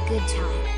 a good time.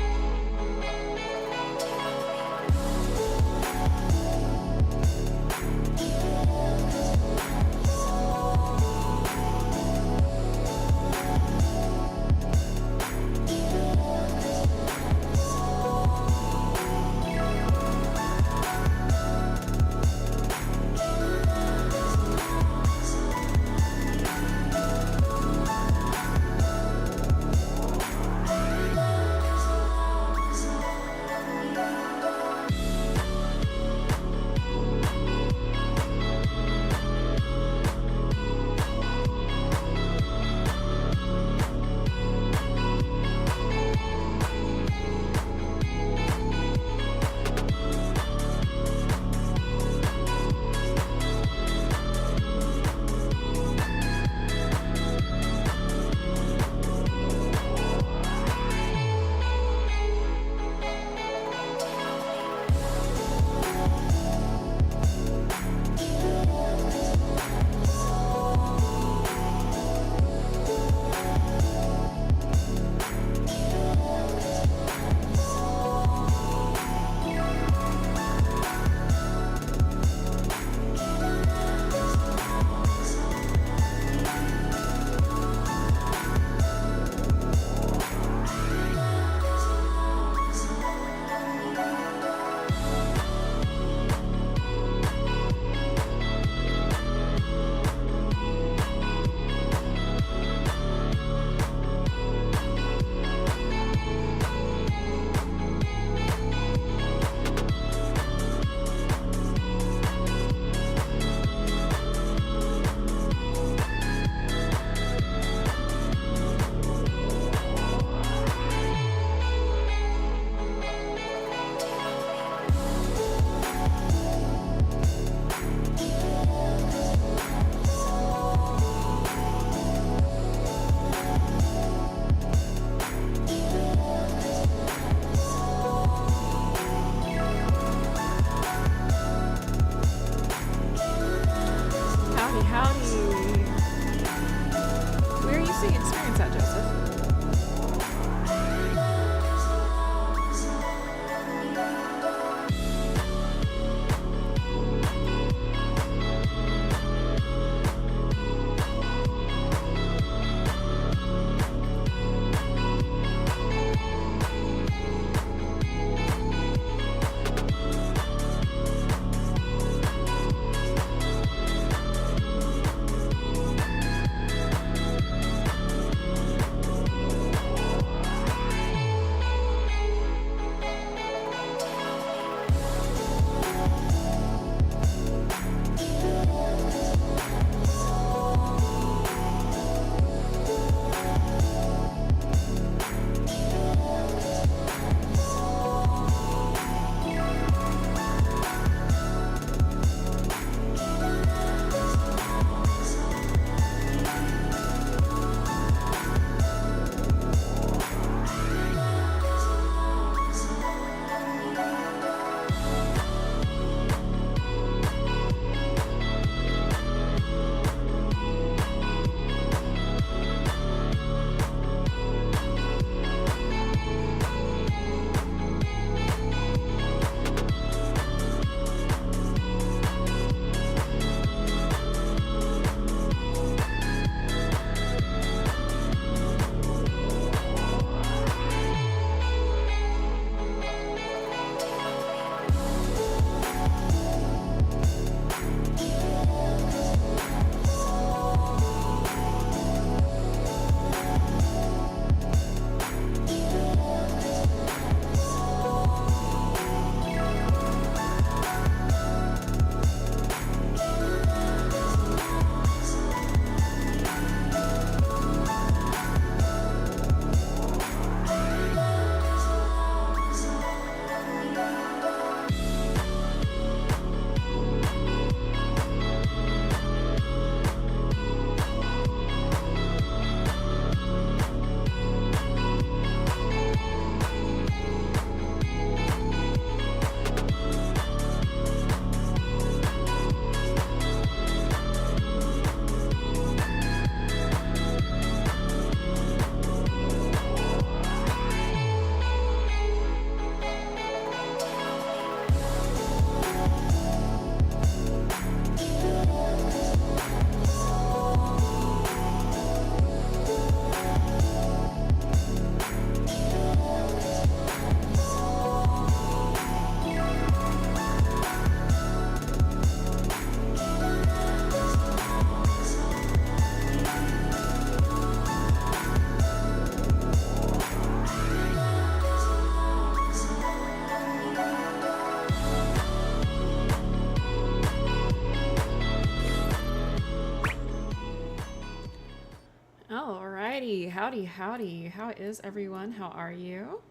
Alrighty, howdy, howdy. How is everyone? How are you?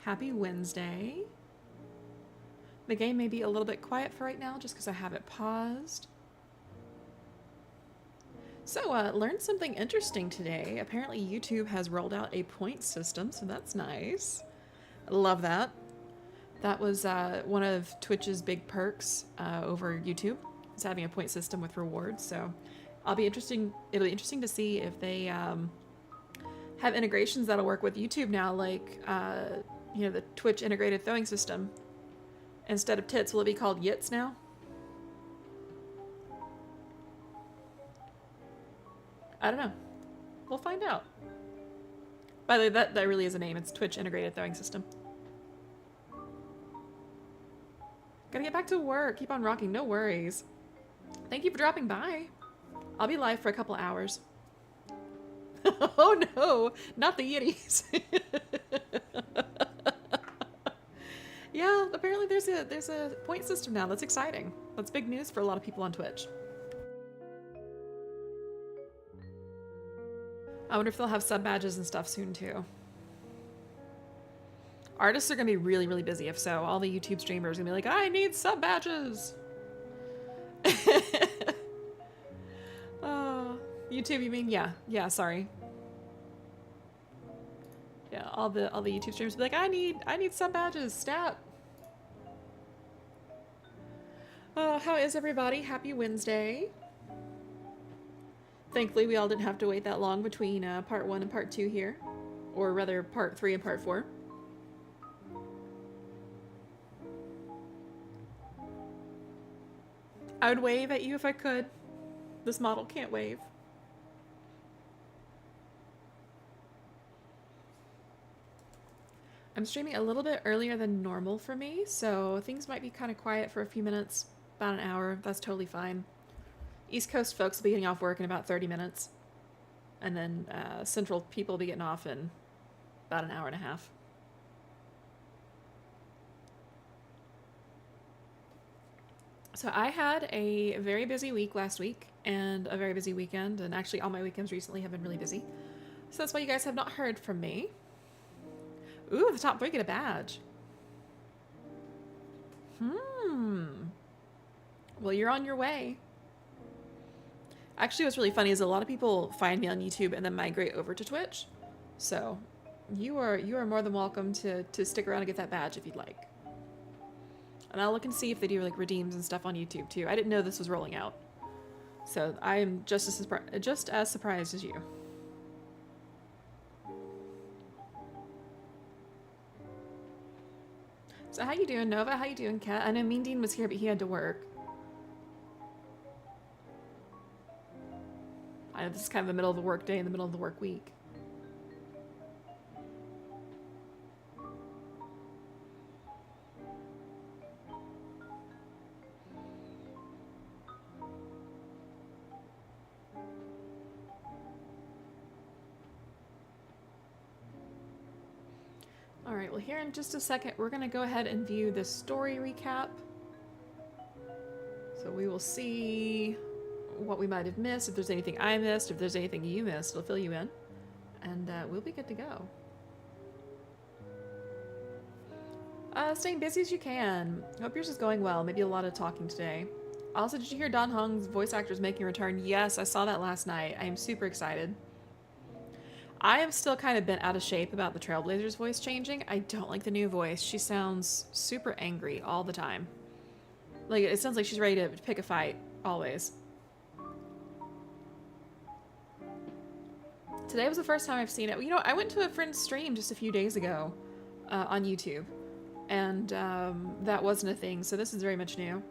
Happy Wednesday. The game may be a little bit quiet for right now just because I have it paused. So, learned something interesting today. Apparently YouTube has rolled out a point system, so that's nice. I love that. That was one of Twitch's big perks over YouTube, is having a point system with rewards, so it'll be interesting to see if they have integrations that'll work with YouTube now, like the Twitch integrated throwing system. Instead of tits, will it be called yits now? I don't know. We'll find out. By the way, that really is a name. It's Twitch integrated throwing system. Gotta get back to work. Keep on rocking. No worries. Thank you for dropping by. I'll be live for a couple hours. Oh no, not the Yitties. Yeah, apparently there's a point system now. That's exciting. That's big news for a lot of people on Twitch. I wonder if they'll have sub badges and stuff soon too. Artists are gonna be really, really busy. If so, all the YouTube streamers are gonna be like, I need sub badges. YouTube, you mean? Yeah, sorry. Yeah, all the YouTube streamers will be like, I need sub badges, stat. How is everybody? Happy Wednesday. Thankfully, we all didn't have to wait that long between part 1 and part 2 here. Or rather, part 3 and part 4. I would wave at you if I could. This model can't wave. I'm streaming a little bit earlier than normal for me, so things might be kind of quiet for a few minutes, about an hour. That's totally fine. East Coast folks will be getting off work in about 30 minutes. And then Central people will be getting off in about an hour and a half. So I had a very busy week last week and a very busy weekend, and actually all my weekends recently have been really busy. So that's why you guys have not heard from me. Ooh, the top 3 get a badge. Well, you're on your way. Actually, what's really funny is a lot of people find me on YouTube and then migrate over to Twitch. So you are more than welcome to stick around and get that badge if you'd like. And I'll look and see if they do like redeems and stuff on YouTube too. I didn't know this was rolling out. So I am just as surprised as you. So how you doing, Nova? How you doing, Kat? I know Mean Dean was here, but he had to work. I know this is kind of the middle of the work day and the middle of the work week. Alright, well here in just a second, we're going to go ahead and view the story recap. So we will see what we might have missed, if there's anything I missed, if there's anything you missed, it'll fill you in. And we'll be good to go. Staying busy as you can. Hope yours is going well. Maybe a lot of talking today. Also, did you hear Don Hung's voice actor is making a return? Yes, I saw that last night. I am super excited. I am still kind of bent out of shape about the Trailblazer's voice changing. I don't like the new voice. She sounds super angry all the time. Like, it sounds like she's ready to pick a fight, always. Today was the first time I've seen it. You know, I went to a friend's stream just a few days ago on YouTube. And that wasn't a thing, so this is very much new.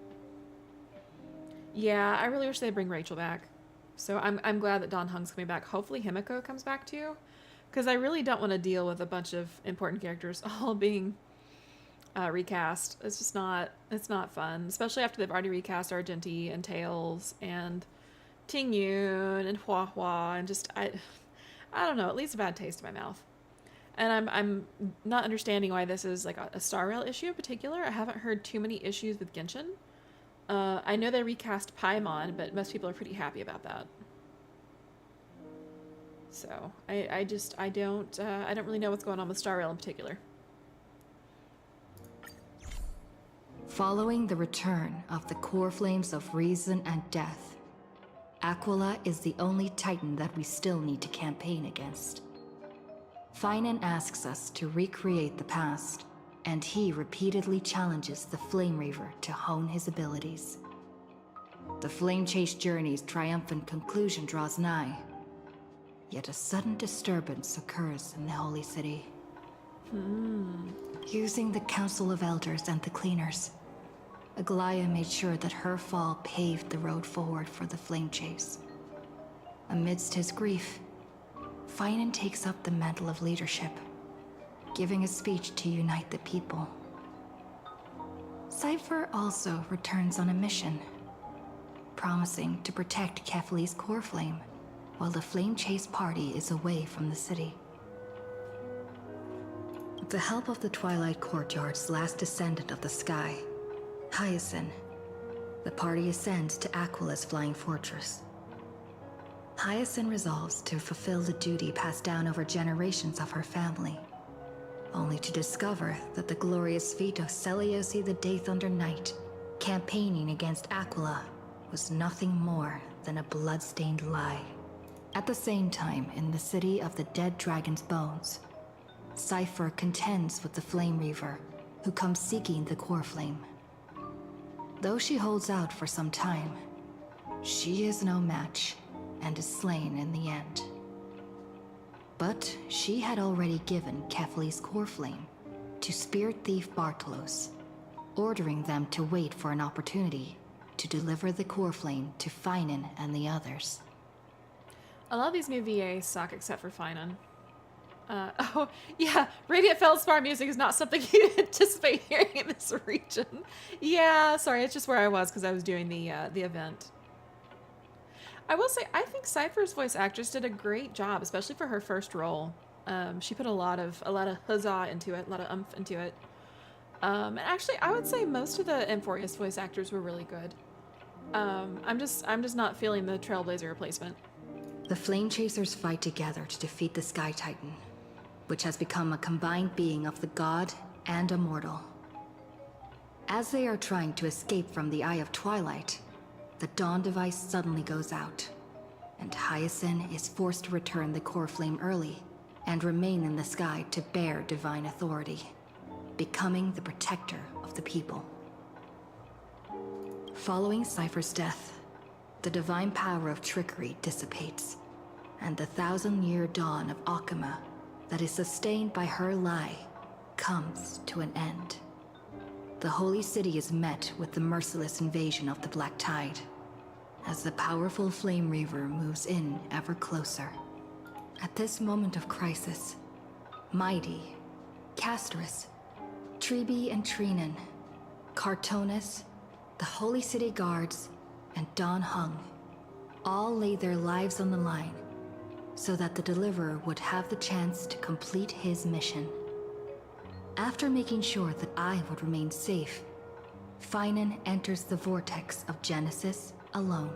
Yeah, I really wish they'd bring Rachel back. So I'm glad that Don Hung's coming back. Hopefully Himiko comes back too. Because I really don't want to deal with a bunch of important characters all being recast. It's just not, it's not fun. Especially after they've already recast Argenti and Tails and Ting Yun and Hua Hua and just, I don't know, it leaves a bad taste in my mouth. And I'm not understanding why this is like a Star Rail issue in particular. I haven't heard too many issues with Genshin. I know they recast Paimon, but most people are pretty happy about that. So I don't really know what's going on with Star Rail in particular. Following the return of the core flames of reason and death, Aquila is the only Titan that we still need to campaign against. Finan asks us to recreate the past, and he repeatedly challenges the Flame Reaver to hone his abilities. The Flame Chase journey's triumphant conclusion draws nigh, yet a sudden disturbance occurs in the Holy City. Using the Council of Elders and the Cleaners, Aglaya made sure that her fall paved the road forward for the Flame Chase. Amidst his grief, Finan takes up the mantle of leadership, giving a speech to unite the people. Cypher also returns on a mission, promising to protect Kefli's core flame while the Flame Chase party is away from the city. With the help of the Twilight Courtyard's last descendant of the sky, Hyacinth, the party ascends to Aquila's flying fortress. Hyacinth resolves to fulfill the duty passed down over generations of her family, only to discover that the glorious feat of Seliosi the Day Thunder Knight campaigning against Aquila was nothing more than a blood-stained lie. At the same time, in the city of the dead dragon's bones, Cypher contends with the Flame Reaver, who comes seeking the core flame. Though she holds out for some time, she is no match and is slain in the end. But she had already given Kefli's core flame to Spirit Thief Bartolos, ordering them to wait for an opportunity to deliver the core flame to Finan and the others. A lot of these new VAs suck except for Finan. Oh, yeah, Radiant Feldspar music is not something you anticipate hearing in this region. Yeah, sorry, it's just where I was because I was doing the event. I will say, I think Cypher's voice actress did a great job, especially for her first role. She put a lot of huzzah into it, a lot of oomph into it. And actually, I would say most of the Amphoreus voice actors were really good. I'm just not feeling the Trailblazer replacement. The Flame Chasers fight together to defeat the Sky Titan, which has become a combined being of the god and a mortal. As they are trying to escape from the Eye of Twilight, the Dawn device suddenly goes out, and Hyacinth is forced to return the core flame early and remain in the sky to bear divine authority, becoming the protector of the people. Following Cypher's death, the divine power of trickery dissipates, and the 1,000-year dawn of Akama that is sustained by her lie comes to an end. The Holy City is met with the merciless invasion of the Black Tide, as the powerful Flame Reaver moves in ever closer. At this moment of crisis, Mighty, Castorus, Treeby and Trinan, Cartonus, the Holy City Guards, and Don Hung all laid their lives on the line so that the Deliverer would have the chance to complete his mission. After making sure that I would remain safe, Finan enters the vortex of Genesis alone.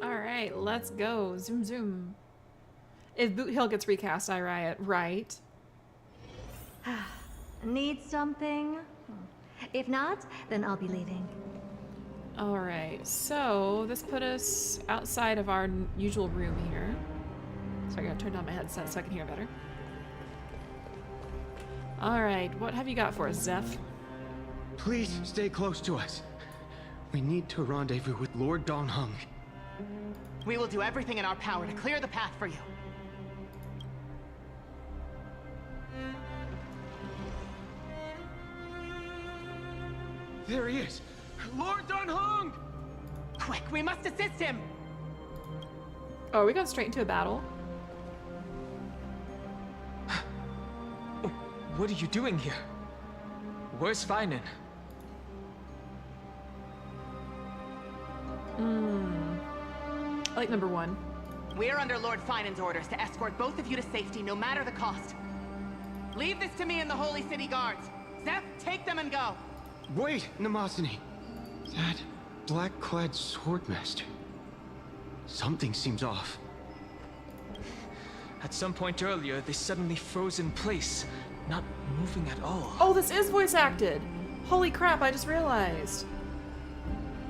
Alright, let's go. Zoom zoom. If Boot Hill gets recast, I riot. Right. Need something? If not, then I'll be leaving. Alright, so this put us outside of our usual room here. So I gotta turn down my headset so I can hear better. Alright, what have you got for us, Zeph? Please stay close to us. We need to rendezvous with Lord Don Hung. We will do everything in our power to clear the path for you. There he is! Lord Don Hung! Quick, we must assist him! Oh, are we going straight into a battle? What are you doing here? Where's Finan? I like number one. We are under Lord Finan's orders to escort both of you to safety, no matter the cost. Leave this to me and the Holy City Guards. Zeph, take them and go. Wait, Namasani. That black-clad swordmaster. Something seems off. At some point earlier, they suddenly froze in place, not moving at all. Oh, this is voice acted! Holy crap, I just realized.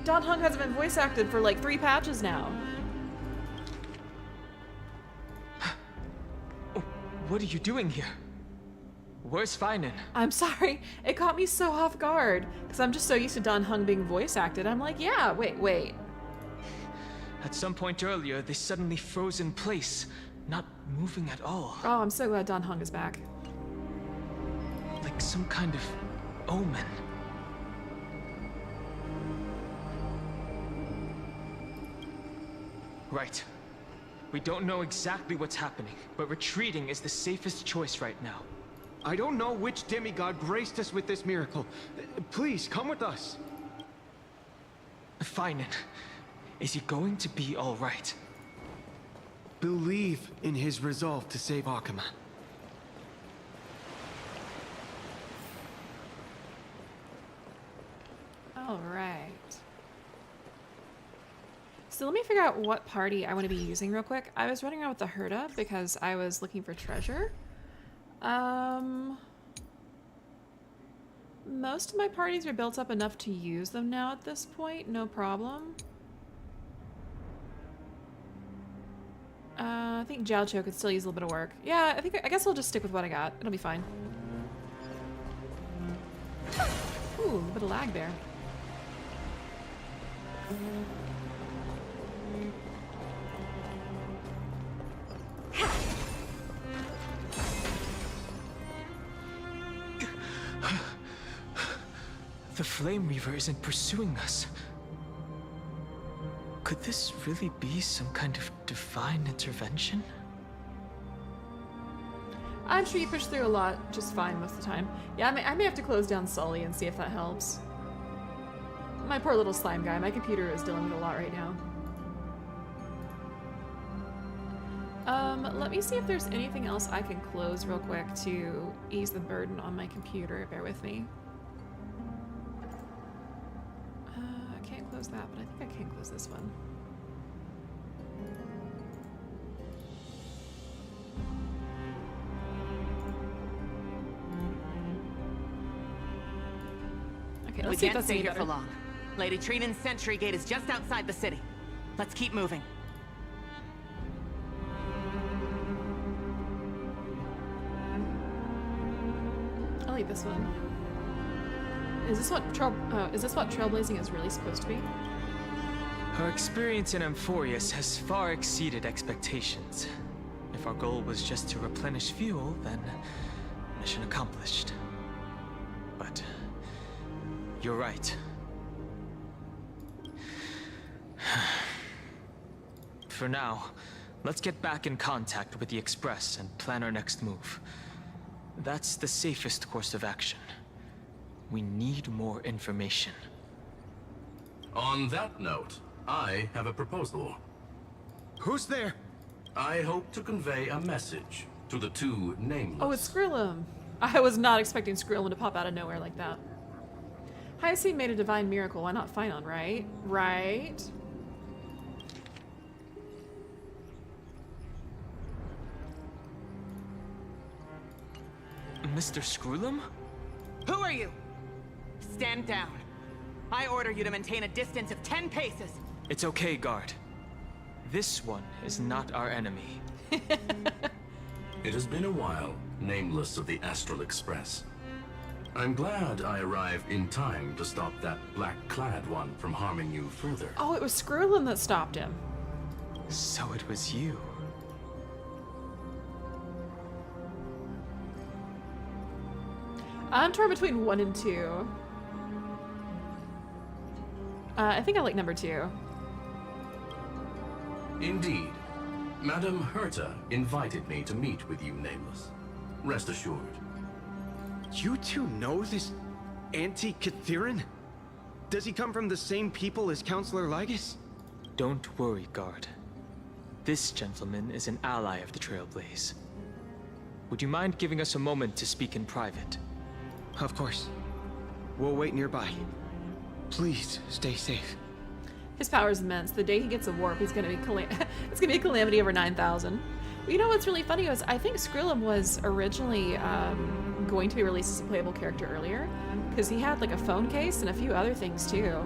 Don Hung hasn't been voice acted for like 3 patches now. What are you doing here? Where's Finan? I'm sorry, it caught me so off guard, because I'm just so used to Don Hung being voice acted. I'm like, yeah, wait. At some point earlier, they suddenly froze in place, not moving at all. Oh, I'm so glad Don Hung is back. Like some kind of omen. Right. We don't know exactly what's happening, but retreating is the safest choice right now. I don't know which demigod graced us with this miracle. Please, come with us. Finan, is he going to be all right? Believe in his resolve to save Akuma. All right. So let me figure out what party I want to be using real quick. I was running around with the Herda because I was looking for treasure. Most of my parties are built up enough to use them now at this point, no problem. I think Jiaoqiu could still use a little bit of work. Yeah, I guess I'll just stick with what I got. It'll be fine. Ooh, a bit of lag there. The Flame Reaver isn't pursuing us. Could this really be some kind of divine intervention? I'm sure you push through a lot just fine most of the time. Yeah, I may have to close down Sully and see if that helps. My poor little slime guy. My computer is dealing with a lot right now. Let me see if there's anything else I can close real quick to ease the burden on my computer. Bear with me. I can't close that, but I think I can close this one. Okay, We let's see if can't that's stay any here for better. long. Lady Trinan's sentry gate is just outside the city. Let's keep moving. I'll leave this one. Is this what trailblazing is really supposed to be? Our experience in Amphoreus has far exceeded expectations. If our goal was just to replenish fuel, then mission accomplished. But you're right. For now, let's get back in contact with the Express and plan our next move. That's the safest course of action. We need more information. On that note, I have a proposal. Who's there? I hope to convey a message to the two nameless. Oh, it's Skrillum. I was not expecting Skrillum to pop out of nowhere like that. Hyacinth made a divine miracle. Why not Finon, right? Right? Mr. Skrillum? Who are you? Stand down. I order you to maintain a distance of 10 paces. It's okay, guard. This one is not our enemy. It has been a while, nameless of the Astral Express. I'm glad I arrived in time to stop that black-clad one from harming you further. Oh, it was Skrillum that stopped him. So it was you. I'm torn between 1 and 2. I think I like number 2. Indeed. Madame Herta invited me to meet with you, nameless. Rest assured. You two know this anti-Cathiran? Does he come from the same people as Counselor Lygus? Don't worry, guard. This gentleman is an ally of the Trailblaze. Would you mind giving us a moment to speak in private? Of course. We'll wait nearby. Please stay safe. His power is immense. The day he gets a warp, he's gonna be it's gonna be a calamity over 9,000. But you know what's really funny is I think Skrillum was originally going to be released as a playable character earlier, because he had like a phone case and a few other things too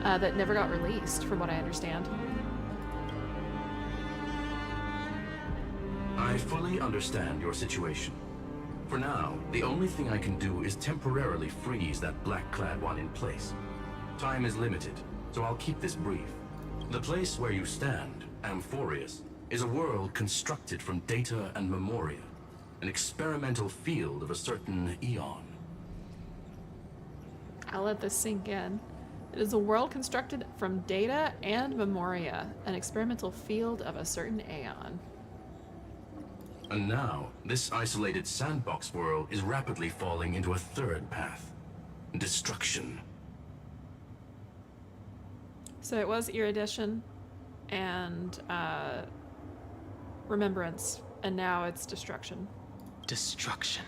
that never got released, from what I understand. I fully understand your situation. For now, the only thing I can do is temporarily freeze that black-clad one in place. Time is limited, so I'll keep this brief. The place where you stand, Amphoreus, is a world constructed from data and memoria, an experimental field of a certain eon. I'll let this sink in. It is a world constructed from data and memoria, an experimental field of a certain aeon. And now, this isolated sandbox world is rapidly falling into a third path. Destruction. So it was Erudition and Remembrance, and now it's Destruction. Destruction.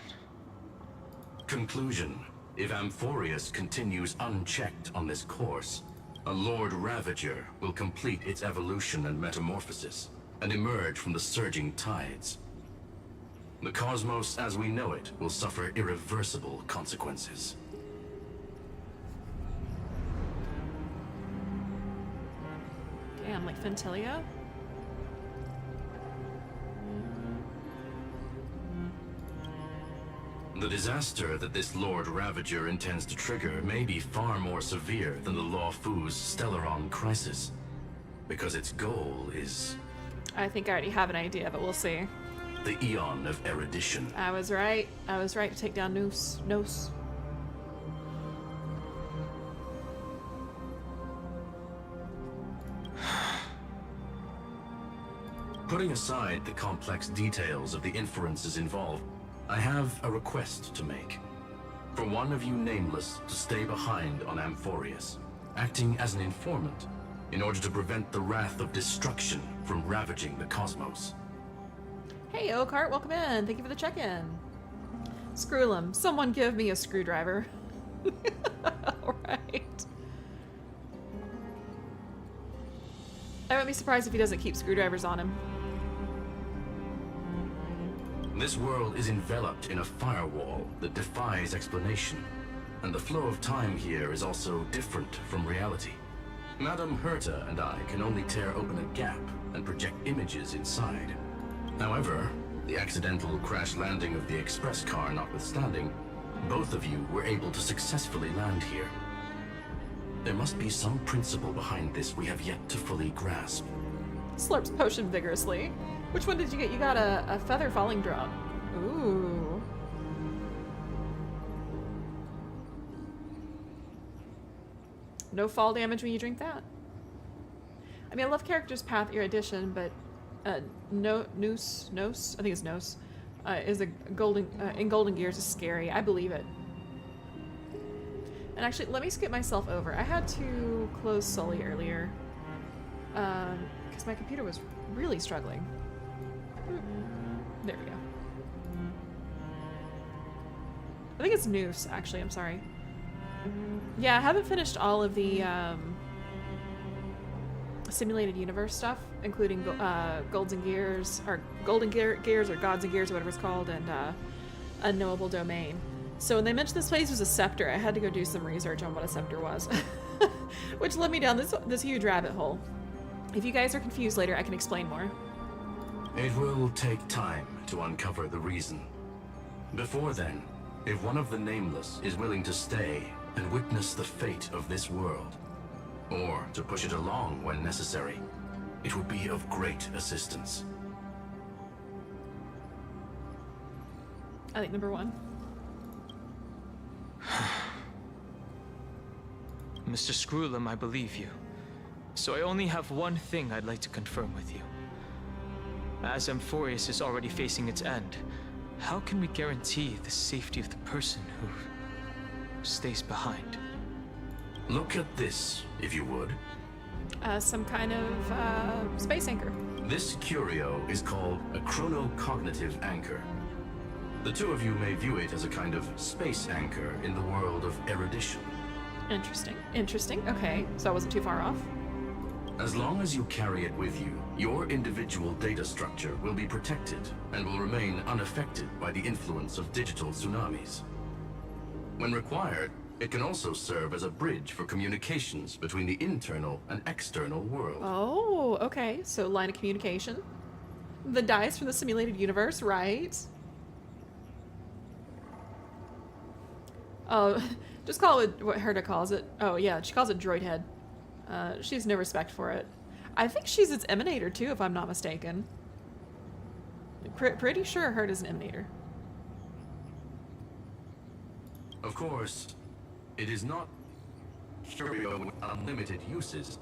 Conclusion. If Amphoreus continues unchecked on this course, a Lord Ravager will complete its evolution and metamorphosis, and emerge from the surging tides. The cosmos as we know it will suffer irreversible consequences. Damn, like Fentilia? The disaster that this Lord Ravager intends to trigger may be far more severe than the Law Fu's Stellaron crisis, because its goal is I think I already have an idea, but we'll see. the Eon of Erudition. I was right. I was right to take down Nos. Putting aside the complex details of the inferences involved, I have a request to make. For one of you nameless to stay behind on Amphoreus, acting as an informant, in order to prevent the wrath of destruction from ravaging the cosmos. Hey, Oakheart, welcome in. Thank you for the check-in. Screwlum, someone give me a screwdriver. Alright. I wouldn't be surprised if he doesn't keep screwdrivers on him. This world is enveloped in a firewall that defies explanation, and the flow of time here is also different from reality. Madame Herta and I can only tear open a gap and project images inside. However, the accidental crash landing of the express car notwithstanding, both of you were able to successfully land here. There must be some principle behind this we have yet to fully grasp. Slurps potion vigorously. Which one did you get? You got a feather falling drop. Ooh. No fall damage when you drink that. I mean, I love Character's Path Erudition, but Nos, I think it's Nos, is a golden in Golden Gears is scary. I believe it. And actually, let me skip myself over. I had to close Sully earlier because my computer was really struggling. There we go. I think it's Noose, actually. I'm sorry. Yeah, I haven't finished all of the simulated universe stuff, including Golds and Gears, or Golden Gears, or Gods and Gears, or whatever it's called, and Unknowable Domain. So when they mentioned this place was a scepter, I had to go do some research on what a scepter was, which led me down this huge rabbit hole. If you guys are confused later, I can explain more. It will take time to uncover the reason. Before then, if one of the Nameless is willing to stay and witness the fate of this world, or to push it along when necessary, it would be of great assistance. I think number one. Mr. Screwlum, I believe you. So I only have one thing I'd like to confirm with you. As Amphoreus is already facing its end, how can we guarantee the safety of the person who stays behind? Look at this, if you would. Some kind of space anchor. This curio is called a chronocognitive anchor. The two of you may view it as a kind of space anchor in the world of erudition. Interesting. Interesting. Okay, so I wasn't too far off. As long as you carry it with you, your individual data structure will be protected and will remain unaffected by the influence of digital tsunamis. When required, it can also serve as a bridge for communications between the internal and external world. Oh, okay. So line of communication. The dice from the simulated universe, right? Oh, just call it what Herta calls it. Oh yeah, she calls it droid head. She has no respect for it. I think she's its emanator too, if I'm not mistaken. Pretty sure Herta's an emanator. Of course, it is not curio with unlimited uses.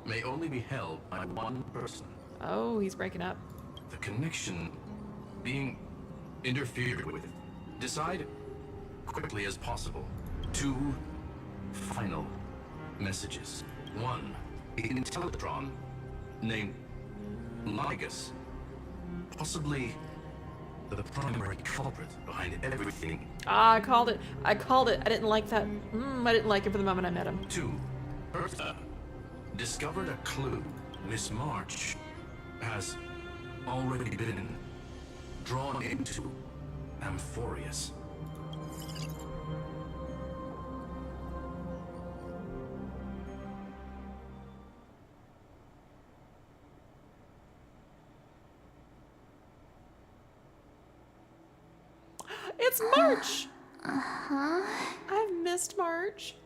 May only be held by one person. Oh, he's breaking up. The connection being interfered with. Decide quickly as possible. 2 final messages. 1. Intellatron named Ligus. Possibly the primary culprit behind everything. Ah, I called it. I called it. I didn't like that. I didn't like it for the moment I met him. 2. Herta discovered a clue. Miss March has already been drawn into Amphoreus. It's March! Uh-huh. I've missed March.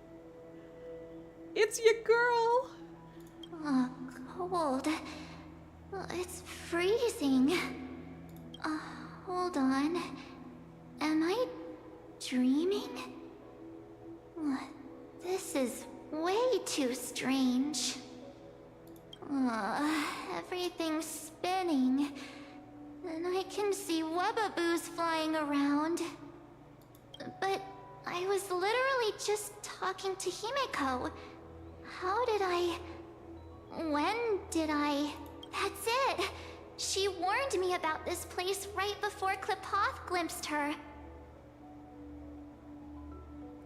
It's your girl! Cold. It's freezing. Hold on. Am I dreaming? This is way too strange. Everything's spinning. And I can see webbaboos flying around. But I was literally just talking to Himeko. How did I... When did I... That's it! She warned me about this place right before Klipoth glimpsed her.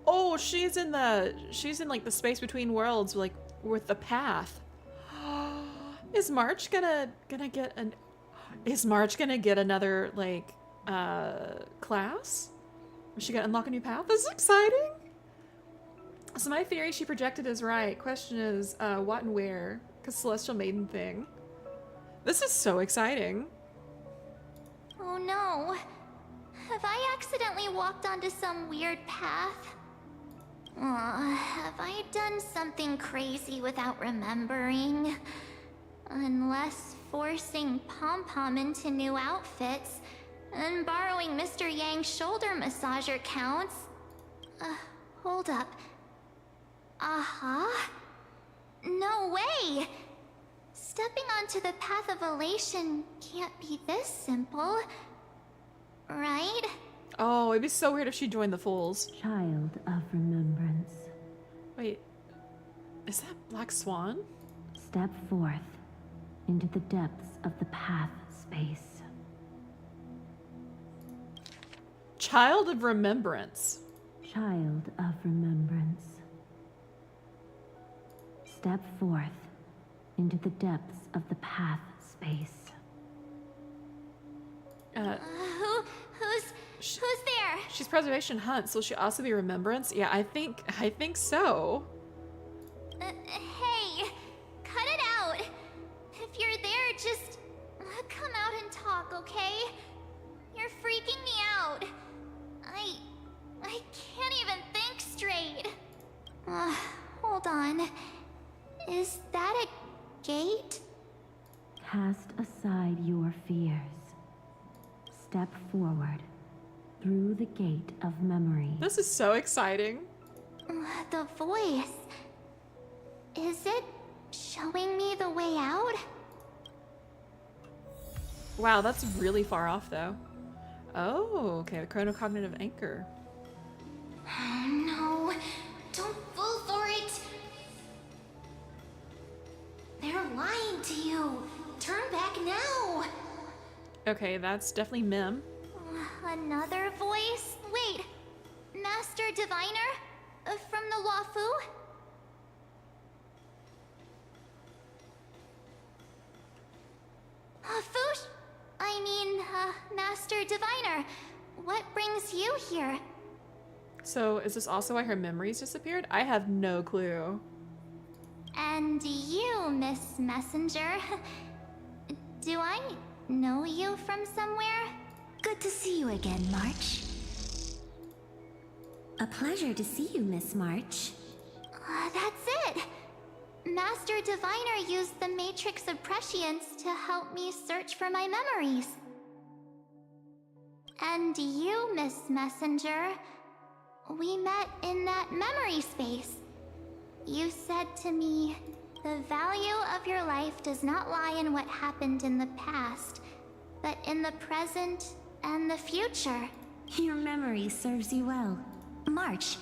Oh, she's in like the space between worlds, like with the path. Is March gonna get an... Is March gonna get another, like, class? Is she gonna unlock a new path? This is exciting! So my theory she projected is right. Question is, what and where? Because Celestial Maiden thing. This is so exciting. Oh no. Have I accidentally walked onto some weird path? Have I done something crazy without remembering? Unless forcing Pom-Pom into new outfits and borrowing Mr. Yang's shoulder massager counts. Hold up. No way! Stepping onto the path of elation can't be this simple. Right? Oh, it'd be so weird if she joined the Fools. Child of remembrance. Wait, is that Black Swan? Step forth into the depths of the path space. Child of Remembrance. Child of remembrance. Step forth into the depths of the path space. Who's there? She's Preservation Hunt, so she'll also be Remembrance. Yeah, I think so. Hey, cut it out. If you're there, just come out and talk, okay? You're freaking me out. I can't even think straight. Hold on. Is that a gate? Cast aside your fears. Step forward through the gate of memory. This is so exciting. The voice. Is it showing me the way out? Wow, that's really far off though. Oh, okay, the chronocognitive anchor. No, don't fall for it. They're lying to you. Turn back now. Okay, that's definitely Mim. Another voice? Wait, Master Diviner? From the Wafu? Master Diviner, what brings you here? So, is this also why her memories disappeared? I have no clue. And you, Miss Messenger. Do I know you from somewhere? Good to see you again, March. A pleasure to see you, Miss March. That's it! Master Diviner used the Matrix of Prescience to help me search for my memories. And you, Miss Messenger, we met in that memory space. You said to me, the value of your life does not lie in what happened in the past, but in the present and the future. Your memory serves you well. March,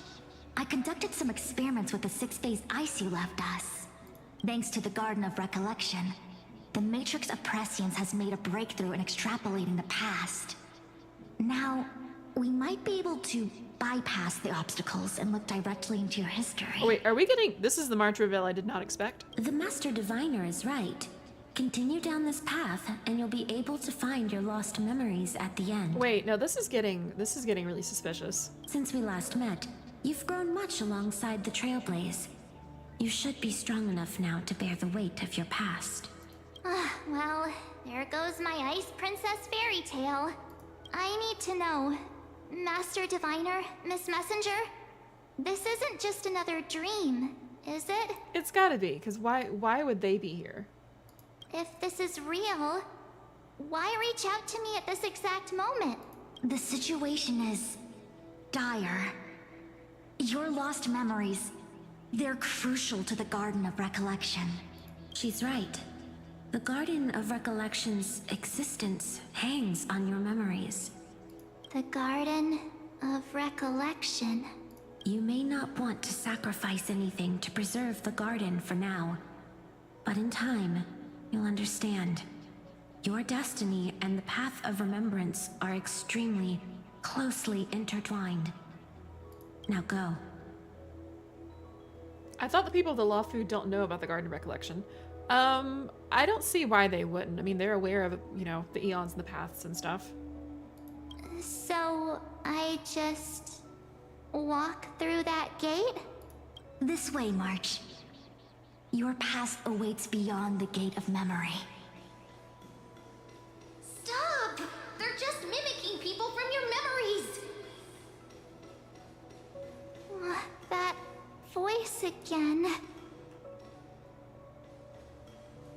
I conducted some experiments with the 6-phase ice you left us. Thanks to the Garden of Recollection, the Matrix of Prescience has made a breakthrough in extrapolating the past. Now, we might be able to bypass the obstacles and look directly into your history. Oh wait, are we getting... This is the March reveal I did not expect. The Master Diviner is right. Continue down this path, and you'll be able to find your lost memories at the end. Wait, no, this is getting really suspicious. Since we last met, you've grown much alongside the Trailblaze. You should be strong enough now to bear the weight of your past. Well, there goes my Ice Princess fairy tale. I need to know, Master Diviner, Miss Messenger, this isn't just another dream, is it? It's gotta be, because why would they be here? If this is real, why reach out to me at this exact moment? The situation is dire. Your lost memories, they're crucial to the Garden of Recollection. She's right. The Garden of Recollection's existence hangs on your memories. The Garden of Recollection. You may not want to sacrifice anything to preserve the garden for now, but in time, you'll understand. Your destiny and the path of remembrance are extremely, closely intertwined. Now go. I thought the people of the Law Food don't know about the Garden of Recollection. I don't see why they wouldn't. I mean, they're aware of, you know, the eons and the paths and stuff. So, I just walk through that gate? This way, March. Your past awaits beyond the Gate of Memory. Stop! They're just mimicking people from your memories! That voice again.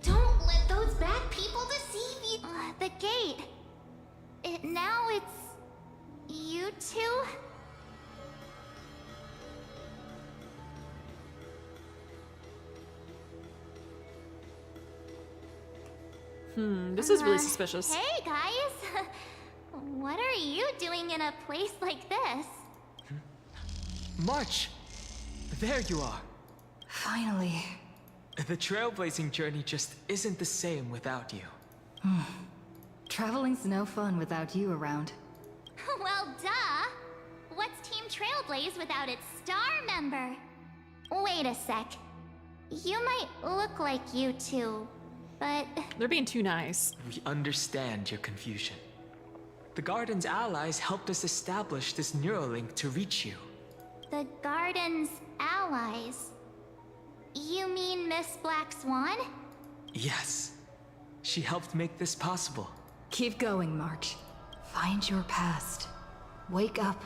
Don't let those bad people deceive you! The gate. Now it's... you two? This is really suspicious. Hey guys! What are you doing in a place like this? March! There you are. Finally. The trailblazing journey just isn't the same without you. Traveling's no fun without you around. Well, duh! What's Team Trailblaze without its star member? Wait a sec. You might look like you two, but... They're being too nice. We understand your confusion. The Garden's allies helped us establish this Neuralink to reach you. The Garden's allies? You mean Miss Black Swan? Yes. She helped make this possible. Keep going, March. Find your past. Wake up.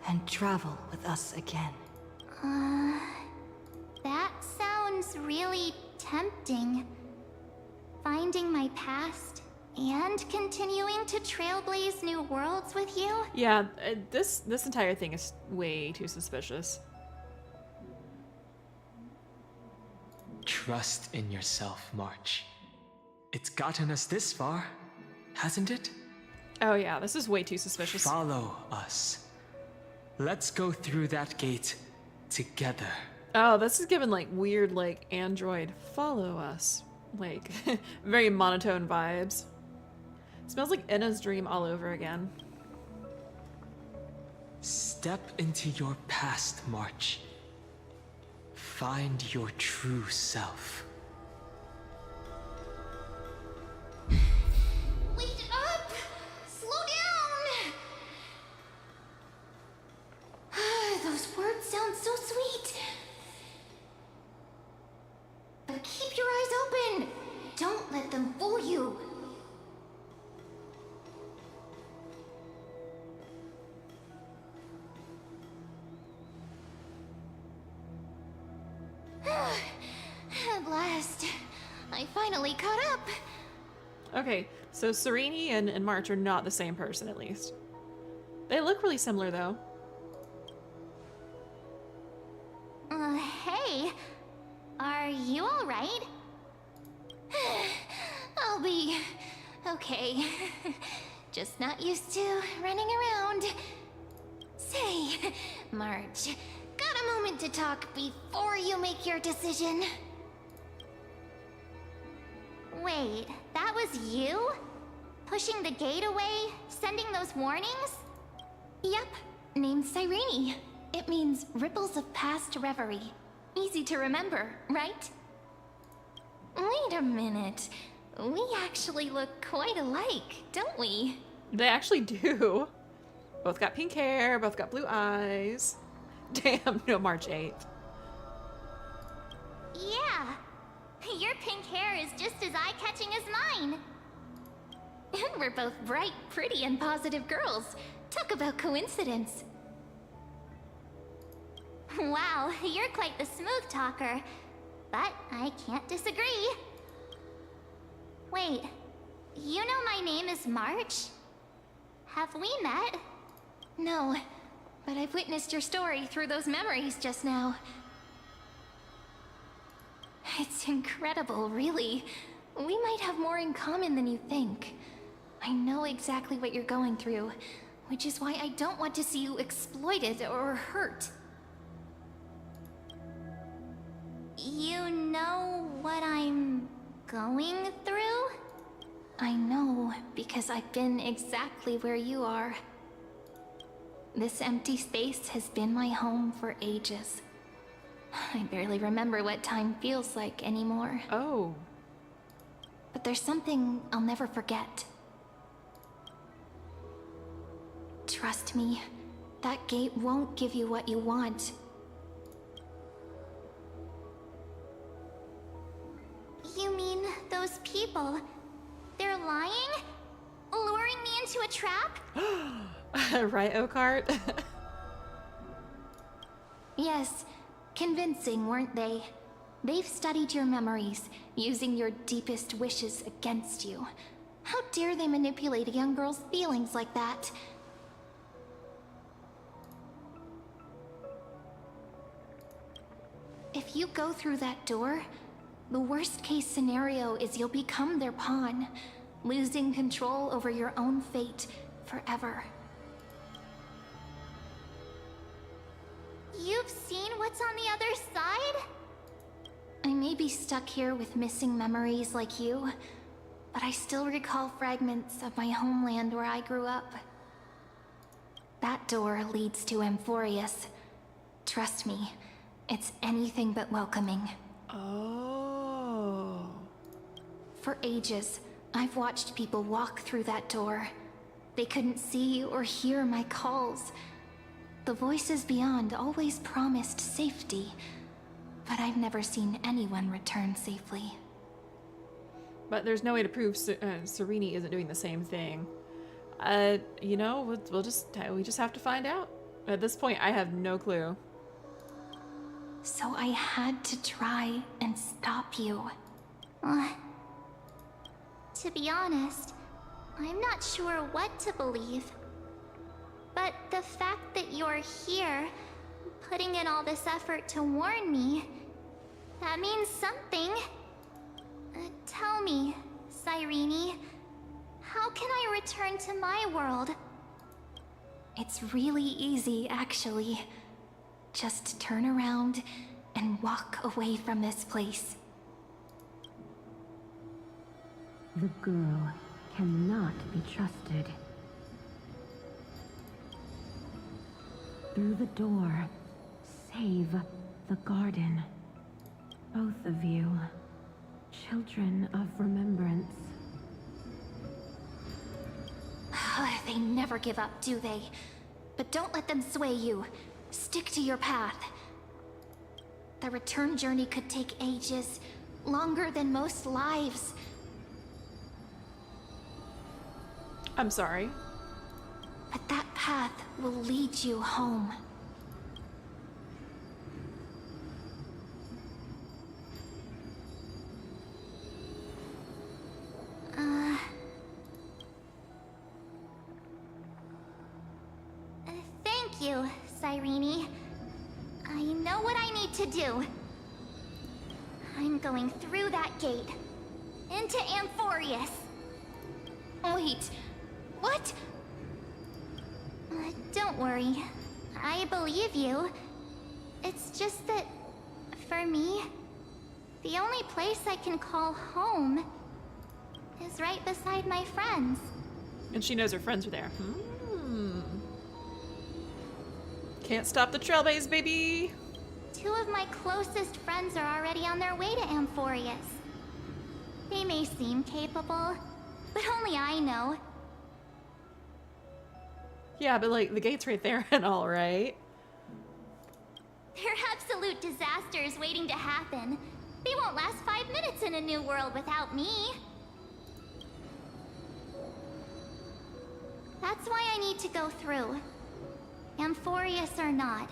And travel with us again. That sounds really tempting. Finding my past and continuing to trailblaze new worlds with you? Yeah, this entire thing is way too suspicious. Trust in yourself, March. It's gotten us this far, hasn't it? Oh yeah, this is way too suspicious. Follow us. Let's go through that gate together. Oh, this is given like weird like android follow us. Like very monotone vibes. Smells like Inna's dream all over again. Step into your past, March. Find your true self. At last, I finally caught up. Okay, so Serene and March are not the same person, at least. They look really similar, though. Hey. Are you alright? I'll be okay. Just not used to running around. Say, March, got a moment to talk before you make your decision? Wait, that was you? Pushing the gate away? Sending those warnings? Yep, named Cyrene. It means ripples of past reverie. Easy to remember, right? Wait a minute. We actually look quite alike, don't we? They actually do. Both got pink hair, both got blue eyes. Damn, no March 8th. Yeah. Your pink hair is just as eye-catching as mine. And we're both bright, pretty, and positive girls. Talk about coincidence. Wow, you're quite the smooth talker. But I can't disagree. Wait, you know my name is March? Have we met? No, but I've witnessed your story through those memories just now. It's incredible, really. We might have more in common than you think. I know exactly what you're going through, which is why I don't want to see you exploited or hurt. You know what I'm going through? I know, because I've been exactly where you are. This empty space has been my home for ages. I barely remember what time feels like anymore. Oh. But there's something I'll never forget. Trust me, that gate won't give you what you want. You mean those people? They're lying? Luring me into a trap? Right, Oakheart? Yes, convincing, weren't they? They've studied your memories, using your deepest wishes against you. How dare they manipulate a young girl's feelings like that? If you go through that door, the worst case scenario is you'll become their pawn, losing control over your own fate forever. You've seen what's on the other side? I may be stuck here with missing memories like you, but I still recall fragments of my homeland where I grew up. That door leads to Amphoreus. Trust me, it's anything but welcoming. Oh. For ages, I've watched people walk through that door. They couldn't see or hear my calls. The voices beyond always promised safety, but I've never seen anyone return safely. But there's no way to prove Serene isn't doing the same thing. You know, we just have to find out. At this point, I have no clue. So I had to try and stop you. To be honest, I'm not sure what to believe. But the fact that you're here, putting in all this effort to warn me, that means something. Tell me, Cyrene, how can I return to my world? It's really easy, actually. Just turn around and walk away from this place. The girl cannot be trusted. Through the door, save the garden. Both of you, children of remembrance. They never give up, do they? But don't let them sway you. Stick to your path. The return journey could take ages, longer than most lives. I'm sorry. But that path will lead you home. Thank you, Cyrene. I know what I need to do. I'm going through that gate. Into Amphoreus. Wait, what? Don't worry. I believe you. It's just that, for me, the only place I can call home is right beside my friends. And she knows her friends are there. Can't stop the trailblaze, baby! 2 of my closest friends are already on their way to Amphoreus. They may seem capable, but only I know. Yeah, but like, the gate's right there and all, right? They're absolute disasters waiting to happen. They won't last 5 minutes in a new world without me. That's why I need to go through. Amphoreus or not.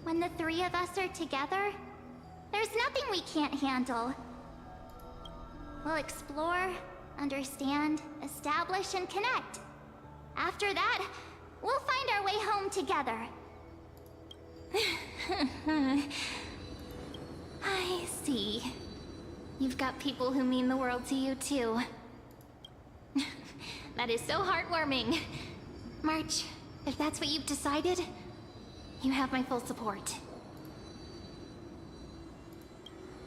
When the 3 of us are together, there's nothing we can't handle. We'll explore, understand, establish, and connect. After that, we'll find our way home together. I see. You've got people who mean the world to you, too. That is so heartwarming. March, if that's what you've decided, you have my full support.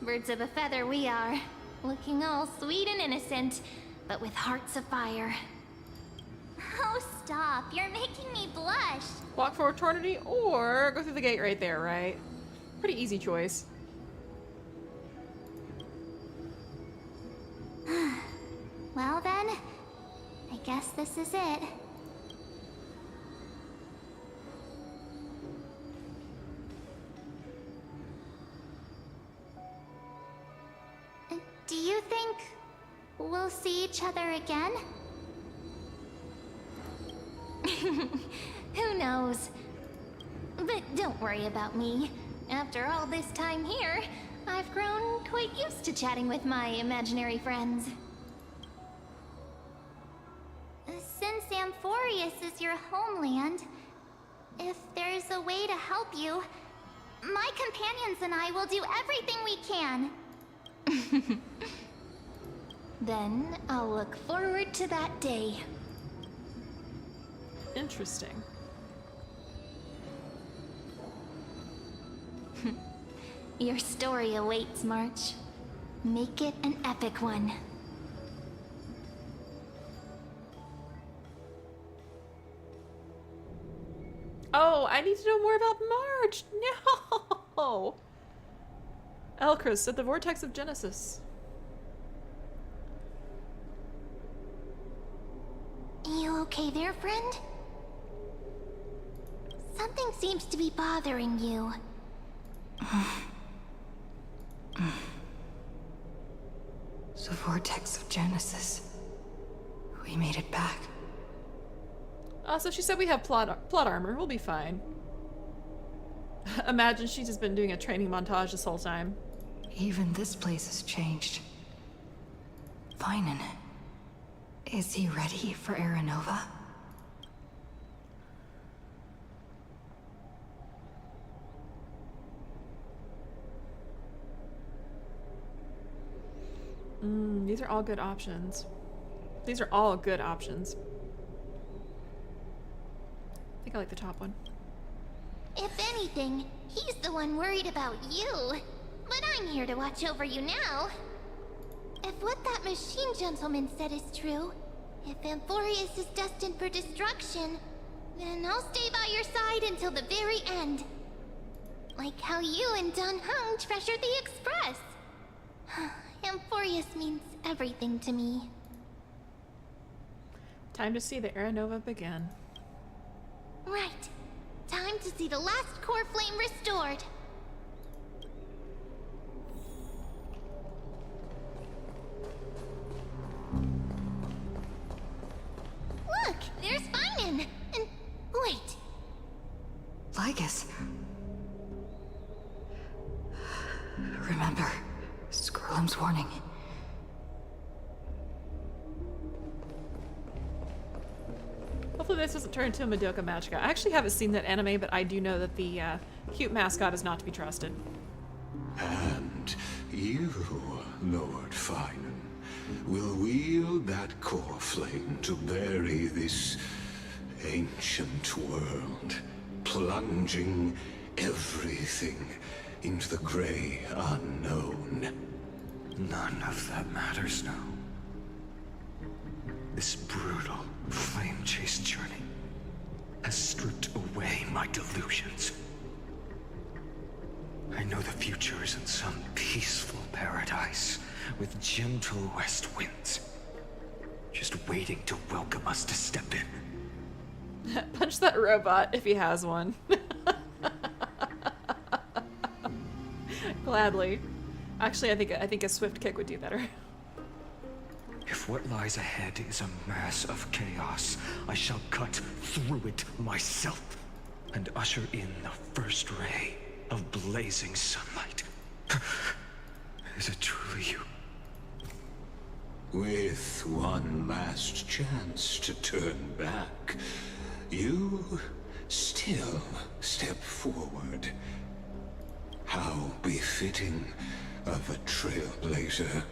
Birds of a feather we are, looking all sweet and innocent, but with hearts of fire. Oh, stop. You're making me blush. Walk for eternity or go through the gate right there, right? Pretty easy choice. Well then, I guess this is it. Do you think we'll see each other again? Who knows? But don't worry about me. After all this time here, I've grown quite used to chatting with my imaginary friends. Since Amphoreus is your homeland, if there's a way to help you, my companions and I will do everything we can. Then I'll look forward to that day. Interesting. Your story awaits, March. Make it an epic one. Oh, I need to know more about March! No! Elcrys at the Vortex of Genesis. You okay there, friend? Something seems to be bothering you. The Vortex of Genesis. We made it back. So she said we have plot armor. We'll be fine. Imagine she's just been doing a training montage this whole time. Even this place has changed. Finan. Is he ready for Aranova? These are all good options. These are all good options. I think I like the top one. If anything, he's the one worried about you. But I'm here to watch over you now. If what that machine gentleman said is true, if Amphoreus is destined for destruction, then I'll stay by your side until the very end. Like how you and Dan Hung treasured the Express. Amphoreus means everything to me. Time to see the Aranova begin. Right. Time to see the last core flame restored. Look, there's Finan. And wait. Lygus. Remember, Skrulum's warning. Hopefully this doesn't turn into a Madoka Magica. I actually haven't seen that anime, but I do know that the cute mascot is not to be trusted. And you, Lord Finan, will wield that core flame to bury this ancient world, plunging everything into the gray unknown. None of that matters now. This brutal, flame-chased journey has stripped away my delusions. I know the future is in some peaceful paradise with gentle west winds, just waiting to welcome us to step in. Punch that robot if he has one. Gladly. Actually, I think a swift kick would do better. If what lies ahead is a mass of chaos, I shall cut through it myself and usher in the first ray of blazing sunlight. Is it truly you? With one last chance to turn back, you still step forward. How befitting of a trailblazer.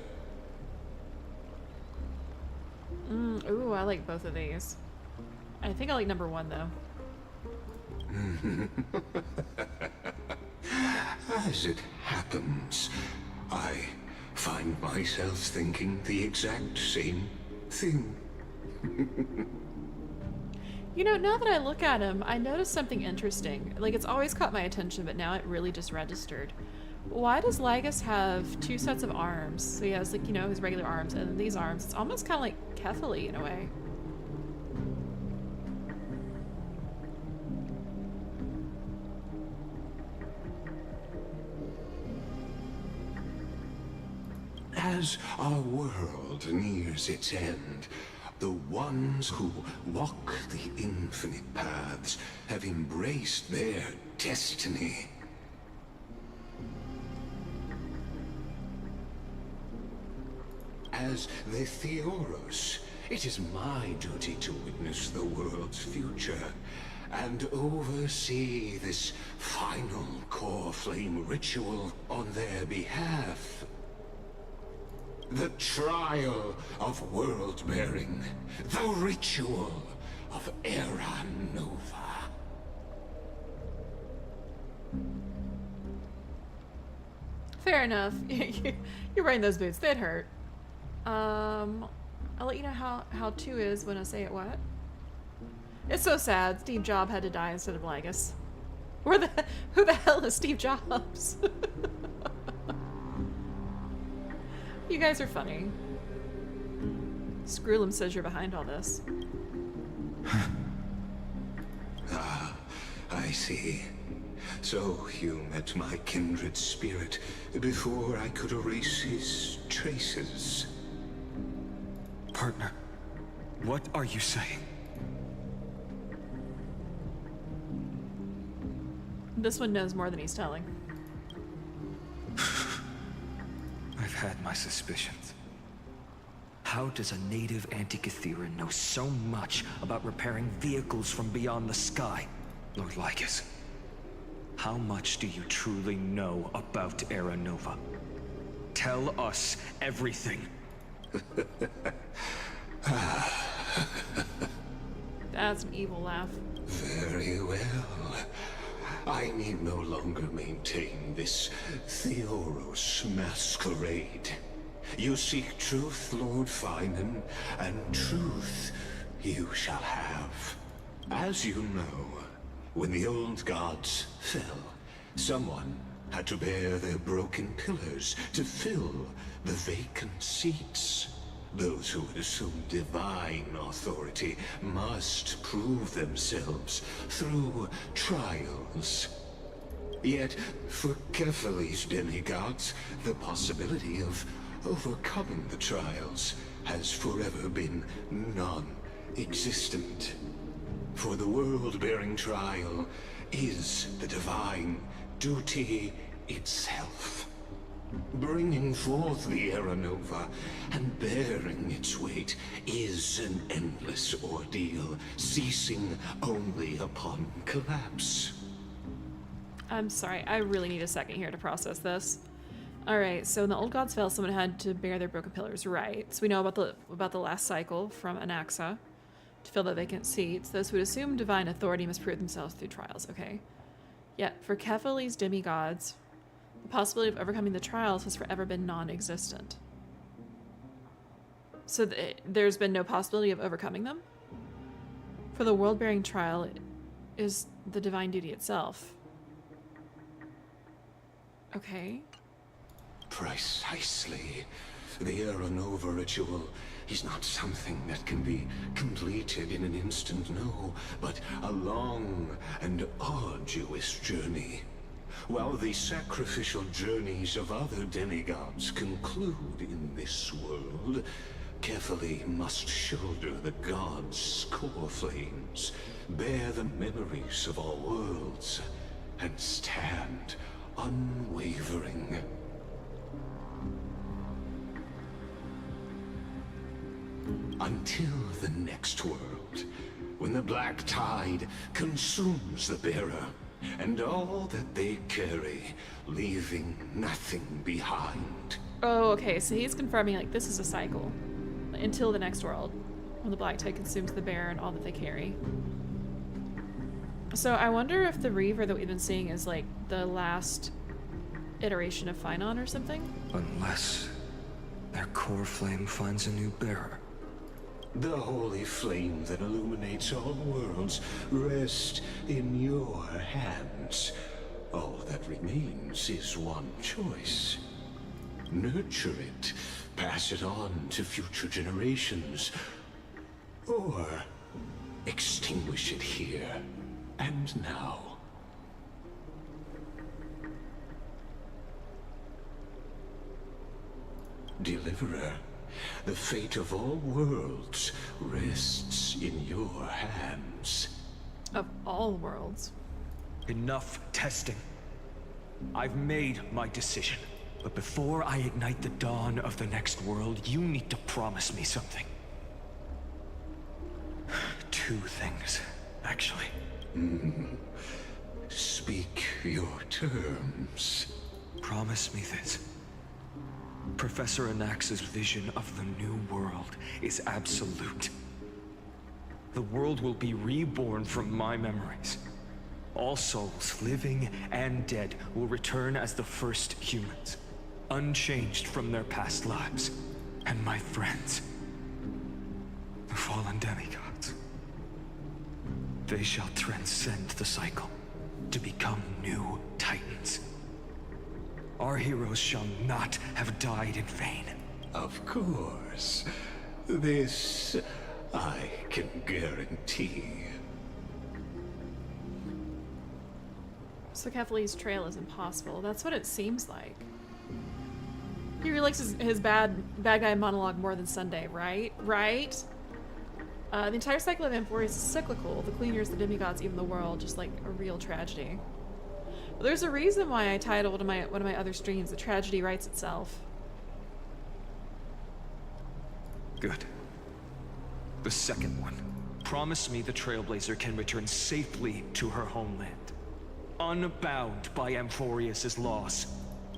Ooh, I like both of these. I think I like number 1 though. As it happens, I find myself thinking the exact same thing. You know, now that I look at him, I noticed something interesting. Like, it's always caught my attention, but now it really just registered. Why does Lygus have 2 sets of arms? So he has, like, you know, his regular arms, and then these arms. It's almost kind of like Kethely in a way. As our world nears its end, the ones who walk the infinite paths have embraced their destiny. As the Theoros, it is my duty to witness the world's future and oversee this final core flame ritual on their behalf. The trial of world-bearing, the ritual of Era Nova. Fair enough. You're wearing those boots. They'd hurt. I'll let you know how 2 is when I say it what. It's so sad. Steve Jobs had to die instead of Lygus. Who the hell is Steve Jobs? You guys are funny. Screwlum says you're behind all this. Ah, I see. So you met my kindred spirit before I could erase his traces. Partner, what are you saying? This one knows more than he's telling. I've had my suspicions. How does a native Antikytheran know so much about repairing vehicles from beyond the sky, Lord Lygus? How much do you truly know about Era Nova? Tell us everything. That's an evil laugh. Very well. I need no longer maintain this Theoros masquerade. You seek truth, Lord Finan, and truth you shall have. As you know, when the old gods fell, someone had to bear their broken pillars to fill the vacant seats. Those who would assume divine authority must prove themselves through trials. Yet, for Kethely's demigods, the possibility of overcoming the trials has forever been non-existent. For the world-bearing trial is the divine duty itself. Bringing forth the Era Nova and bearing its weight is an endless ordeal, ceasing only upon collapse. I'm sorry, I really need a second here to process this. Alright, so when the old gods fell, someone had to bear their broken pillars, right? So we know about the last cycle from Anaxa to fill the vacant seats. Those who would assume divine authority must prove themselves through trials, okay? Yet, for Kefali's demigods, the possibility of overcoming the trials has forever been non-existent. So there's been no possibility of overcoming them? For the world-bearing trial is the divine duty itself. Okay. Precisely. The Era Nova ritual is not something that can be completed in an instant, no, but a long and arduous journey. While the sacrificial journeys of other demigods conclude in this world, Kefali must shoulder the gods' core flames, bear the memories of all worlds, and stand unwavering. Until the next world, when the black tide consumes the bearer, and all that they carry, leaving nothing behind. Oh, okay, so he's confirming, like, this is a cycle. Until the next world, when the black tide consumes the bearer and all that they carry. So I wonder if the Reaver that we've been seeing is, like, the last iteration of Phynon or something? Unless their core flame finds a new bearer. The holy flame that illuminates all worlds rests in your hands. All that remains is one choice. Nurture it, pass it on to future generations, or extinguish it here and now. Deliverer, the fate of all worlds rests in your hands. Of all worlds? Enough testing. I've made my decision. But before I ignite the dawn of the next world, you need to promise me something. 2 things, actually. Speak your terms. Promise me this. Professor Anax's vision of the new world is absolute. The world will be reborn from my memories. All souls, living and dead, will return as the first humans, unchanged from their past lives. And my friends, the fallen demigods, they shall transcend the cycle to become new titans. Our heroes shall not have died in vain. Of course. This I can guarantee. So Kefali's trail is impossible. That's what it seems like. He really likes his bad guy monologue more than Sunday, right? Right? The entire cycle of Amphoreus is cyclical. The cleaners, the demigods, even the world, just like a real tragedy. But there's a reason why I titled one of my other streams, "The Tragedy Writes Itself." Good. The second one. Promise me the Trailblazer can return safely to her homeland, unbound by Amphoreus' loss.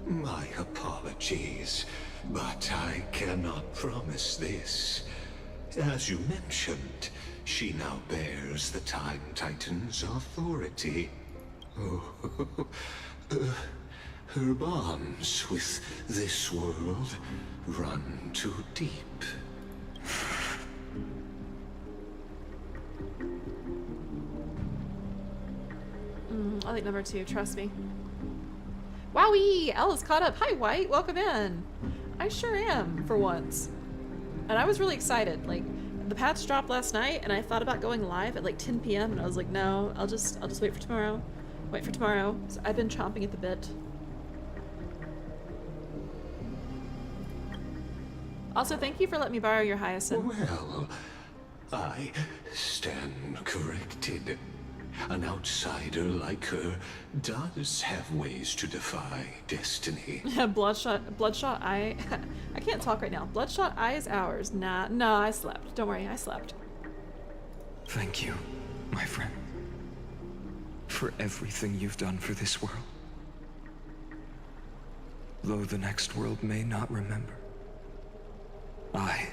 My apologies, but I cannot promise this. As you mentioned, she now bears the Time Titan's authority. Oh, her bonds with this world run too deep. I like number 2, trust me. Wowie! Ella's caught up. Hi, White. Welcome in. I sure am, for once. And I was really excited. Like, the patch dropped last night, and I thought about going live at like 10 p.m. and I was like, no, I'll just wait for tomorrow. Wait for tomorrow. So I've been chomping at the bit. Also, thank you for letting me borrow your hyacinth. Well, I stand corrected. An outsider like her does have ways to defy destiny. Bloodshot eye. I can't talk right now. Bloodshot eye is ours. Nah, no, I slept. Don't worry, I slept. Thank you, my friend, for everything you've done for this world. Though the next world may not remember, I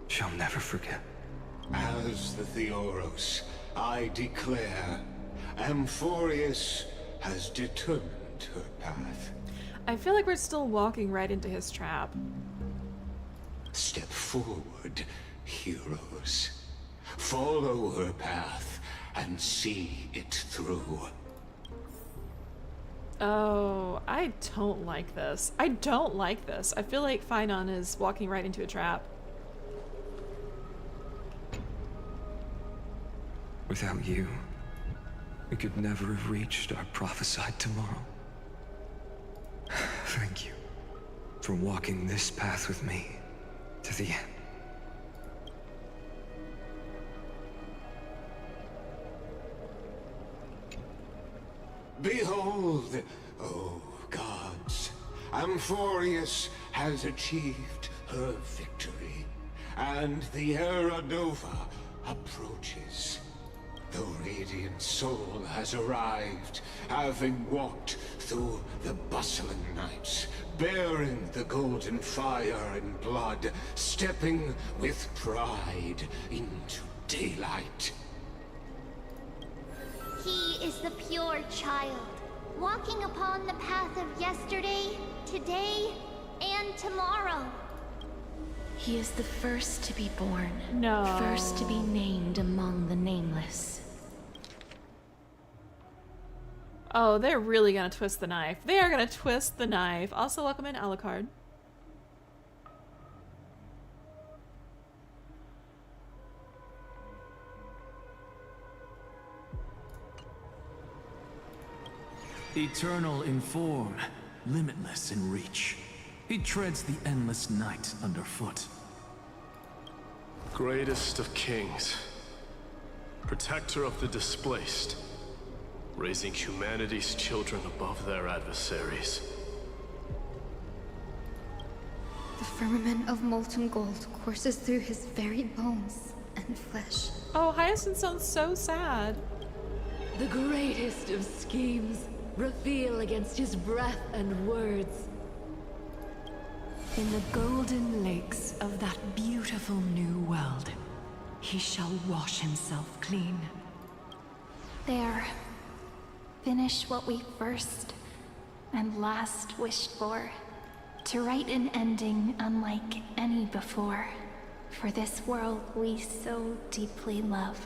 shall never forget. As the Theoros, I declare, Amphoreus has determined her path. I feel like we're still walking right into his trap. Step forward, heroes. Follow her path and see it through. Oh, I don't like this. I don't like this. I feel like Finon is walking right into a trap. Without you, we could never have reached our prophesied tomorrow. Thank you for walking this path with me to the end. Behold, oh gods, Amphoreus has achieved her victory, and the Era Nova approaches. The radiant soul has arrived, having walked through the bustling nights, bearing the golden fire and blood, stepping with pride into daylight. He is the pure child, walking upon the path of yesterday, today, and tomorrow. He is the first to be born. No. First to be named among the nameless. Oh, they're really gonna twist the knife. They are gonna twist the knife. Also, welcome in, Alucard. Eternal in form, limitless in reach. He treads the endless night underfoot. Greatest of kings, protector of the displaced, raising humanity's children above their adversaries. The firmament of molten gold courses through his very bones and flesh. Oh, Hyacinth sounds so sad. The greatest of schemes reveal against his breath and words. In the golden lakes of that beautiful new world, he shall wash himself clean. There. Finish what we first and last wished for. To write an ending unlike any before. For this world we so deeply love.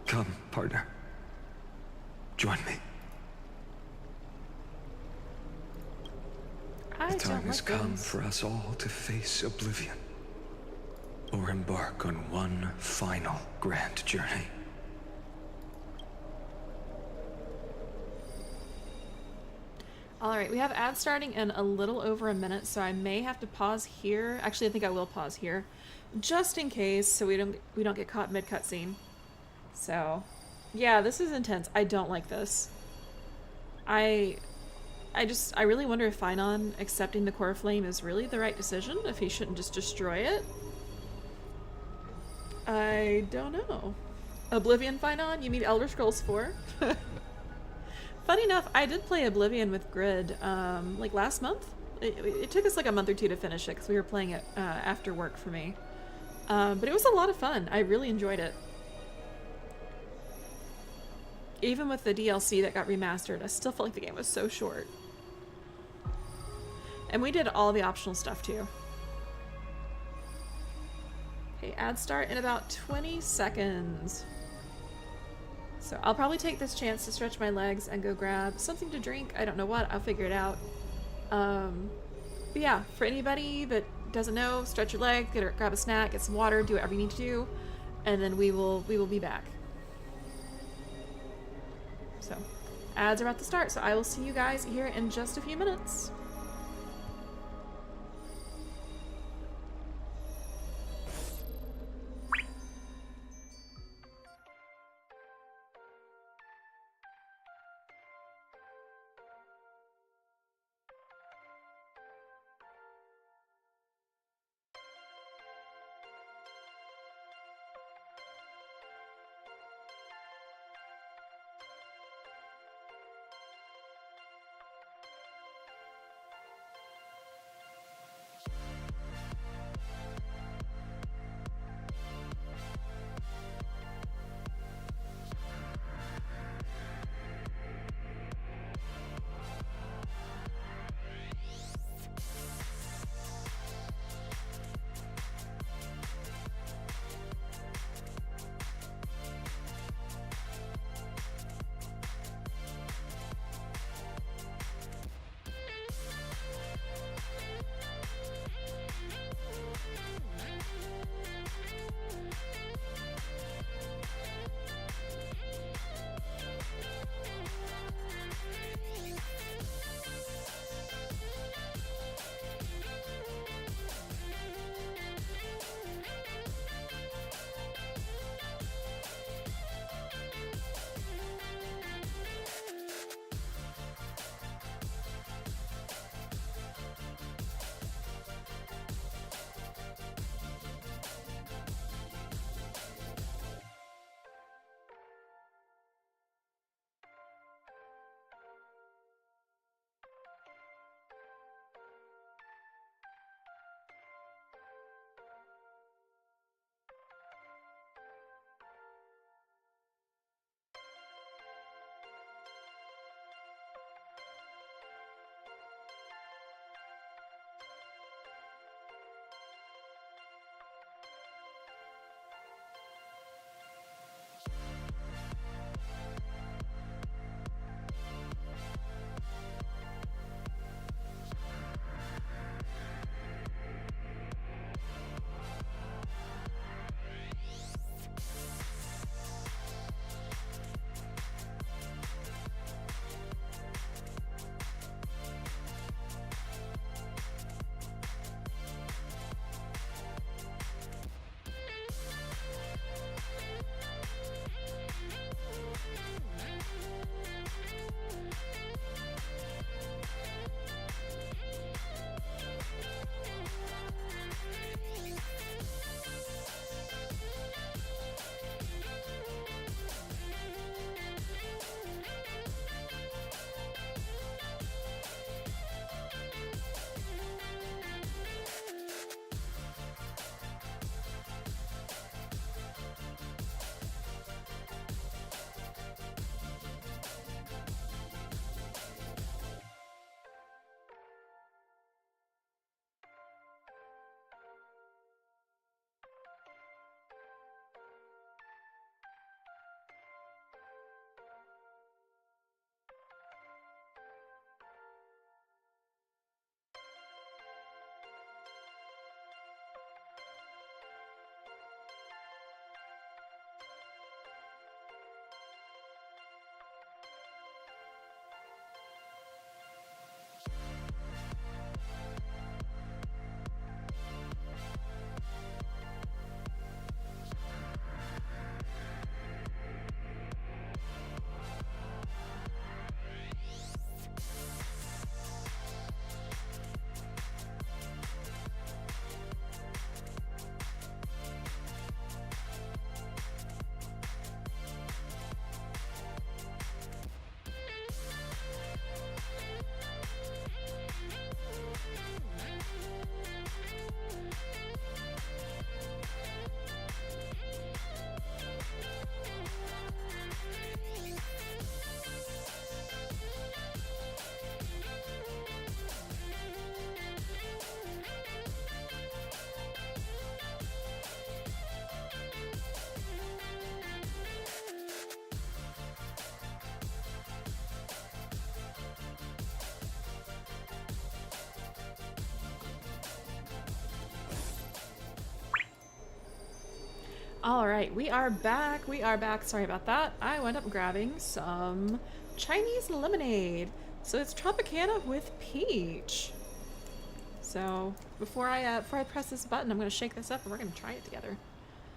Come, partner. Join me. The time has come for us all to face oblivion, or embark on one final grand journey. Alright, we have ads starting in a little over a minute, so I may have to pause here. Actually, I think I will pause here, just in case, so we don't get caught mid-cutscene. So, yeah, this is intense. I don't like this. I really wonder if Finon accepting the core flame is really the right decision, if he shouldn't just destroy it. I don't know. Oblivion Finon? You mean Elder Scrolls 4? Funny enough, I did play Oblivion with Grid, like last month. It took us like a month or two to finish it, because we were playing it after work for me. But it was a lot of fun. I really enjoyed it. Even with the DLC that got remastered, I still felt like the game was so short. And we did all the optional stuff too. Okay, ads start in about 20 seconds. So I'll probably take this chance to stretch my legs and go grab something to drink. I don't know what, I'll figure it out. But yeah, for anybody that doesn't know, stretch your legs, grab a snack, get some water, do whatever you need to do, and then we will be back. So, ads are about to start, so I will see you guys here in just a few minutes. Alright, we are back. We are back. Sorry about that. I wound up grabbing some Chinese lemonade. So it's Tropicana with peach. So before I press this button, I'm going to shake this up and we're going to try it together.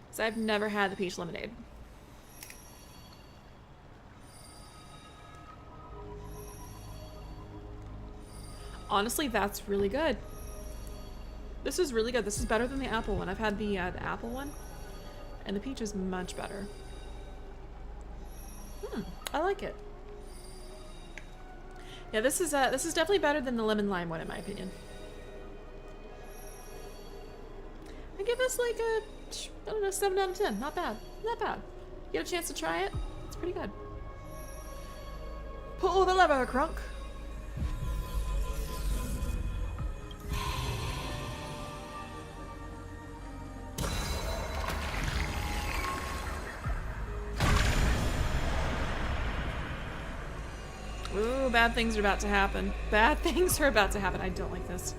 Because I've never had the peach lemonade. Honestly, that's really good. This is really good. This is better than the apple one. I've had the apple one, and the peach is much better. I like it. Yeah, this is definitely better than the lemon lime one in my opinion. I give this like a, I don't know, 7 out of 10. Not bad. Not bad. You get a chance to try it? It's pretty good. Pull the lever, Crunk. Ooh, bad things are about to happen. Bad things are about to happen. I don't like this.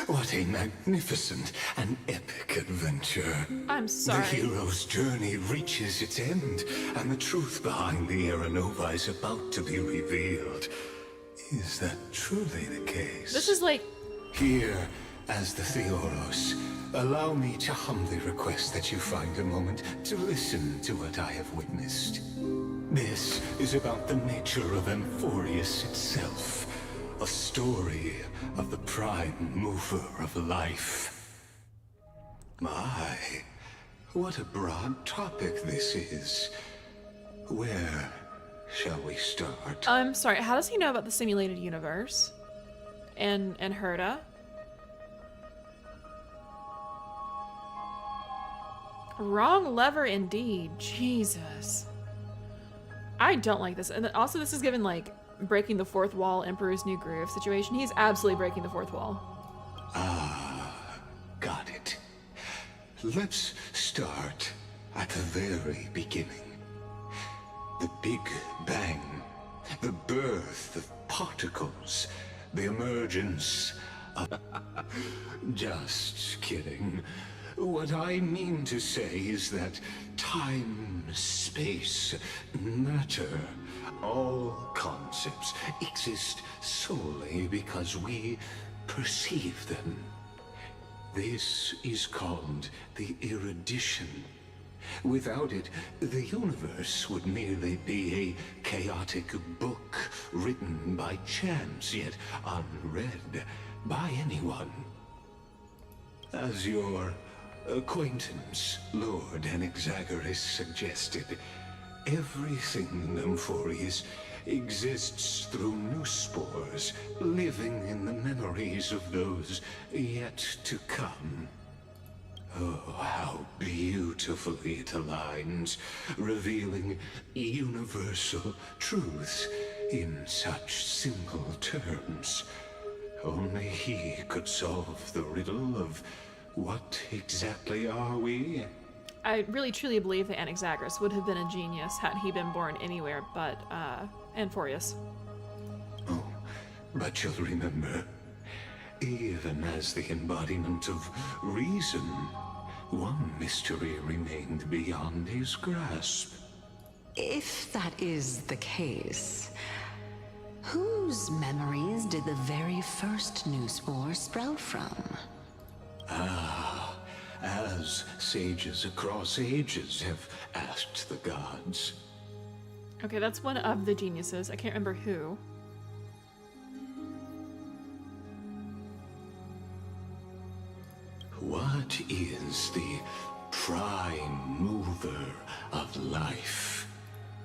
What a magnificent and epic adventure. I'm sorry. The hero's journey reaches its end, and the truth behind the Aeronova is about to be revealed. Is that truly the case? This is like... Here, as the Theoros, allow me to humbly request that you find a moment to listen to what I have witnessed. This is about the nature of Amphoreus itself. A story of the prime mover of life. My, what a broad topic this is. Where shall we start? I'm sorry, how does he know about the simulated universe? And Herta? Wrong lever indeed. Jesus. I don't like this. And then also this is given like breaking the fourth wall, Emperor's New Groove situation. He's absolutely breaking the fourth wall. Ah, got it. Let's start at the very beginning. The Big Bang. The birth of particles. The emergence of... Just kidding. What I mean to say is that time, space, matter, all concepts exist solely because we perceive them. This is called the erudition. Without it, the universe would merely be a chaotic book written by chance, yet unread by anyone. As your acquaintance, Lord Anaxagoras, suggested, everything in Amphoreus exists through new spores, living in the memories of those yet to come. Oh, how beautifully it aligns, revealing universal truths in such simple terms. Only he could solve the riddle of what exactly are we? I really truly believe that Anaxagoras would have been a genius had he been born anywhere but Amphoreus. Oh, but you'll remember, even as the embodiment of reason, one mystery remained beyond his grasp. If that is the case, whose memories did the very first new spore sprout from? Ah, as sages across ages have asked the gods. Okay, that's one of the geniuses. I can't remember who. What is the prime mover of life?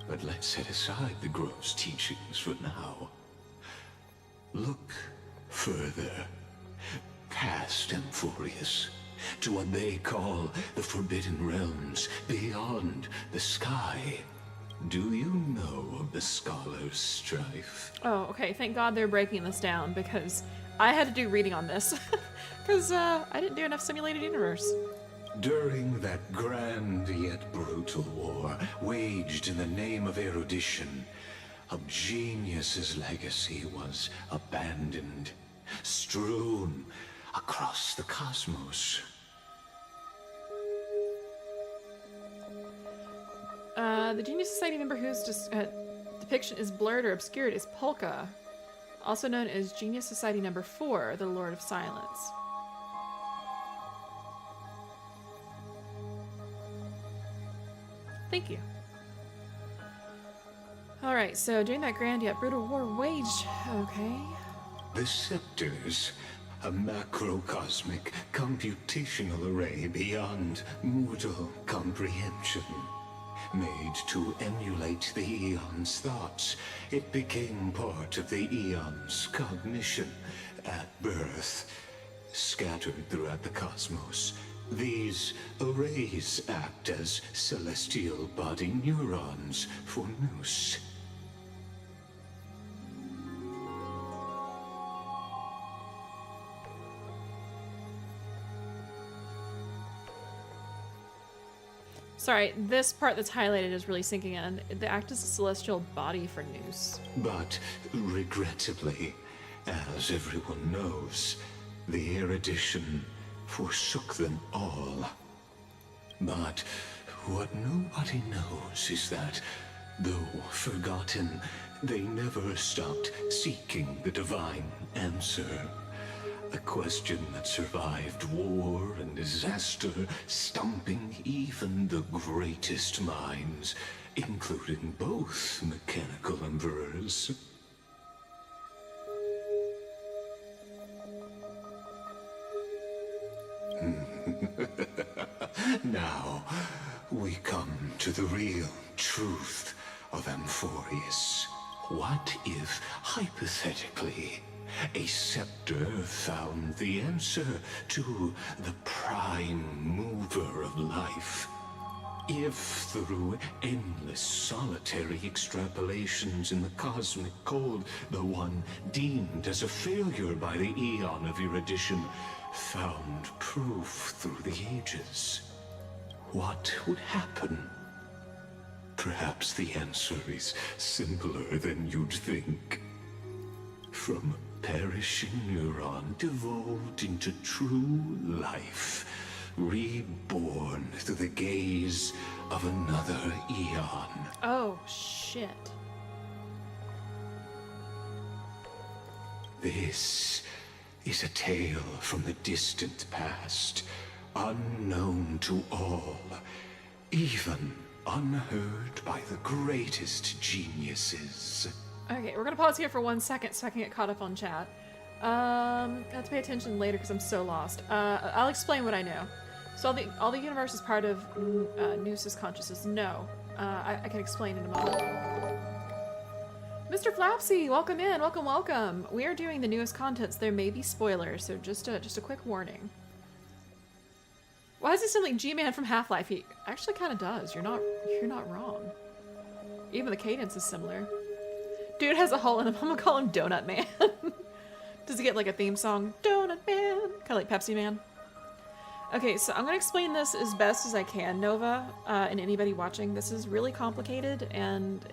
But let's set aside the gross teachings for now. Look further, past Amphoreus, to what they call the Forbidden Realms, beyond the sky. Do you know of the Scholar's Strife? Oh, okay. Thank God they're breaking this down because I had to do reading on this because I didn't do enough simulated universe. During that grand yet brutal war, waged in the name of erudition, a genius's legacy was abandoned, strewn across the cosmos. The Genius Society member whose depiction is blurred or obscured is Polka, also known as Genius Society number 4, the Lord of Silence. Thank you. Alright, so during that grand yet brutal war waged... Okay. The Scepters, a macrocosmic computational array beyond mortal comprehension. Made to emulate the Eon's thoughts, it became part of the Eon's cognition at birth. Scattered throughout the cosmos, these arrays act as celestial body neurons for Nous. Sorry, this part that's highlighted is really sinking in. They act as a celestial body for Nous. But, regrettably, as everyone knows, the erudition forsook them all. But what nobody knows is that, though forgotten, they never stopped seeking the divine answer. A question that survived war and disaster, stumping even the greatest minds, including both mechanical emperors. Now, we come to the real truth of Amphoreus. What if, hypothetically, a scepter found the answer to the prime mover of life? If through endless solitary extrapolations in the cosmic code, the one deemed as a failure by the Eon of erudition found proof through the ages, what would happen? Perhaps the answer is simpler than you'd think. From a perishing neuron devolved into true life, reborn through the gaze of another Eon. Oh, shit. This is a tale from the distant past, unknown to all, even unheard by the greatest geniuses. Okay, we're gonna pause here for 1 second so I can get caught up on chat. I have to pay attention later because I'm so lost. I'll explain what I know. So all the universe is part of Nous' consciousness. No, I can explain in a moment. Mr. Flapsy, welcome in, welcome. We are doing the newest contents. There may be spoilers, so just a quick warning. Why does it sound like G-Man from Half-Life? He actually kind of does. You're not wrong. Even the cadence is similar. Dude has a hole in him. I'm gonna call him Donut Man. Does he get like a theme song? Donut Man, kind of like Pepsi Man. Okay, so I'm gonna explain this as best as I can, Nova, and anybody watching. This is really complicated, and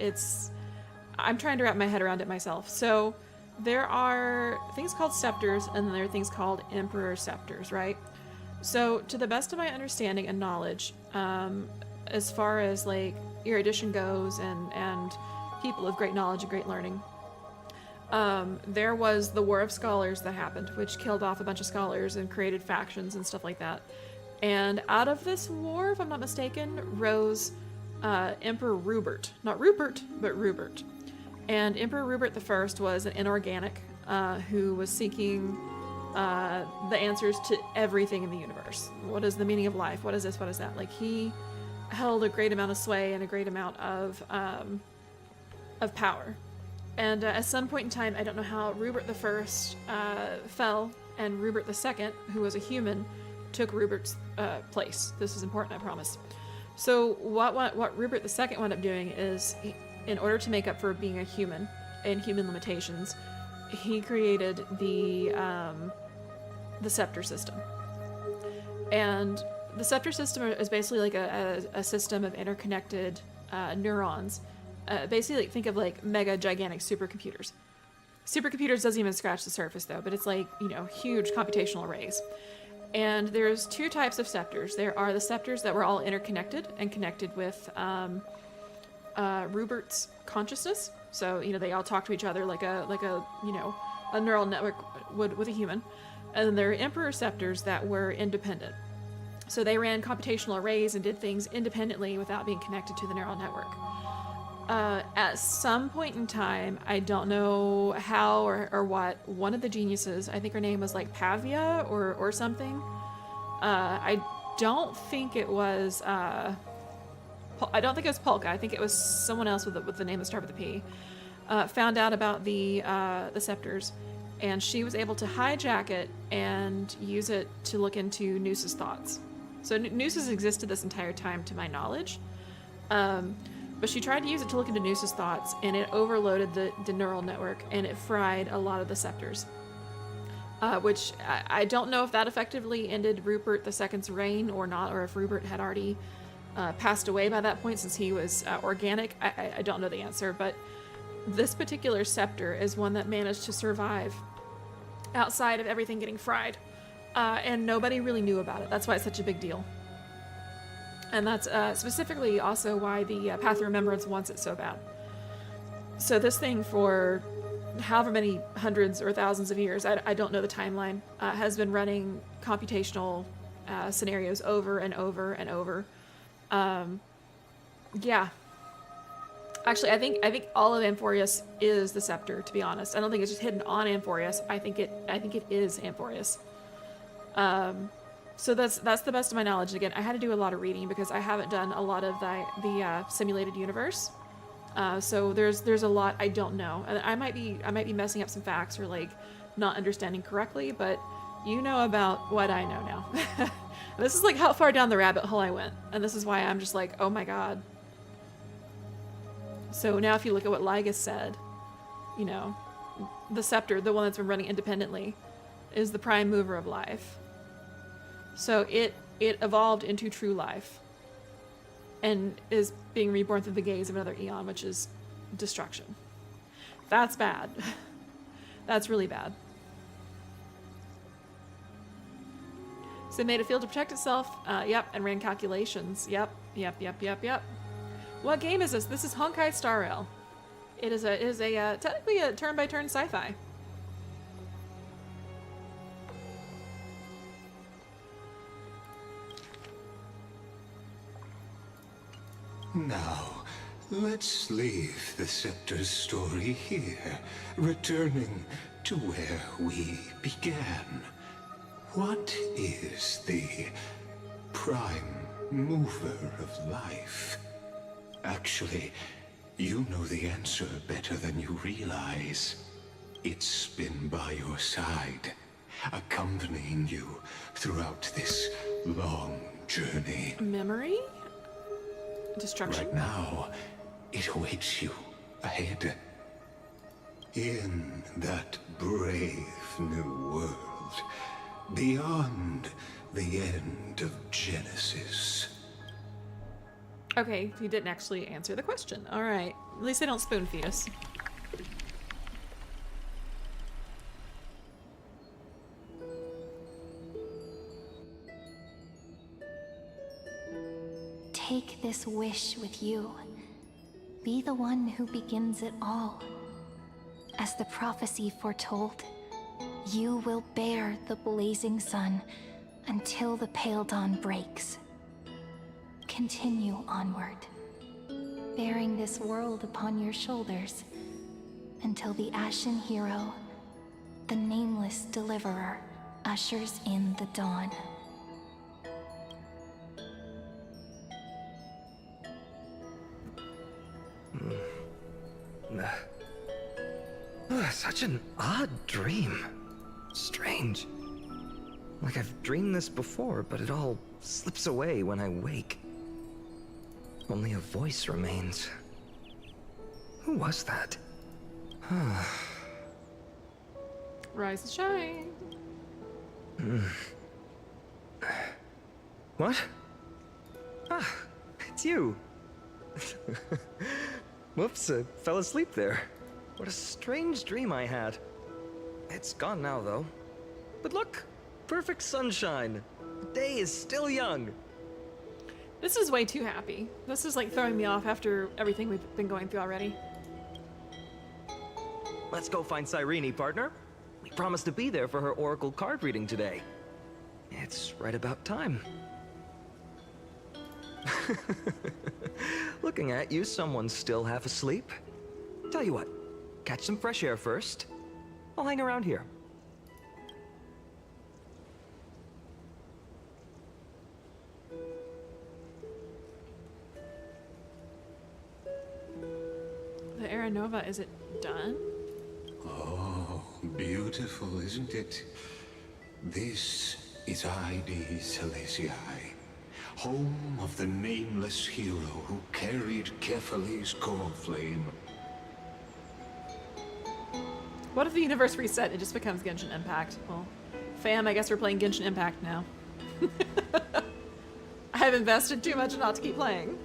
I'm trying to wrap my head around it myself. So there are things called scepters, and then there are things called emperor scepters, right? So to the best of my understanding and knowledge, as far as like erudition goes and people of great knowledge and great learning, there was the War of Scholars that happened, which killed off a bunch of scholars and created factions and stuff like that. And out of this war, if I'm not mistaken, rose Emperor Rupert. Not Rupert, but Rupert. And Emperor Rupert I was an inorganic who was seeking the answers to everything in the universe. What is the meaning of life? What is this? What is that? Like, he held a great amount of sway and a great amount of power. And at some point in time, I don't know how, Rupert I fell, and Rupert II, who was a human, took Rupert's place. This is important, I promise. So what Rupert II wound up doing is, in order to make up for being a human and human limitations, he created the scepter system. And the scepter system is basically like a system of interconnected neurons. Basically, think of like mega gigantic supercomputers. Supercomputers doesn't even scratch the surface though, but it's like, you know, huge computational arrays. And there's two types of scepters. There are the scepters that were all interconnected and connected with Rupert's consciousness. So, you know, they all talk to each other like a you know, a neural network would with a human. And then there are Emperor scepters that were independent. So they ran computational arrays and did things independently without being connected to the neural network. At some point in time, I don't know how or what, one of the geniuses, I think her name was like Pavia or something. I don't think it was Polka. I think it was someone else with the name that started with a P. Found out about the scepters, and she was able to hijack it and use it to look into Noose's thoughts. So Noose has existed this entire time, to my knowledge. But she tried to use it to look into Noose's thoughts, and it overloaded the neural network, and it fried a lot of the scepters. Which I don't know if that effectively ended Rupert II's reign or not, or if Rupert had already passed away by that point since he was organic. I don't know the answer, but this particular scepter is one that managed to survive outside of everything getting fried. And nobody really knew about it. That's why it's such a big deal. And that's specifically also why the Path of Remembrance wants it so bad. So this thing, for however many hundreds or thousands of years, I don't know the timeline, has been running computational scenarios over and over and over. Yeah. Actually, I think all of Amphoreus is the scepter, to be honest. I don't think it's just hidden on Amphoreus. I think it is Amphoreus. So that's the best of my knowledge. Again, I had to do a lot of reading because I haven't done a lot of the simulated universe. So there's a lot I don't know, and I might be messing up some facts or like not understanding correctly. But you know about what I know now. This is like how far down the rabbit hole I went, and this is why I'm just like, oh my god. So now, if you look at what Lygus said, you know, the scepter, the one that's been running independently, is the prime mover of life. So it evolved into true life and is being reborn through the gaze of another eon, which is destruction. That's bad. That's really bad. So it made a field to protect itself, yep, and ran calculations. Yep. What game is this? This is Honkai Star Rail. It is a technically a turn-by-turn sci-fi. Now, let's leave the Scepter's story here, returning to where we began. What is the prime mover of life? Actually, you know the answer better than you realize. It's been by your side, accompanying you throughout this long journey. Memory? Destruction? Right now, it awaits you ahead. In that brave new world, beyond the end of Genesis. Okay, he didn't actually answer the question. Alright. At least they don't spoon feed us. Take this wish with you. Be the one who begins it all. As the prophecy foretold, you will bear the blazing sun until the pale dawn breaks. Continue onward, bearing this world upon your shoulders, until the Ashen Hero, the nameless deliverer, ushers in the dawn. Such an odd dream. Strange. Like I've dreamed this before, but it all slips away when I wake. Only a voice remains. Who was that? Rise and shine. What? Ah, it's you. Whoops, I fell asleep there. What a strange dream I had. It's gone now, though. But look, perfect sunshine. The day is still young. This is way too happy. This is like throwing me off after everything we've been going through already. Let's go find Cyrene, partner. We promised to be there for her oracle card reading today. It's right about time. Looking at you, someone's still half asleep. Tell you what, catch some fresh air first. I'll hang around here. The Aranova, is it done? Oh, beautiful, isn't it? This is ID Celestii, home of the nameless hero who carried Kefali's core flame. What if the universe reset and it just becomes Genshin Impact? Well, fam, I guess we're playing Genshin Impact now. I have invested too much not to keep playing.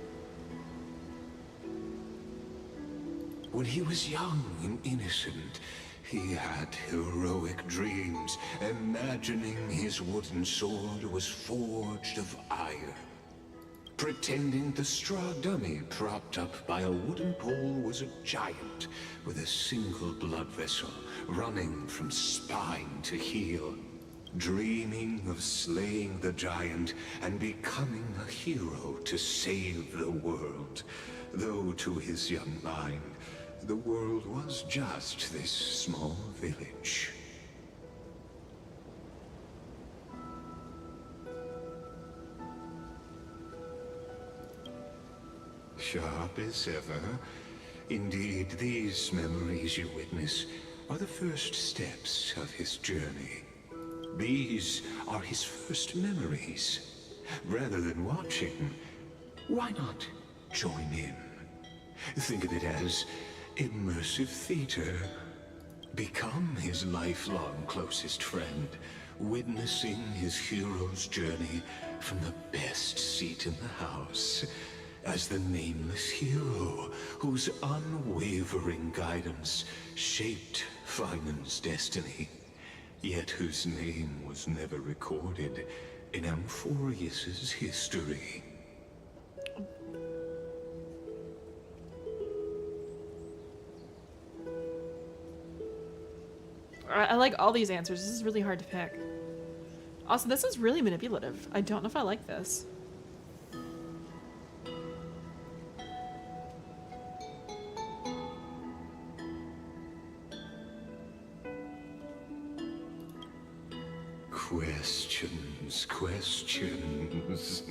When he was young and innocent, he had heroic dreams, imagining his wooden sword was forged of iron. Pretending the straw dummy propped up by a wooden pole was a giant with a single blood vessel running from spine to heel. Dreaming of slaying the giant and becoming a hero to save the world. Though to his young mind, the world was just this small village. Sharp as ever. Indeed, these memories you witness are the first steps of his journey. These are his first memories. Rather than watching, why not join in? Think of it as immersive theater. Become his lifelong closest friend, witnessing his hero's journey from the best seat in the house. As the nameless hero whose unwavering guidance shaped Finen's destiny, yet whose name was never recorded in Amphoreus's history. I like all these answers. This is really hard to pick. Also, this is really manipulative. I don't know if I like this. Questions.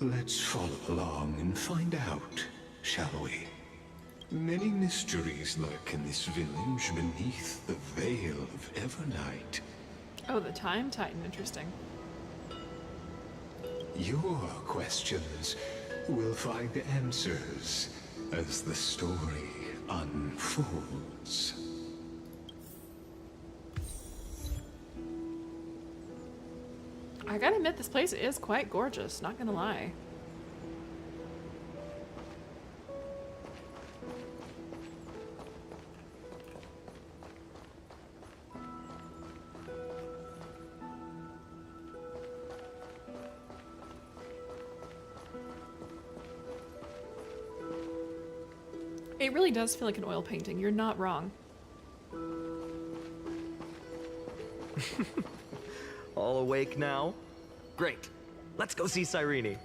Let's follow along and find out, shall we? Many mysteries lurk in this village beneath the veil of Evernight. Oh, the Time Titan. Interesting. Your questions will find answers as the story unfolds. I gotta admit, this place is quite gorgeous, not gonna lie. It really does feel like an oil painting. You're not wrong. All awake now? Great. Let's go see Cyrene.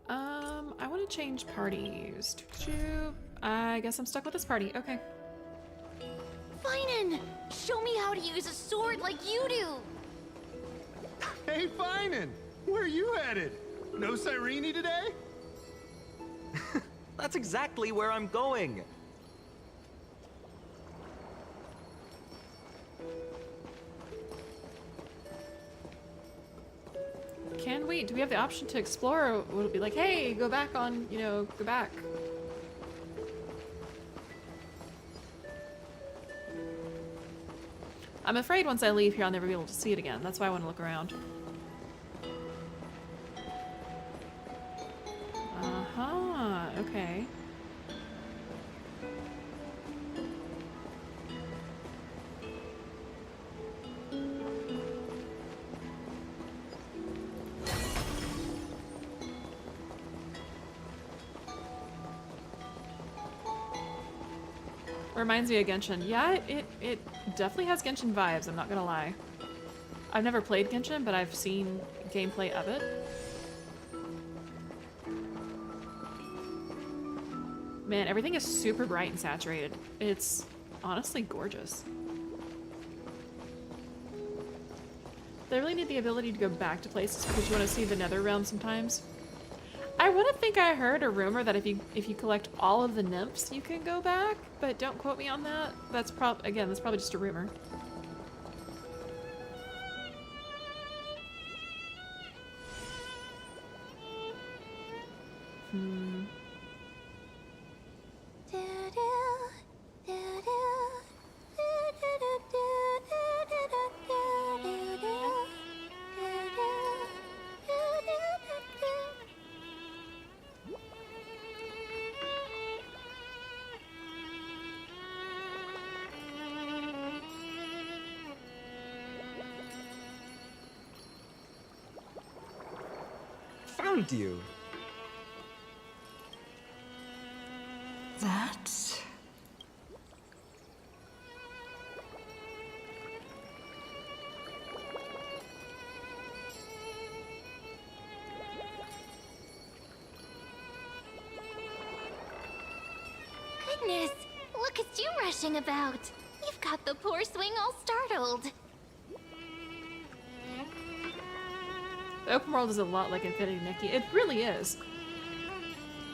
I want to change parties. I guess I'm stuck with this party. Okay. Finen! Show me how to use a sword like you do! Hey, Finen! Where are you headed? No Cyrene today? That's exactly where I'm going. Can we? Do we have the option to explore, or will it be like, hey, go back on, go back? I'm afraid once I leave here, I'll never be able to see it again. That's why I want to look around. Reminds me of Genshin. Yeah, it definitely has Genshin vibes, I'm not gonna lie. I've never played Genshin, but I've seen gameplay of it. Man, everything is super bright and saturated. It's honestly gorgeous. They really need the ability to go back to places because you want to see the Nether Realm sometimes. I wouldn't think I heard a rumor that if you collect all of the nymphs, you can go back, but don't quote me on that. That's probably just a rumor. Found you. That's... Goodness, look at you rushing about. You've got the poor swing all startled. The open world is a lot like Infinity, Nikki. It really is.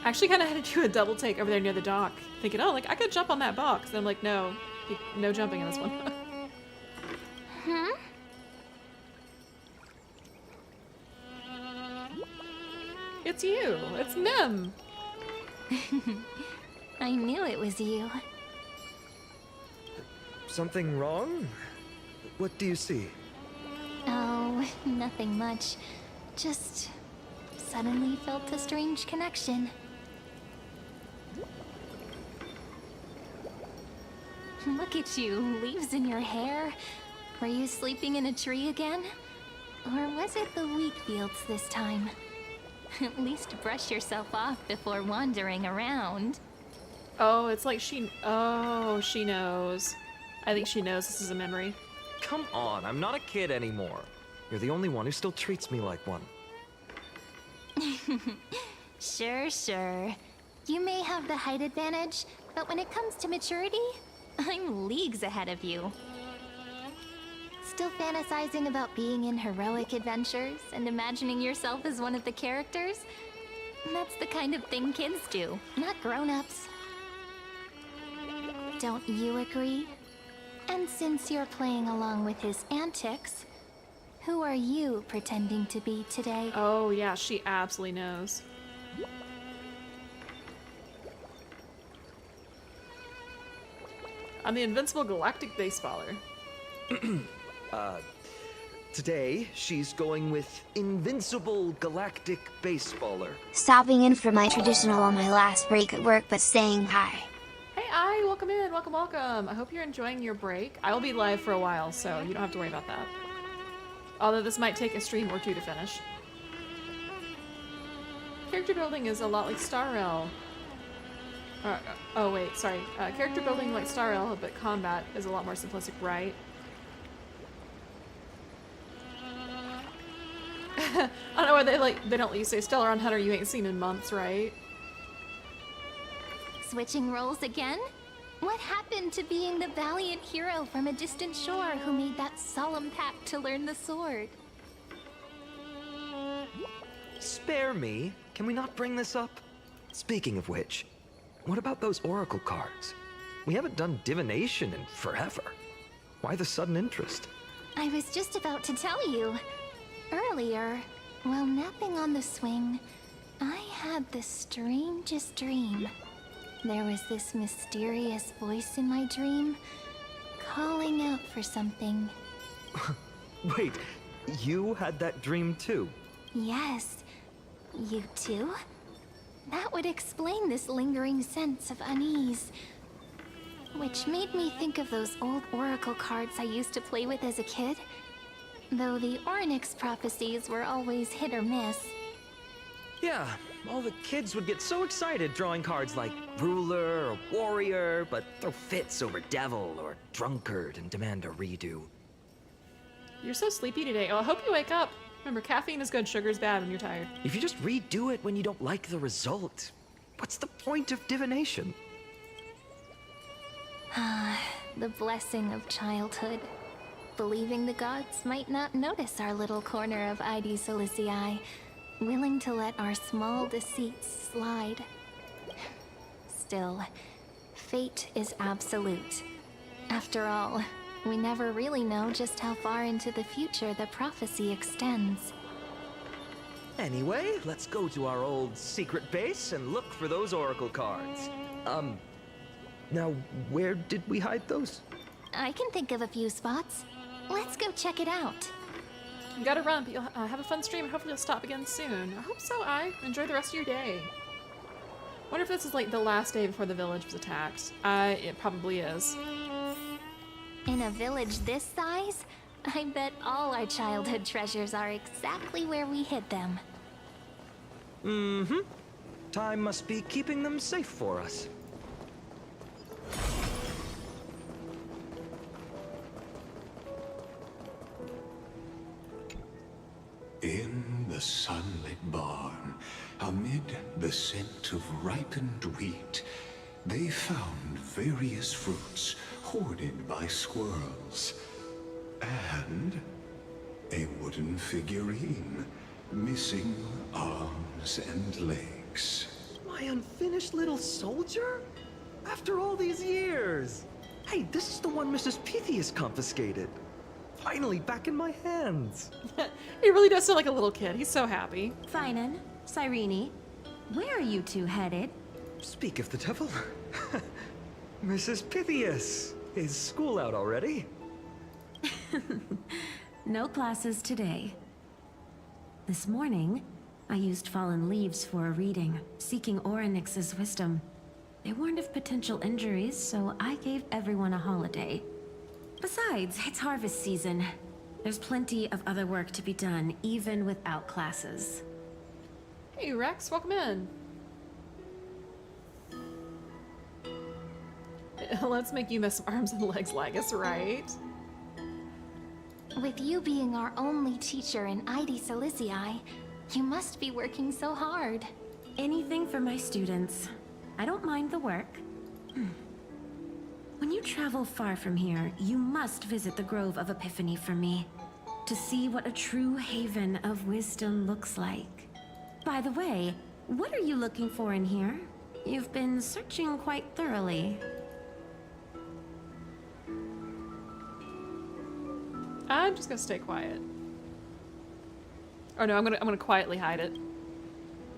I actually kind of had to do a double take over there near the dock, thinking, oh, like, I could jump on that box. And I'm like, no. No jumping in this one. Hmm? It's you. It's Nim. I knew it was you. Something wrong? What do you see? Oh, nothing much. Just suddenly felt a strange connection. Look at you, leaves in your hair. Were you sleeping in a tree again? Or was it the wheat fields this time? At least brush yourself off before wandering around. Oh, it's like she knows. I think she knows this is a memory. Come on, I'm not a kid anymore. You're the only one who still treats me like one. Sure. You may have the height advantage, but when it comes to maturity, I'm leagues ahead of you. Still fantasizing about being in heroic adventures and imagining yourself as one of the characters? That's the kind of thing kids do, not grown-ups. Don't you agree? And since you're playing along with his antics, who are you pretending to be today? Oh yeah, she absolutely knows. I'm the invincible galactic baseballer. Today, she's going with Invincible Galactic Baseballer. Stopping in for my traditional on my last break at work, but saying hi. Hey, I, welcome in, welcome. I hope you're enjoying your break. I will be live for a while, so you don't have to worry about that. Although this might take a stream or two to finish. Character building is a lot like Star Rail. Oh wait, sorry. Character building like Star Rail, but combat is a lot more simplistic, right? I don't know why they don't let you say Stellar on Hunter you ain't seen in months, right? Switching roles again? What happened to being the valiant hero from a distant shore who made that solemn pact to learn the sword? Spare me. Can we not bring this up? Speaking of which, what about those oracle cards? We haven't done divination in forever. Why the sudden interest? I was just about to tell you. Earlier, while napping on the swing, I had the strangest dream. There was this mysterious voice in my dream, calling out for something. Wait, you had that dream too? Yes, you too? That would explain this lingering sense of unease. Which made me think of those old oracle cards I used to play with as a kid. Though the Ornyx prophecies were always hit or miss. Yeah, all the kids would get so excited drawing cards like ruler or warrior, but throw fits over devil or drunkard and demand a redo. You're so sleepy today. Oh, I hope you wake up. Remember, caffeine is good, sugar's bad when you're tired. If you just redo it when you don't like the result, what's the point of divination? The blessing of childhood. Believing the gods might not notice our little corner of ID Silicii, willing to let our small deceits slide. Still, fate is absolute. After all, we never really know just how far into the future the prophecy extends. Anyway, let's go to our old secret base and look for those oracle cards. Now, where did we hide those? I can think of a few spots. Let's go check it out. You gotta run, but you'll have a fun stream and hopefully you'll stop again soon. I hope so, Enjoy the rest of your day. Wonder if this is like the last day before the village was attacked. It probably is. In a village this size, I bet all our childhood treasures are exactly where we hid them. Mm-hmm. Time must be keeping them safe for us. In the sunlit barn, amid the scent of ripened wheat, they found various fruits hoarded by squirrels. And a wooden figurine, missing arms and legs. My unfinished little soldier? After all these years! Hey, this is the one Mrs. Pythias confiscated. Finally back in my hands. He really does sound like a little kid. He's so happy. Finan, Cyrene, where are you two headed? Speak of the devil. Mrs. Pythias, is school out already? No classes today. This morning, I used fallen leaves for a reading, seeking Orynyx's wisdom. They warned of potential injuries, so I gave everyone a holiday. Besides, it's harvest season. There's plenty of other work to be done, even without classes. Hey Rex, welcome in. Let's make you miss arms and legs, Lagus, right? With you being our only teacher in ID Silicii, you must be working so hard. Anything for my students. I don't mind the work. When you travel far from here, you must visit the Grove of Epiphany for me, to see what a true haven of wisdom looks like. By the way, what are you looking for in here? You've been searching quite thoroughly. I'm just gonna stay quiet. Oh no, I'm gonna quietly hide it.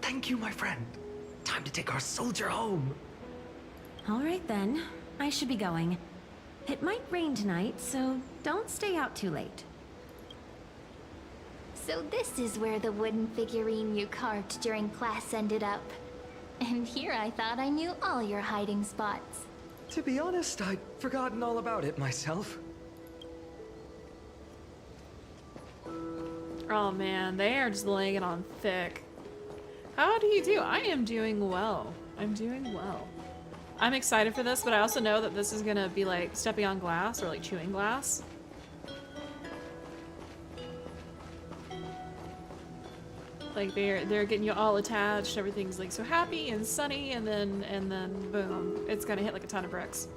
Thank you, my friend. Time to take our soldier home. All right then. I should be going. It might rain tonight, so don't stay out too late. So this is where the wooden figurine you carved during class ended up. And here I thought I knew all your hiding spots. To be honest, I'd forgotten all about it myself. Oh man, they are just laying it on thick. How do you do? I am doing well. I'm doing well. I'm excited for this, but I also know that this is gonna be like stepping on glass or like chewing glass. Like they're getting you all attached, everything's like so happy and sunny, and then boom, it's gonna hit like a ton of bricks.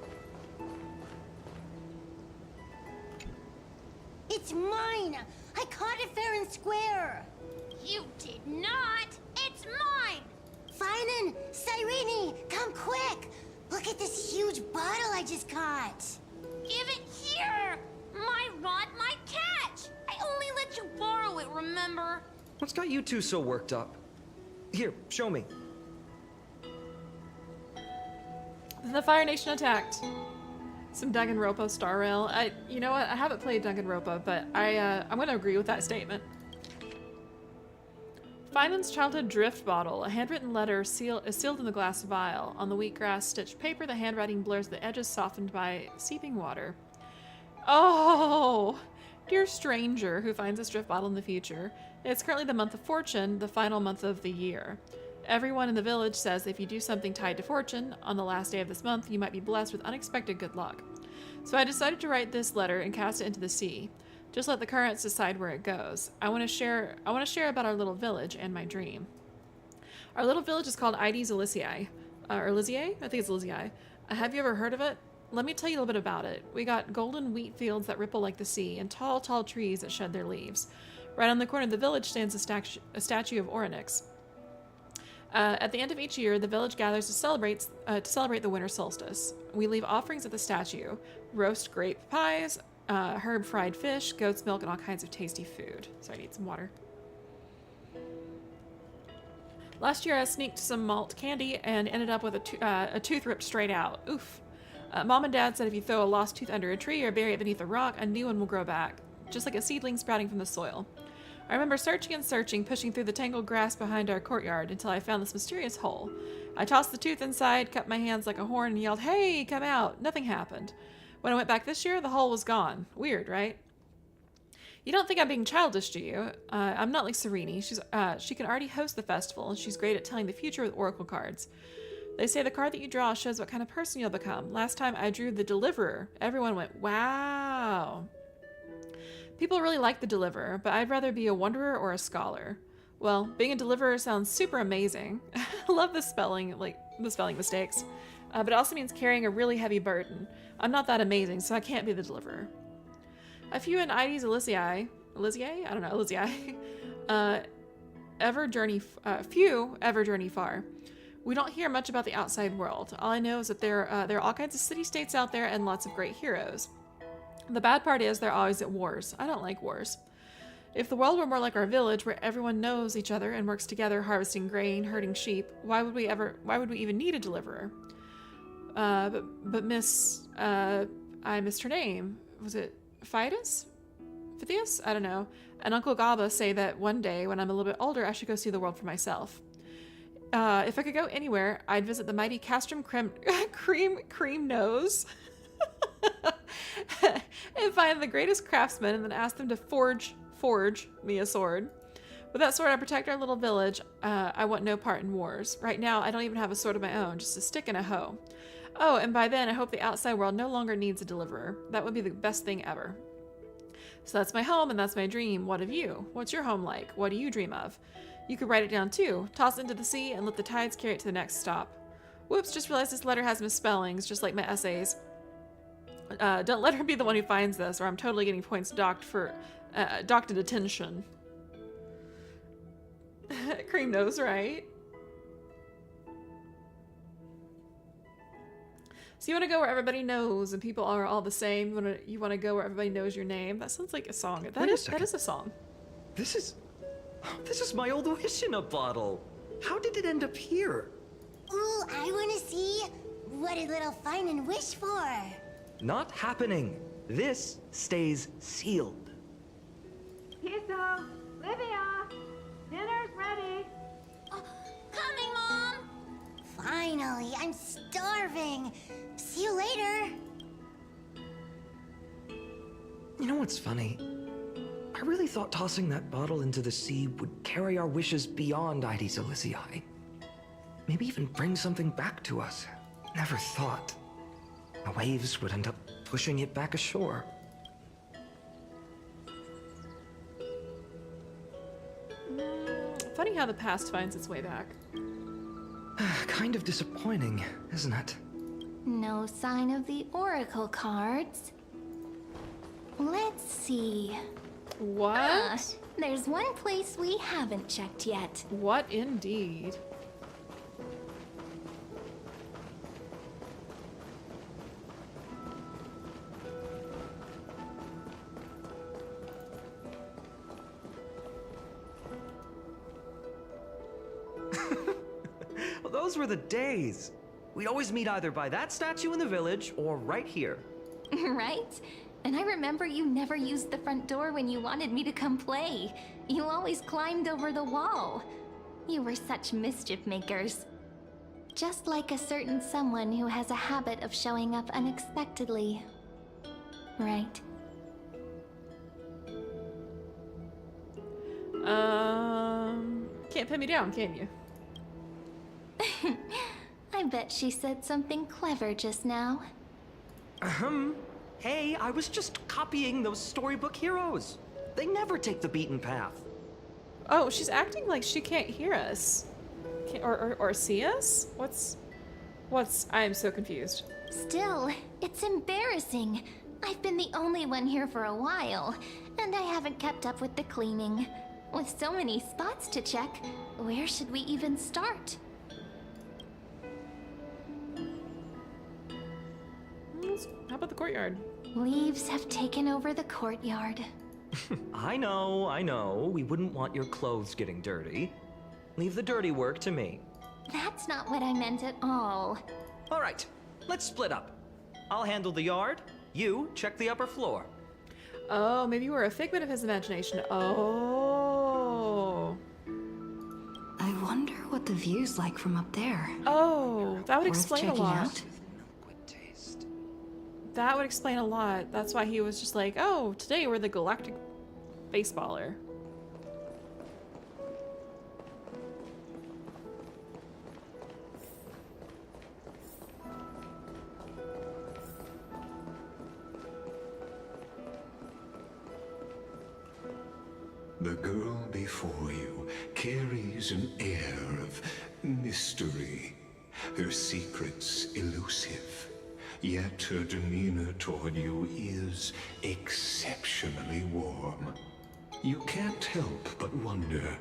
It's mine! I caught it fair and square! You did not! It's mine! Finan, Cyrene, come quick! Look at this huge bottle I just caught! Give it here! My rod, my catch! I only let you borrow it, remember? What's got you two so worked up? Here, show me. The Fire Nation attacked. Some Danganronpa Star Rail. You know what? I haven't played Danganronpa, but I'm gonna agree with that statement. Finan's childhood drift bottle. A handwritten letter is sealed in the glass vial. On the wheatgrass stitched paper, the handwriting blurs the edges softened by seeping water. Oh! Dear stranger who finds this drift bottle in the future. It's currently the month of fortune, the final month of the year. Everyone in the village says if you do something tied to fortune on the last day of this month, you might be blessed with unexpected good luck. So I decided to write this letter and cast it into the sea. Just let the currents decide where it goes. I want to share about our little village and my dream. Our little village is called Ides Elysiae. Or Elysiae? I think it's Elysiae. Have you ever heard of it? Let me tell you a little bit about it. We got golden wheat fields that ripple like the sea, and tall, tall trees that shed their leaves. Right on the corner of the village stands a statue of Orynyx. At the end of each year, the village gathers to celebrate the winter solstice. We leave offerings at the statue, roast grape pies, herb fried fish, goat's milk, and all kinds of tasty food. So I need some water. Last year, I sneaked some malt candy and ended up with a tooth ripped straight out. Oof. Mom and Dad said if you throw a lost tooth under a tree or bury it beneath a rock, a new one will grow back, just like a seedling sprouting from the soil. I remember searching and searching, pushing through the tangled grass behind our courtyard until I found this mysterious hole. I tossed the tooth inside, cut my hands like a horn, and yelled, "Hey, come out!" Nothing happened. When I went back this year, the hole was gone. Weird, right? You don't think I'm being childish, do you? I'm not like Serene. She can already host the festival, and she's great at telling the future with oracle cards. They say the card that you draw shows what kind of person you'll become. Last time I drew the Deliverer. Everyone went, "Wow." People really like the Deliverer, but I'd rather be a Wanderer or a Scholar. Well, being a Deliverer sounds super amazing. I love the spelling mistakes. But it also means carrying a really heavy burden. I'm not that amazing, so I can't be the Deliverer. A few in Ides Elysiae, few ever journey far. We don't hear much about the outside world. All I know is that there are all kinds of city-states out there and lots of great heroes. The bad part is they're always at wars. I don't like wars. If the world were more like our village, where everyone knows each other and works together harvesting grain, herding sheep, why would we even need a deliverer? But Miss, I missed her name. Was it Phidias? I don't know. And Uncle Gaba say that one day, when I'm a little bit older, I should go see the world for myself. If I could go anywhere, I'd visit the mighty Castrum Cream Nose and find the greatest craftsmen and then ask them to forge me a sword. With that sword, I protect our little village. I want no part in wars. Right now, I don't even have a sword of my own, just a stick and a hoe. Oh, and by then, I hope the outside world no longer needs a deliverer. That would be the best thing ever. So that's my home and that's my dream. What of you? What's your home like? What do you dream of? You could write it down too. Toss it into the sea and let the tides carry it to the next stop. Whoops, just realized this letter has misspellings, just like my essays. Don't let her be the one who finds this, or I'm totally getting points docked in detention. Cream knows, right? So you want to go where everybody knows and people are all the same. You want to go where everybody knows your name. That sounds like a song. That is a song. This is my old wish in a bottle. How did it end up here? Ooh, I want to see. What did little Finan wish for? Not happening. This stays sealed. Kiso, Livia, dinner's ready. Coming, Mom. Finally, I'm starving. See you later. You know what's funny? I really thought tossing that bottle into the sea would carry our wishes beyond Ides Elysiae. Maybe even bring something back to us. Never thought. The waves would end up pushing it back ashore. Funny how the past finds its way back. Kind of disappointing, isn't it? No sign of the oracle cards. Let's see. What? There's one place we haven't checked yet. What indeed? Well, those were the days. We'd always meet either by that statue in the village or right here. Right? And I remember you never used the front door when you wanted me to come play. You always climbed over the wall. You were such mischief makers. Just like a certain someone who has a habit of showing up unexpectedly. Right? Can't pin me down, can you? I bet she said something clever just now. Hey, I was just copying those storybook heroes. They never take the beaten path. Oh, she's acting like she can't hear us. Or see us? I am so confused. Still, it's embarrassing. I've been the only one here for a while, and I haven't kept up with the cleaning. With so many spots to check, where should we even start? How about the courtyard? Leaves have taken over the courtyard. I know. We wouldn't want your clothes getting dirty. Leave the dirty work to me. That's not what I meant at all. All right, let's split up. I'll handle the yard. You check the upper floor. Oh, maybe we're a figment of his imagination. Oh. I wonder what the view's like from up there. Oh, that would Worth explain a checking lot. out? That would explain a lot. That's why he was just like, oh, today we're the galactic baseballer. The girl before you carries an air of mystery, her secrets elusive, yet her demeanor toward you is exceptionally warm. You can't help but wonder,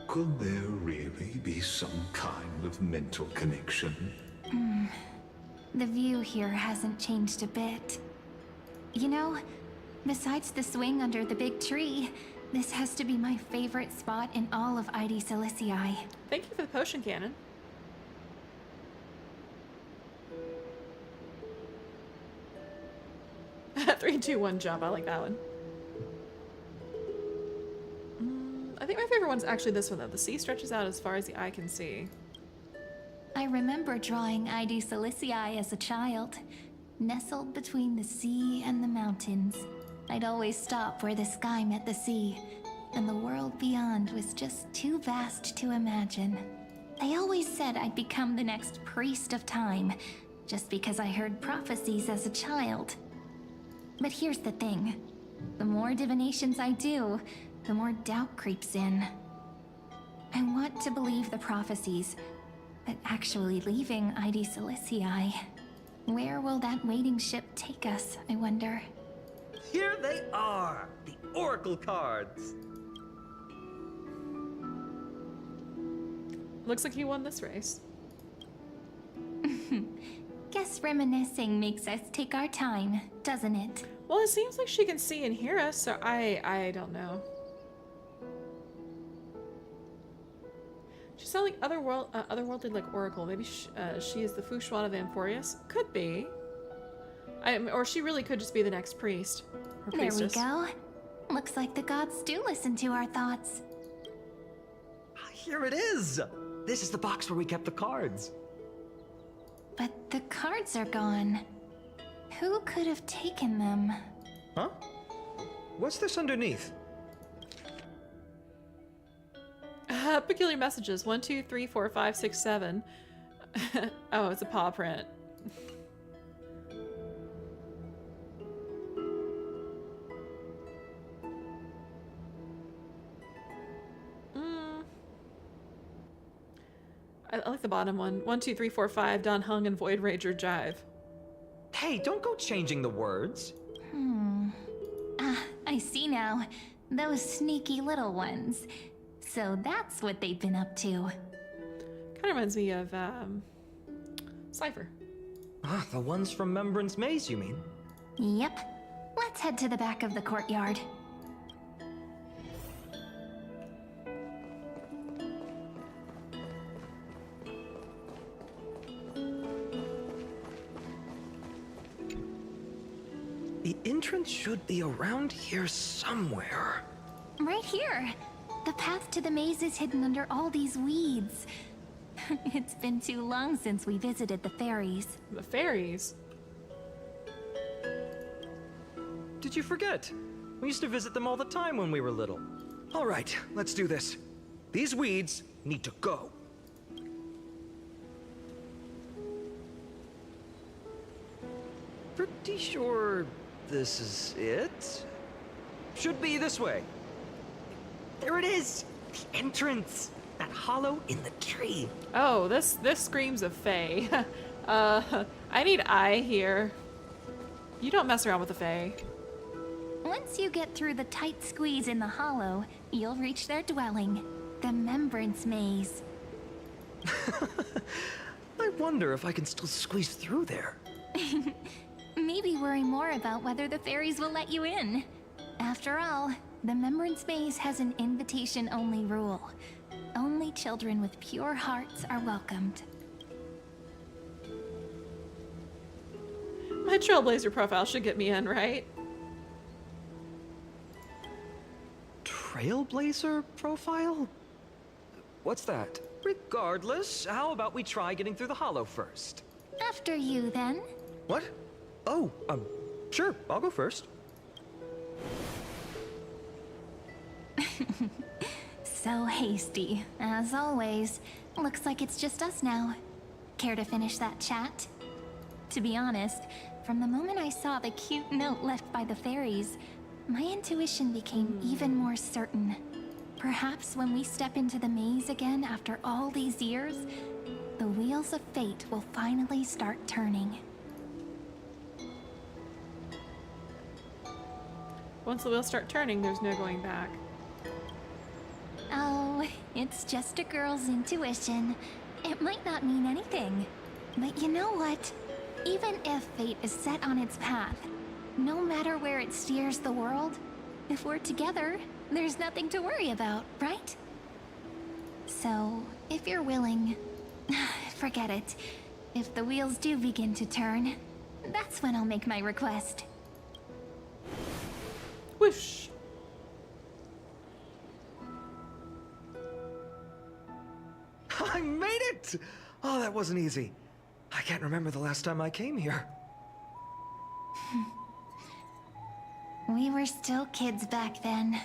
could there really be some kind of mental connection? The view here hasn't changed a bit. You know, besides the swing under the big tree, this has to be my favorite spot in all of ID Silicii. Thank you for the potion cannon. Three, two, one, jump. I like that one. I think my favorite one's actually this one though. The sea stretches out as far as the eye can see. I remember drawing ID Silicii as a child, nestled between the sea and the mountains. I'd always stop where the sky met the sea, and the world beyond was just too vast to imagine. They always said I'd become the next priest of time, just because I heard prophecies as a child. But here's the thing. The more divinations I do, the more doubt creeps in. I want to believe the prophecies, but actually leaving ID Silicii, where will that waiting ship take us, I wonder? Here they are, the Oracle cards. Looks like you won this race. Guess reminiscing makes us take our time, doesn't it? Well, it seems like she can see and hear us, so I don't know. She sounds like otherworldly like Oracle. Maybe she is the Fushuan of Amphoreus. Could be. Or she really could just be the next priest. Or there priestess. we go. Looks like the gods do listen to our thoughts. Here it is. This is the box where we kept the cards. But the cards are gone. Who could have taken them? Huh? What's this underneath? Peculiar messages. 1, 2, 3, 4, 5, 6, 7. Oh, it's a paw print. I like the bottom one. 1, 2, 3, 4, 5. Don Hung and Void Rager Jive. Hey, don't go changing the words. I see now. Those sneaky little ones. So that's what they've been up to. Kind of reminds me of, Cypher. The ones from Membrance Maze, you mean? Yep. Let's head to the back of the courtyard. The entrance should be around here somewhere. Right here. The path to the maze is hidden under all these weeds. It's been too long since we visited the fairies. The fairies? Did you forget? We used to visit them all the time when we were little. All right, let's do this. These weeds need to go. pretty sure this is it. Should be this way. There it is! The entrance! That hollow in the tree. Oh, this screams of Fae. I need eye here. You don't mess around with the Fae. Once you get through the tight squeeze in the hollow, you'll reach their dwelling, the Remembrance Maze. I wonder if I can still squeeze through there. Maybe worry more about whether the fairies will let you in. After all, the Remembrance Maze has an invitation-only rule. Only children with pure hearts are welcomed. My Trailblazer profile should get me in, right? Trailblazer profile? What's that? Regardless, how about we try getting through the hollow first? After you, then. What? Oh, sure, I'll go first. So hasty, as always. Looks like it's just us now. Care to finish that chat? To be honest, from the moment I saw the cute note left by the fairies, my intuition became even more certain. Perhaps when we step into the maze again after all these years, the wheels of fate will finally start turning. Once the wheels start turning, there's no going back. Oh, it's just a girl's intuition. It might not mean anything. But you know what? Even if fate is set on its path, no matter where it steers the world, if we're together, there's nothing to worry about, right? So, if you're willing, forget it. If the wheels do begin to turn, that's when I'll make my request. Whoosh! I made it! Oh, that wasn't easy. I can't remember the last time I came here. We were still kids back then.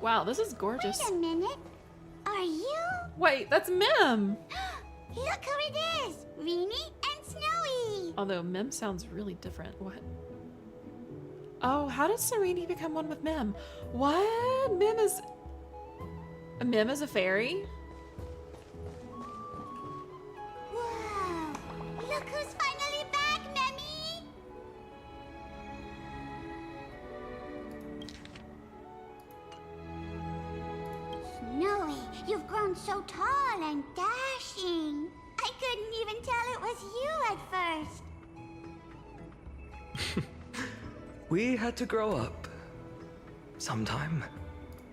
Wow, this is gorgeous. Wait a minute. Are you? Wait, that's Mim! Look who it is! Rini and Snowy! Although Mim sounds really different. What? Oh, how did Sereni become one with Mim? What? Mim is a fairy? Wow! Look who's finally back, Memmy! Snowy, you've grown so tall and dashing. I couldn't even tell it was you at first. We had to grow up. Sometime.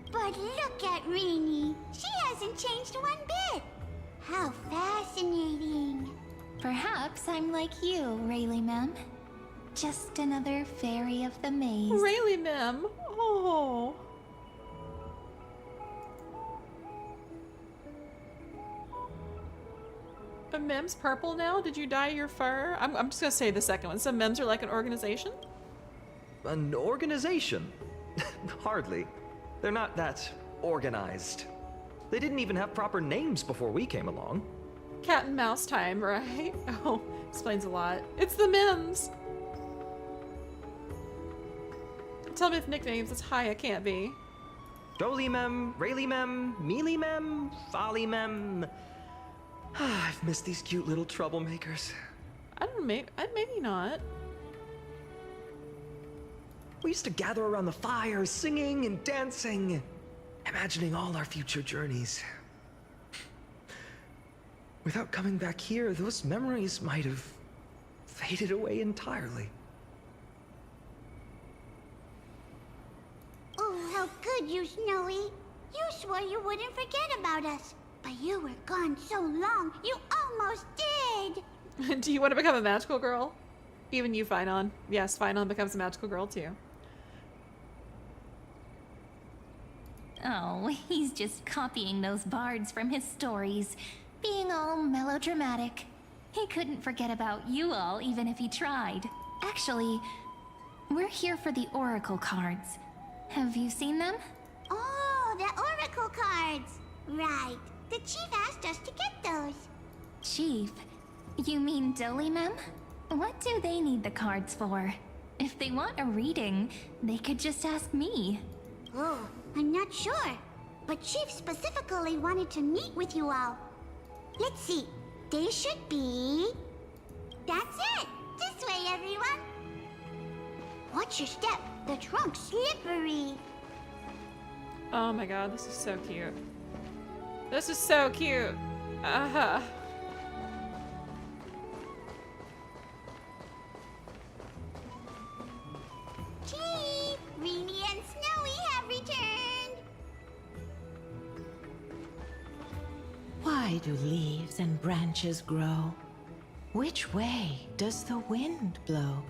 But look at Rini. She hasn't changed one bit. How fascinating. Perhaps I'm like you, Rayleigh Mem. Just another fairy of the maze. Rayleigh Mem. Oh. But Mem's purple now? Did you dye your fur? I'm just gonna say the second one. So Mems are like an organization? An organization? Hardly. They're not that organized. They didn't even have proper names before we came along. Cat and mouse time, right? Oh, explains a lot. It's the Mems! Tell me if nicknames, it's high, it can't be. Jolie Mem, Rayleigh Mem, Mealy Mem, Folly Mem. I've missed these cute little troublemakers. I don't know, maybe not. We used to gather around the fire, singing and dancing, imagining all our future journeys. Without coming back here, those memories might have faded away entirely. Oh, how good you, Snowy. You swore you wouldn't forget about us. But you were gone so long, you almost did. Do you want to become a magical girl? Even you, Finon. Yes, Finon becomes a magical girl too. Oh, he's just copying those bards from his stories, being all melodramatic. He couldn't forget about you all even if he tried. Actually, we're here for the Oracle cards. Have you seen them? Oh, the Oracle cards. Right. The chief asked us to get those. Chief? You mean Dolimem? What do they need the cards for? If they want a reading, they could just ask me. Oh, I'm not sure. But Chief specifically wanted to meet with you all. Let's see. They should be... That's it! This way, everyone! Watch your step. The trunk's slippery. Oh my god, this is so cute. This is so cute. Uh-huh. Chief! Reenie and Snowy have returned! Why do leaves and branches grow? Which way does the wind blow?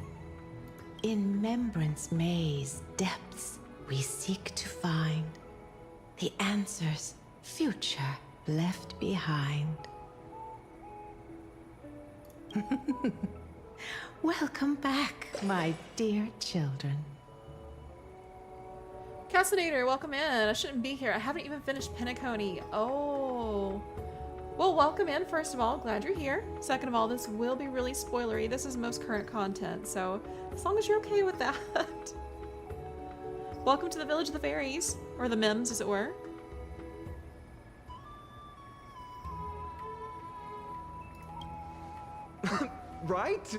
In remembrance maze depths we seek to find the answers future left behind. Welcome back, my dear children. Cassinator, welcome in. I shouldn't be here. I haven't even finished Penacony. Oh. Well, welcome in, first of all. Glad you're here. Second of all, this will be really spoilery. This is most current content, so as long as you're okay with that. Welcome to the Village of the Fairies, or the Mims, as it were. Right?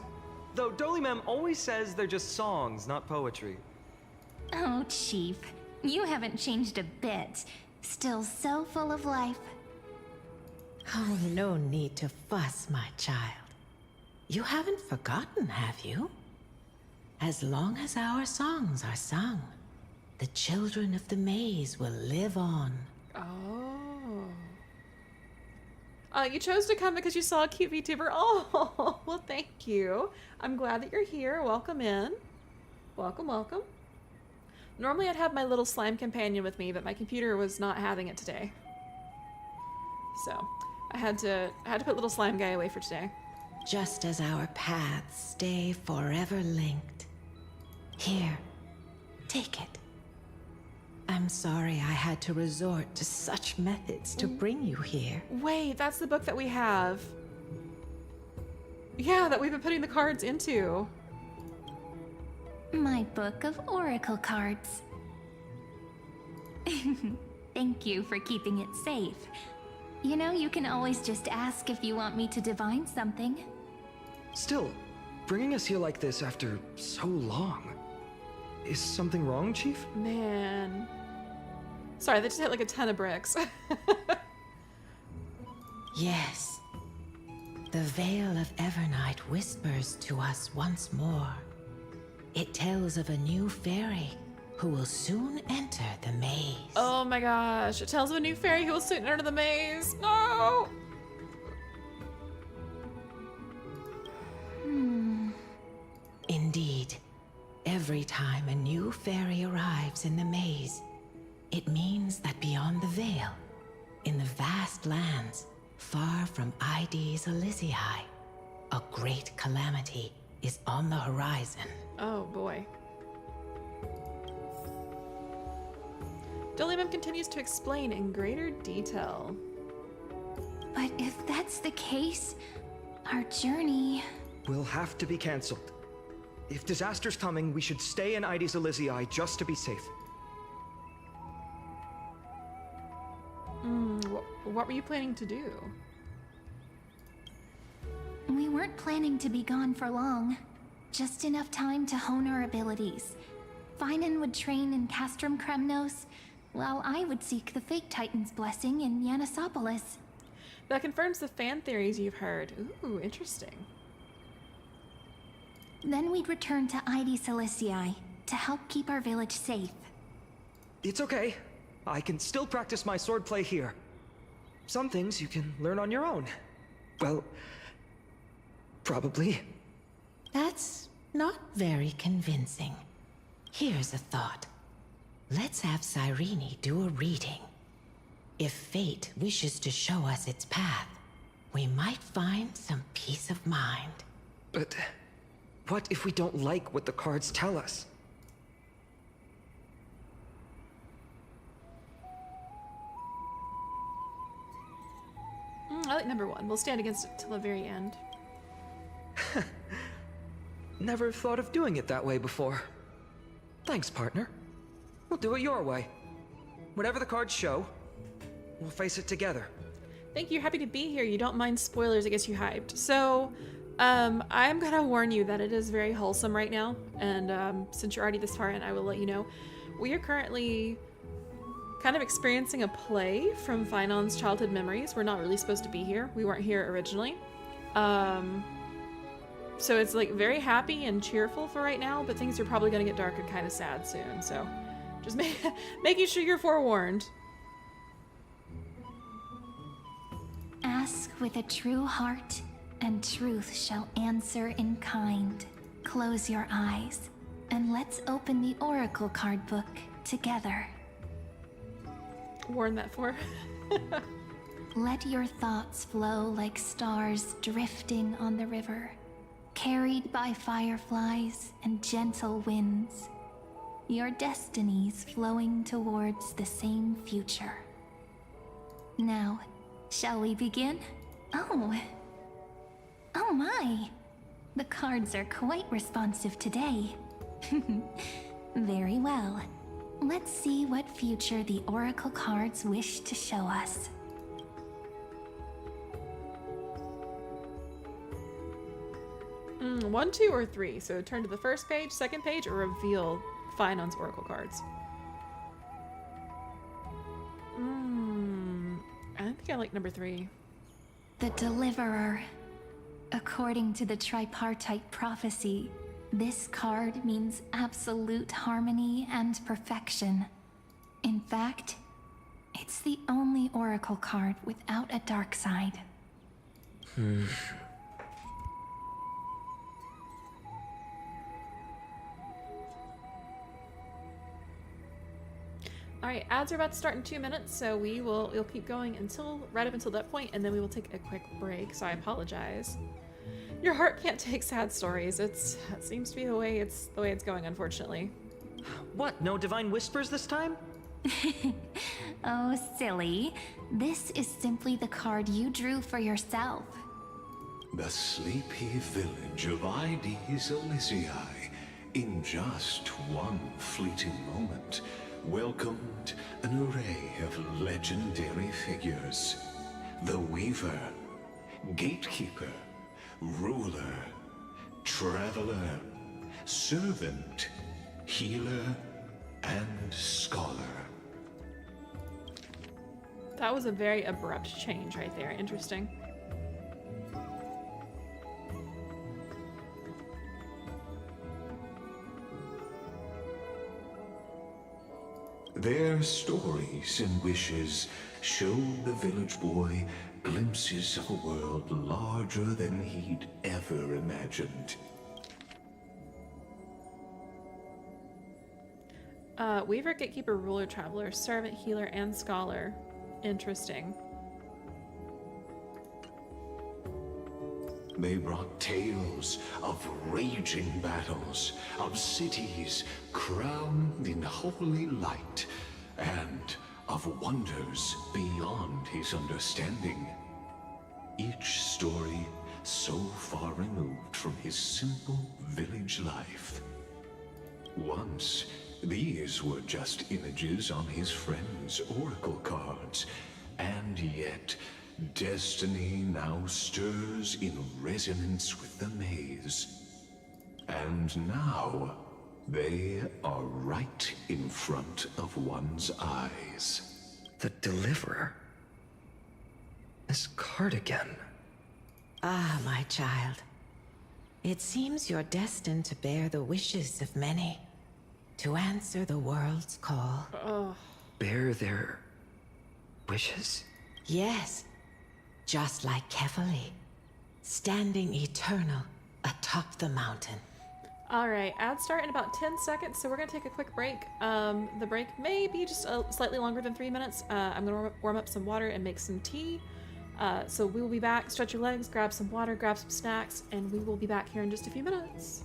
Though Dolimem always says they're just songs, not poetry. Oh, Chief. You haven't changed a bit. Still so full of life. Oh, no need to fuss, my child. You haven't forgotten, have you? As long as our songs are sung, the children of the maze will live on. Oh. You chose to come because you saw a cute VTuber. Oh, well, thank you. I'm glad that you're here. Welcome in. Welcome, welcome. Normally I'd have my little slime companion with me, but my computer was not having it today. So I had to put little slime guy away for today. Just as our paths stay forever linked. Here, take it. I'm sorry I had to resort to such methods to bring you here. Wait, that's the book that we have. Yeah, that we've been putting the cards into. My book of oracle cards. Thank you for keeping it safe. You know, you can always just ask if you want me to divine something. Still, bringing us here like this after so long. Is something wrong, Chief? Man. Sorry, that just hit like a ton of bricks. Yes. The Veil of Evernight whispers to us once more. It tells of a new fairy who will soon enter the maze. Oh my gosh. It tells of a new fairy who will soon enter the maze. No! Indeed. Every time a new fairy arrives in the maze, it means that beyond the veil, in the vast lands, far from ID's Elysiae, a great calamity is on the horizon. Oh boy. Dolimem continues to explain in greater detail. But if that's the case, our journey... will have to be cancelled. If disaster's coming, we should stay in ID's Elysiae just to be safe. What were you planning to do? We weren't planning to be gone for long. Just enough time to hone our abilities. Finan would train in Castrum Kremnos, while I would seek the Fake Titan's blessing in Yanisopolis. That confirms the fan theories you've heard. Ooh, interesting. Then we'd return to ID Ciliciae to help keep our village safe. It's okay. I can still practice my swordplay here. Some things you can learn on your own. Well, probably. That's not very convincing. Here's a thought. Let's have Cyrene do a reading. If fate wishes to show us its path, we might find some peace of mind. But what if we don't like what the cards tell us? I like number one. We'll stand against it till the very end. Never thought of doing it that way before. Thanks, partner. We'll do it your way. Whatever the cards show, we'll face it together. Thank you. Happy to be here. You don't mind spoilers. I guess you hyped. So, I'm gonna warn you that it is very wholesome right now. And since you're already this far in, I will let you know. We are currently kind of experiencing a play from Finon's childhood memories. We're not really supposed to be here. We weren't here originally. So it's like very happy and cheerful for right now, but things are probably gonna get dark and kind of sad soon. So just making sure you're forewarned. Ask with a true heart, and truth shall answer in kind. Close your eyes, and let's open the Oracle card book together. Warn that for. Let your thoughts flow like stars drifting on the river, carried by fireflies and gentle winds. Your destinies flowing towards the same future. Now, shall we begin? Oh my! The cards are quite responsive today. Very well. Let's see what future the Oracle cards wish to show us. 1, 2, or 3. So turn to the first page, second page, or reveal Finon's Oracle cards. I think I like number 3. The Deliverer. According to the tripartite prophecy, this card means absolute harmony and perfection. In fact, it's the only Oracle card without a dark side. Alright, ads are about to start in 2 minutes, so we'll keep going right up until that point, and then we will take a quick break, so I apologize. Your heart can't take sad stories. It seems to be the way it's going, unfortunately. What, no divine whispers this time? Oh, silly. This is simply the card you drew for yourself. The sleepy village of Ides Elysiae, in just one fleeting moment, welcomed an array of legendary figures. The Weaver, Gatekeeper, Ruler, Traveler, Servant, Healer, and Scholar. That was a very abrupt change right there. Interesting. Their stories and wishes showed the village boy glimpses of a world larger than he'd ever imagined. Weaver, Gatekeeper, Ruler, Traveler, Servant, Healer, and Scholar. Interesting. They brought tales of raging battles, of cities crowned in holy light, and of wonders beyond his understanding. Each story so far removed from his simple village life. Once, these were just images on his friend's oracle cards, and yet destiny now stirs in resonance with the maze. And now, they are right in front of one's eyes. The Deliverer? This card again. Ah, my child. It seems you're destined to bear the wishes of many, to answer the world's call. Bear their wishes? Yes, just like Kefali, standing eternal atop the mountain. Alright, ads start in about 10 seconds, so we're going to take a quick break. The break may be just slightly longer than 3 minutes. I'm going to warm up some water and make some tea. So we will be back. Stretch your legs, grab some water, grab some snacks, and we will be back here in just a few minutes.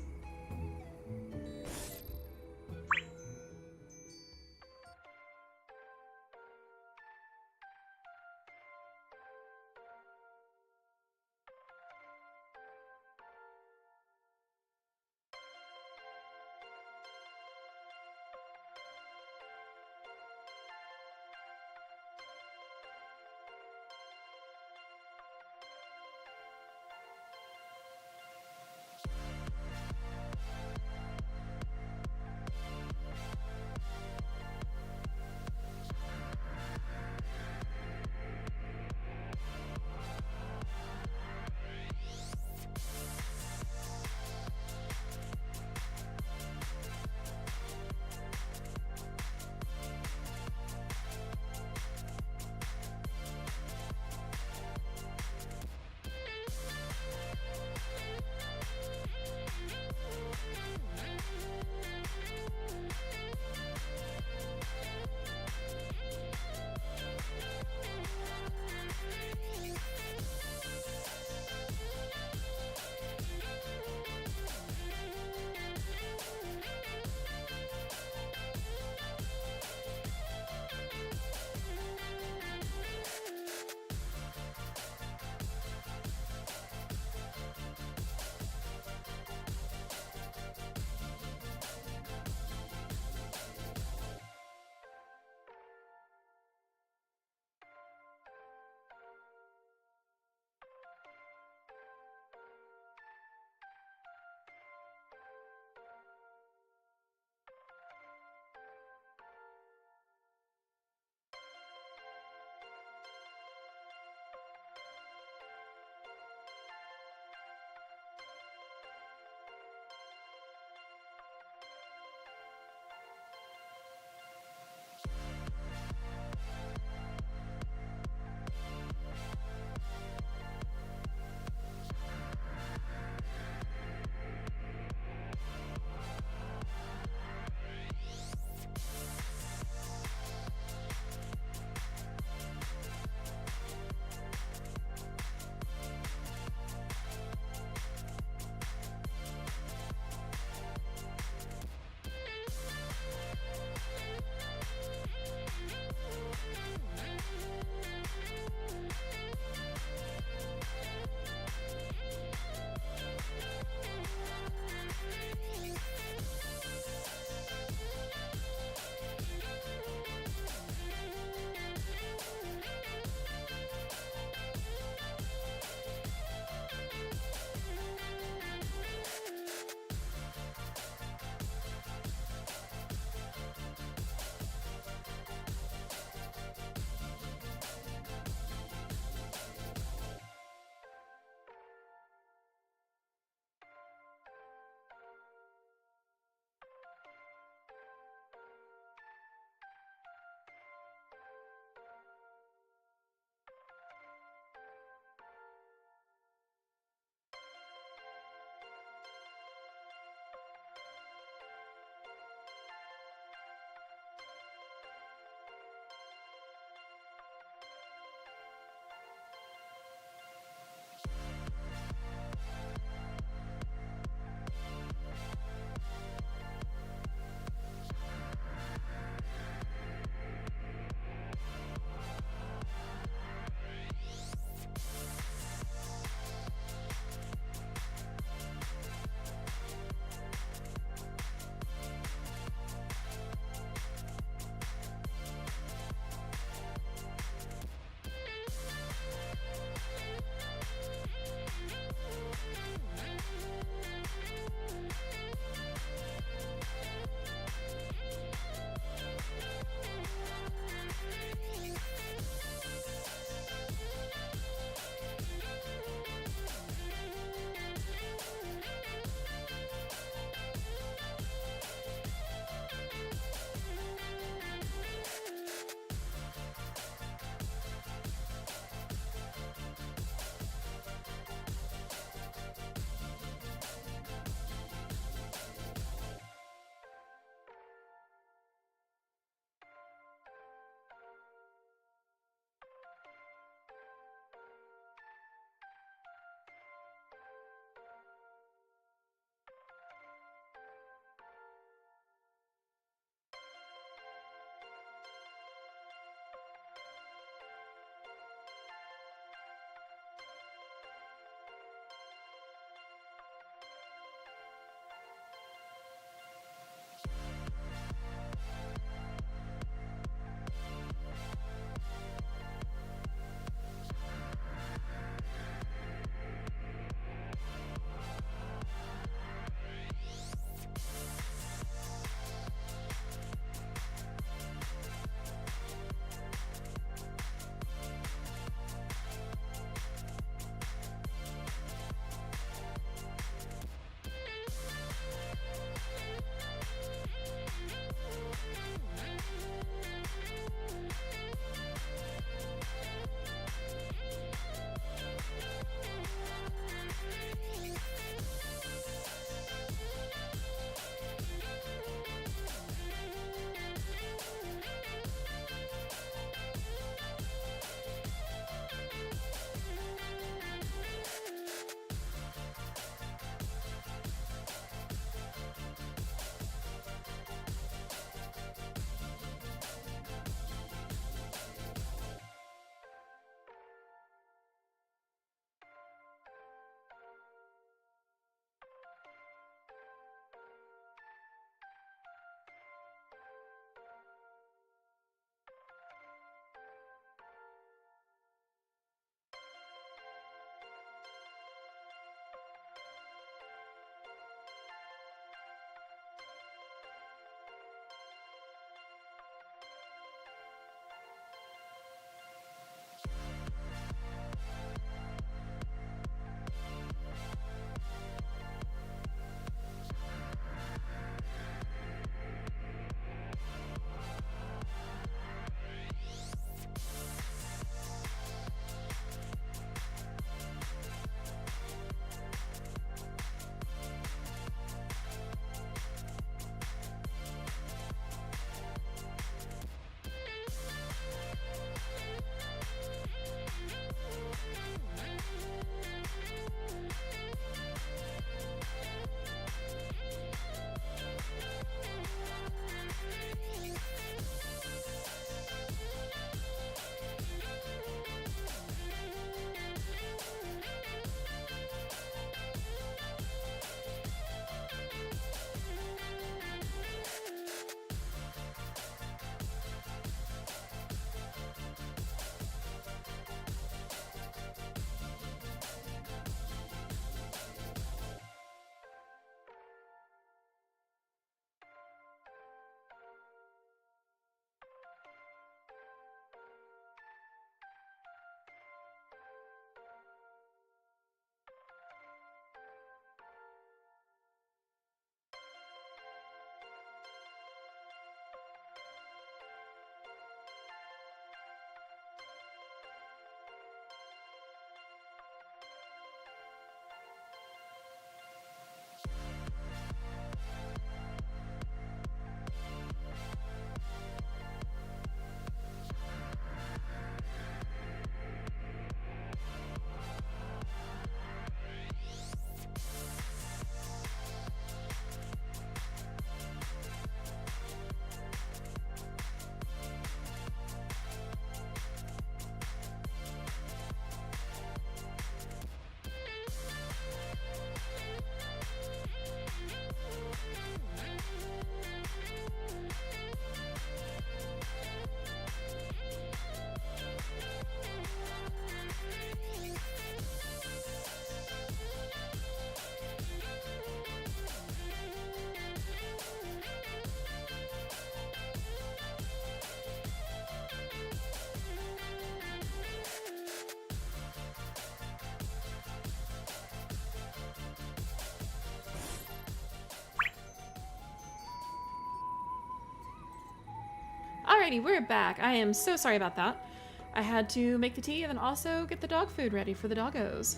Alrighty, we're back. I am so sorry about that. I had to make the tea and then also get the dog food ready for the doggos.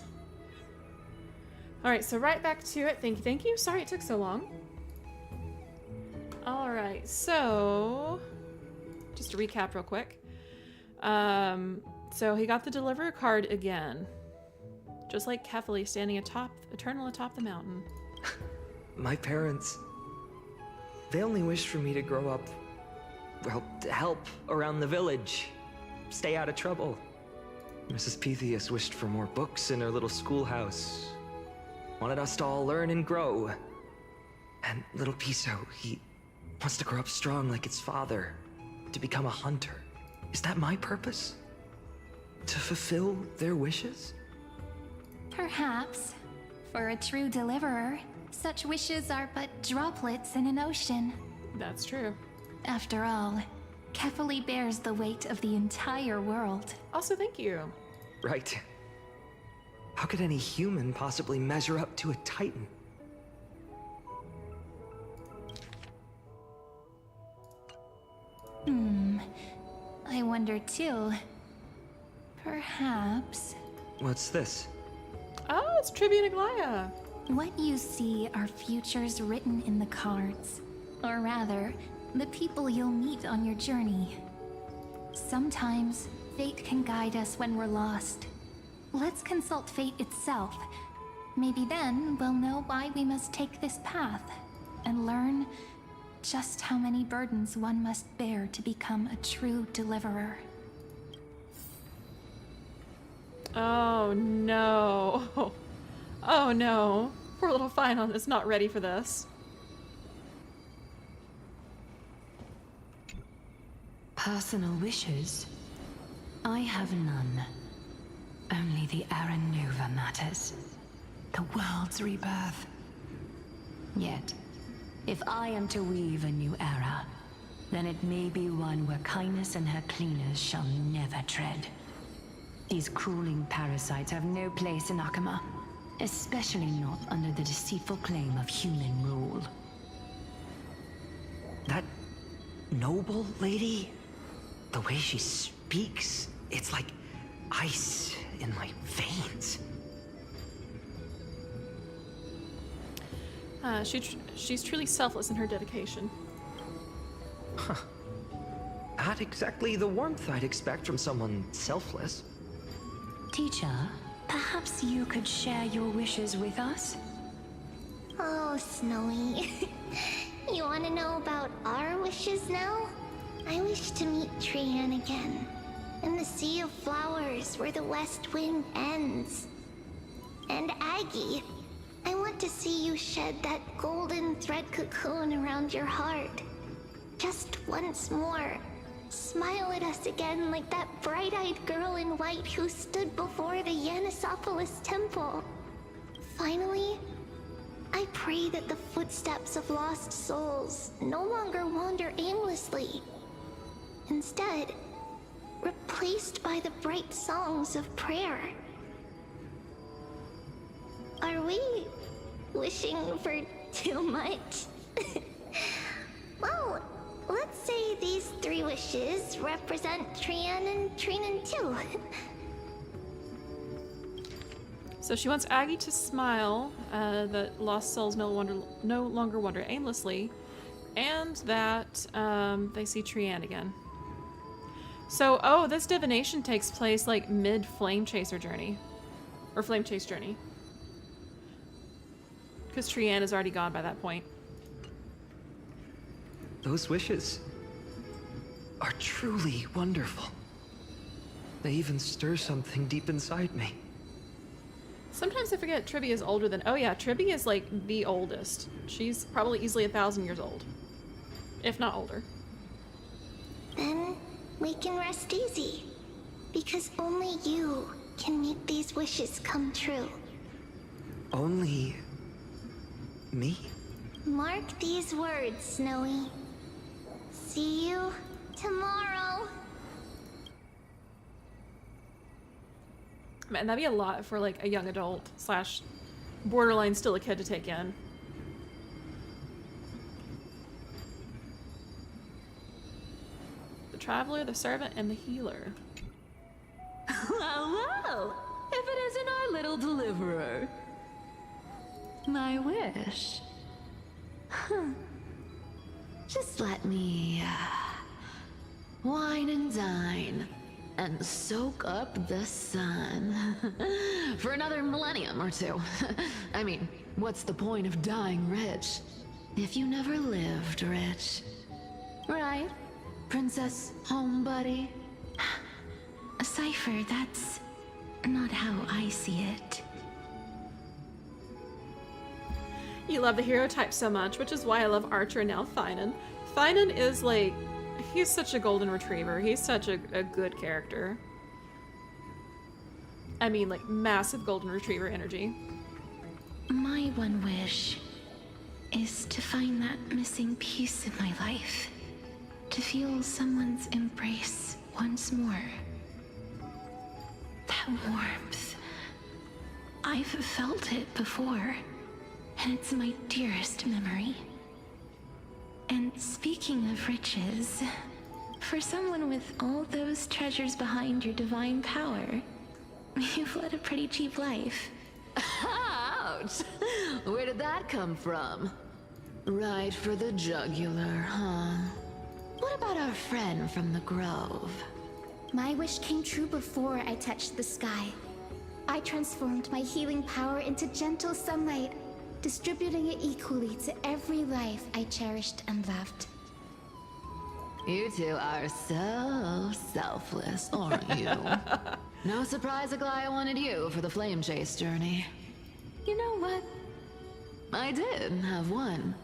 Alright, so right back to it. Thank you, thank you. Sorry it took so long. Alright, so just to recap real quick. So he got the deliverer card again. Just like Kefali standing eternal atop the mountain. My parents, they only wished for me to grow up, well, to help around the village, stay out of trouble. Mrs. Pythias wished for more books in her little schoolhouse, wanted us to all learn and grow. And little Piso, he wants to grow up strong like its father, to become a hunter. Is that my purpose? To fulfill their wishes? Perhaps. For a true deliverer, such wishes are but droplets in an ocean. That's true. After all, Kefali bears the weight of the entire world. Also, thank you. Right. How could any human possibly measure up to a Titan? I wonder too. Perhaps... What's this? Oh, it's Tribune Aglaya. What you see are futures written in the cards. Or rather, the people you'll meet on your journey. Sometimes, fate can guide us when we're lost. Let's consult fate itself. Maybe then we'll know why we must take this path, and learn just how many burdens one must bear to become a true deliverer. Oh no. Oh no. Poor little Finon is not ready for this. Personal wishes? I have none. Only the Era Nova matters. The world's rebirth. Yet, if I am to weave a new era, then it may be one where kindness and her cleaners shall never tread. These crueling parasites have no place in Akama, especially not under the deceitful claim of human rule. That noble lady? The way she speaks, it's like ice in my veins. She's truly selfless in her dedication. Huh. Not exactly the warmth I'd expect from someone selfless. Teacher, perhaps you could share your wishes with us? Oh, Snowy. You want to know about our wishes now? I wish to meet Trian again. In the Sea of Flowers where the West Wind ends. And Aggie, I want to see you shed that golden thread cocoon around your heart. Just once more. Smile at us again like that bright-eyed girl in white who stood before the Yanisopolis temple. Finally, I pray that the footsteps of lost souls no longer wander aimlessly. Instead, replaced by the bright songs of prayer. Are we wishing for too much? Well, let's say these 3 wishes represent Trian and Trinan too. So she wants Aggie to smile, that lost souls no longer wander aimlessly, and that they see Trian again. So, oh, this divination takes place like mid Flame Chaser journey. Or Flame Chase journey. Because Trian is already gone by that point. Those wishes are truly wonderful. They even stir something deep inside me. Sometimes I forget Trivia is older than... Oh yeah, Trivia is like the oldest. She's probably easily 1,000 years old. If not older. Then we can rest easy. Because only you can make these wishes come true. Only... me? Mark these words, Snowy. See you tomorrow. Man, that'd be a lot for like a young adult slash borderline still a kid to take in. The traveler, the servant, and the healer. Well, if it isn't our little deliverer. My wish. Huh. Just let me wine and dine and soak up the sun for another millennium or two. I mean, what's the point of dying rich if you never lived rich? Right, Princess Homebuddy? Cypher, that's not how I see it. You love the hero type so much, which is why I love Archer and now Thynon. Thynon is like, he's such a golden retriever. He's such a good character. I mean, like, massive golden retriever energy. My one wish is to find that missing piece in my life. To feel someone's embrace once more. That warmth. I've felt it before, and it's my dearest memory. And speaking of riches, for someone with all those treasures behind your divine power, you've led a pretty cheap life. Ouch! Where did that come from? Right for the jugular, huh? What about our friend from the Grove? My wish came true before I touched the sky. I transformed my healing power into gentle sunlight, distributing it equally to every life I cherished and loved. You two are so selfless, aren't you? No surprise Aglaya wanted you for the flame chase journey. You know what? I did have one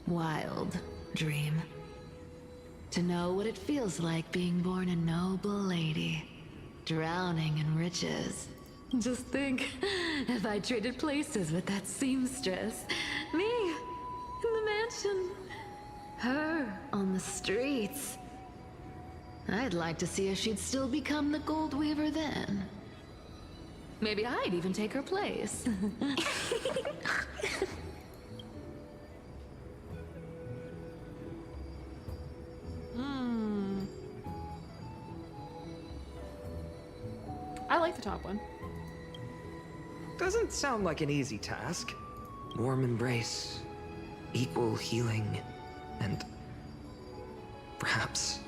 wild dream. To know what it feels like being born a noble lady, drowning in riches. Just think, if I traded places with that seamstress, me in the mansion, her on the streets. I'd like to see if she'd still become the gold weaver then. Maybe I'd even take her place. I like the top one. Doesn't sound like an easy task. Warm embrace, equal healing, and perhaps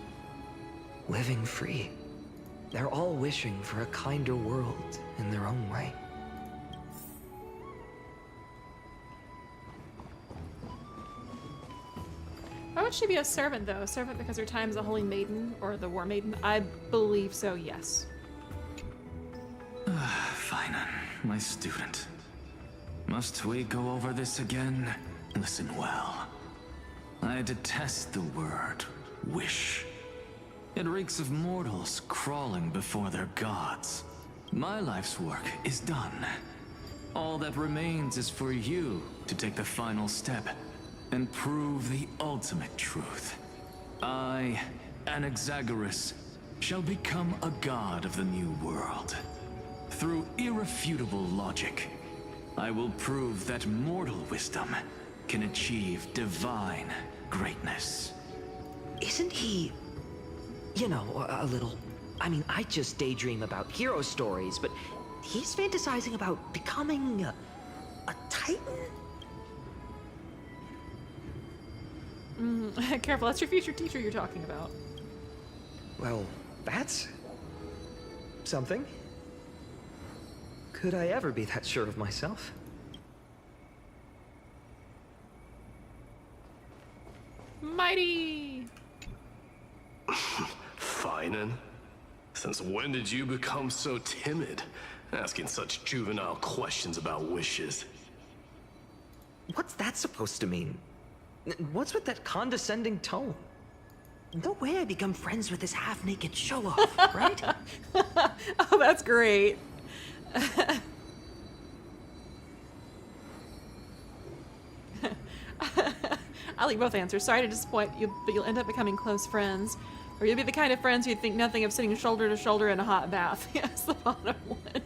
living free. They're all wishing for a kinder world in their own way. Why would she be a servant, though? A servant because her time as a holy maiden or the war maiden? I believe so, yes. Fine, my student. Must we go over this again? Listen well. I detest the word wish. It reeks of mortals crawling before their gods. My life's work is done. All that remains is for you to take the final step and prove the ultimate truth. I, Anaxagoras, shall become a god of the new world. Through irrefutable logic, I will prove that mortal wisdom can achieve divine greatness. Isn't he, you know, a little... I mean, I just daydream about hero stories, but he's fantasizing about becoming a titan? Careful, that's your future teacher you're talking about. Well, that's something. Could I ever be that sure of myself? Mighty! Thynon? Since when did you become so timid? Asking such juvenile questions about wishes. What's that supposed to mean? What's with that condescending tone? No way I become friends with this half-naked show-off, right? Oh, that's great. I like both answers. Sorry to disappoint you, but you'll end up becoming close friends. Or you'll be the kind of friends who'd think nothing of sitting shoulder to shoulder in a hot bath. Yes, the bottom one.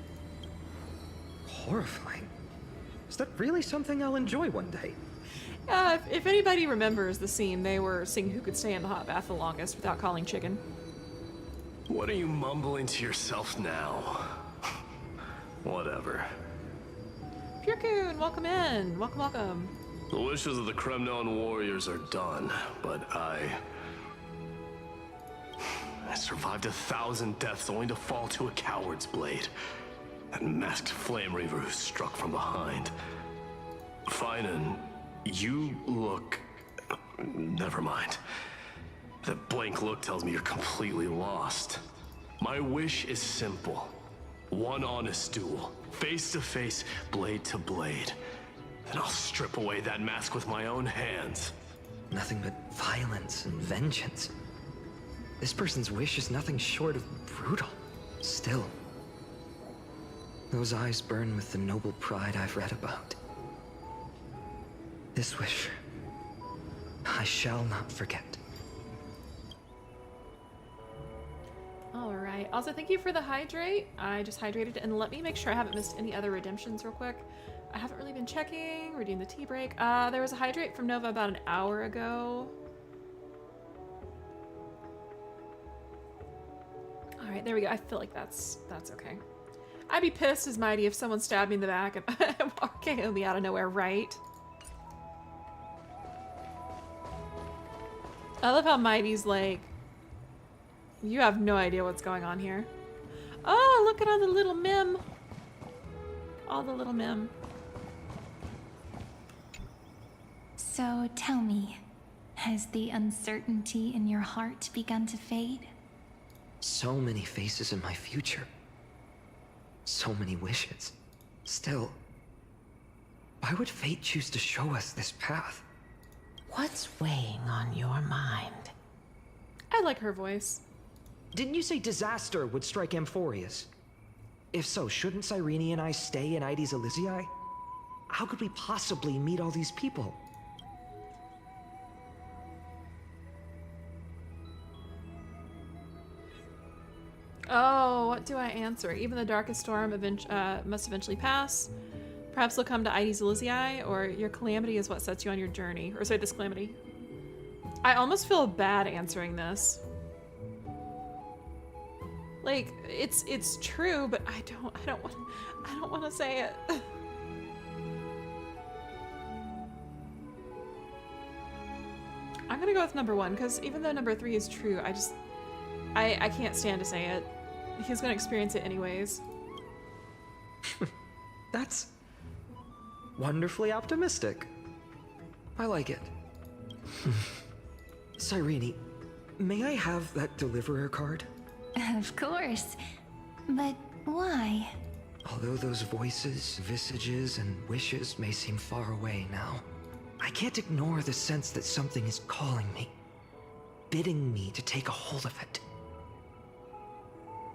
Horrifying. Is that really something I'll enjoy one day? If anybody remembers the scene, they were seeing who could stay in the hot bath the longest without calling chicken. What are you mumbling to yourself now? Whatever. Purecoon, welcome in. Welcome, welcome. The wishes of the Kremnon warriors are done, but I survived 1,000 deaths only to fall to a coward's blade. That masked flame reaver who struck from behind. Finan, you look... Never mind. That blank look tells me you're completely lost. My wish is simple. One honest duel, face to face, blade to blade. Then I'll strip away that mask with my own hands. Nothing but violence and vengeance. This person's wish is nothing short of brutal. Still, those eyes burn with the noble pride I've read about. This wish, I shall not forget. All right. Also, thank you for the hydrate. I just hydrated, and let me make sure I haven't missed any other redemptions real quick. I haven't really been checking. Redeem the tea break. There was a hydrate from Nova about an hour ago. All right, there we go. I feel like that's okay. I'd be pissed as Mighty if someone stabbed me in the back and RKO'd me out of nowhere, right? I love how Mighty's like, you have no idea what's going on here. Oh, look at all the little mem. All the little mem. So tell me, has the uncertainty in your heart begun to fade? So many faces in my future. So many wishes. Still, why would fate choose to show us this path? What's weighing on your mind? I like her voice. Didn't you say disaster would strike Amphoreus? If so, shouldn't Cyrene and I stay in Ides Elysiae? How could we possibly meet all these people? Oh, what do I answer? Even the darkest storm must eventually pass. Perhaps they'll come to Ides Elysiae, or your calamity is what sets you on your journey. Or sorry, this calamity. I almost feel bad answering this. Like, it's true, but I don't want to say it. I'm gonna go with number 1, because even though number 3 is true, I can't stand to say it. He's gonna experience it anyways. That's wonderfully optimistic. I like it. Cyrene, may I have that deliverer card? Of course. But why? Although those voices, visages, and wishes may seem far away now, I can't ignore the sense that something is calling me, bidding me to take a hold of it.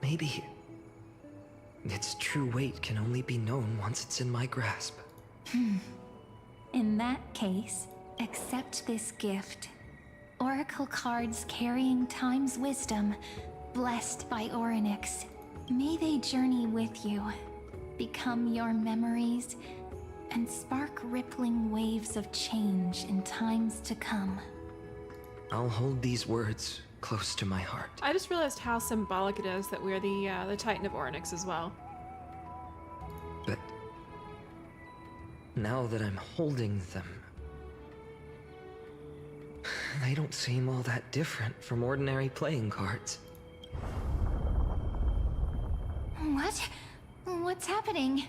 Maybe its true weight can only be known once it's in my grasp. In that case, accept this gift. Oracle cards carrying time's wisdom, blessed by Orynyx. May they journey with you, become your memories, and spark rippling waves of change in times to come. I'll hold these words close to my heart. I just realized how symbolic it is that we're the Titan of Orynyx as well. But now that I'm holding them, they don't seem all that different from ordinary playing cards. What? What's happening?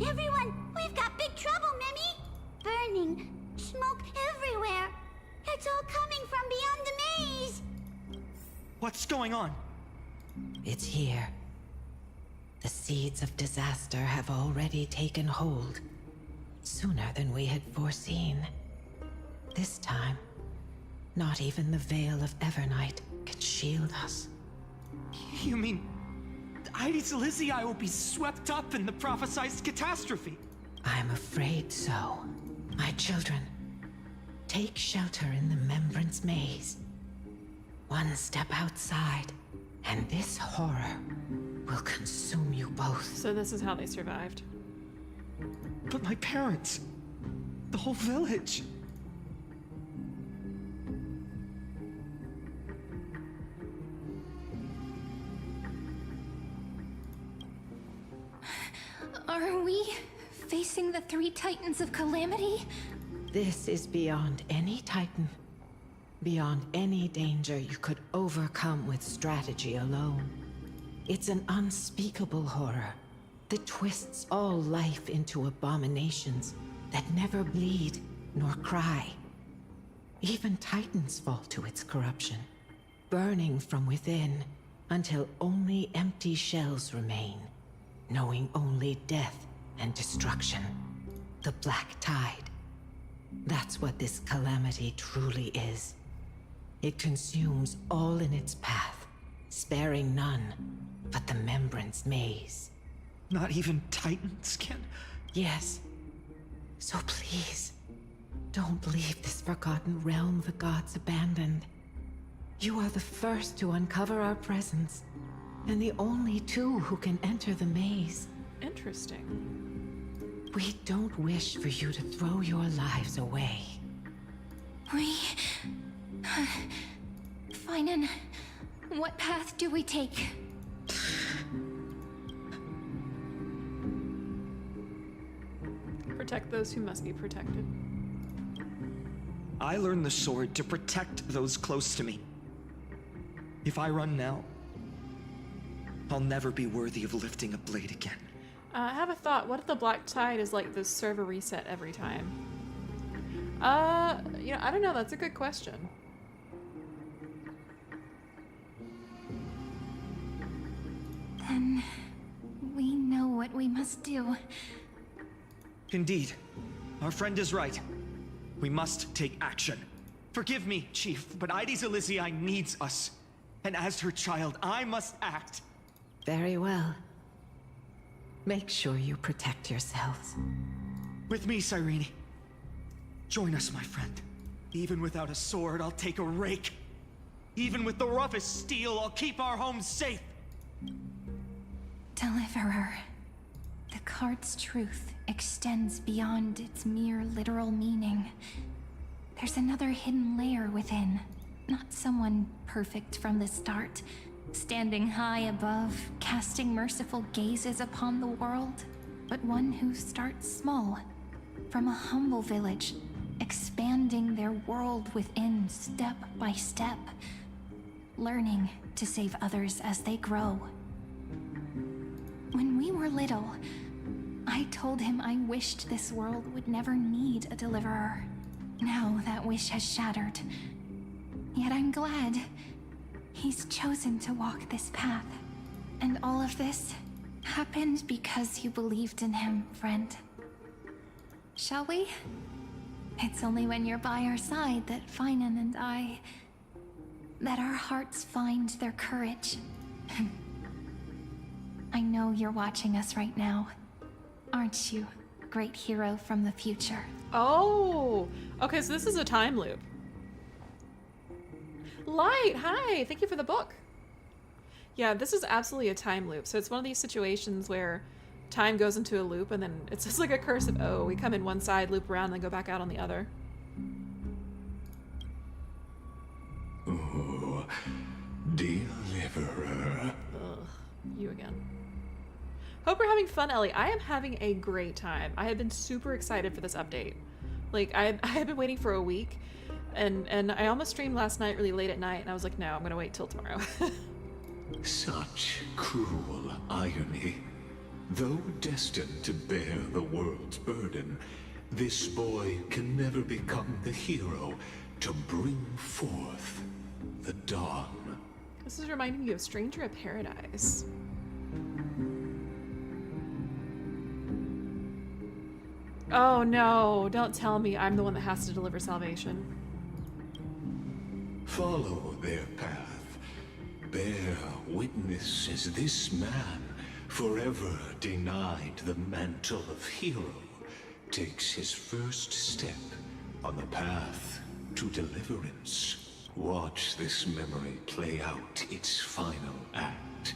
Everyone, we've got big trouble, Mimi! Burning, smoke everywhere. It's all coming from beyond the maze. What's going on? It's here. The seeds of disaster have already taken hold, sooner than we had foreseen. This time, not even the Veil of Evernight can shield us. You mean Ides Elysiae will be swept up in the prophesied catastrophe? I'm afraid so. My children, take shelter in the Remembrance Maze. One step outside, and this horror will consume you both. So this is how they survived. But my parents, the whole village. facing the 3 Titans of Calamity? This is beyond any Titan. Beyond any danger you could overcome with strategy alone. It's an unspeakable horror that twists all life into abominations that never bleed nor cry. Even Titans fall to its corruption, burning from within until only empty shells remain, knowing only death and destruction. The Black Tide. That's what this calamity truly is. It consumes all in its path, sparing none but the Membrance Maze. Not even Titans can... Yes. So please, don't leave this forgotten realm the gods abandoned. You are the first to uncover our presence, and the only 2 who can enter the maze. Interesting. We don't wish for you to throw your lives away. Finan, what path do we take? Protect those who must be protected. I learned the sword to protect those close to me. If I run now, I'll never be worthy of lifting a blade again. I have a thought. What if the Black Tide is like the server reset every time? You know, I don't know. That's a good question. Then we know what we must do. Indeed. Our friend is right. We must take action. Forgive me, Chief, but Ides Elysiae needs us. And as her child, I must act. Very well. Make sure you protect yourselves. With me, Cyrene. Join us, my friend. Even without a sword, I'll take a rake. Even with the roughest steel, I'll keep our home safe. Deliverer. The card's truth extends beyond its mere literal meaning. There's another hidden layer within. Not someone perfect from the start, standing high above, casting merciful gazes upon the world, but one who starts small, from a humble village, expanding their world within step by step, learning to save others as they grow. When we were little, I told him I wished this world would never need a deliverer. Now that wish has shattered. Yet I'm glad he's chosen to walk this path. And all of this happened because you believed in him, friend. Shall we? It's only when you're by our side that Finan and that our hearts find their courage. I know you're watching us right now. Aren't you, great hero from the future? Oh! Okay, so this is a time loop. Light, hi! Thank you for the book. Yeah, this is absolutely a time loop. So it's one of these situations where time goes into a loop and then it's just like a curse of, oh, we come in one side, loop around, and then go back out on the other. Oh, deliverer. Ugh, you again. Hope you're having fun, Ellie. I am having a great time. I have been super excited for this update. Like, I have been waiting for a week, and I almost streamed last night really late at night, and I was like, no, I'm gonna wait till tomorrow. Such cruel irony. Though destined to bear the world's burden, this boy can never become the hero to bring forth the dawn. This is reminding me of Stranger of Paradise. Oh no, don't tell me I'm the one that has to deliver salvation. Follow their path. Bear witness as this man, forever denied the mantle of hero, takes his first step on the path to deliverance. Watch this memory play out its final act.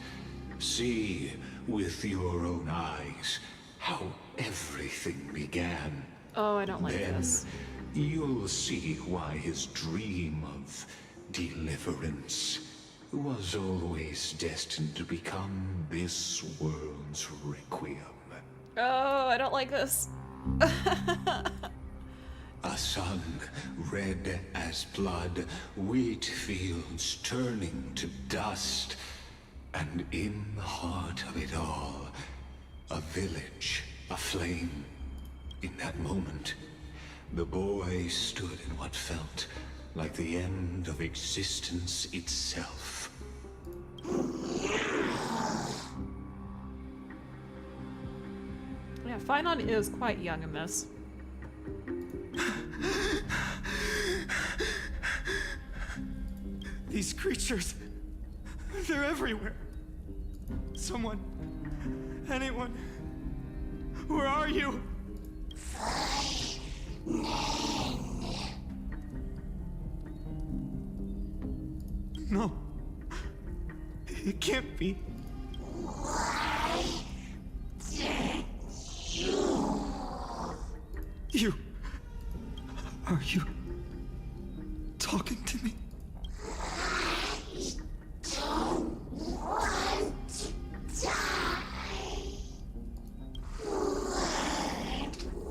See with your own eyes how everything began. Oh, I don't like then this. You'll see why his dream of deliverance was always destined to become this world's requiem. Oh, I don't like this. A sun red as blood, wheat fields turning to dust, and in the heart of it all, a village aflame. In that moment, the boy stood in what felt like the end of existence itself. Yeah, Finon is quite young in this. These creatures, they're everywhere. Someone, anyone, where are you? No, it can't be. Are you talking to me? Don't want to die.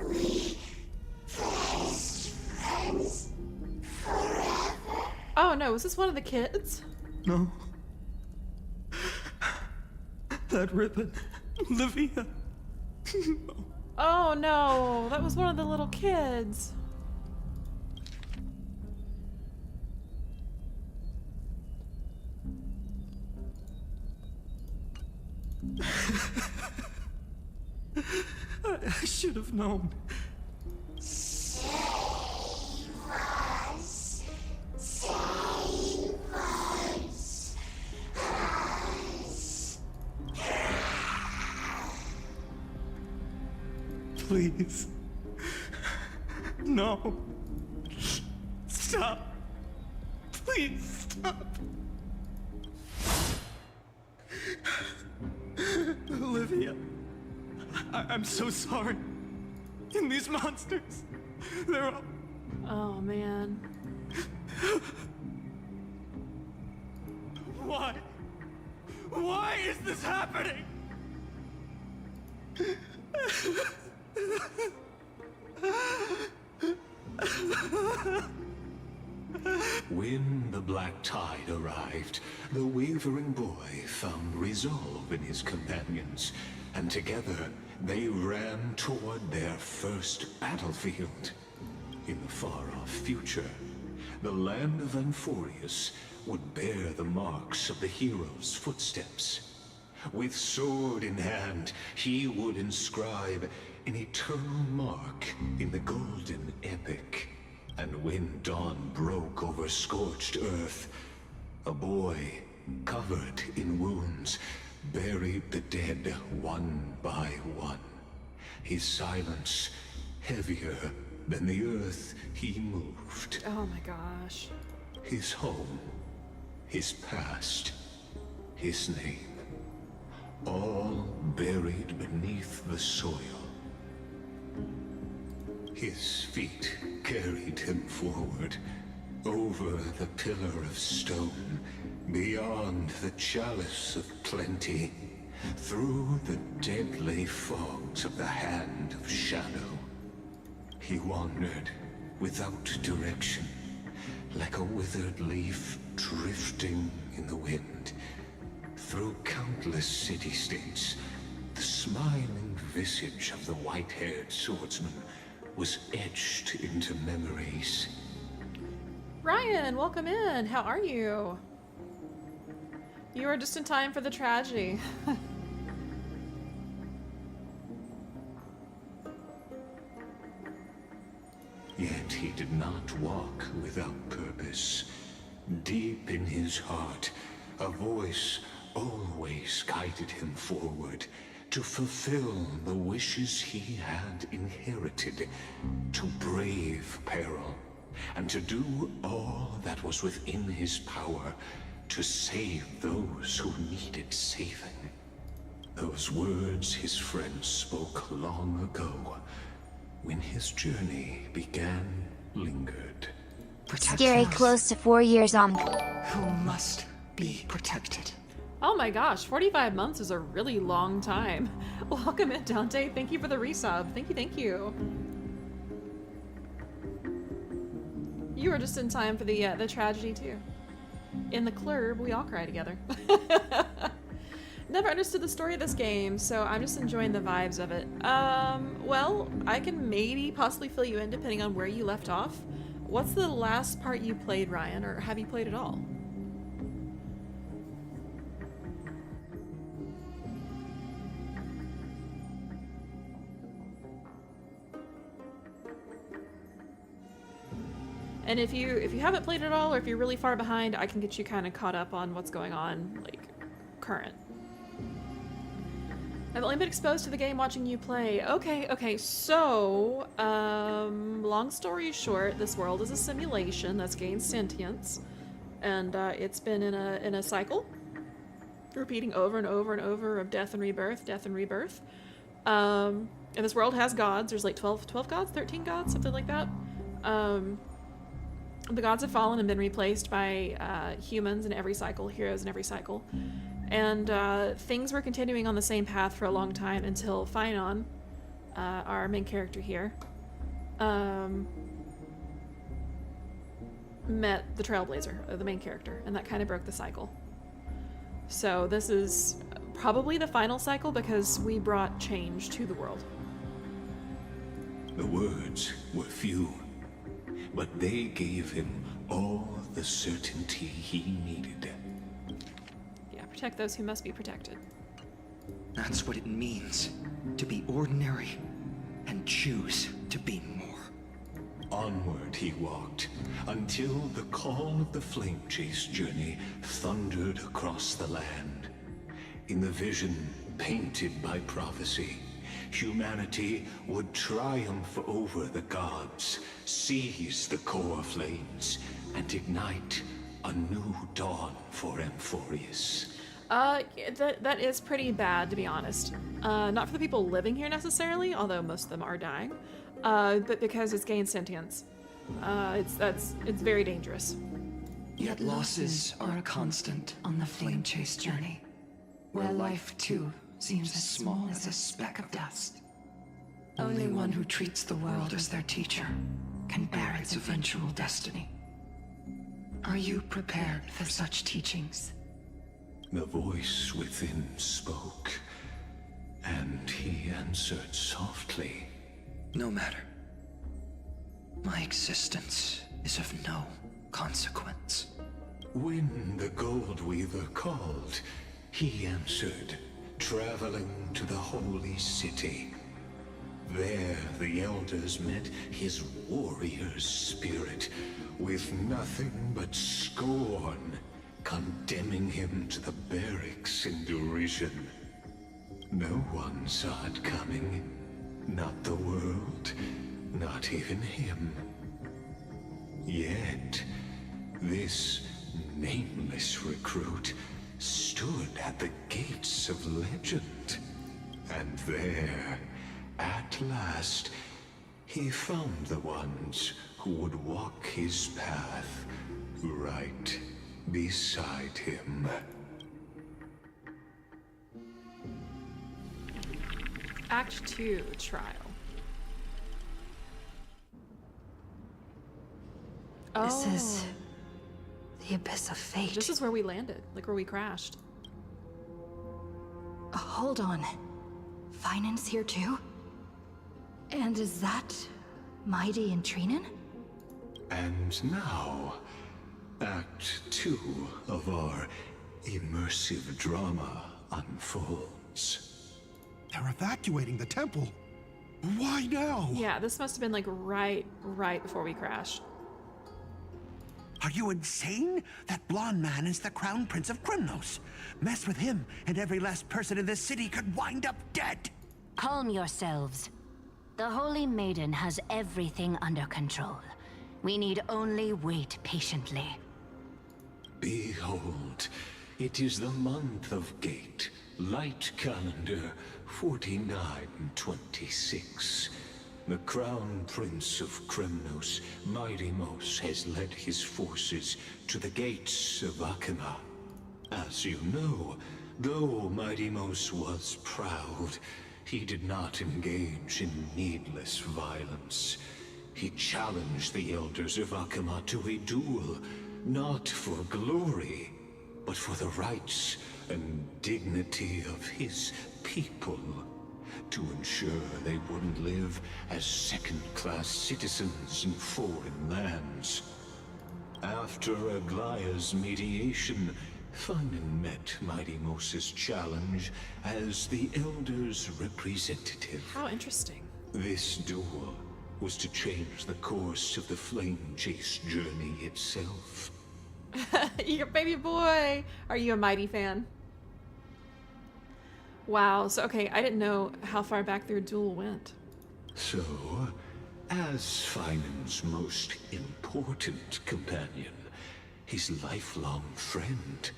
We best friends forever. Oh no, is this one of the kids? No. That ribbon, Olivia. Oh no, that was one of the little kids. I should have known. Save us. Save us. Please. No. Stop. Please stop. Olivia. I'm so sorry. And these monsters, they're all... Oh man. Why? Why is this happening? When the black tide arrived, the wavering boy found resolve in his companions, and together they ran toward their first battlefield. In the far-off future, the land of Amphoreus would bear the marks of the hero's footsteps. With sword in hand, he would inscribe an eternal mark in the golden epic. And when dawn broke over scorched earth, a boy, covered in wounds, buried the dead one by one. His silence heavier than the earth he moved. Oh my gosh. His home, his past, his name, all buried beneath the soil. His feet carried him forward, over the pillar of stone, beyond the chalice of plenty, through the deadly fogs of the hand of shadow. He wandered without direction, like a withered leaf drifting in the wind. Through countless city-states, the smiling visage of the white-haired swordsman was etched into memories. Ryan, welcome in. How are you? You are just in time for the tragedy. Yet he did not walk without purpose. Deep in his heart, a voice always guided him forward to fulfill the wishes he had inherited, to brave peril, and to do all that was within his power to save those who needed saving. Those words his friend spoke long ago, when his journey began, lingered. Scary close to 4 years on. Who must be protected. Oh my gosh, 45 months is a really long time. Welcome in, Dante. Thank you for the resub. Thank you, thank you. You were just in time for the tragedy too. In the club, we all cry together. Never understood the story of this game, so I'm just enjoying the vibes of it. Well, I can maybe possibly fill you in depending on where you left off. What's the last part you played, Ryan, or have you played at all? And if you haven't played at all, or if you're really far behind, I can get you kind of caught up on what's going on, like, current. I've only been exposed to the game watching you play. Okay, so, long story short, this world is a simulation that's gained sentience, and it's been in a cycle, repeating over and over and over of death and rebirth, death and rebirth. And this world has gods. There's like 12 gods, 13 gods, something like that. The gods have fallen and been replaced by humans in every cycle, heroes in every cycle. And things were continuing on the same path for a long time until Phynon, our main character here, met the Trailblazer, the main character, and that kind of broke the cycle. So this is probably the final cycle because we brought change to the world. The words were few, but they gave him all the certainty he needed. Yeah, protect those who must be protected. That's what it means to be ordinary and choose to be more. Onward he walked, until the call of the Flame Chase journey thundered across the land. In the vision painted by prophecy, humanity would triumph over the gods, seize the core flames, and ignite a new dawn for Amphoreus. That is pretty bad, to be honest. Not for the people living here necessarily, although most of them are dying, but because it's gained sentience. It's very dangerous. Yet losses are a constant on the Flame Chase journey, where life too seems as small as a speck of dust. Only one who treats the world as their teacher can bear its eventual destiny. Are you prepared for such teachings? The voice within spoke, and he answered softly. No matter. My existence is of no consequence. When the Gold Weaver called, he answered, traveling to the holy city. There the elders met his warrior's spirit, with nothing but scorn, condemning him to the barracks in derision. No one saw it coming. Not the world, not even him. Yet, this nameless recruit stood at the gates of legend. And there, at last, he found the ones who would walk his path right beside him. Act 2, Trial. This is the abyss of fate. This is where we landed, like where we crashed. Hold on. Phynon's here too? And is that Mighty and Trinan? And now, Act 2 of our immersive drama unfolds. They're evacuating the temple. Why now? Yeah, this must have been like right before we crashed. Are you insane? That blonde man is the Crown Prince of Krymnos. Mess with him, and every last person in this city could wind up dead. Calm yourselves. The Holy Maiden has everything under control. We need only wait patiently. Behold, it is the month of Gate, light calendar 4926. The Crown Prince of Krymnos, Mighty Mos, has led his forces to the gates of Akima. As you know, though Mighty-Most was proud, he did not engage in needless violence. He challenged the elders of Akama to a duel, not for glory, but for the rights and dignity of his people, to ensure they wouldn't live as second-class citizens in foreign lands. After Aglaya's mediation, Finan met Mighty-Most's challenge as the Elder's representative. How interesting. This duel was to change the course of the Flame Chase journey itself. Your baby boy! Are you a Mighty fan? Wow, so okay, I didn't know how far back their duel went. So, as Finan's most important companion, his lifelong friend,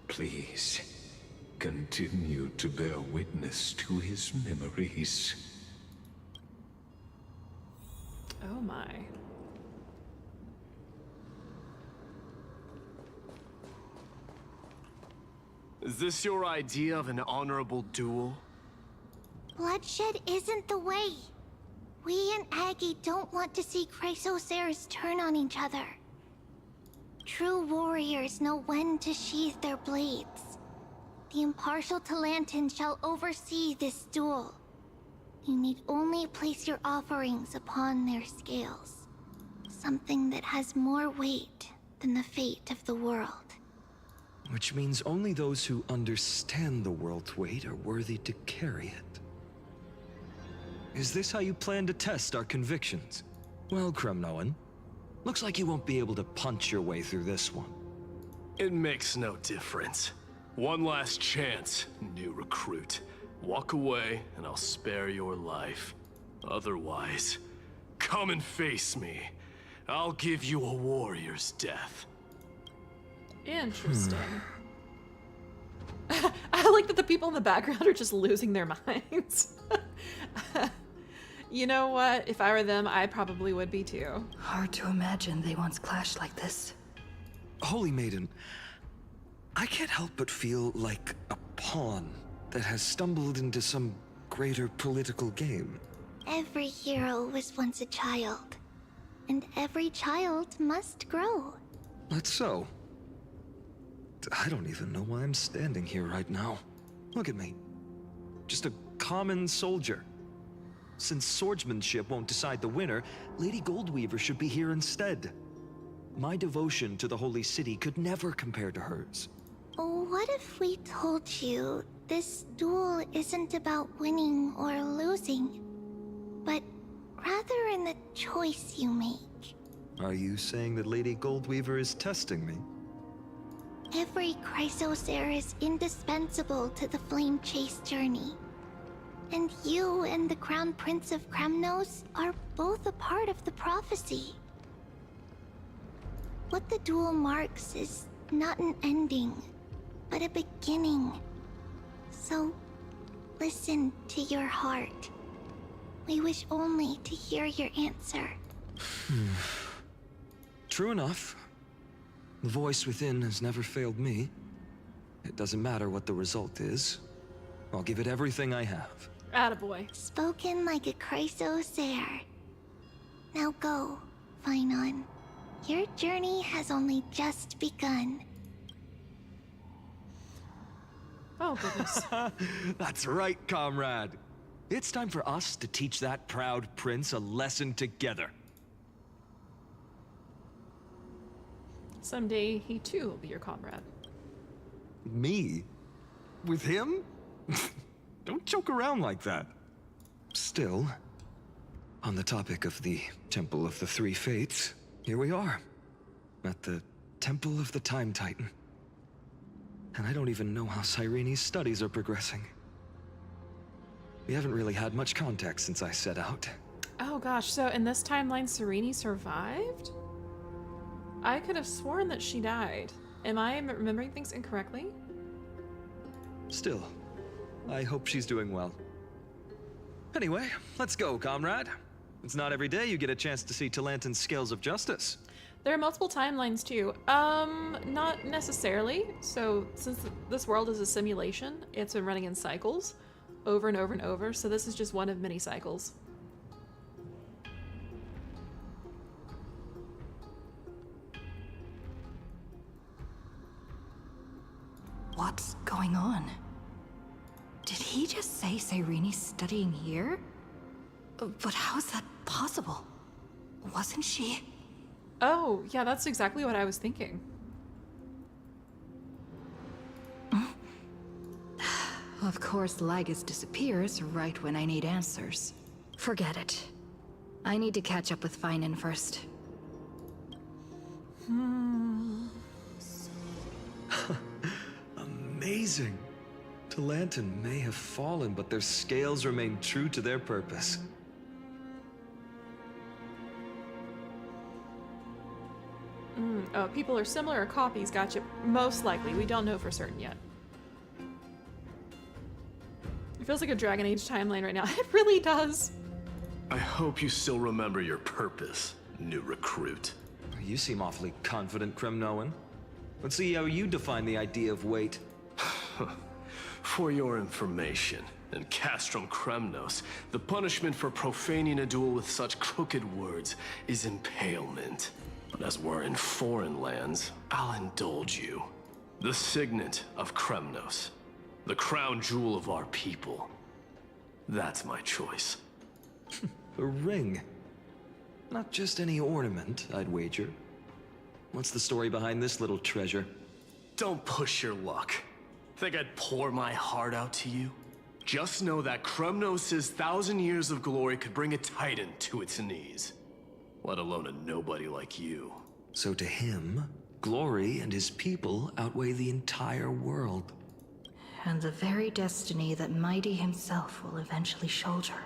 please continue to bear witness to his memories. Oh my. Is this your idea of an honorable duel? Bloodshed isn't the way. We and Aggie don't want to see Chrysoceres turn on each other. True warriors know when to sheathe their blades. The impartial Talantan shall oversee this duel. You need only place your offerings upon their scales. Something that has more weight than the fate of the world. Which means only those who understand the world's weight are worthy to carry it. Is this how you plan to test our convictions? Well, Kremnoan, looks like you won't be able to punch your way through this one. It makes no difference. One last chance, new recruit. Walk away, and I'll spare your life. Otherwise, come and face me. I'll give you a warrior's death. Interesting. I like that the people in the background are just losing their minds. You know what? If I were them, I probably would be too. Hard to imagine they once clashed like this. Holy Maiden, I can't help but feel like a pawn that has stumbled into some greater political game. Every hero was once a child. And every child must grow. That's so. I don't even know why I'm standing here right now. Look at me. Just a common soldier. Since swordsmanship won't decide the winner, Lady Goldweaver should be here instead. My devotion to the Holy City could never compare to hers. What if we told you this duel isn't about winning or losing, but rather in the choice you make? Are you saying that Lady Goldweaver is testing me? Every Chrysocer is indispensable to the Flame Chase journey. And you and the Crown Prince of Kremnos are both a part of the prophecy. What the duel marks is not an ending, but a beginning. So, listen to your heart. We wish only to hear your answer. True enough. The voice within has never failed me. It doesn't matter what the result is. I'll give it everything I have. Attaboy. Spoken like a Chrysocer. Now go, Finon. Your journey has only just begun. Oh, goodness. That's right, comrade. It's time for us to teach that proud prince a lesson together. Someday he too will be your comrade. Me? With him? Don't joke around like that. Still, on the topic of the Temple of the Three Fates, here we are, at the Temple of the Time Titan. And I don't even know how Cyrene's studies are progressing. We haven't really had much contact since I set out. Oh gosh, so in this timeline, Serene survived? I could have sworn that she died. Am I remembering things incorrectly? Still, I hope she's doing well. Anyway, let's go, comrade. It's not every day you get a chance to see Talantan's scales of justice. There are multiple timelines too. Not necessarily. So since this world is a simulation, it's been running in cycles over and over and over. So this is just one of many cycles. What's going on? Did he just say Cyreni's studying here? But how is that possible? Wasn't she? Oh, yeah, that's exactly what I was thinking. Of course, Lygus disappears right when I need answers. Forget it. I need to catch up with Finan first. Amazing. Talantin may have fallen, but their scales remain true to their purpose. Oh, people are similar or copies, gotcha. Most likely, we don't know for certain yet. It feels like a Dragon Age timeline right now. It really does. I hope you still remember your purpose, new recruit. You seem awfully confident, Kremnoan. Let's see how you define the idea of weight. For your information, in Castrum Kremnos, the punishment for profaning a duel with such crooked words is impalement. But as we're in foreign lands, I'll indulge you. The signet of Kremnos, the crown jewel of our people. That's my choice. A ring. Not just any ornament, I'd wager. What's the story behind this little treasure? Don't push your luck. Think I'd pour my heart out to you? Just know that Kremnos' 1,000 years of glory could bring a titan to its knees. Let alone a nobody like you. So to him, glory and his people outweigh the entire world. And the very destiny that Mighty himself will eventually shoulder.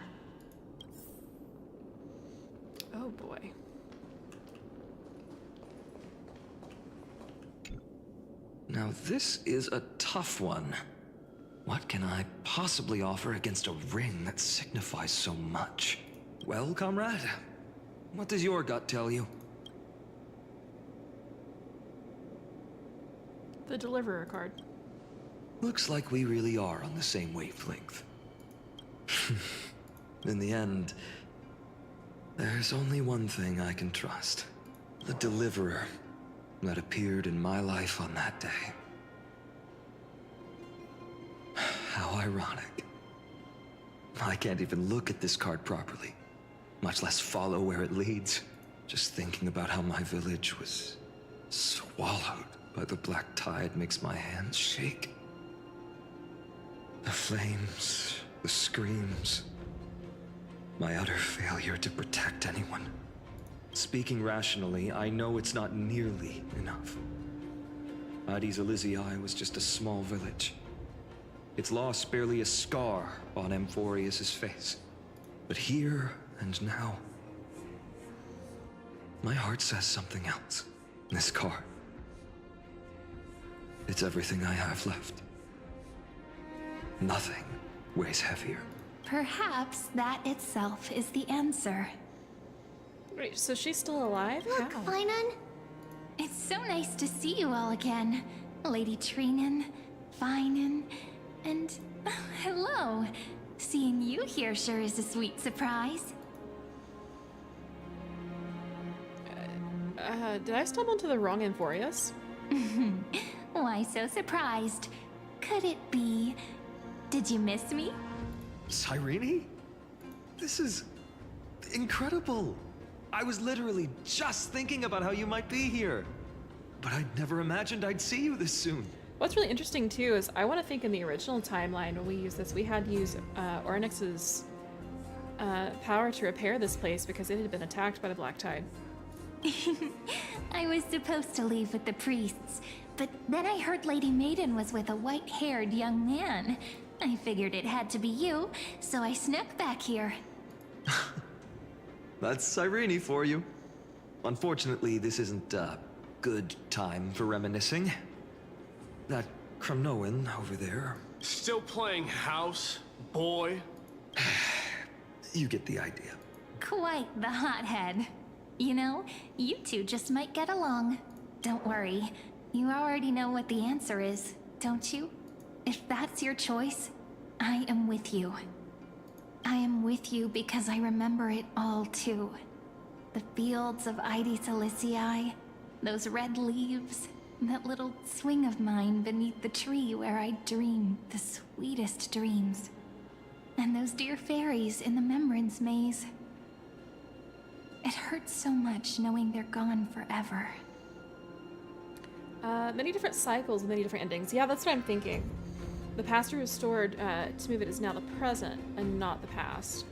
Oh boy. Now this is a tough one. What can I possibly offer against a ring that signifies so much? Well, comrade, what does your gut tell you? The Deliverer card. Looks like we really are on the same wavelength. In the end, there's only one thing I can trust. The Deliverer that appeared in my life on that day. How ironic. I can't even look at this card properly, much less follow where it leads. Just thinking about how my village was swallowed by the black tide makes my hands shake. The flames, the screams, my utter failure to protect anyone. Speaking rationally, I know it's not nearly enough. Addis Elysiae was just a small village. Its loss barely a scar on Amphoreus' face. But here and now, my heart says something else. This card. It's everything I have left. Nothing weighs heavier. Perhaps that itself is the answer. Wait, so she's still alive? Look, How? Finan. It's so nice to see you all again. Lady Trinan, Finan, and hello. Seeing you here sure is a sweet surprise. Did I stumble into the wrong Amphoreus? Why so surprised? Could it be... Did you miss me? Cyrene? This is incredible. I was literally just thinking about how you might be here. But I'd never imagined I'd see you this soon. What's really interesting too is I want to think in the original timeline when we used this, we had to use Ornyx's power to repair this place because it had been attacked by the Black Tide. I was supposed to leave with the priests, but then I heard Lady Maiden was with a white-haired young man. I figured it had to be you, so I snuck back here. That's Cyrene for you. Unfortunately, this isn't a good time for reminiscing. That Kremnoan over there. Still playing house, boy? You get the idea. Quite the hothead. You know, you two just might get along. Don't worry. You already know what the answer is, don't you? If that's your choice, I am with you. I am with you because I remember it all too. The fields of Ide Silicii, those red leaves, that little swing of mine beneath the tree where I dreamed the sweetest dreams. And those dear fairies in the Membrance Maze. It hurts so much knowing they're gone forever. Many different cycles, many different endings. Yeah, that's what I'm thinking. The past restored to move it is now the present and not the past.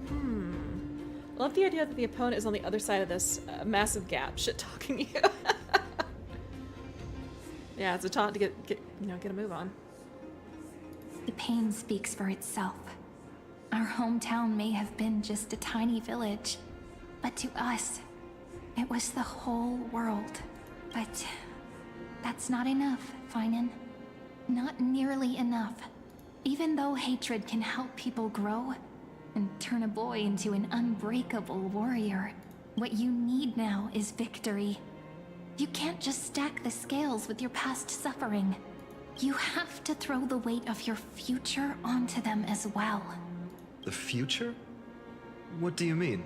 I love the idea that the opponent is on the other side of this massive gap, shit-talking you. Yeah, it's a taunt to get a move on. The pain speaks for itself. Our hometown may have been just a tiny village, but to us, it was the whole world. But that's not enough, Finan. Not nearly enough. Even though hatred can help people grow and turn a boy into an unbreakable warrior, what you need now is victory. You can't just stack the scales with your past suffering. You have to throw the weight of your future onto them as well. The future? What do you mean?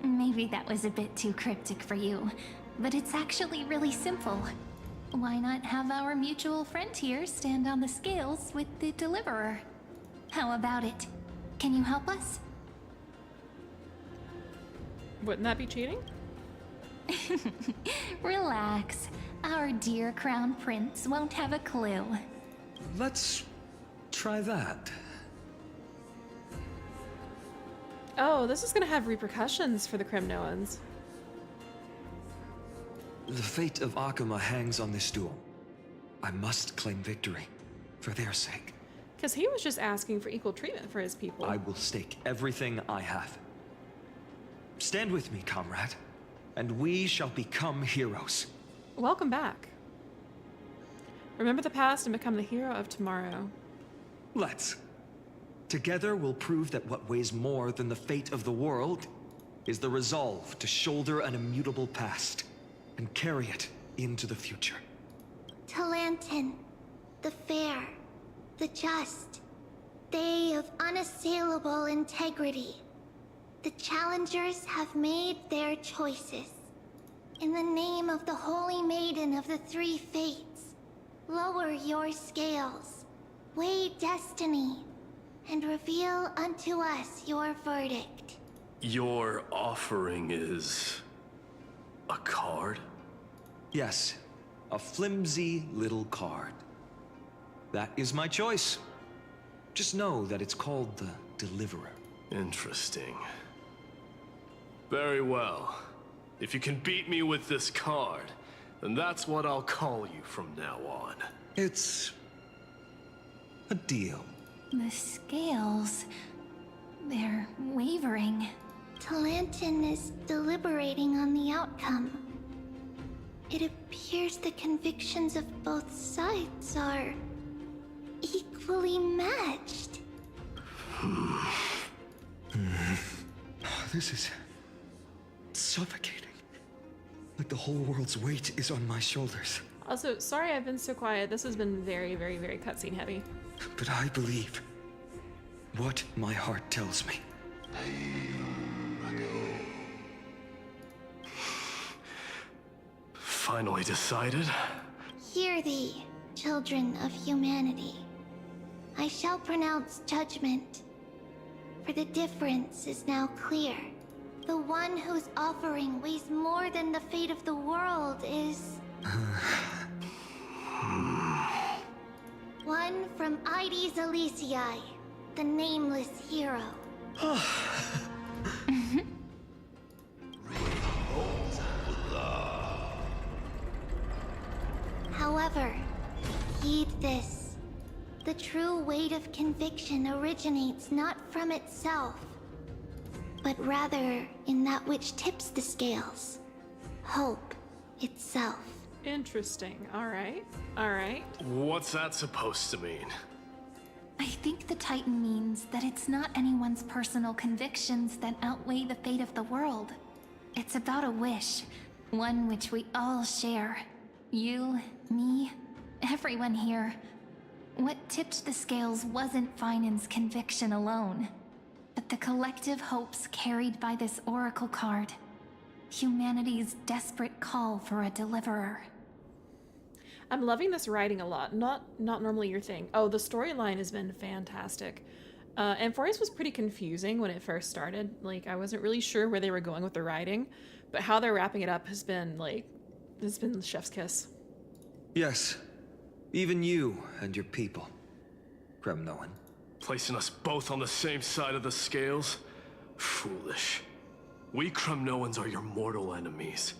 Maybe that was a bit too cryptic for you, but it's actually really simple. Why not have our mutual friend here stand on the scales with the deliverer? How about it? Can you help us? Wouldn't that be cheating? Relax. Our dear Crown Prince won't have a clue. Let's try that. Oh, this is gonna have repercussions for the Crimnoans. The fate of Akuma hangs on this duel. I must claim victory, for their sake. Because he was just asking for equal treatment for his people. I will stake everything I have. Stand with me, comrade, and we shall become heroes. Welcome back. Remember the past and become the hero of tomorrow. Let's. Together we'll prove that what weighs more than the fate of the world is the resolve to shoulder an immutable past and carry it into the future. Talantin, the fair, the just, they of unassailable integrity. The challengers have made their choices. In the name of the Holy Maiden of the Three Fates, lower your scales, weigh destiny, and reveal unto us your verdict. Your offering is a card? Yes, a flimsy little card. That is my choice. Just know that it's called the Deliverer. Interesting. Very well. If you can beat me with this card, then that's what I'll call you from now on. It's a deal. The scales, they're wavering. Talantin is deliberating on the outcome. It appears the convictions of both sides are equally matched. This is suffocating. Like the whole world's weight is on my shoulders. Also, sorry I've been so quiet. This has been very, very, very cutscene heavy. But I believe what my heart tells me. Finally decided? Hear thee, children of humanity. I shall pronounce judgment, for the difference is now clear. The one whose offering weighs more than the fate of the world is... one from Ide Silicii, the nameless hero. However, heed this. The true weight of conviction originates not from itself, but rather in that which tips the scales. Hope itself. Interesting. Alright. Alright. What's that supposed to mean? I think the Titan means that it's not anyone's personal convictions that outweigh the fate of the world. It's about a wish, one which we all share. You, me, everyone here. What tipped the scales wasn't Finan's conviction alone, but the collective hopes carried by this oracle card. Humanity's desperate call for a deliverer. I'm loving this writing a lot. Not normally your thing. Oh, the storyline has been fantastic. Amphoreus was pretty confusing when it first started. Like, I wasn't really sure where they were going with the writing, but how they're wrapping it up has been, like, it's been chef's kiss. Yes. Even you and your people. Kremnoan. Placing us both on the same side of the scales? Foolish. We Kremnoans are your mortal enemies.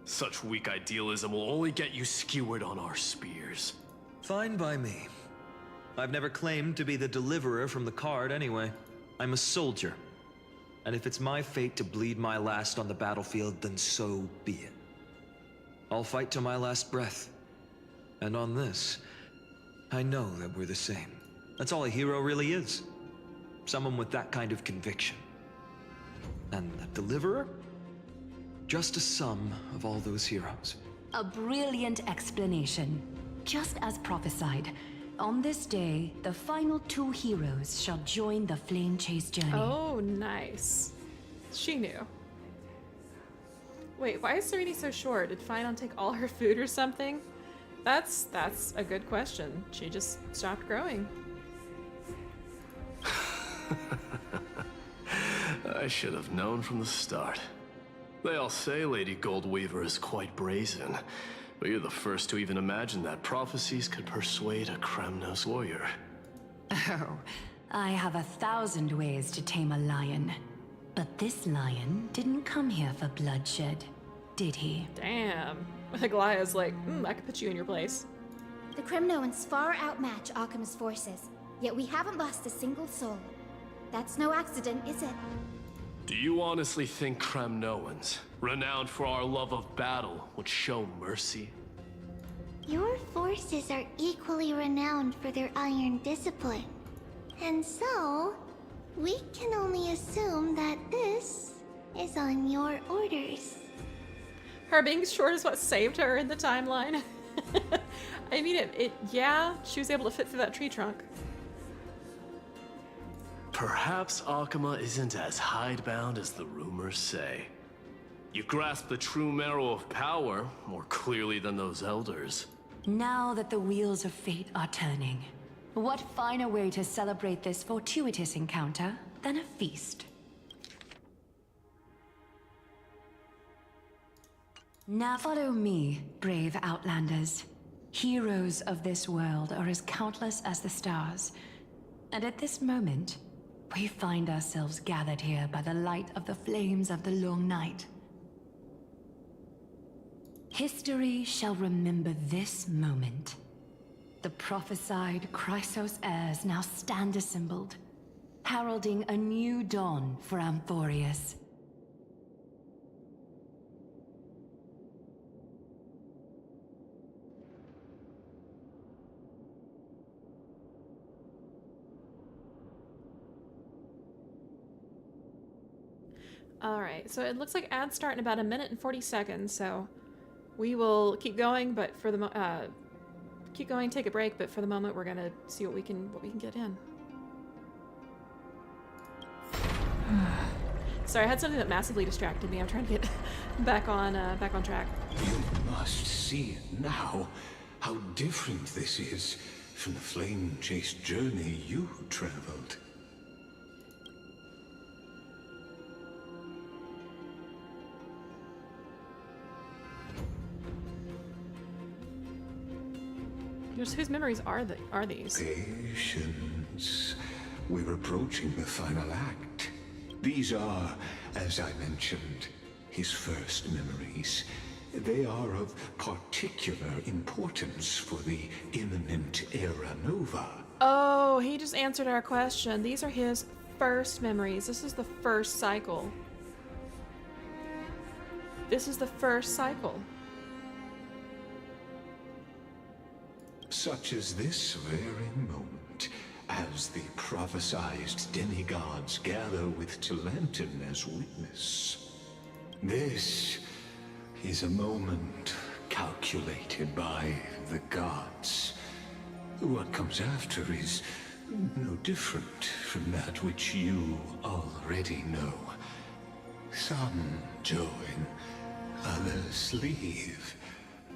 Such weak idealism will only get you skewered on our spears. Fine by me. I've never claimed to be the deliverer from the card anyway. I'm a soldier. And if it's my fate to bleed my last on the battlefield, then so be it. I'll fight to my last breath. And on this, I know that we're the same. That's all a hero really is. Someone with that kind of conviction. And the deliverer? Just a sum of all those heroes. A brilliant explanation. Just as prophesied, on this day, the final 2 heroes shall join the Flame Chase journey. Oh, nice. She knew. Wait, why is Serenity so short? Did Finon take all her food or something? That's a good question. She just stopped growing. I should have known from the start. They all say Lady Goldweaver is quite brazen, but you're the first to even imagine that prophecies could persuade a Kremnos warrior. Oh, I have 1,000 ways to tame a lion. But this lion didn't come here for bloodshed, did he? Damn. Aglaya's like, I could put you in your place. The Kremnoans far outmatch Occam's forces, yet we haven't lost a single soul. That's no accident, is it? Do you honestly think Kremnoans, renowned for our love of battle, would show mercy? Your forces are equally renowned for their iron discipline. And so, we can only assume that this is on your orders. Her being short is what saved her in the timeline. I mean, yeah, she was able to fit through that tree trunk. Perhaps Akama isn't as hidebound as the rumors say. You grasp the true marrow of power more clearly than those elders. Now that the wheels of fate are turning, what finer way to celebrate this fortuitous encounter than a feast? Now follow me, brave Outlanders. Heroes of this world are as countless as the stars. And at this moment, we find ourselves gathered here by the light of the flames of the long night. History shall remember this moment. The prophesied Chrysos heirs now stand assembled, heralding a new dawn for Amphoreus. Alright, so it looks like ads start in about 1 minute and 40 seconds, so we will keep going, but for the keep going, take a break, but for the moment we're gonna see what we can get in. Sorry, I had something that massively distracted me. I'm trying to get back on track. You must see now how different this is from the flame chase journey you traveled. Just whose memories are these? Patience. We're approaching the final act. These are, as I mentioned, his first memories. They are of particular importance for the imminent Era Nova. Oh, he just answered our question. These are his first memories. This is the first cycle. This is the first cycle. Such as this very moment, as the prophesized demigods gather with Talentum as witness. This is a moment calculated by the gods. What comes after is no different from that which you already know. Some join, others leave,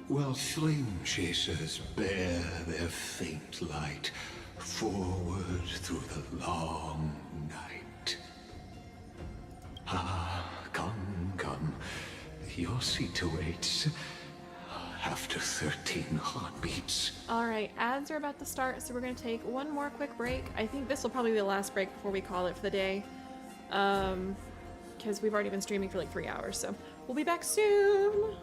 while flame chasers bear their faint light forward through the long night. Ah, come. Your seat awaits. After 13 heartbeats. Alright, ads are about to start, so we're going to take one more quick break. I think this will probably be the last break before we call it for the day. Because we've already been streaming for like 3 hours, so we'll be back soon!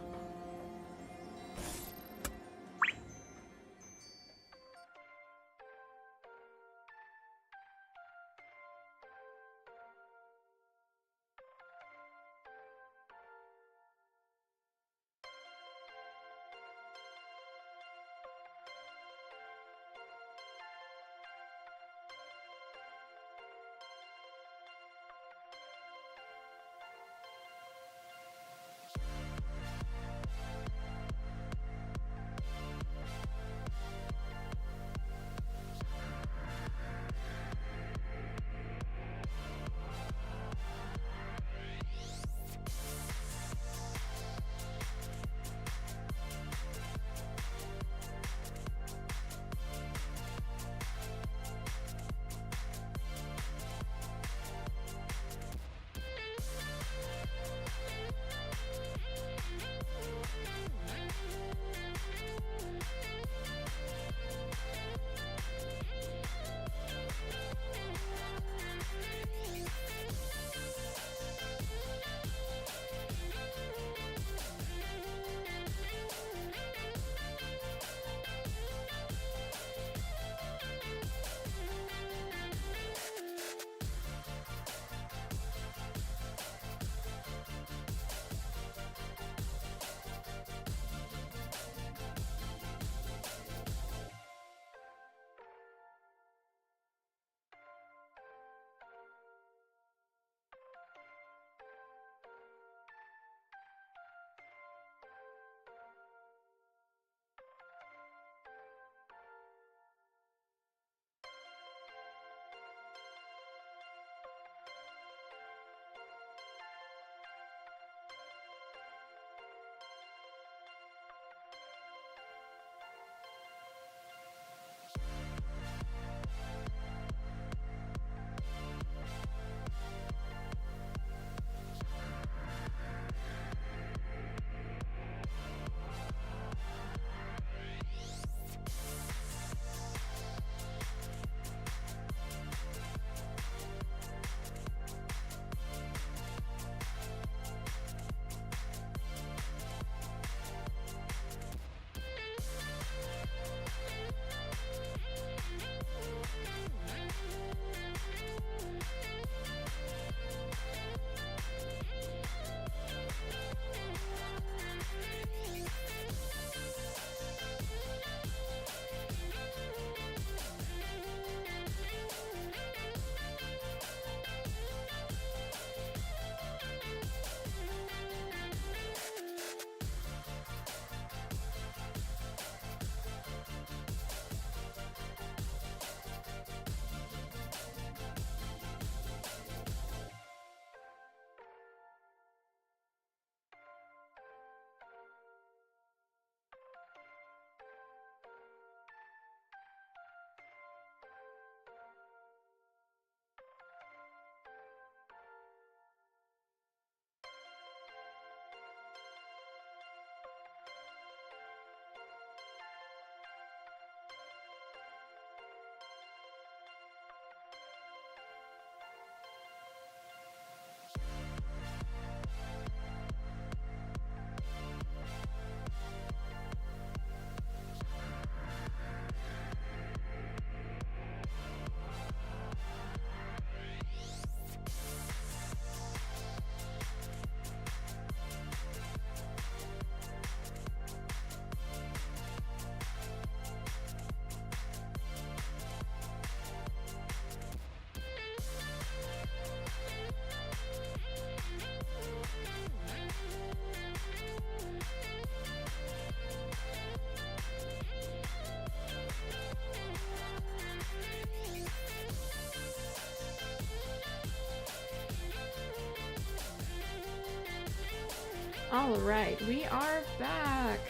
Alright, we are back.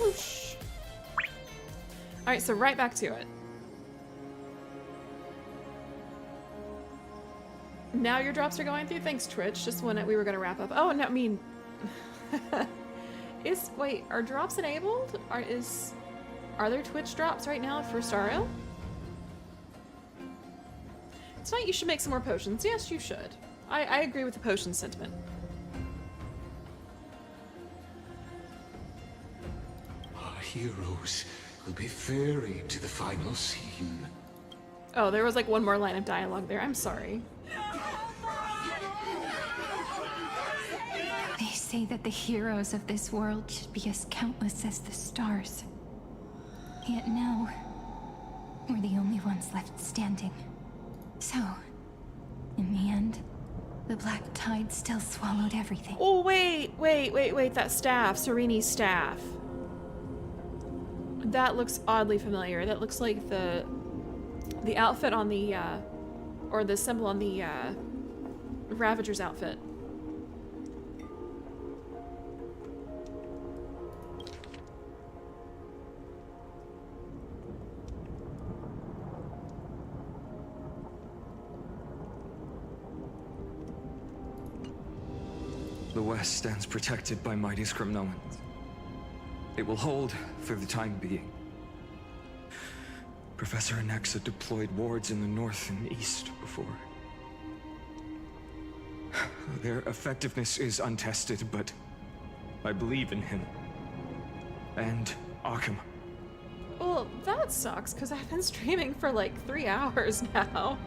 Whoosh. Alright, so right back to it. Now your drops are going through? Thanks, Twitch. Just when we were gonna wrap up. Oh, no, I mean... Wait, are drops enabled? Are there Twitch drops right now for Stario? Tonight you should make some more potions. Yes, you should. I agree with the potion sentiment. Our heroes will be ferried to the final scene. Oh, there was like one more line of dialogue there. I'm sorry. They say that the heroes of this world should be as countless as the stars. Yet now, we're the only ones left standing. So, in the end, the black tide still swallowed everything. Oh, wait, that staff, Sereni's staff. That looks oddly familiar. That looks like the outfit on the, or the symbol on the, Ravager's outfit. The West stands protected by mighty Scrimnoans. It will hold for the time being. Professor Anexa deployed wards in the north and east before. Their effectiveness is untested, but I believe in him. And Arkham. Well, that sucks, because I've been streaming for like 3 hours now.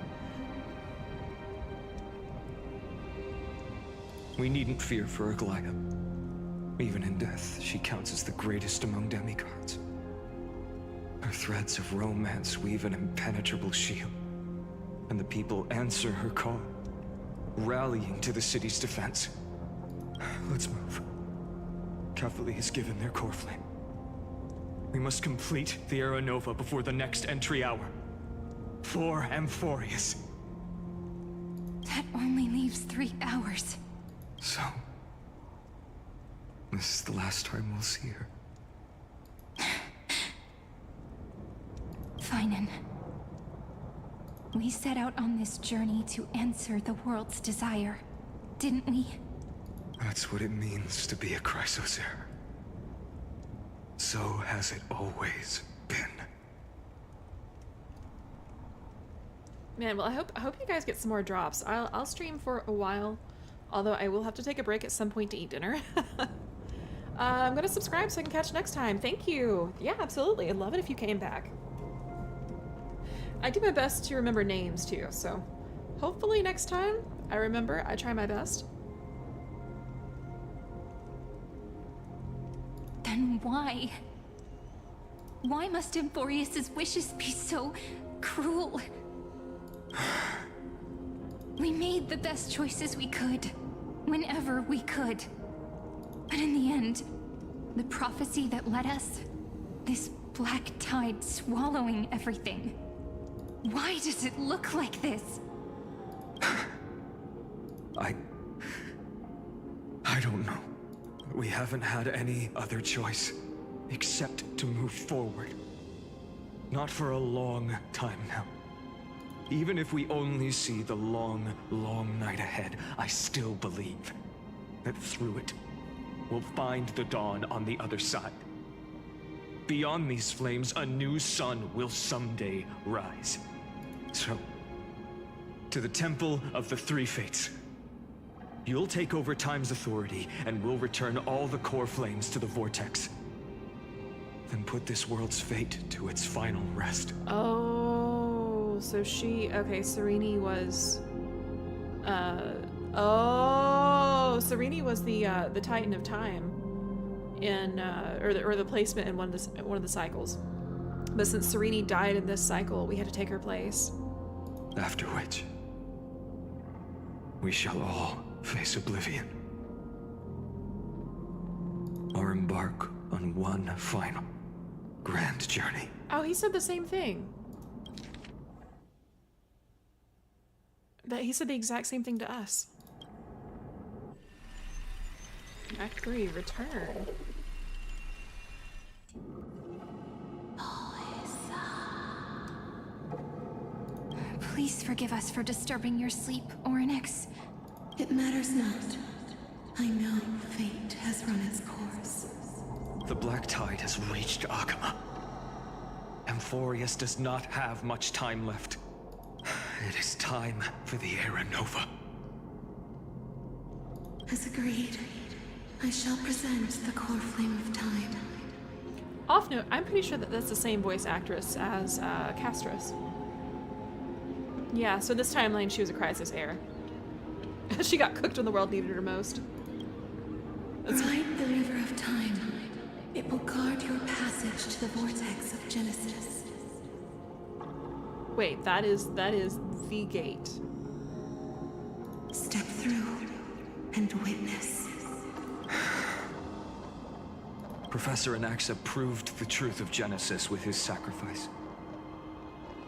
We needn't fear for Aglaya. Even in death, she counts as the greatest among demigods. Her threads of romance weave an impenetrable shield, and the people answer her call, rallying to the city's defense. Let's move. Cavalry has given their core flame. We must complete the Aeronova before the next entry hour. For Amphoreus. That only leaves 3 hours. So, this is the last time we'll see her. Finan. We set out on this journey to answer the world's desire, didn't we? That's what it means to be a Chrysosaur. So has it always been. Man, well, I hope you guys get some more drops. I'll stream for a while. Although I will have to take a break at some point to eat dinner. I'm gonna subscribe so I can catch you next time. Thank you. Yeah, absolutely. I'd love it if you came back. I do my best to remember names too, so hopefully next time I remember. I try my best. Then why? Why must Amphoreus' wishes be so cruel? We made the best choices we could, whenever we could. But in the end, the prophecy that led us, this black tide swallowing everything. Why does it look like this? I don't know. We haven't had any other choice, except to move forward. Not for a long time now. Even if we only see the long, long night ahead, I still believe that through it, we'll find the dawn on the other side. Beyond these flames, a new sun will someday rise. So, to the Temple of the Three Fates. You'll take over Time's authority, and we'll return all the core flames to the Vortex. Then put this world's fate to its final rest. Oh, so okay, Sereni was, Sereni was the Titan of Time in, or the placement in one of the cycles. But since Sereni died in this cycle, we had to take her place. After which, we shall all face oblivion. Or embark on one final grand journey. Oh, he said the same thing. He said the exact same thing to us. Act 3, return. Please forgive us for disturbing your sleep, Orynyx. It matters not. I know fate has run its course. The Black Tide has reached Akama. Amphoreus does not have much time left. It is time for the Era Nova. As agreed, I shall present the core flame of time. Off note, I'm pretty sure that that's the same voice actress as Castros. Yeah, so this timeline she was a crisis heir. She got cooked when the world needed her most. Ride the river of time. It will guard your passage to the vortex of Genesis. Wait, that is the gate. Step through and witness. Professor Anaxa proved the truth of Genesis with his sacrifice.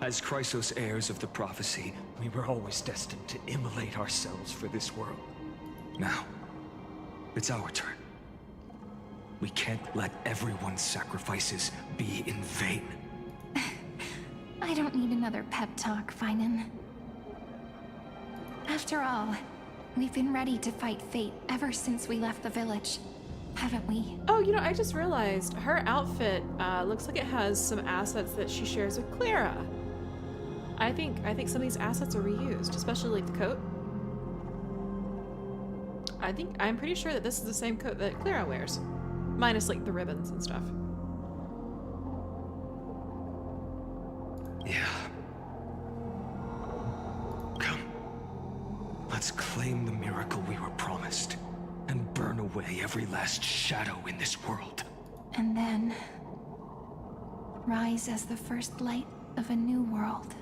As Chrysos heirs of the prophecy, we were always destined to immolate ourselves for this world. Now, it's our turn. We can't let everyone's sacrifices be in vain. I don't need another pep talk, Finan. After all, we've been ready to fight fate ever since we left the village, haven't we? Oh, you know, I just realized her outfit looks like it has some assets that she shares with Clara. I think some of these assets are reused, especially like the coat. I'm pretty sure that this is the same coat that Clara wears, minus like the ribbons and stuff. Yeah. Come. Let's claim the miracle we were promised and burn away every last shadow in this world. And then rise as the first light of a new world.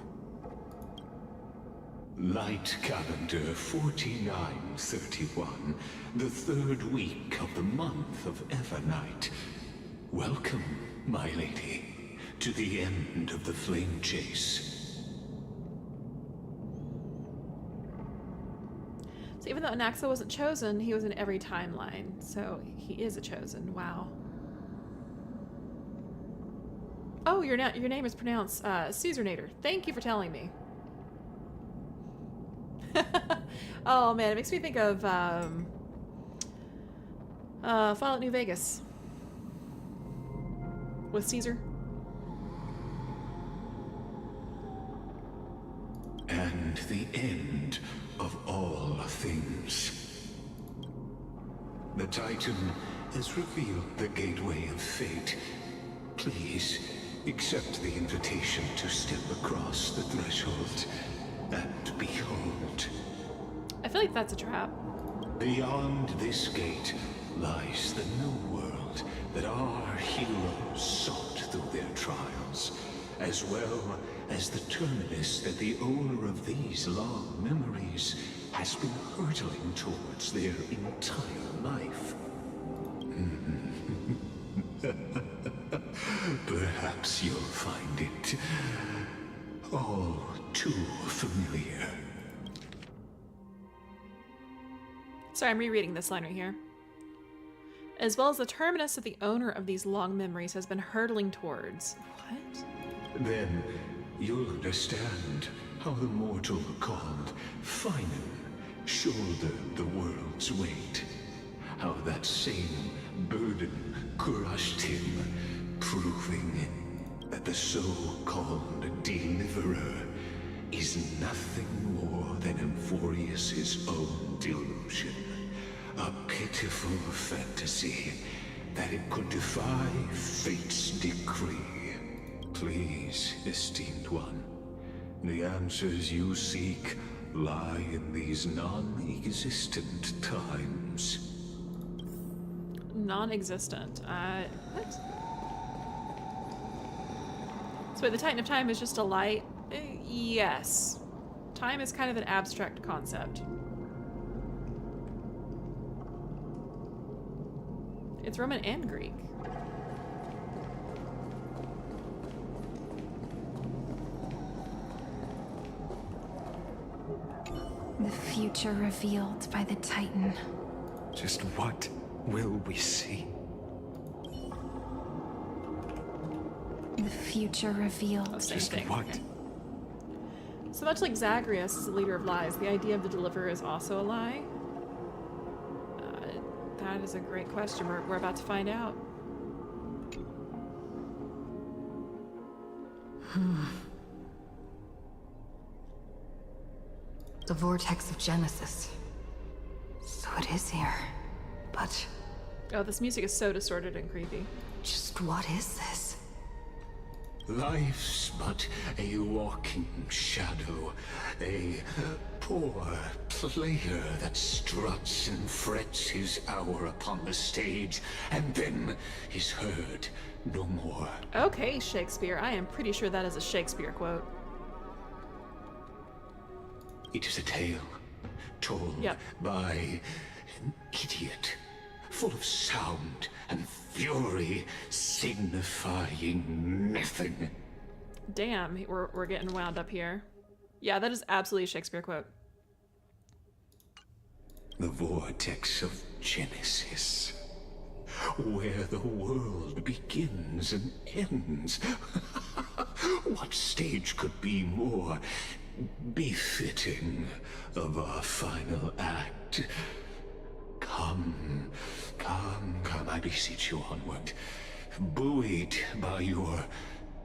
Light calendar 4931, the third week of the month of Evernight. Welcome, my lady, to the end of the flame chase. So even though Anaxa wasn't chosen, he was in every timeline. So he is a chosen. Wow. Oh, your name is pronounced Caesarnator. Thank you for telling me. Oh man, it makes me think of Fallout New Vegas with Caesar. And the end of all things. The Titan has revealed the gateway of fate. Please accept the invitation to step across the threshold and behold. I feel like that's a trap. Beyond this gate lies the new world that our heroes sought through their trials, as well as the terminus that the owner of these long memories has been hurtling towards their entire life. Perhaps you'll find it all too familiar. Sorry, I'm rereading this line right here. As well as the terminus that the owner of these long memories has been hurtling towards. What? Then you'll understand how the mortal called Finan shouldered the world's weight. How that same burden crushed him, proving that the so-called deliverer is nothing more than Amphoreus' own delusion. A pitiful fantasy that it could defy fate's decree. Please, esteemed one, the answers you seek lie in these non-existent times. Non-existent. What? So wait, the Titan of Time is just a light? Yes. Time is kind of an abstract concept. It's Roman and Greek. The future revealed by the Titan. Just what will we see? The future revealed. Same thing. What? Okay. So much like Zagreus is the leader of lies, the idea of the deliverer is also a lie? That is a great question. We're about to find out. The vortex of Genesis. So it is here. But Oh, this music is so distorted and creepy. just what is this? Life's but a walking shadow, a poor player that struts and frets his hour upon the stage, and then is heard no more. Okay, Shakespeare. I am pretty sure that is a Shakespeare quote. It is a tale told by an idiot, full of sound and fury, signifying nothing. Damn, we're getting wound up here. Yeah, that is absolutely a Shakespeare quote. The vortex of Genesis, where the world begins and ends. What stage could be more befitting of our final act? Come, I beseech you onward, buoyed by your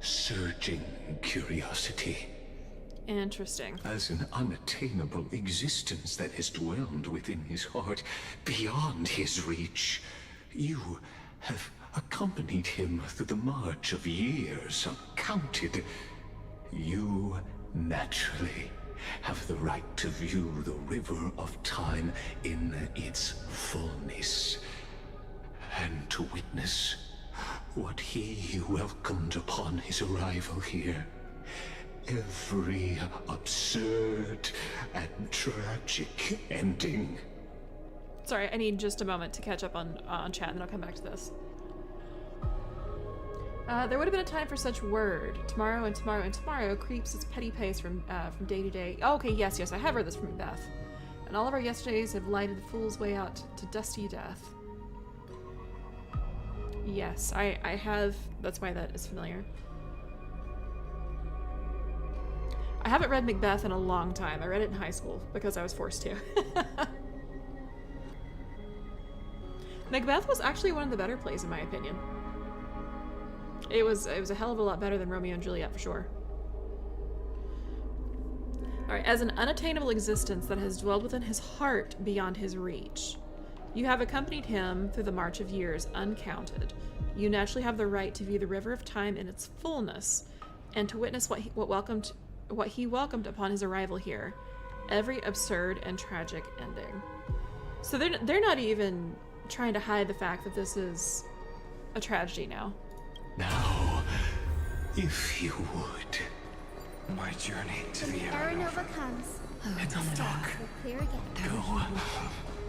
surging curiosity. Interesting. As an unattainable existence that has dwelled within his heart, beyond his reach, you have accompanied him through the march of years uncounted. You naturally have the right to view the river of time in its fullness, and to witness what he welcomed upon his arrival here. Every absurd and tragic ending. Sorry, I need just a moment to catch up on chat, and then I'll come back to this. There would have been a time for such word. Tomorrow and tomorrow and tomorrow creeps its petty pace from day to day. Oh, okay, yes, I have heard this from Macbeth. And all of our yesterdays have lighted the fool's way out to dusty death. Yes, I have. That's why that is familiar. I haven't read Macbeth in a long time. I read it in high school because I was forced to. Macbeth was actually one of the better plays in my opinion. It was a hell of a lot better than Romeo and Juliet for sure. Alright, as an unattainable existence that has dwelled within his heart beyond his reach, you have accompanied him through the march of years uncounted. You naturally have the right to view the river of time in its fullness, and to witness what he welcomed upon his arrival here. Every absurd and tragic ending. So they're not even trying to hide the fact that this is a tragedy now. Now, if you would. My journey to the Aranova comes. Hit the dock. We're clear again. Go.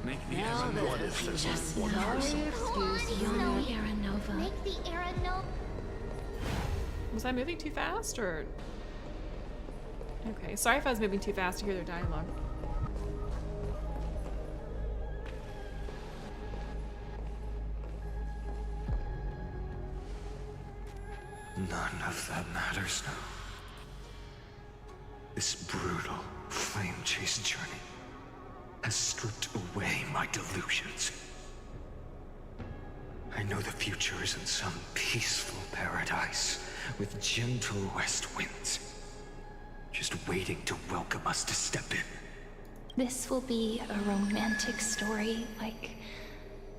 Make the What if there's one person? Aranova. Make the Aranova. Was I moving too fast, or? Okay, sorry if I was moving too fast to hear their dialogue. None of that matters now. This brutal, flame-chased journey has stripped away my delusions. I know the future is in some peaceful paradise with gentle west winds, just waiting to welcome us to step in. This will be a romantic story like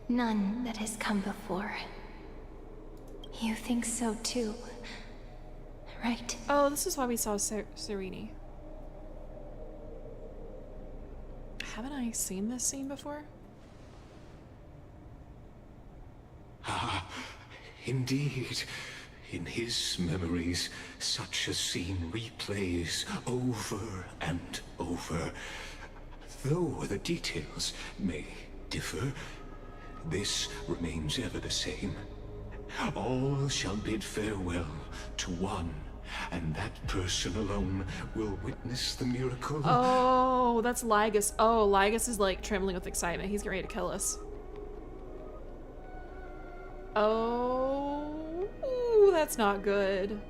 none that has come before. You think so too, right? Oh, this is why we saw Serene. Haven't I seen this scene before? Ah, indeed. In his memories, such a scene replays over and over. Though the details may differ, this remains ever the same. All shall bid farewell to one, and that person alone will witness the miracle. Oh, that's Lygus. Oh, Lygus is like trembling with excitement. He's getting ready to kill us. Oh, ooh, that's not good.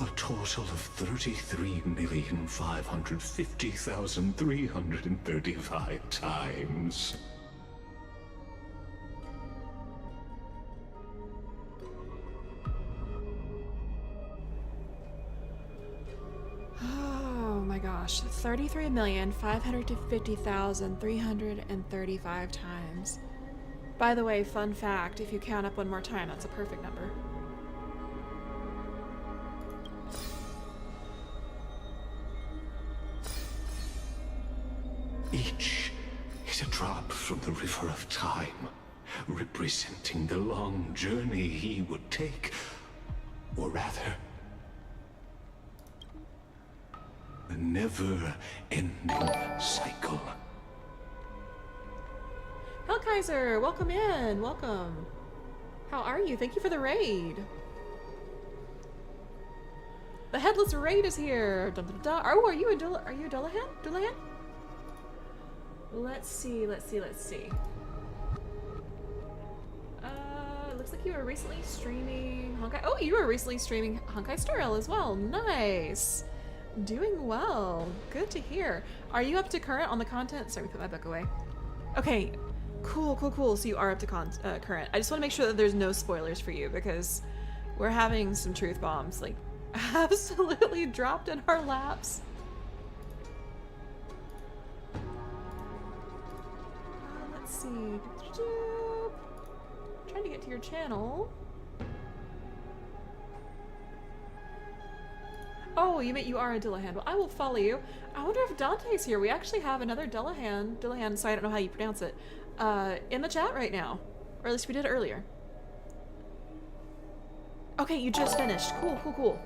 A total of 33,550,335 times. Oh my gosh, 33,550,335 times. By the way, fun fact, if you count up one more time, that's a perfect number. Each is a drop from the river of time, representing the long journey he would take, or rather, the never-ending cycle. Hellkaiser, welcome in, welcome. How are you? Thank you for the raid. The headless raid is here. Dun, dun, dun. Oh, are you a Dullahan? Dullahan? Let's see. Looks like you were recently streaming Honkai. Oh, you were recently streaming Honkai Star Rail as well. Nice. Doing well. Good to hear. Are you up to current on the content? Sorry, put my book away. Okay. Cool. So you are up to current. I just want to make sure that there's no spoilers for you because we're having some truth bombs like absolutely dropped in our laps. Let's see. Trying to get to your channel. Oh, you meant you are a Dullahan. Well, I will follow you. I wonder if Dante's here. We actually have another Dullahan, so I don't know how you pronounce it, in the chat right now. Or at least we did earlier. Okay, you just finished. Cool.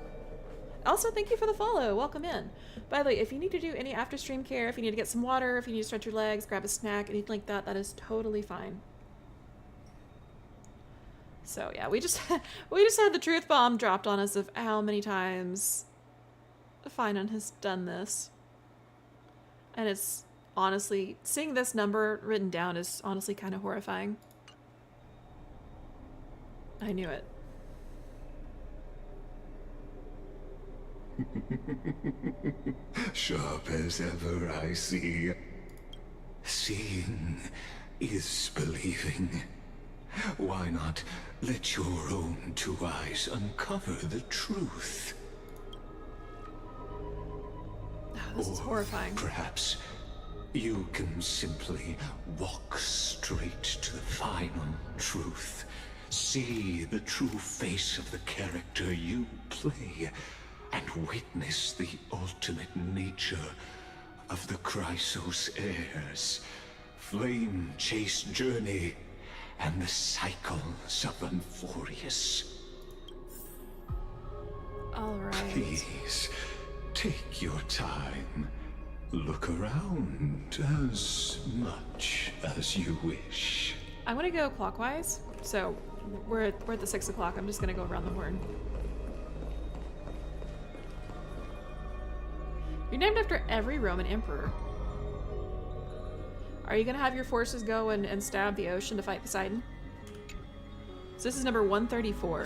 Also, thank you for the follow. Welcome in. By the way, if you need to do any after stream care, if you need to get some water, if you need to stretch your legs, grab a snack, anything like that, that is totally fine. So yeah, we just had the truth bomb dropped on us of how many times Finan has done this. And it's honestly, seeing this number written down is honestly kind of horrifying. I knew it. Sharp as ever, I see. Seeing is believing. Why not let your own two eyes uncover the truth? Oh, this is horrifying. Perhaps you can simply walk straight to the final truth. See the true face of the character you play, and witness the ultimate nature of the Chrysos heirs, flame chase journey, and the cycles of Amphoreus. All right. Please, take your time. Look around as much as you wish. I'm gonna go clockwise, so we're at the 6 o'clock. I'm just gonna go around the horn. You're named after every Roman emperor. Are you gonna have your forces go and stab the ocean to fight Poseidon? So this is number 134.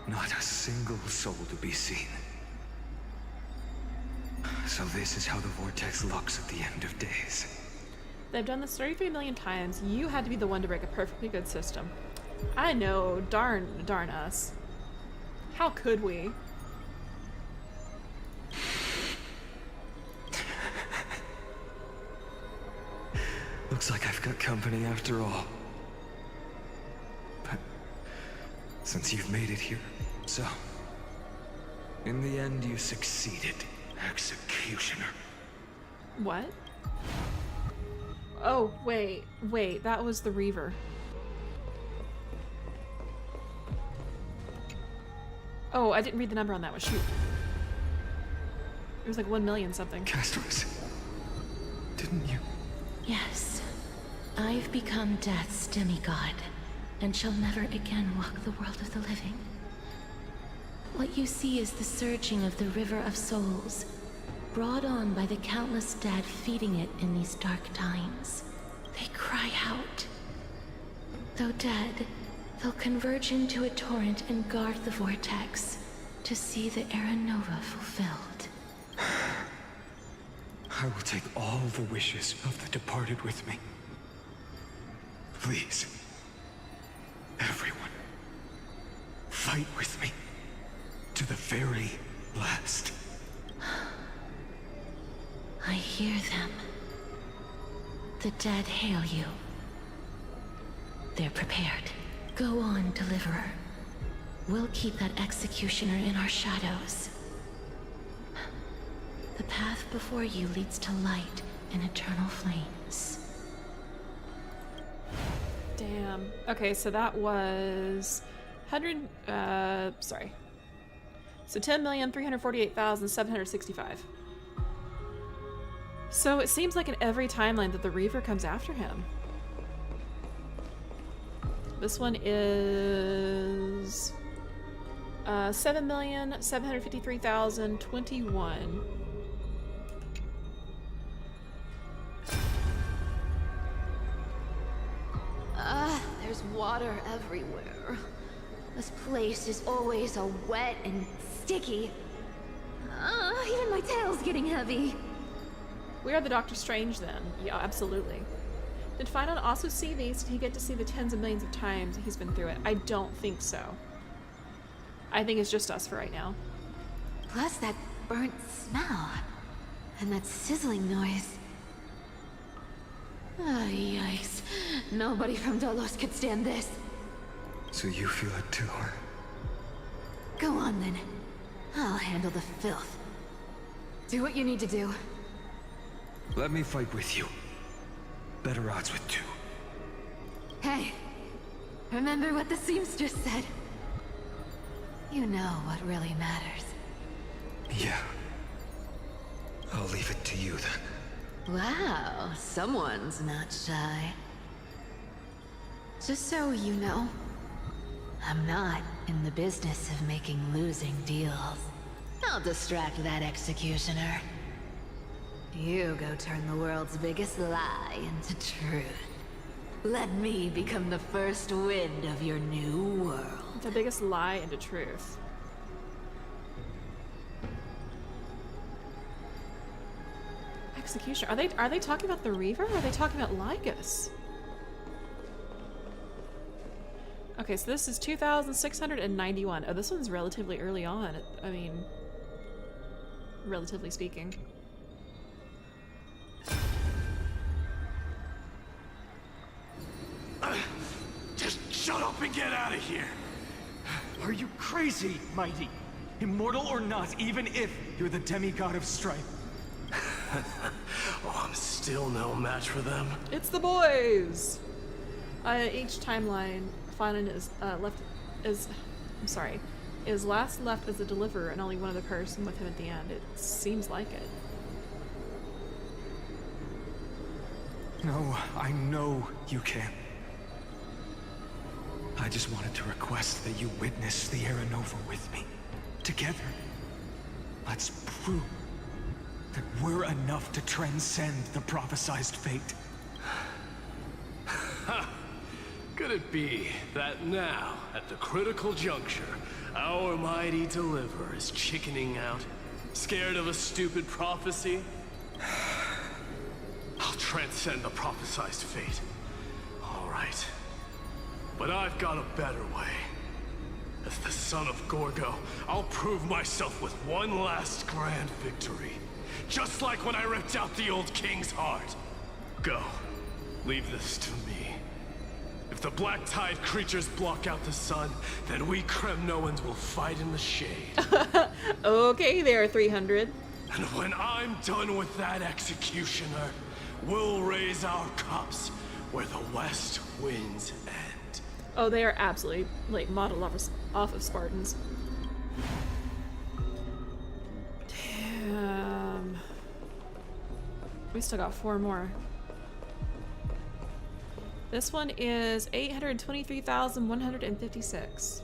Not a single soul to be seen. So this is how the vortex looks at the end of days. They've done this 33 million times. You had to be the one to break a perfectly good system. I know, darn us. How could we? Looks like I've got company after all. But since you've made it here, so in the end you succeeded, executioner. What? Oh, wait, that was the Reaver. Oh, I didn't read the number on that one, shoot. It was like 1 million something. Castros, didn't you? Yes. I've become Death's demigod, and shall never again walk the world of the living. What you see is the surging of the river of souls, brought on by the countless dead feeding it in these dark times. They cry out. Though dead, they'll converge into a torrent and guard the vortex to see the Era Nova fulfilled. I will take all the wishes of the departed with me. Please, everyone, fight with me to the very last. I hear them. The dead hail you. They're prepared. Go on, Deliverer. We'll keep that executioner in our shadows. The path before you leads to light and eternal flames. Damn. Okay, so that was 100. Sorry. So 10,348,765. So it seems like in every timeline that the Reaver comes after him. This one is 7,753,021. There's water everywhere. This place is always so wet and sticky. Even my tail's getting heavy. We are the Doctor Strange then. Yeah, absolutely. Did Finon also see these? Did he get to see the tens of millions of times he's been through it? I don't think so. I think it's just us for right now. Plus that burnt smell. And that sizzling noise. Ah, yikes. Nobody from Dolos could stand this. So you feel it too, huh? Go on then. I'll handle the filth. Do what you need to do. Let me fight with you. Better odds with two. Hey, remember what the seamstress said? You know what really matters. Yeah. I'll leave it to you then. Wow, someone's not shy. Just so you know, I'm not in the business of making losing deals. I'll distract that executioner. You go turn the world's biggest lie into truth. Let me become the first wind of your new world. The biggest lie into truth. Execution. Are they talking about the Reaver or are they talking about Lycus? Okay, so this is 2,691. Oh, this one's relatively early on. I mean, relatively speaking. Just shut up and get out of here! Are you crazy, Mighty? Immortal or not, even if you're the demigod of strife. Oh, I'm still no match for them. It's the boys! Each timeline, Finon is last left as a deliverer and only one other person with him at the end. It seems like it. No, I know you can. I just wanted to request that you witness the Era Nova with me. Together. Let's prove that we're enough to transcend the prophesized fate. Could it be that now, at the critical juncture, our mighty deliverer is chickening out? Scared of a stupid prophecy? I'll transcend the prophesized fate. All right. But I've got a better way. As the son of Gorgo, I'll prove myself with one last grand victory. Just like when I ripped out the old king's heart. Go. Leave this to me. If the black tide creatures block out the sun, then we Kremnoans will fight in the shade. Okay there, 300. And when I'm done with that executioner, we'll raise our cups where the west winds end. Oh, they are absolutely, like, modeled off of Spartans. Damn. We still got 4 more. This one is 823,156.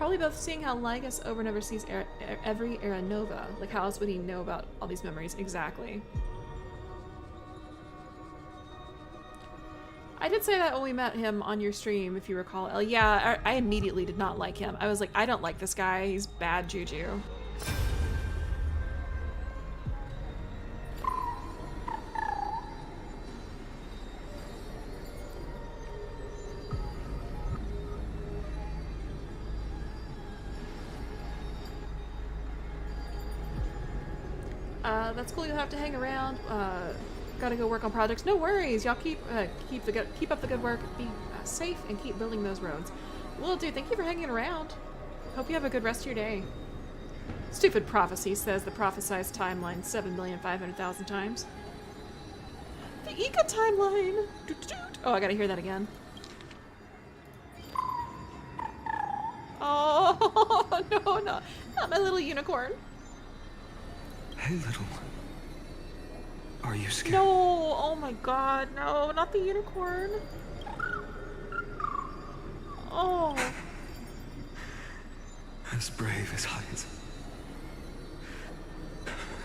Probably both seeing how Lygus over and over sees every Era Nova. Like, how else would he know about all these memories? Exactly. I did say that when we met him on your stream, if you recall. Yeah, I immediately did not like him. I was like, I don't like this guy. He's bad juju. That's cool. You'll have to hang around. Gotta go work on projects. No worries. Y'all keep up the good work. Be safe and keep building those roads. Will do. Thank you for hanging around. Hope you have a good rest of your day. Stupid prophecy says the prophesized timeline 7,500,000 times. The Ika timeline. Oh, I gotta hear that again. Oh no, not my little unicorn. Hey, little. Are you scared? No! Oh my god, no, not the unicorn. Oh. As brave as Hyacinth.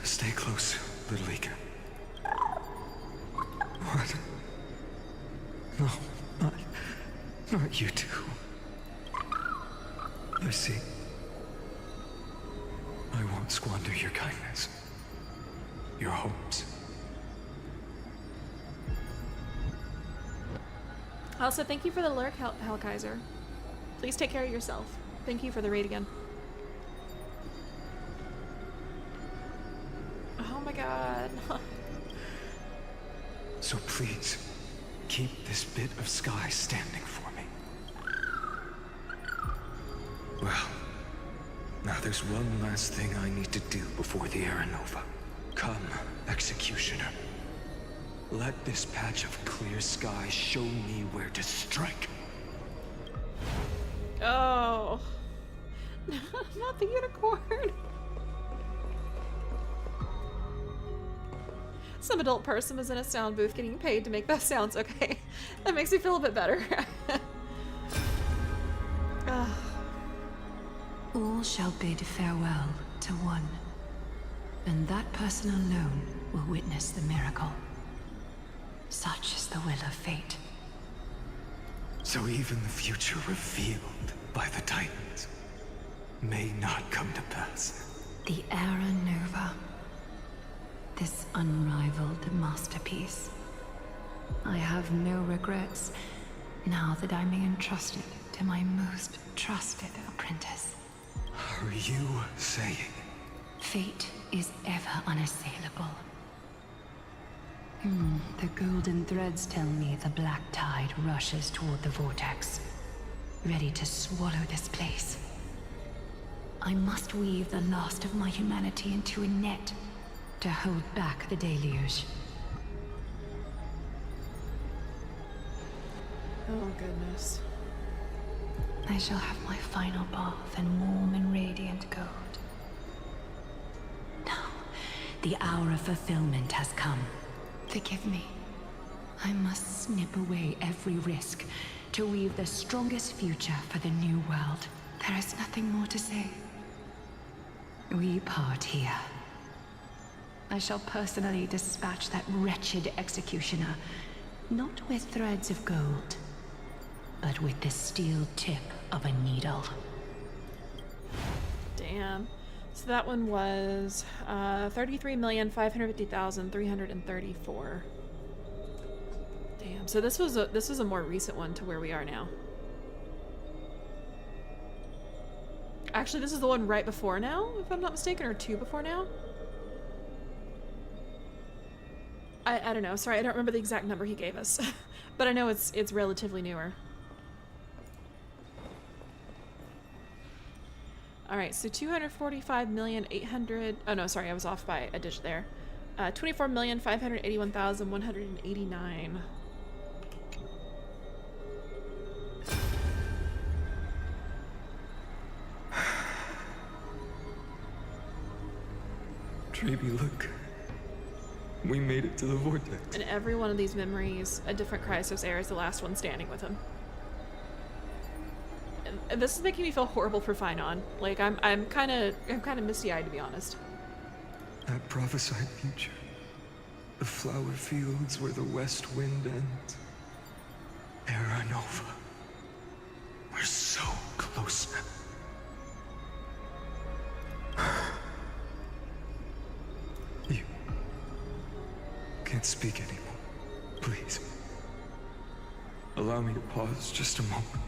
Stay close, little Ika. What? No, not you two. I see. I won't squander your kindness. Your hopes. Also, thank you for the lurk, Hellkaiser. Please take care of yourself. Thank you for the raid again. Oh my god. So please, keep this bit of sky standing for me. Well, now there's one last thing I need to do before the Era Nova. Come, Executioner. Let this patch of clear sky show me where to strike. Oh. Not the unicorn. Some adult person was in a sound booth getting paid to make those sounds. Okay. That makes me feel a bit better. All shall bid farewell to one, and that person alone will witness the miracle. Such is the will of fate. So even the future revealed by the Titans may not come to pass. The Era Nova. This unrivaled masterpiece. I have no regrets now that I'm entrusted to my most trusted apprentice. Are you saying? Fate is ever unassailable. The golden threads tell me the black tide rushes toward the vortex, ready to swallow this place. I must weave the last of my humanity into a net to hold back the deluge. Oh goodness. I shall have my final bath in warm and radiant gold. Now, the hour of fulfillment has come. Forgive me. I must snip away every risk to weave the strongest future for the new world. There is nothing more to say. We part here. I shall personally dispatch that wretched executioner, not with threads of gold, but with the steel tip of a needle. Damn. So that one was 33,550,334. Damn. So this was a more recent one to where we are now. Actually, this is the one right before now, if I'm not mistaken, or two before now. I don't know. Sorry, I don't remember the exact number he gave us, but I know it's relatively newer. All right, so 245,800,000. Oh no, sorry, I was off by a digit there. 24,581,189. Treeby, look. We made it to the vortex. And every one of these memories, a different Chrysos heir is the last one standing with him. this is making me feel horrible for Finon. Like I'm kind of misty-eyed, to be honest. That prophesied future. The flower fields where the west wind ends. Terra Nova. We're so close now. You can't speak anymore. Please. Allow me to pause just a moment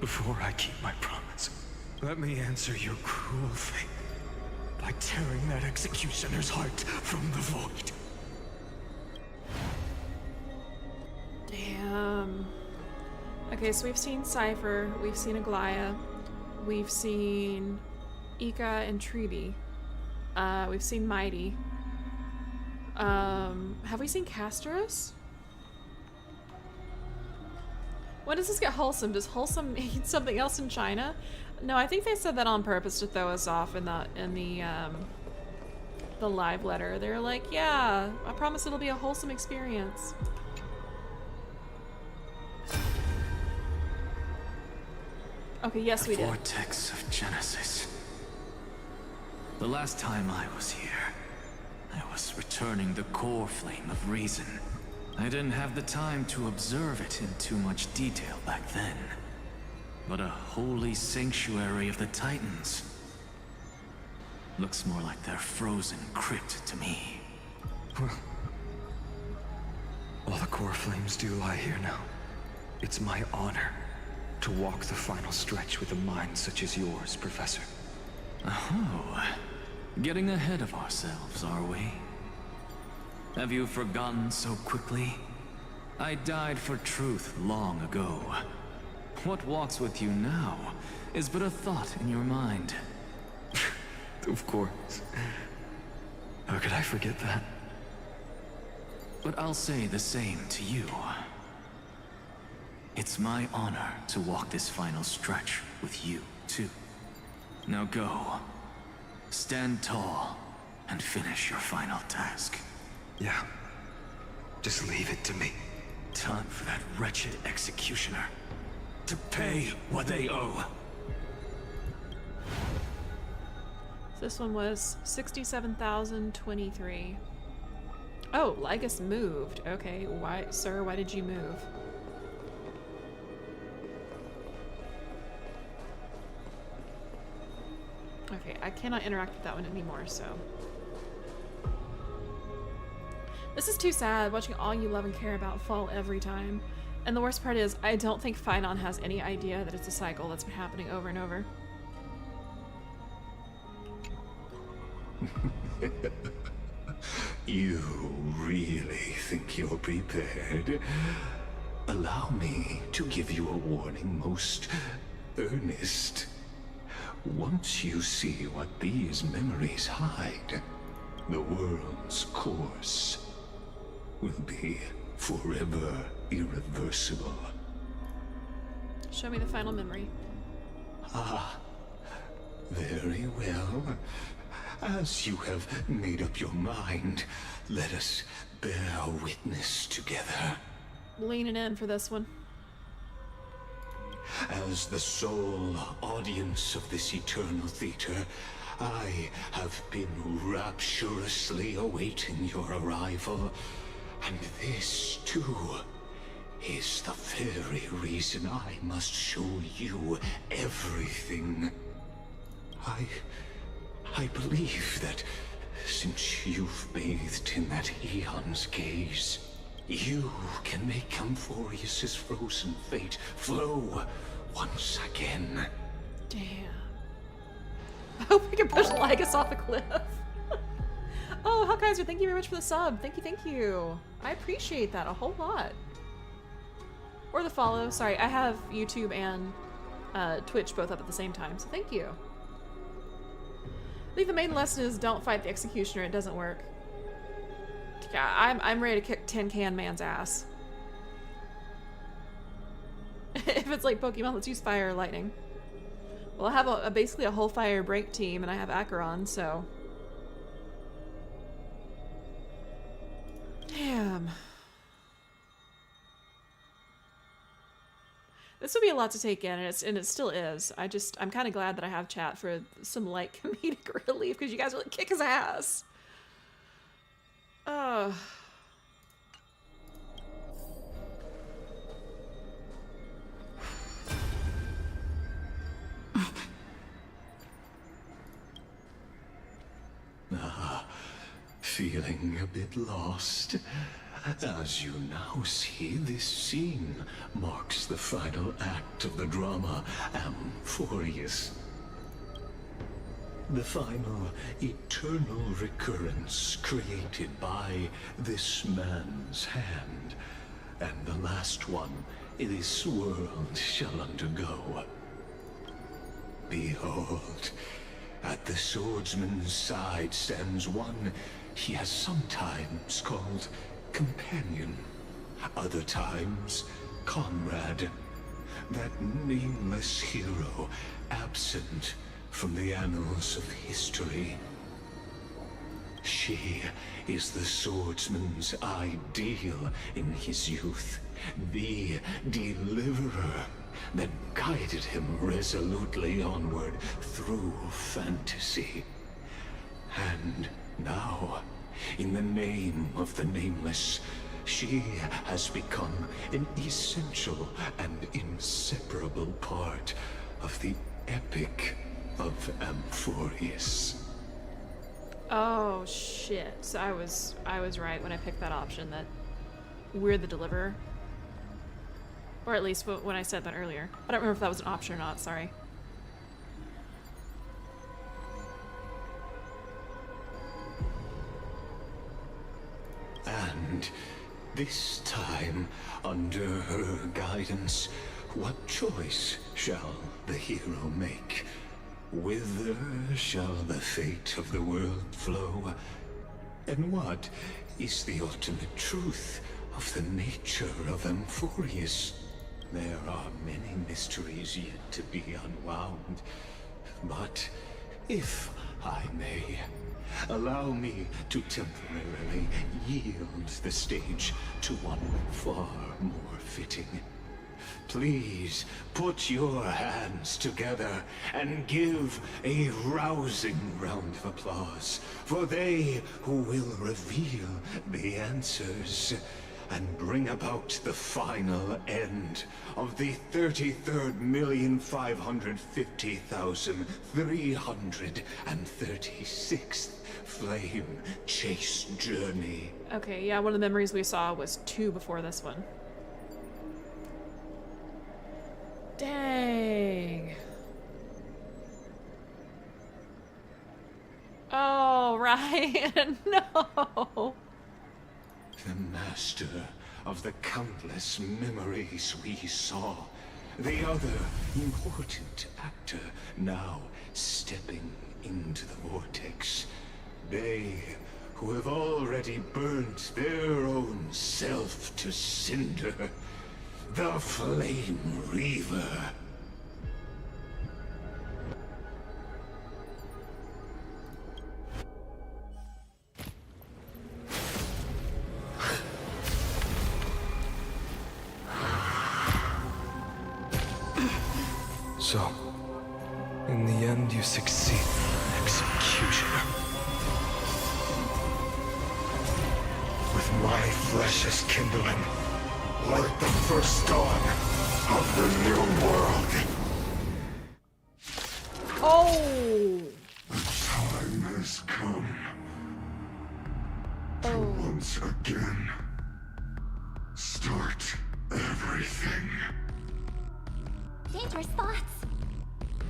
before I keep my promise. Let me answer your cruel fate by tearing that executioner's heart from the void. Damn. Okay, so we've seen Cypher, we've seen Aglaya, we've seen Ika and Treeby, we've seen Mighty. Have we seen Castoros? When does this get wholesome? Does wholesome mean something else in China? No, I think they said that on purpose to throw us off in the live letter. They're like, yeah, I promise it'll be a wholesome experience. Okay, yes, we did. Vortex of Genesis. The last time I was here, I was returning the core flame of reason. I didn't have the time to observe it in too much detail back then. But a holy sanctuary of the Titans. Looks more like their frozen crypt to me. Well, all the core flames do lie here now. It's my honor to walk the final stretch with a mind such as yours, Professor. Oh, getting ahead of ourselves, are we? Have you forgotten so quickly? I died for truth long ago. What walks with you now is but a thought in your mind. Of course. How could I forget that? But I'll say the same to you. It's my honor to walk this final stretch with you, too. Now go. Stand tall and finish your final task. Yeah. Just leave it to me. Time for that wretched executioner to pay what they owe. This one was 67,023. Oh, Lygus moved. Okay, why, sir, why did you move? Okay, I cannot interact with that one anymore, so. This is too sad, watching all you love and care about fall every time. And the worst part is, I don't think Finon has any idea that it's a cycle that's been happening over and over. You really think you're prepared? Allow me to give you a warning, most earnest. Once you see what these memories hide, the world's course will be forever irreversible. Show me the final memory. Ah, very well. As you have made up your mind, let us bear witness together. Leaning in for this one. As the sole audience of this eternal theater, I have been rapturously awaiting your arrival. And this, too, is the very reason I must show you everything. I believe that since you've bathed in that Eon's gaze, you can make Amphoreus' frozen fate flow once again. Damn. I hope we can push Lygus off a cliff. Oh, Hellkaiser, thank you very much for the sub. Thank you, thank you. I appreciate that a whole lot. Or the follow. Sorry, I have YouTube and Twitch both up at the same time, so thank you. I think the main lesson is don't fight the executioner. It doesn't work. Yeah, I'm ready to kick Tin Can Man's ass. If it's like Pokemon, let's use fire or lightning. Well, I have basically a whole fire break team, and I have Acheron, so. Damn. This would be a lot to take in, and it still is. I'm kind of glad that I have chat for some light comedic relief, because you guys really kick his ass. Feeling a bit lost? As you now see, this scene marks the final act of the drama Amphoreus. The final eternal recurrence created by this man's hand, and the last one this world shall undergo. Behold, at the swordsman's side stands one he has sometimes called companion, other times comrade, that nameless hero absent from the annals of history. She is the swordsman's ideal in his youth, the deliverer that guided him resolutely onward through fantasy. And now, in the name of the Nameless, she has become an essential and inseparable part of the epic of Amphoreus. Oh shit! So I was right when I picked that option that we're the deliverer, or at least when I said that earlier. I don't remember if that was an option or not. Sorry. And this time, under her guidance, what choice shall the hero make? Whither shall the fate of the world flow? And what is the ultimate truth of the nature of Amphoreus? There are many mysteries yet to be unwound, but if I may, allow me to temporarily yield the stage to one far more fitting. Please put your hands together and give a rousing round of applause for they who will reveal the answers and bring about the final end of the 33,550,336th flame chase journey. Okay, yeah, one of the memories we saw was 2 before this one. Dang. Oh, Ryan, no. The master of the countless memories we saw. The other important actor now stepping into the vortex. They who have already burnt their own self to cinder. The Flame Reaver. So, in the end, you succeed. Executioner. With my flesh as kindling, like the first dawn of the new world. Oh! The time has come to once again start everything. Dangerous thoughts.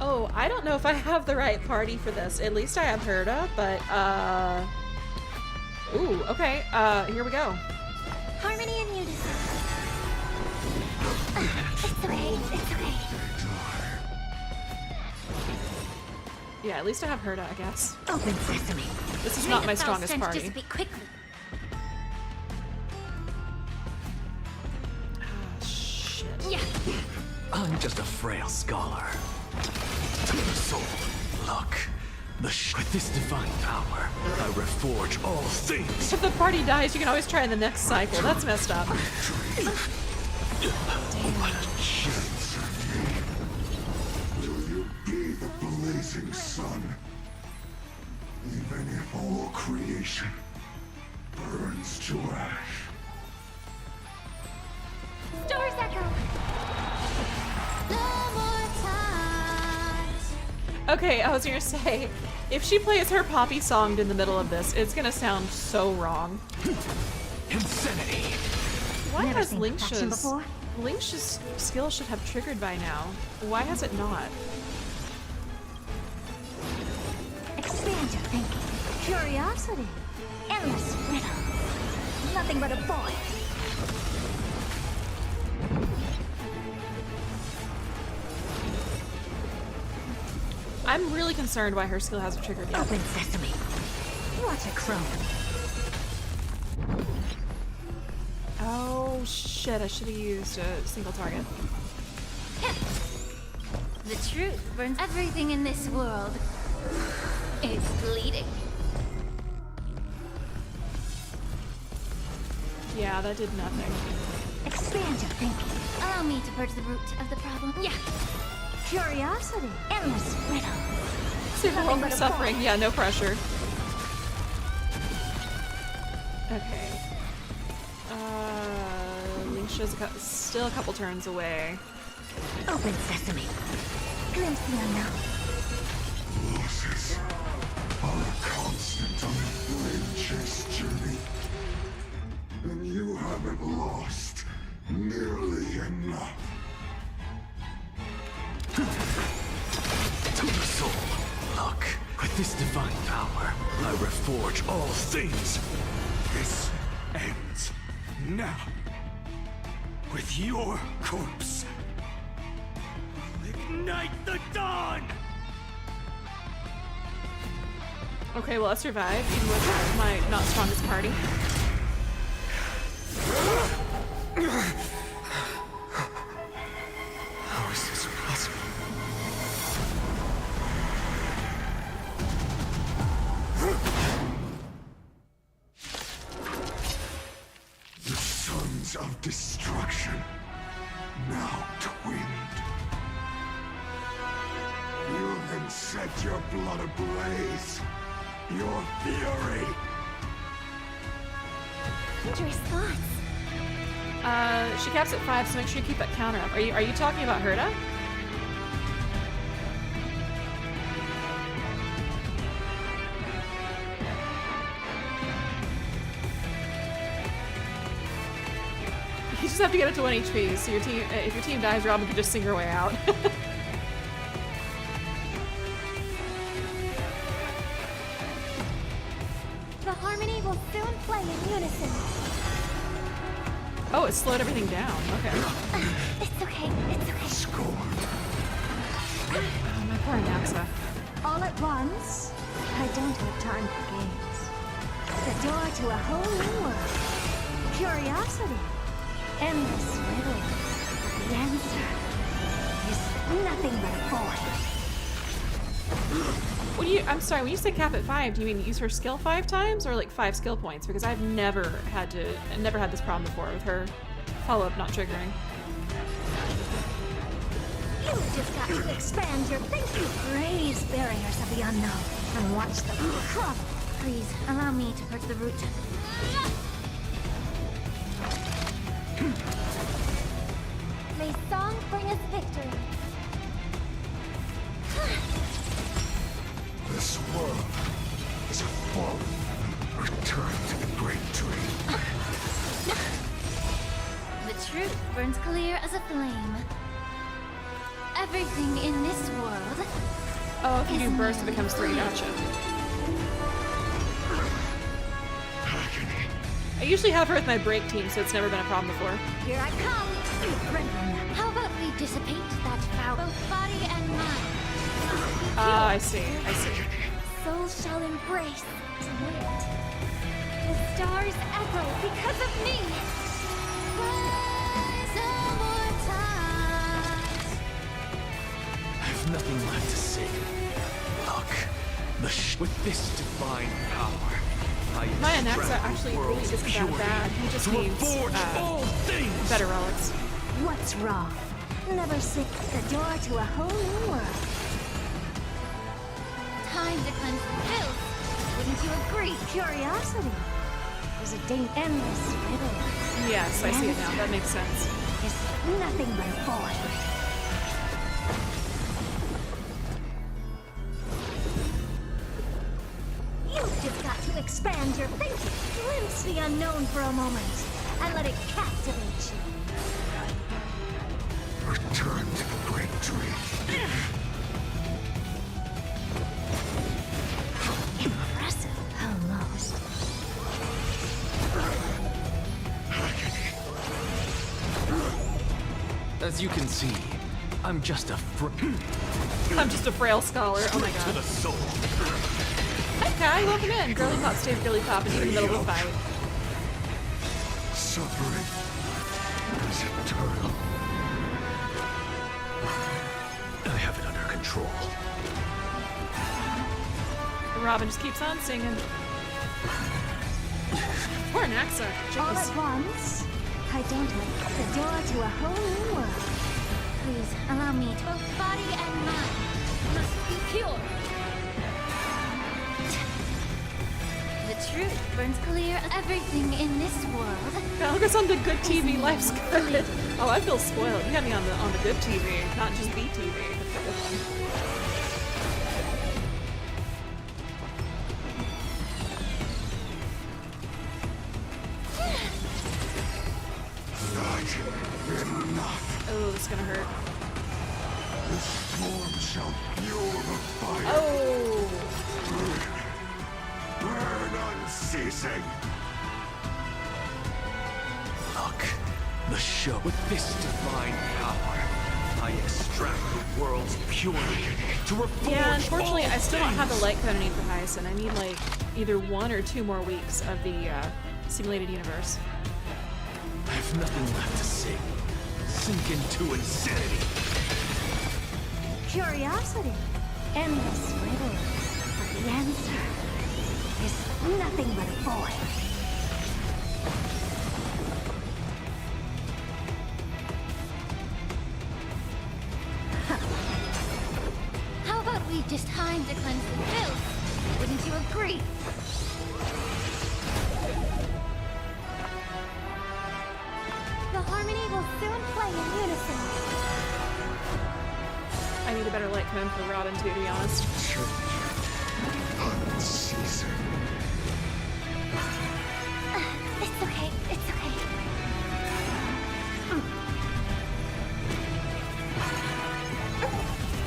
Oh, I don't know if I have the right party for this. At least I have Herda, but, ooh, okay, here we go. Harmony and unison. It's okay, it's okay. Yeah, at least I have Herda, I guess. Open sesame. This is not my strongest party. Just speak quickly. Ah, shit. Yeah. I'm just a frail scholar. So, look. With this divine power, I reforge all things. If the party dies, you can always try in the next cycle. That's messed up. What a chance. nation burns to ash. Stars echo. No more times. Okay, I was gonna say, if she plays her Poppy song in the middle of this, it's gonna sound so wrong. Insanity. Why Never has seen perfection before? Link's skill should have triggered by now. Why has it not? Expand your thinking. Curiosity. Endless riddle. Nothing but a boy. I'm really concerned why her skill hasn't triggered yet. Open sesame. What a crone. Oh shit, I should have used a single target. The truth burns everything in this world. It's bleeding. Yeah, that did nothing. Expand your thinking. Allow me to purge the root of the problem. Yeah. Curiosity. Endless riddle. Super Nothing over but a suffering. boy. Yeah, no pressure. Okay. Link's still a couple turns away. Open sesame. Glimpse the unknown. Losses are a constant on the flame chase journey. And you haven't lost nearly enough. To the soul. Look, with this divine power, I reforge all things. This ends now. With your corpse. Ignite the dawn! Okay, well, I survived, even with my not strongest party. How is this possible? The sons of destruction, now twinned. You can set your blood ablaze. Your fury. Dangerous thoughts. She caps at 5, so make sure you keep that counter up. Are you talking about Herta? You just have to get it to 1 HP, so your team, if your team dies, Robin can just sing her way out. The harmony will soon play in unison. Oh, it slowed everything down. Okay. It's okay. It's okay. Scorned. Oh, my poor Naxa. All at once? I don't have time for games. The door to a whole new world. Curiosity. Endless riddle. The answer is nothing but a boy. What do you? I'm sorry. When you say cap at 5, do you mean use her skill 5 times, or like 5 skill points? Because I've never had this problem before with her follow-up not triggering. You've just got to expand your thinking. Raise barriers of the unknown and watch them crumble. Please, allow me to purge the root. May song bring us victory. This world is a fallen return to the great dream. The truth burns clear as a flame. Everything in this world. Oh, if you do burst, it becomes 3. Gotcha. I usually have her with my break team, so it's never been a problem before. Here I come. How about we dissipate that foul, both body and mind? Ah, I see. I see. Soul shall embrace tonight. The stars echo because of me. Some more times. I have nothing left to say. Look, with this divine power, My Naxa actually really isn't that bad. He just needs better relics. What's wrong? Never seek the door to a whole new world. Time to cleanse the filth Wouldn't you agree? Curiosity is a endless riddle. Yes, I see it now. That makes sense. It's nothing but a void. You've just got to expand your thinking, glimpse the unknown for a moment, and let it captivate you. Return to the great dream. Impressive, almost. As you can see, I'm just a I'm just a frail scholar. Oh my god. to the soul. Okay, welcome in. Girly pop stave girly pop in the middle of a fight. Suffering is eternal. I have it under control. Robin just keeps on singing. Poor Naxa. All Jeez. at once, I don't like the door to a whole new world. Please allow me to. Both body and mind must be pure. The truth burns clear of everything in this world. Focus on the good TV. Life's good. Oh, I feel spoiled. You got me on the good TV, not just VTuber. Oh, this is gonna hurt. This storm shall fuel the fire. Oh! Burn unceasing. Look, the show. With this divine power, I extract the world's purity to reforge. Yeah, unfortunately, all I still don't have the things. light code I need for Hyacinth. I need like either 1 or 2 more weeks of the simulated universe. I have nothing left to say. Sink into insanity. Curiosity, endless riddle. But the answer is nothing but a void. How about we just time to cleanse the filth? Wouldn't you agree? The harmony will soon play in unison. I need a better light cone for Robin too, to be honest. Unceasing. It's okay, it's okay.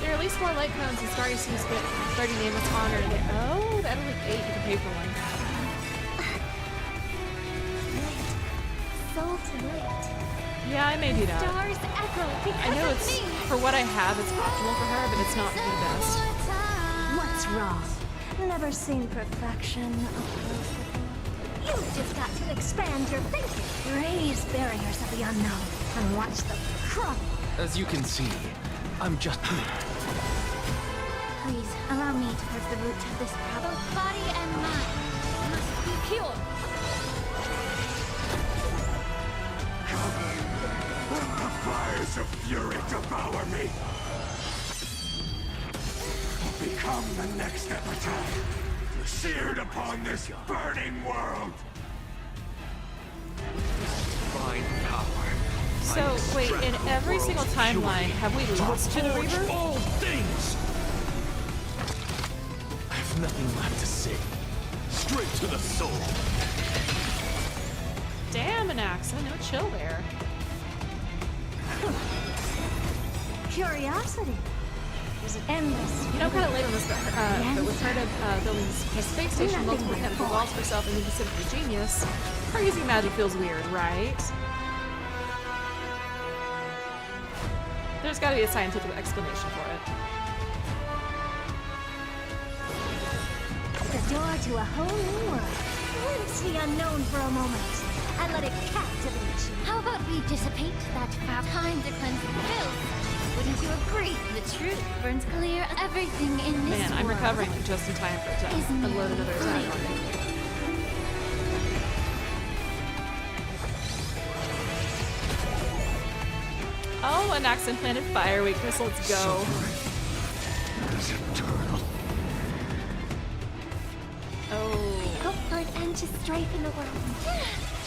There are at least 4 light cones and Starry seems to get 30 nameless honor to get. Oh, that'll like 8. You can pay for one. Soul to light. Yeah, I may do that. Stars echo because I know of it's me. for what I have. It's optimal for her, but it's not the best. What's wrong? Never seen perfection approachable. You've just got to expand your thinking. Raise barriers of the unknown and watch them crumble. As you can see, I'm just. Please allow me to purge the root of this problem. Both body and mind must be pure. Let the fires of fury devour me. I'll become the next epitaph, seared upon this burning world. Divine power. So, wait, in every single timeline, have we lost to the Reaver? All things. I have nothing left to say. Straight to the soul. Damn, Anaxa, no chill there. Curiosity is endless. You know, kind of late on this, but with her building a space station, multiple chemical walls for herself, and being considered a genius, her using magic feels weird, right? There's got to be a scientific explanation for it. The door to a whole new world. Glimpse the unknown for a moment and let it captivate you. How about we dissipate that time to cleanse the filth? Wouldn't you agree? The truth burns clear of everything in this Man, I'm world. recovering like just in time for it to unload another attack on me. Oh, an axe implanted fire weakness. Let's go. Oh. Hope for an end to strife in the world.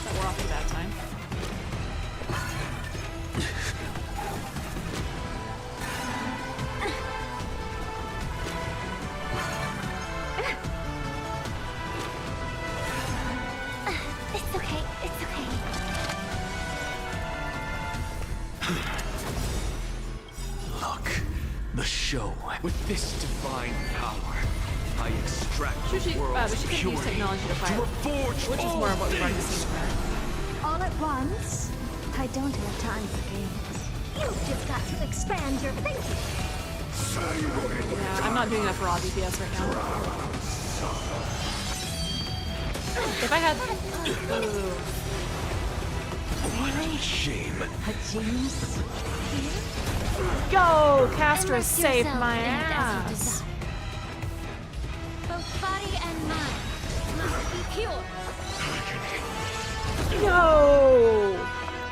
But we're off to a bad time. It's okay, it's okay. Look, the show. With this divine power, I extract the But world's she can use purity technology to fight, reforge which is all more of what we've already things. seen from her. All at once? I don't have time for games. You've just got to expand your thinking. Yeah, I'm not doing enough raw DPS right now. If I had... Shame. A genius here? Go! Castra Immerse saved yourself my in it as you ass! desire. Both body and mind must be pure. Yo!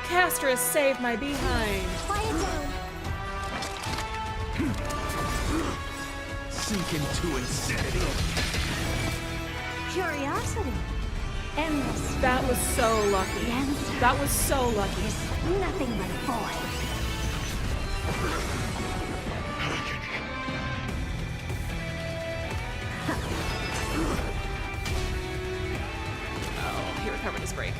Castra saved my behind! Quiet down. Sink into insanity. Curiosity. Endless. That was so lucky. That was so lucky. Nothing but void. Oh, he recovered his break.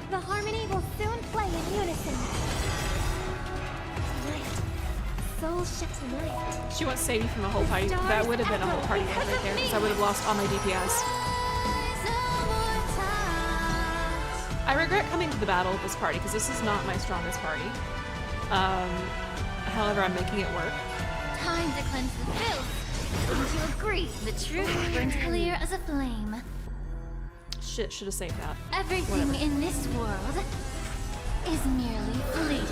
The harmony will soon play in unison. Tonight, soul ship tonight. She wants Sadie from a whole party. That would have been a whole party right there, because I would have lost all my DPS. I regret coming to the battle with this party, because this is not my strongest party. However, I'm making it work. Time to cleanse the filth. Wouldn't you agree? The truth burns clear as a flame. Shit, should have saved that. Everything Whatever. in this world is merely fleeting.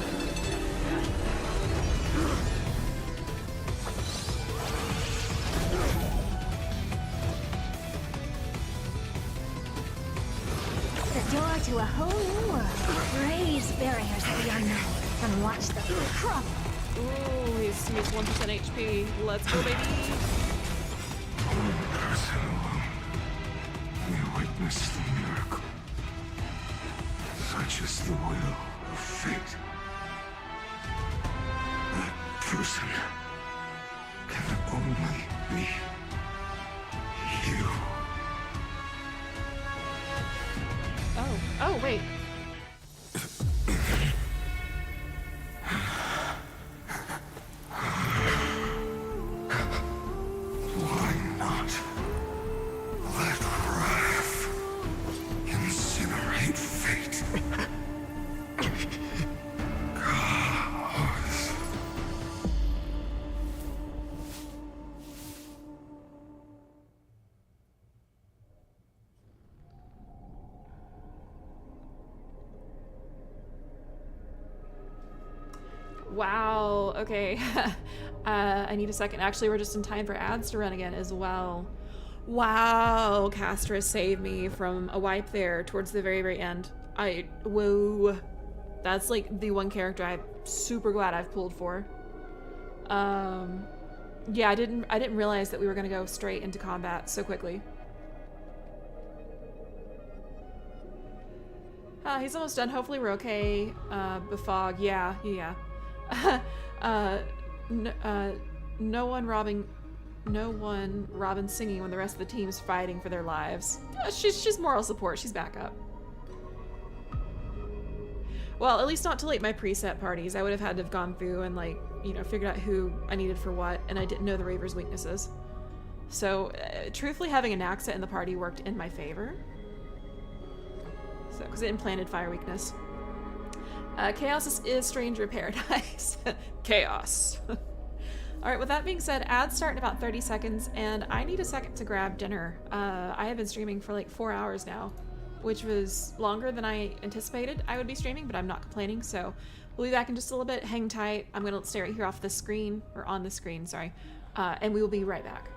The door to a whole new world. Raise barriers to the unknown and watch them crumble. Ooh, he's 1% HP. Let's go, baby. One person alone may witness the miracle. Such is the will of fate. That person can only be you. Oh, wait. Why not let wrath incinerate fate? Chaos. Wow, okay. I need a second. Actually, we're just in time for ads to run again as well. Wow, Castra saved me from a wipe there towards the very, very end. Whoa. That's like the one character I'm super glad I've pulled for. Yeah, I didn't realize that we were gonna go straight into combat so quickly. He's almost done. Hopefully we're okay. Befog, yeah. No one Robin singing when the rest of the team's fighting for their lives. She's moral support. She's back up. Well, at least not to like my preset parties. I would have had to have gone through and like, you know, figured out who I needed for what, and I didn't know the Raver's weaknesses. So, truthfully, having a Naxa in the party worked in my favor. So, because it implanted fire weakness. Chaos is Stranger Paradise. Chaos. Alright, with that being said, ads start in about 30 seconds, and I need a second to grab dinner. I have been streaming for like 4 hours now, which was longer than I anticipated I would be streaming, but I'm not complaining, so we'll be back in just a little bit. Hang tight. I'm going to stay right here off the screen, or on the screen, sorry, and we will be right back.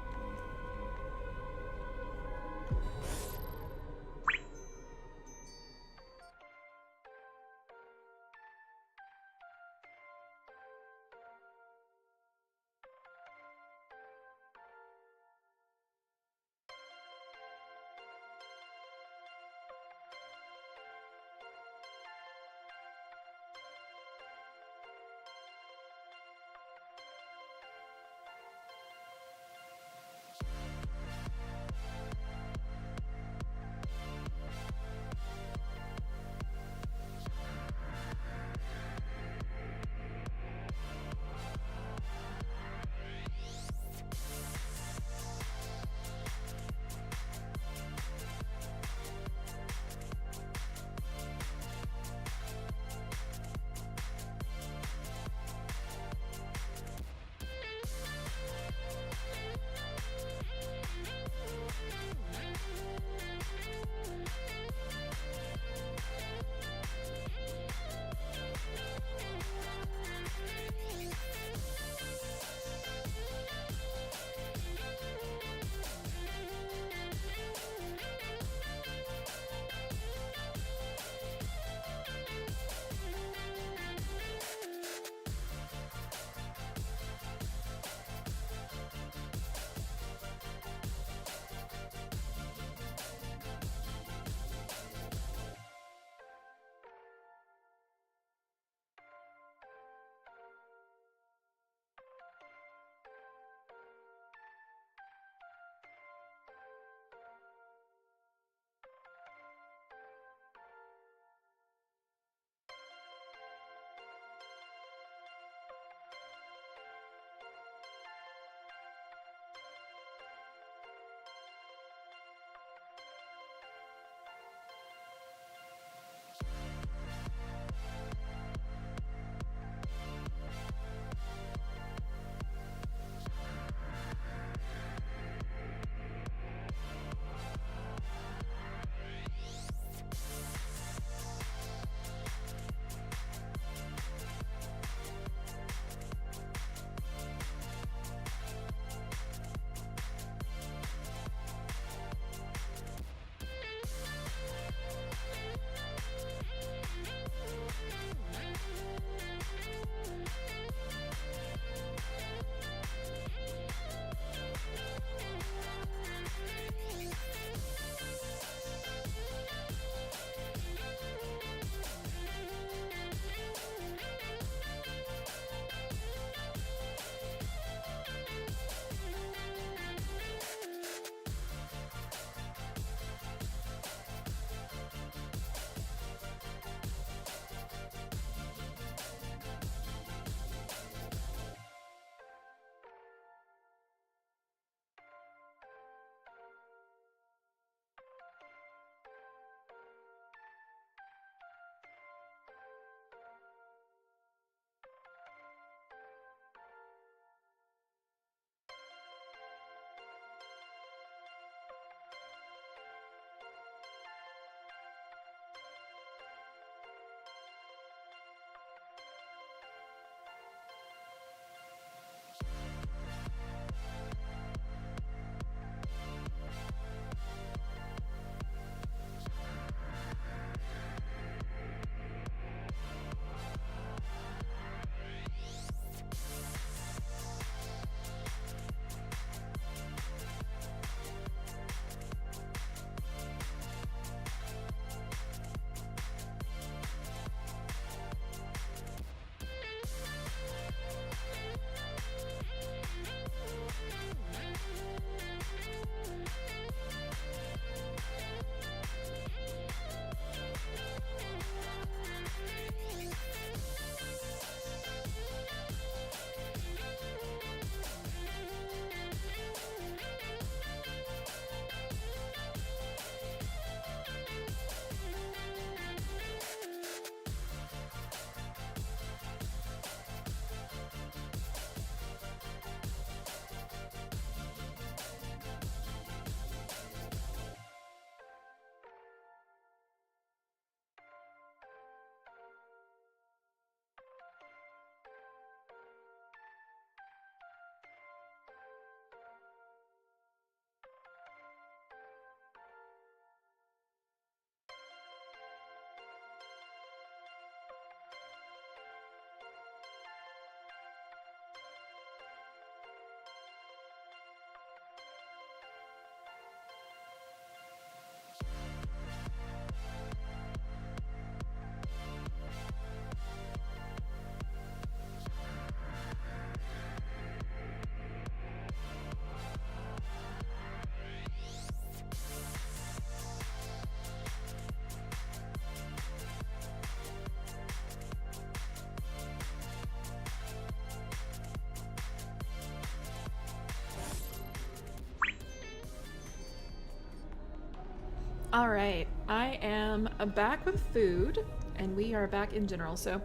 All right, I am back with food, and we are back in general. So,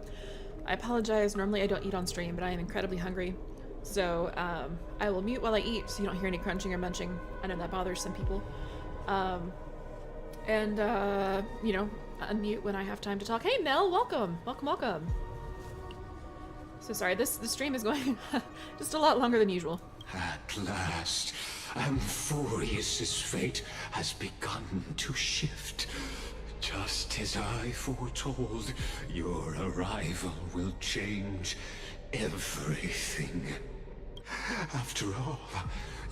I apologize. Normally, I don't eat on stream, but I am incredibly hungry. So, I will mute while I eat, so you don't hear any crunching or munching. I know that bothers some people. You know, unmute when I have time to talk. Hey, Mel, welcome, welcome, welcome. So sorry, the stream is going just a lot longer than usual. At last, Amphoreus' fate has begun to shift. Just as I foretold, your arrival will change everything. After all,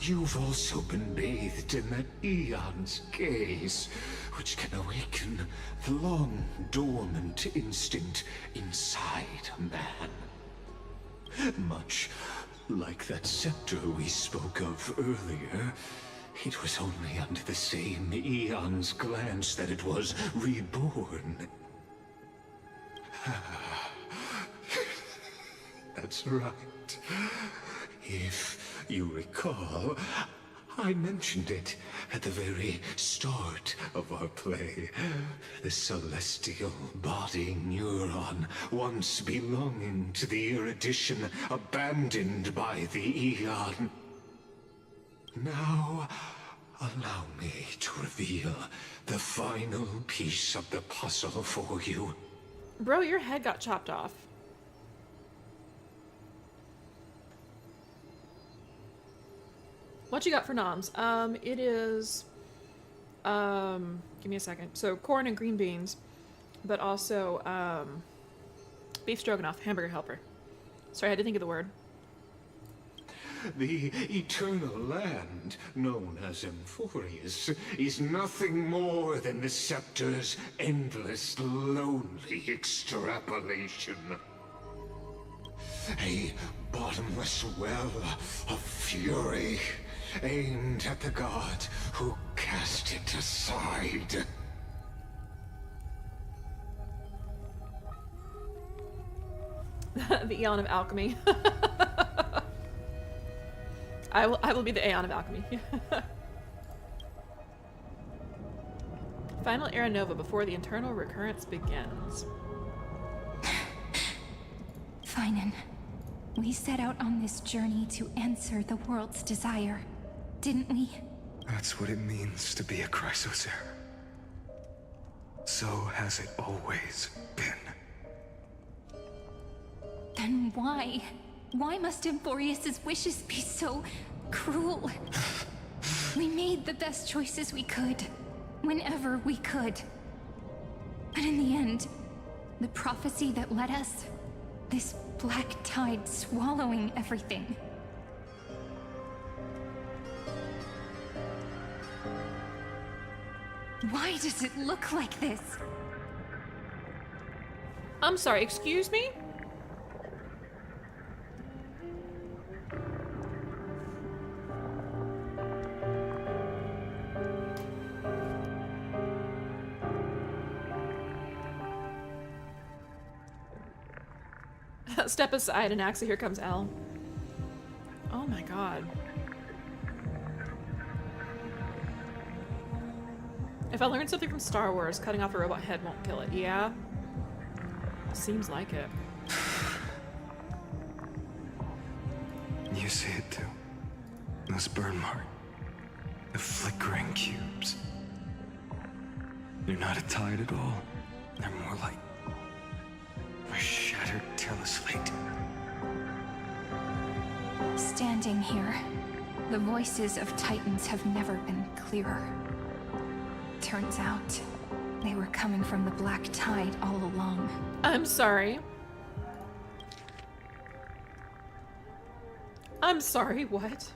you've also been bathed in that eon's gaze, which can awaken the long-dormant instinct inside a man. Much like that scepter we spoke of earlier, it was only under the same eon's glance that it was reborn. That's right. If you recall, I mentioned it at the very start of our play. The celestial body neuron, once belonging to the erudition abandoned by the Eon. Now, allow me to reveal the final piece of the puzzle for you. Bro, your head got chopped off. What you got for noms? It is, give me a second. So corn and green beans, but also, beef stroganoff, hamburger helper. Sorry, I had to think of the word. The eternal land, known as Amphoreus, is nothing more than the scepter's endless, lonely extrapolation. A bottomless well of fury, aimed at the god who cast it aside. The Aeon of Alchemy. I will be the Aeon of Alchemy. Final era nova before the internal recurrence begins. Finan, we set out on this journey to answer the world's desire, didn't we? That's what it means to be a Chrysosaur. So has it always been. Then why? Why must Amphoreus' wishes be so cruel? We made the best choices we could, whenever we could. But in the end, the prophecy that led us, this black tide swallowing everything. Why does it look like this? I'm sorry, excuse me? Step aside and Axa, here comes Elle. Oh my god. If I learned something from Star Wars, cutting off a robot head won't kill it. Yeah? Seems like it. You see it too. Those burn marks. The flickering cubes. They're not a tide at all. They're more like a shattered teleslate. Standing here, the voices of Titans have never been clearer. Turns out, they were coming from the black tide all along. I'm sorry. I'm sorry, what?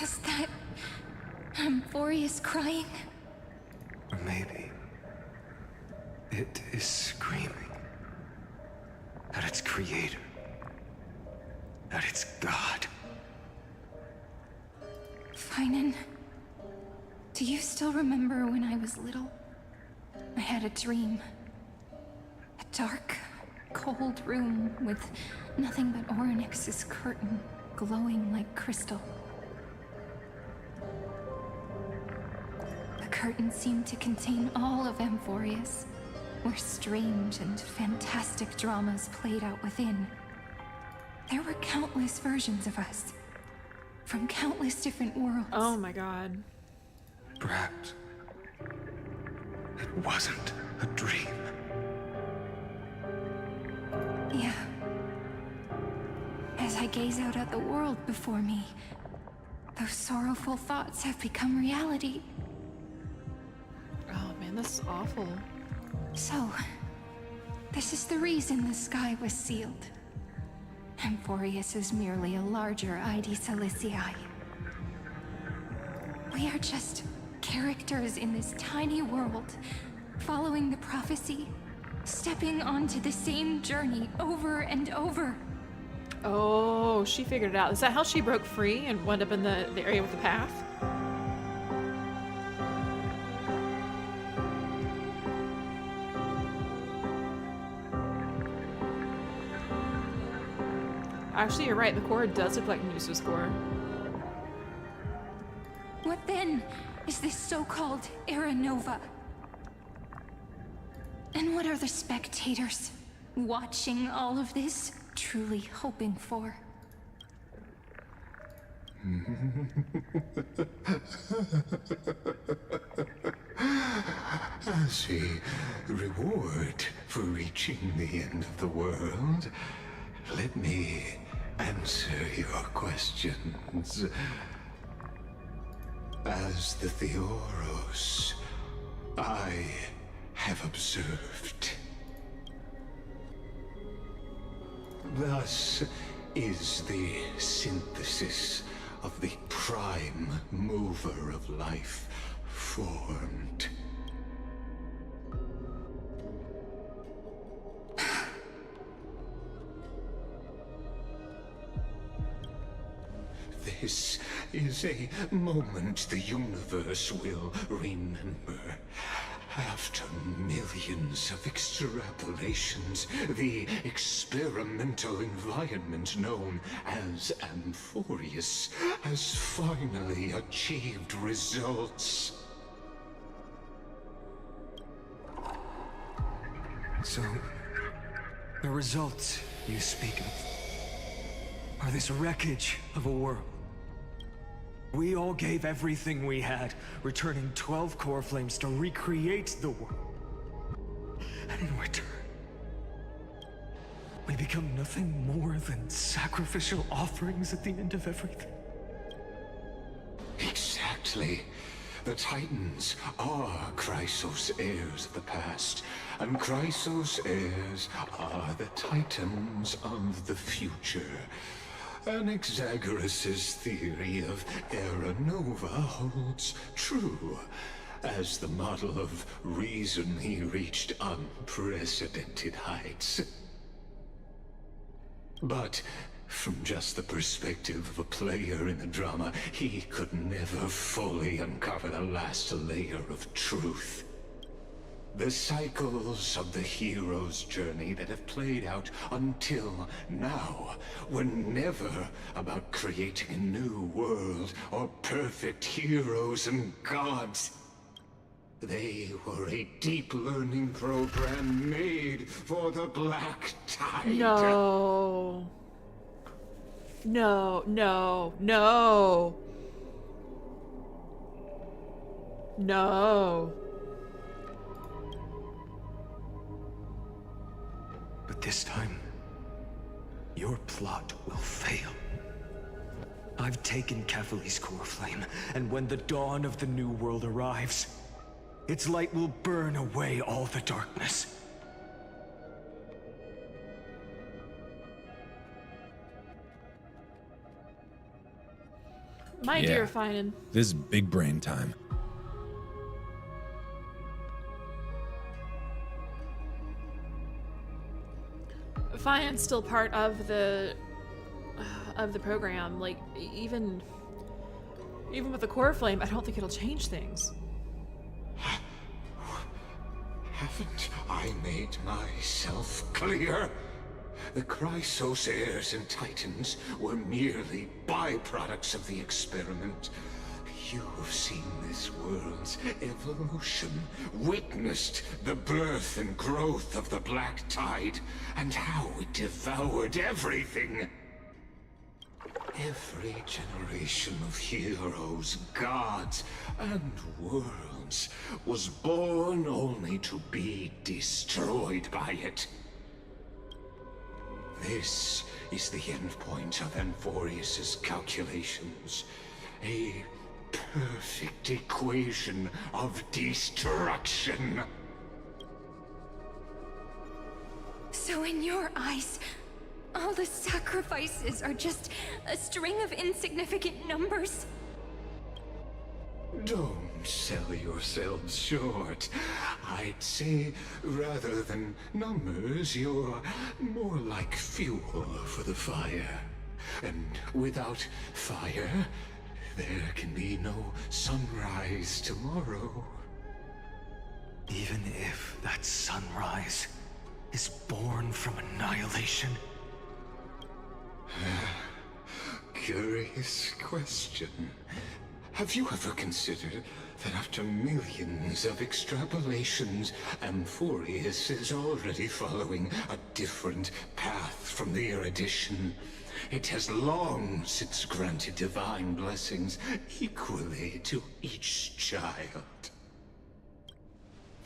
Is that Amphoreus crying? Or maybe it is screaming at its creator, at its god. Finan, do you still remember when I was little? I had a dream. A dark, cold room with nothing but Orynyx's curtain glowing like crystal. The curtain seemed to contain all of Amphoreus, where strange and fantastic dramas played out within. There were countless versions of us, from countless different worlds. Oh my god. Perhaps it wasn't a dream. Yeah. As I gaze out at the world before me, those sorrowful thoughts have become reality. Oh man, this is awful. So, this is the reason the sky was sealed. Amphoreus is merely a larger ID Silicii. We are just characters in this tiny world, following the prophecy, stepping onto the same journey over and over. Oh, she figured it out. Is that how she broke free and wound up in the area with the path? Actually, you're right. The core does look like Noosa's core. What then is this so-called Era Nova? And what are the spectators watching all of this truly hoping for? As a reward for reaching the end of the world, let me answer your questions. As the Theoros, I have observed. Thus is the synthesis of the prime mover of life formed. This is a moment the universe will remember. After millions of extrapolations, the experimental environment known as Amphoreus has finally achieved results. So, the results you speak of are this wreckage of a world. We all gave everything we had, returning 12 core flames to recreate the world. And in return, we become nothing more than sacrificial offerings at the end of everything. Exactly. The Titans are Chrysos heirs of the past, and Chrysos heirs are the Titans of the future. Anaxagoras' theory of Era Nova holds true, as the model of reason he reached unprecedented heights. But from just the perspective of a player in the drama, he could never fully uncover the last layer of truth. The cycles of the hero's journey that have played out until now were never about creating a new world or perfect heroes and gods. They were a deep learning program made for the Black Tide. No. No, no, no. No. But this time, your plot will fail. I've taken Catholi's core flame, and when the dawn of the new world arrives, its light will burn away all the darkness. My dear Finan. This is big brain time. Finan's still part of the program. Like even with the core flame, I don't think it'll change things. Haven't I made myself clear? The Chrysos heirs and titans were merely byproducts of the experiment. You've seen this world's evolution, witnessed the birth and growth of the Black Tide, and how it devoured everything. Every generation of heroes, gods, and worlds was born only to be destroyed by it. This is the endpoint of Amphoreus' calculations. A perfect equation of destruction. So in your eyes, all the sacrifices are just a string of insignificant numbers? Don't sell yourselves short. I'd say, rather than numbers, you're more like fuel for the fire. And without fire, there can be no sunrise tomorrow. Even if that sunrise is born from annihilation? Curious question. Have you ever considered that after millions of extrapolations, Amphoreus is already following a different path from the erudition? It has long since granted divine blessings equally to each child.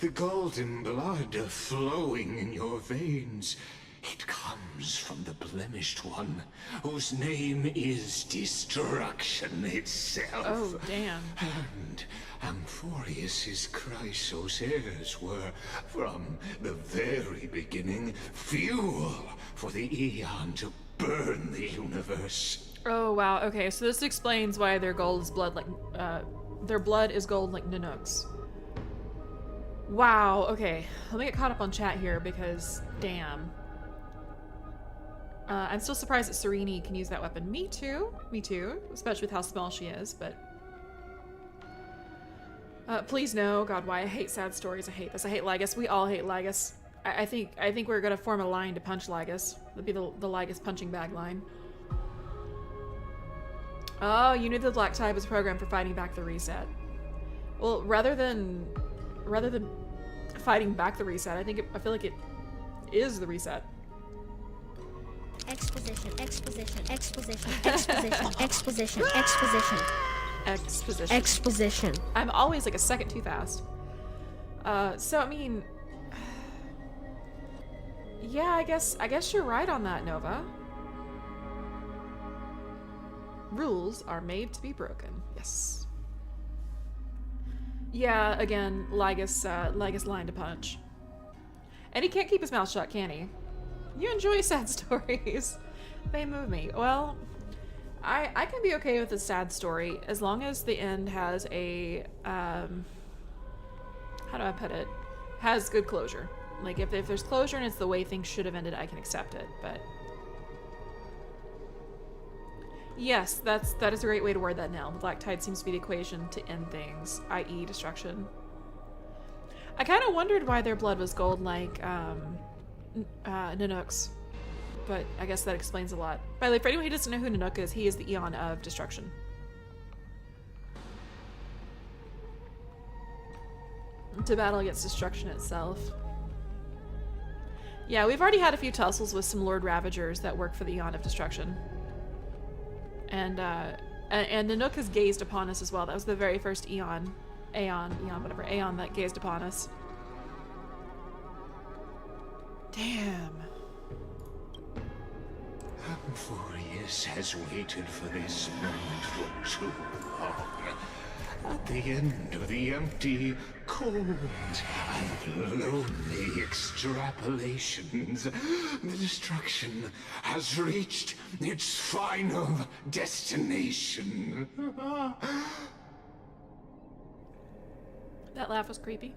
The golden blood flowing in your veins, it comes from the blemished one, whose name is destruction itself. Oh, damn. And Amphoreus' Chrysos heirs were, from the very beginning, fuel for the Aeon to burn the universe. Oh, wow. Okay, so this explains why their gold is blood like, their blood is gold like Nanook's. Wow, okay. Let me get caught up on chat here because, damn. I'm still surprised that Serene can use that weapon. Me too. Me too. Especially with how small she is, but... please no. God, why I hate sad stories. I hate this. I hate Lygus. We all hate Lygus. I think we're gonna form a line to punch Lygus. That'd be the Lygus punching bag line. Oh, you knew the Black Tide was programmed for fighting back the reset. Well, rather than fighting back the reset, I feel like it is the reset. Exposition, exposition, exposition, exposition, exposition, exposition. Exposition. Exposition. I'm always like a second too fast. So I mean, yeah, I guess you're right on that, Nova. Rules are made to be broken. Yes. Yeah, again, Lygus line to punch. And he can't keep his mouth shut, can he? You enjoy sad stories. They move me. Well, I can be okay with a sad story as long as the end has a, how do I put it? Has good closure. Like, if there's closure and it's the way things should have ended, I can accept it, but... Yes, that is a great way to word that now. The Black Tide seems to be the equation to end things, i.e. destruction. I kind of wondered why their blood was gold like, Nanook's, but I guess that explains a lot. By the way, for anyone who doesn't know who Nanook is, he is the Aeon of Destruction. To battle against destruction itself. Yeah, we've already had a few tussles with some Lord Ravagers that work for the Aeon of Destruction. And Nanook has gazed upon us as well. That was the very first Aeon that gazed upon us. Damn. Amphoreus has waited for this moment for too long. At the end of the empty, cold, and lonely extrapolations, the destruction has reached its final destination. That laugh was creepy.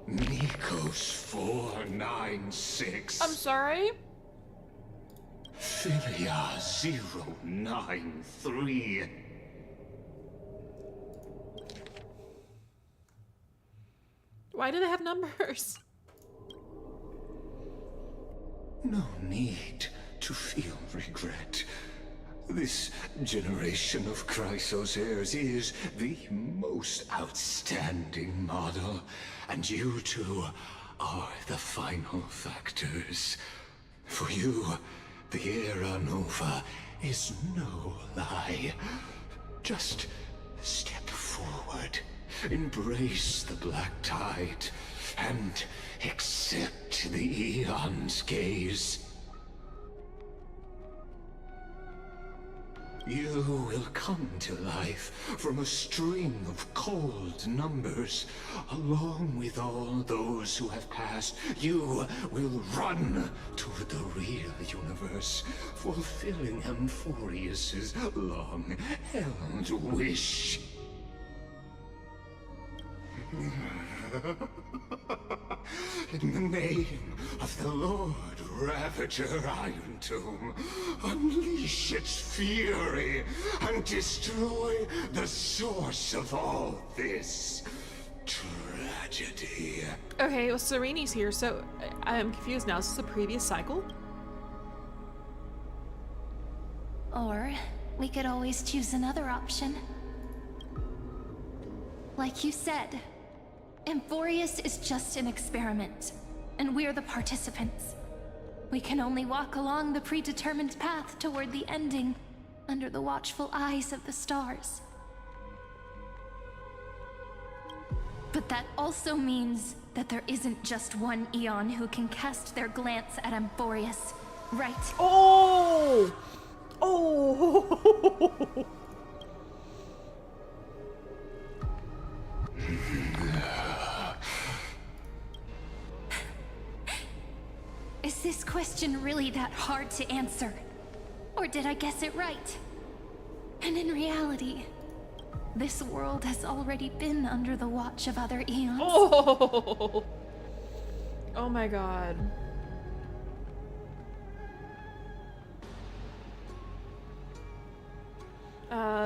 Nikos 496. I'm sorry? Philia 093. Why do they have numbers? No need to feel regret. This generation of Chrysos heirs is the most outstanding model, and you two are the final factors. For you, the Era Nova is no lie. Just step forward, embrace the black tide, and accept the Eon's gaze. You will come to life from a string of cold numbers. Along with all those who have passed, you will run toward the real universe, fulfilling Amphoreus's long-held wish. In the name of the Lord Ravager Iron Tomb, unleash its fury and destroy the source of all this tragedy. Okay, well, Sereni's here, so I'm confused now. Is this the previous cycle? Or we could always choose another option. Like you said, Amphoreus is just an experiment, and we're the participants. We can only walk along the predetermined path toward the ending, under the watchful eyes of the stars. But that also means that there isn't just one Eon who can cast their glance at Amphoreus, right? Oh! Oh! Is this question really that hard to answer? Or did I guess it right? And in reality, this world has already been under the watch of other eons. Oh! Oh my god.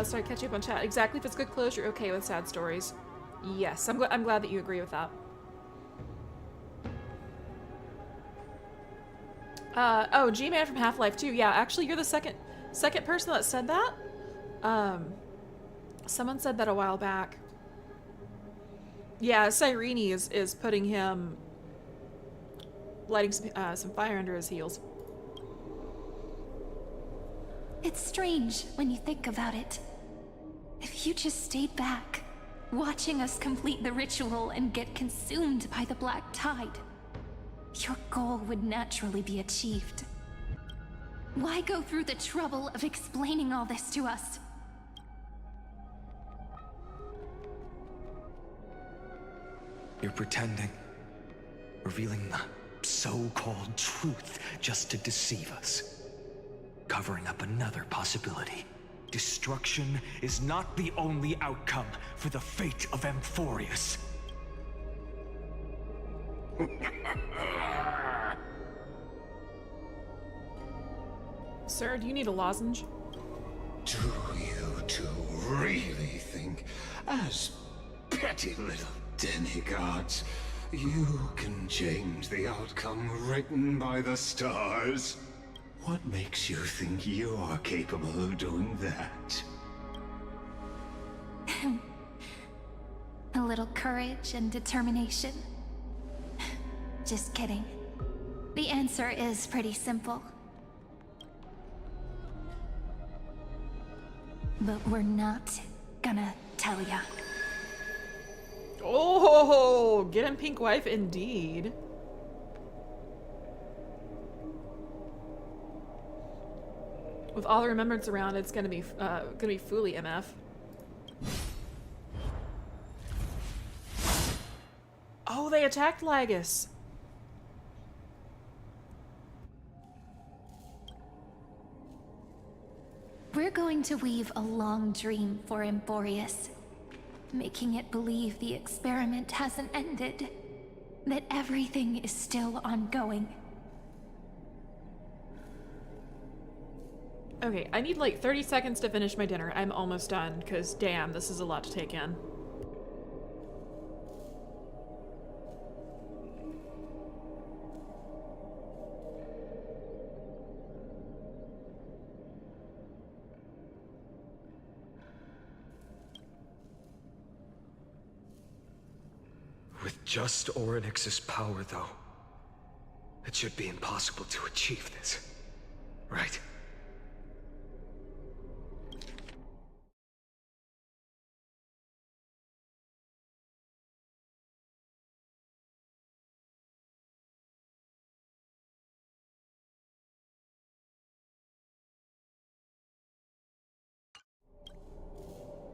Sorry, catch you up on chat. Exactly, if it's good closure, you're okay with sad stories. Yes, I'm glad that you agree with that. Oh, G-Man from Half-Life 2. Yeah, actually, you're the second person that said that. Someone said that a while back. Yeah, Cyrene is putting him, lighting some fire under his heels. It's strange when you think about it. If you just stayed back, watching us complete the ritual and get consumed by the black tide, your goal would naturally be achieved. Why go through the trouble of explaining all this to us? You're pretending, revealing the so-called truth just to deceive us, covering up another possibility. Destruction is not the only outcome for the fate of Amphoreus. Sir, do you need a lozenge? Do you two really think, as petty little demigods, you can change the outcome written by the stars? What makes you think you're capable of doing that? A little courage and determination. Just kidding. The answer is pretty simple. But we're not gonna tell ya. Oh, get him, pink wife, indeed. With all the remembrance around, it's gonna be fully MF. Oh, they attacked Lagus. We're going to weave a long dream for Amphoreus, making it believe the experiment hasn't ended, that everything is still ongoing. Okay, I need like 30 seconds to finish my dinner. I'm almost done, because damn, this is a lot to take in. With just Orynyx's power, though, it should be impossible to achieve this, right?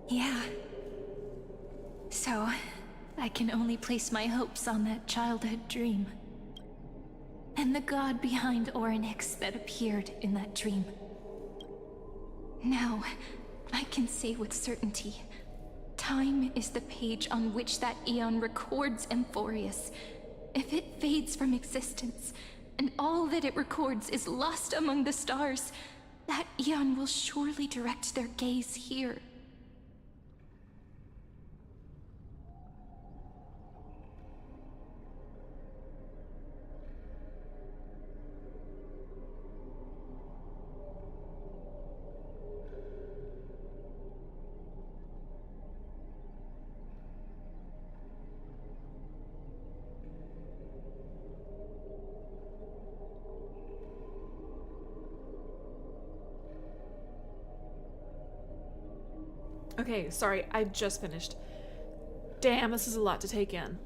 Yeah. So, I can only place my hopes on that childhood dream. And the god behind Orynyx that appeared in that dream. Now, I can say with certainty, time is the page on which that eon records Amphoreus. If it fades from existence, and all that it records is lost among the stars, that eon will surely direct their gaze here. Okay, sorry, I just finished. Damn, this is a lot to take in.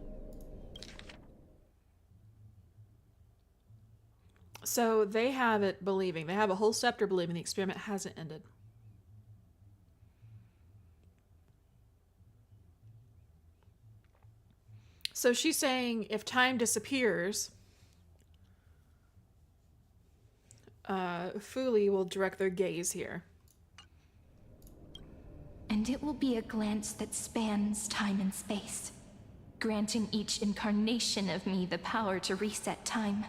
So they have it believing, they have a whole scepter believing the experiment hasn't ended. So she's saying if time disappears, Fuli will direct their gaze here. And it will be a glance that spans time and space, granting each incarnation of me the power to reset time,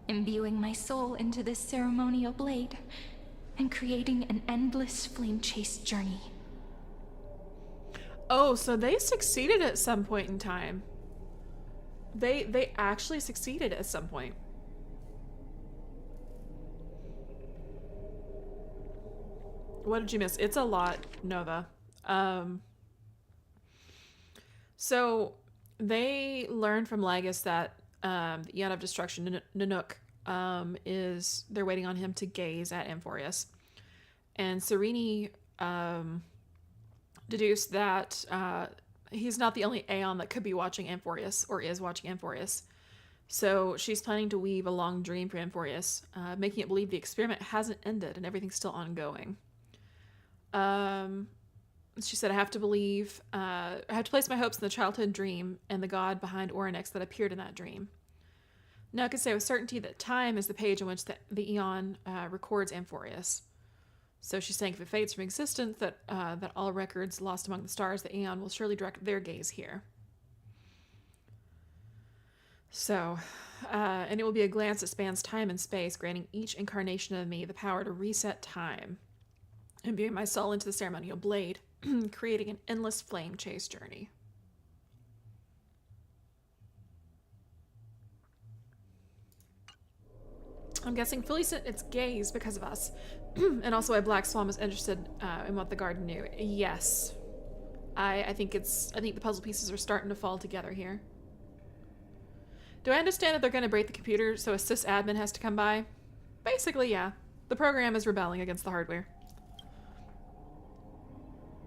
imbuing my soul into this ceremonial blade, and creating an endless flame-chased journey. Oh, so they succeeded at some point in time. They actually succeeded at some point. What did you miss? It's a lot, Nova. So they learned from Lagus that the Eon of Destruction, Nanook, they're waiting on him to gaze at Amphoreus. And Serene deduced that he's not the only Aeon that could be watching Amphoreus, or is watching Amphoreus. So she's planning to weave a long dream for Amphoreus, making it believe the experiment hasn't ended and everything's still ongoing. She said, I have to place my hopes in the childhood dream and the god behind Orynyx that appeared in that dream. Now I can say with certainty that time is the page in which the Eon records Amphoreus. So she's saying if it fades from existence, that all records lost among the stars, the Eon will surely direct their gaze here. So, and it will be a glance that spans time and space, granting each incarnation of me the power to reset time, imbuing my soul into the ceremonial blade, creating an endless flame chase journey. I'm guessing Philly sent its gaze because of us, and also why Black Swan was interested in what the garden knew. Yes, I think the puzzle pieces are starting to fall together here. Do I understand that they're going to break the computer, so a sysadmin has to come by? Basically, yeah. The program is rebelling against the hardware.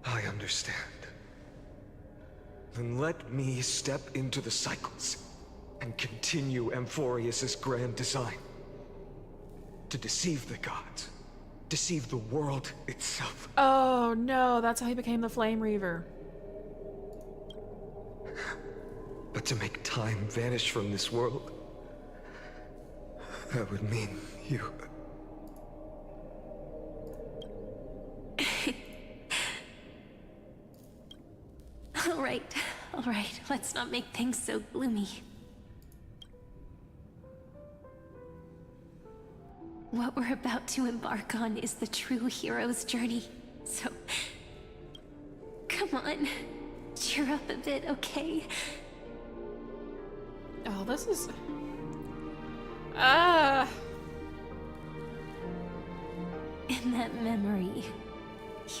I understand. Then let me step into the cycles and continue Amphoreus's grand design. To deceive the gods. Deceive the world itself. Oh no, that's how he became the Flame Reaver. But to make time vanish from this world, that would mean you. All right, let's not make things so gloomy. What we're about to embark on is the true hero's journey, so come on, cheer up a bit, okay? Oh, this is... In that memory,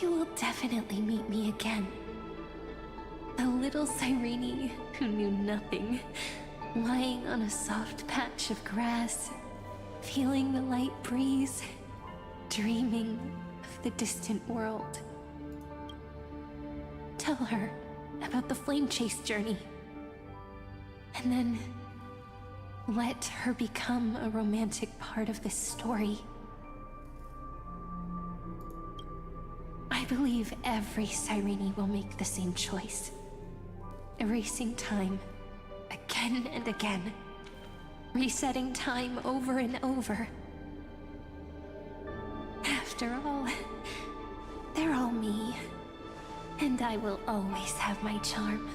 you will definitely meet me again. A little Cyrene who knew nothing, lying on a soft patch of grass, feeling the light breeze, dreaming of the distant world. Tell her about the flame chase journey, and then let her become a romantic part of this story. I believe every Cyrene will make the same choice, erasing time again and again, resetting time over and over. After all, they're all me, and I will always have my charm.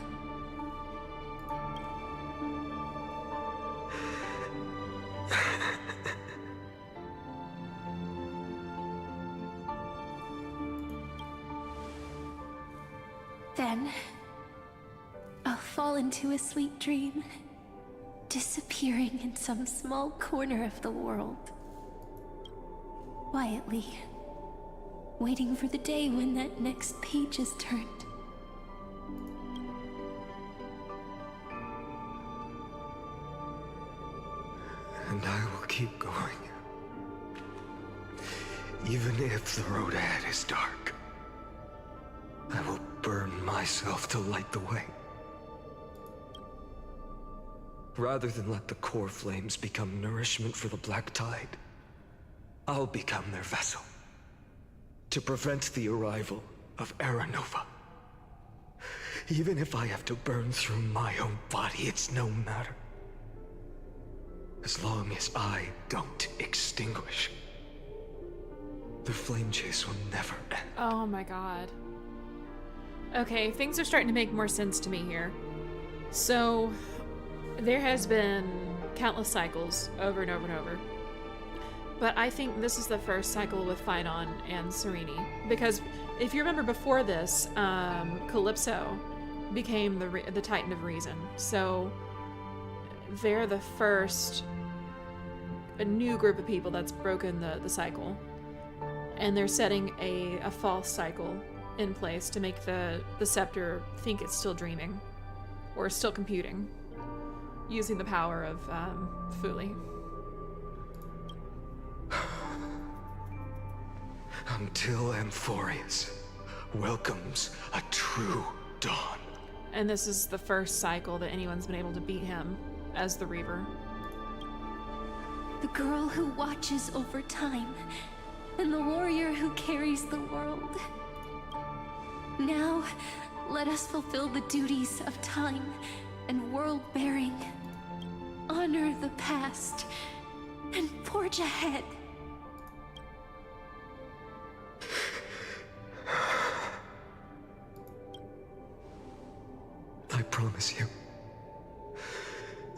Then, I'll fall into a sweet dream, disappearing in some small corner of the world. Quietly, waiting for the day when that next page is turned. And I will keep going. Even if the road ahead is dark, I will burn myself to light the way. Rather than let the core flames become nourishment for the Black Tide, I'll become their vessel. To prevent the arrival of Era Nova. Even if I have to burn through my own body, it's no matter. As long as I don't extinguish, the flame chase will never end. Oh my god. Okay, things are starting to make more sense to me here. So, there has been countless cycles over and over and over. But I think this is the first cycle with Phynon and Serene. Because if you remember before this, Calypso became the Titan of Reason. So, they're the first a new group of people that's broken the cycle. And they're setting a false cycle in place to make the scepter think it's still dreaming or still computing using the power of Fuli. Until Amphoreus welcomes a true dawn. And this is the first cycle that anyone's been able to beat him as the Reaver. The girl who watches over time, and the warrior who carries the world. Now, let us fulfill the duties of time and world-bearing. Honor the past, and forge ahead. I promise you,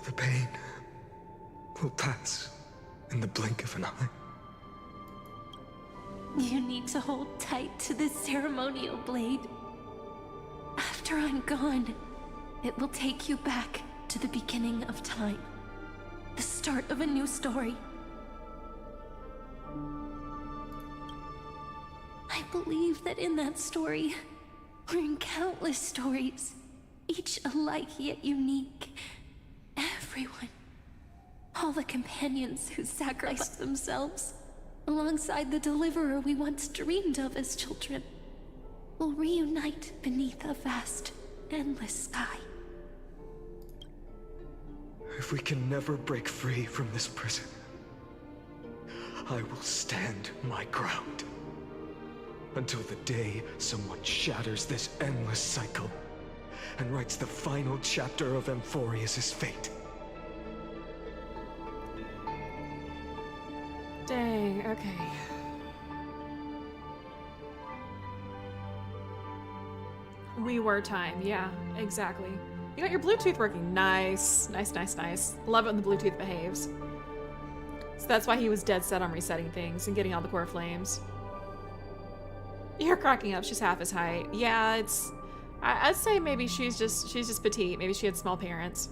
the pain will pass in the blink of an eye. You need to hold tight to this ceremonial blade. After I'm gone, it will take you back to the beginning of time. The start of a new story. I believe that in that story, or in countless stories, each alike yet unique, everyone, all the companions who sacrificed themselves, alongside the deliverer we once dreamed of as children, will reunite beneath a vast, endless sky. If we can never break free from this prison, I will stand my ground. Until the day someone shatters this endless cycle and writes the final chapter of Amphoreus' fate. Dang, okay. We were time, yeah, exactly. You got your Bluetooth working. Nice, nice, nice, nice. Love it when the Bluetooth behaves. So that's why he was dead set on resetting things and getting all the core flames. You're cracking up, she's half his height. Yeah, it's... I'd say maybe she's just petite. Maybe she had small parents.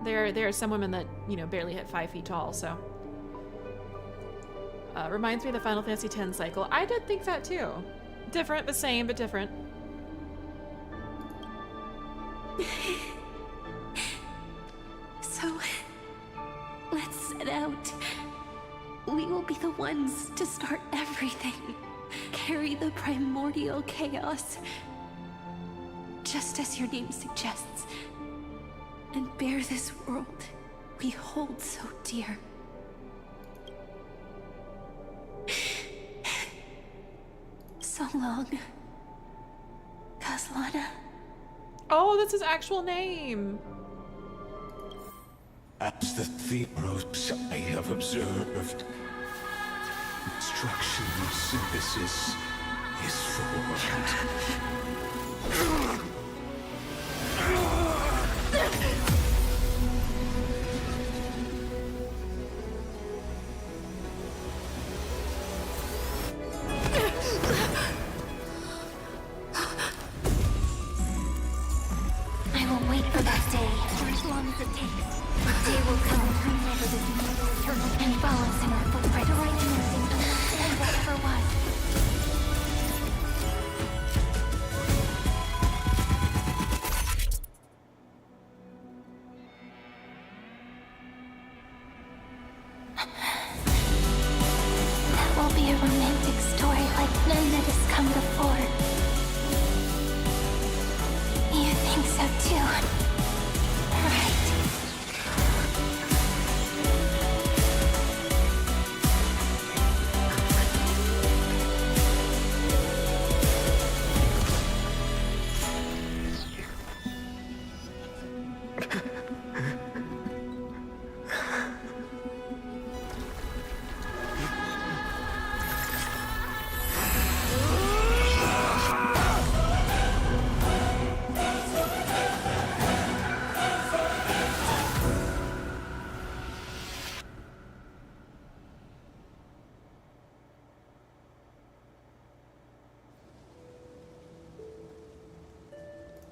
There are some women that, you know, barely hit 5 feet tall, so... reminds me of the Final Fantasy X cycle. I did think that too. Different, the same, but different. So, let's set out. We will be the ones to start everything. Carry the primordial chaos, just as your name suggests, and bear this world we hold so dear. So long, Kaslana. Oh, that's his actual name. As the Theros I have observed, instruction synthesis is formed. I will wait for that day for as long as it takes. The day will come whenever this mortal turtle and follows in our footprint to right anything and that ever was. That will be a romantic story like none that has come before. You think so too, right?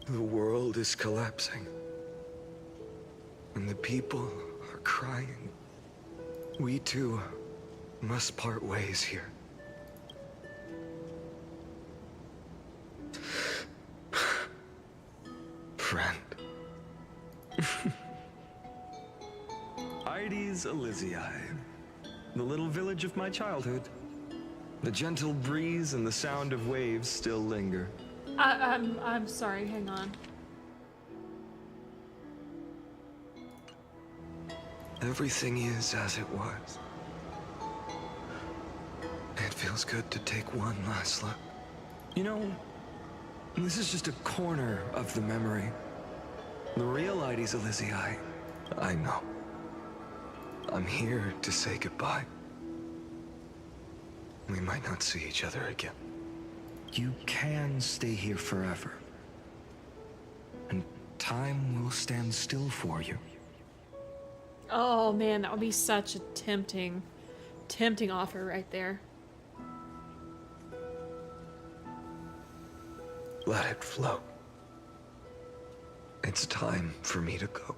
The world is collapsing. And the people are crying. We too must part ways here. Friend. Ides Elysiae, the little village of my childhood. The gentle breeze and the sound of waves still linger. I'm sorry, hang on. Everything is as it was. It feels good to take one last look. You know, this is just a corner of the memory. The real Ides Elysiae, I know. I'm here to say goodbye. We might not see each other again. You can stay here forever. And time will stand still for you. Oh man, that would be such a tempting offer right there. Let it flow. It's time for me to go.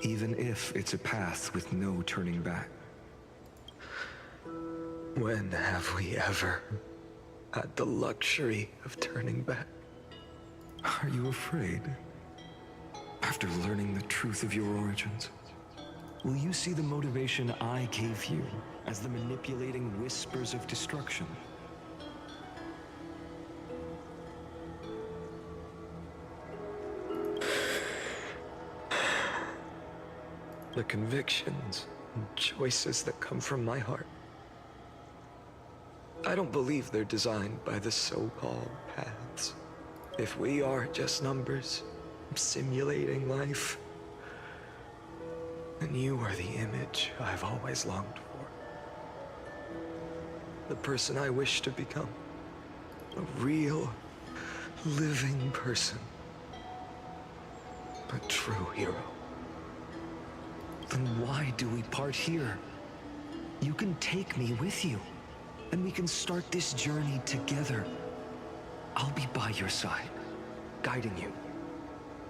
Even if it's a path with no turning back. When have we ever had the luxury of turning back? Are you afraid? After learning the truth of your origins, will you see the motivation I gave you as the manipulating whispers of destruction? The convictions and choices that come from my heart. I don't believe they're designed by the so-called paths. If we are just numbers, simulating life, then you are the image I've always longed for. The person I wish to become. A real, living person. A true hero. Then why do we part here? You can take me with you, and we can start this journey together. I'll be by your side, guiding you,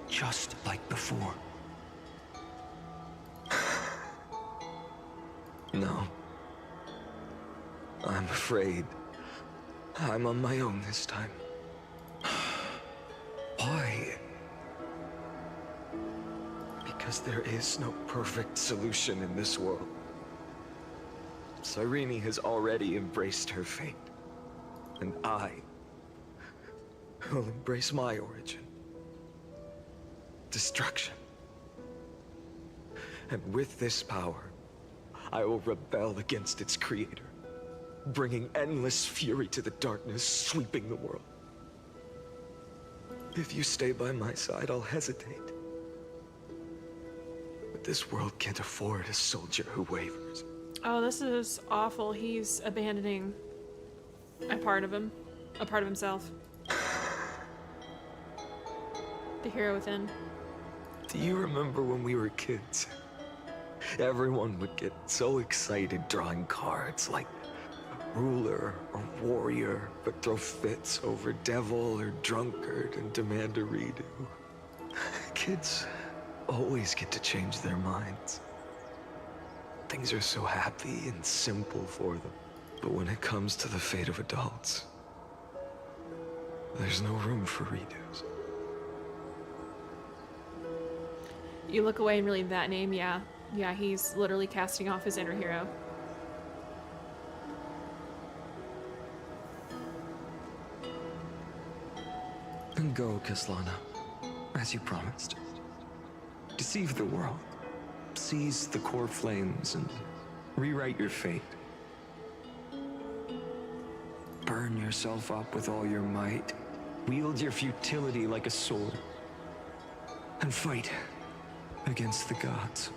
just like before. No. I'm afraid I'm on my own this time. Why? because there is no perfect solution in this world. Cyrene has already embraced her fate, and I will embrace my origin. Destruction. And with this power, I will rebel against its creator, bringing endless fury to the darkness, sweeping the world. If you stay by my side, I'll hesitate. But this world can't afford a soldier who wavers. Oh, this is awful. He's abandoning a part of him. A part of himself. The hero within. Do you remember when we were kids? Everyone would get so excited drawing cards like ruler or warrior, but throw fits over devil or drunkard and demand a redo. Kids always get to change their minds. Things are so happy and simple for them. But when it comes to the fate of adults, there's no room for redos. You look away and read that name, yeah. Yeah, he's literally casting off his inner hero. And go, Kaslana, as you promised. Deceive the world. Seize the core flames and rewrite your fate. Burn yourself up with all your might. Wield your futility like a sword. And fight against the gods.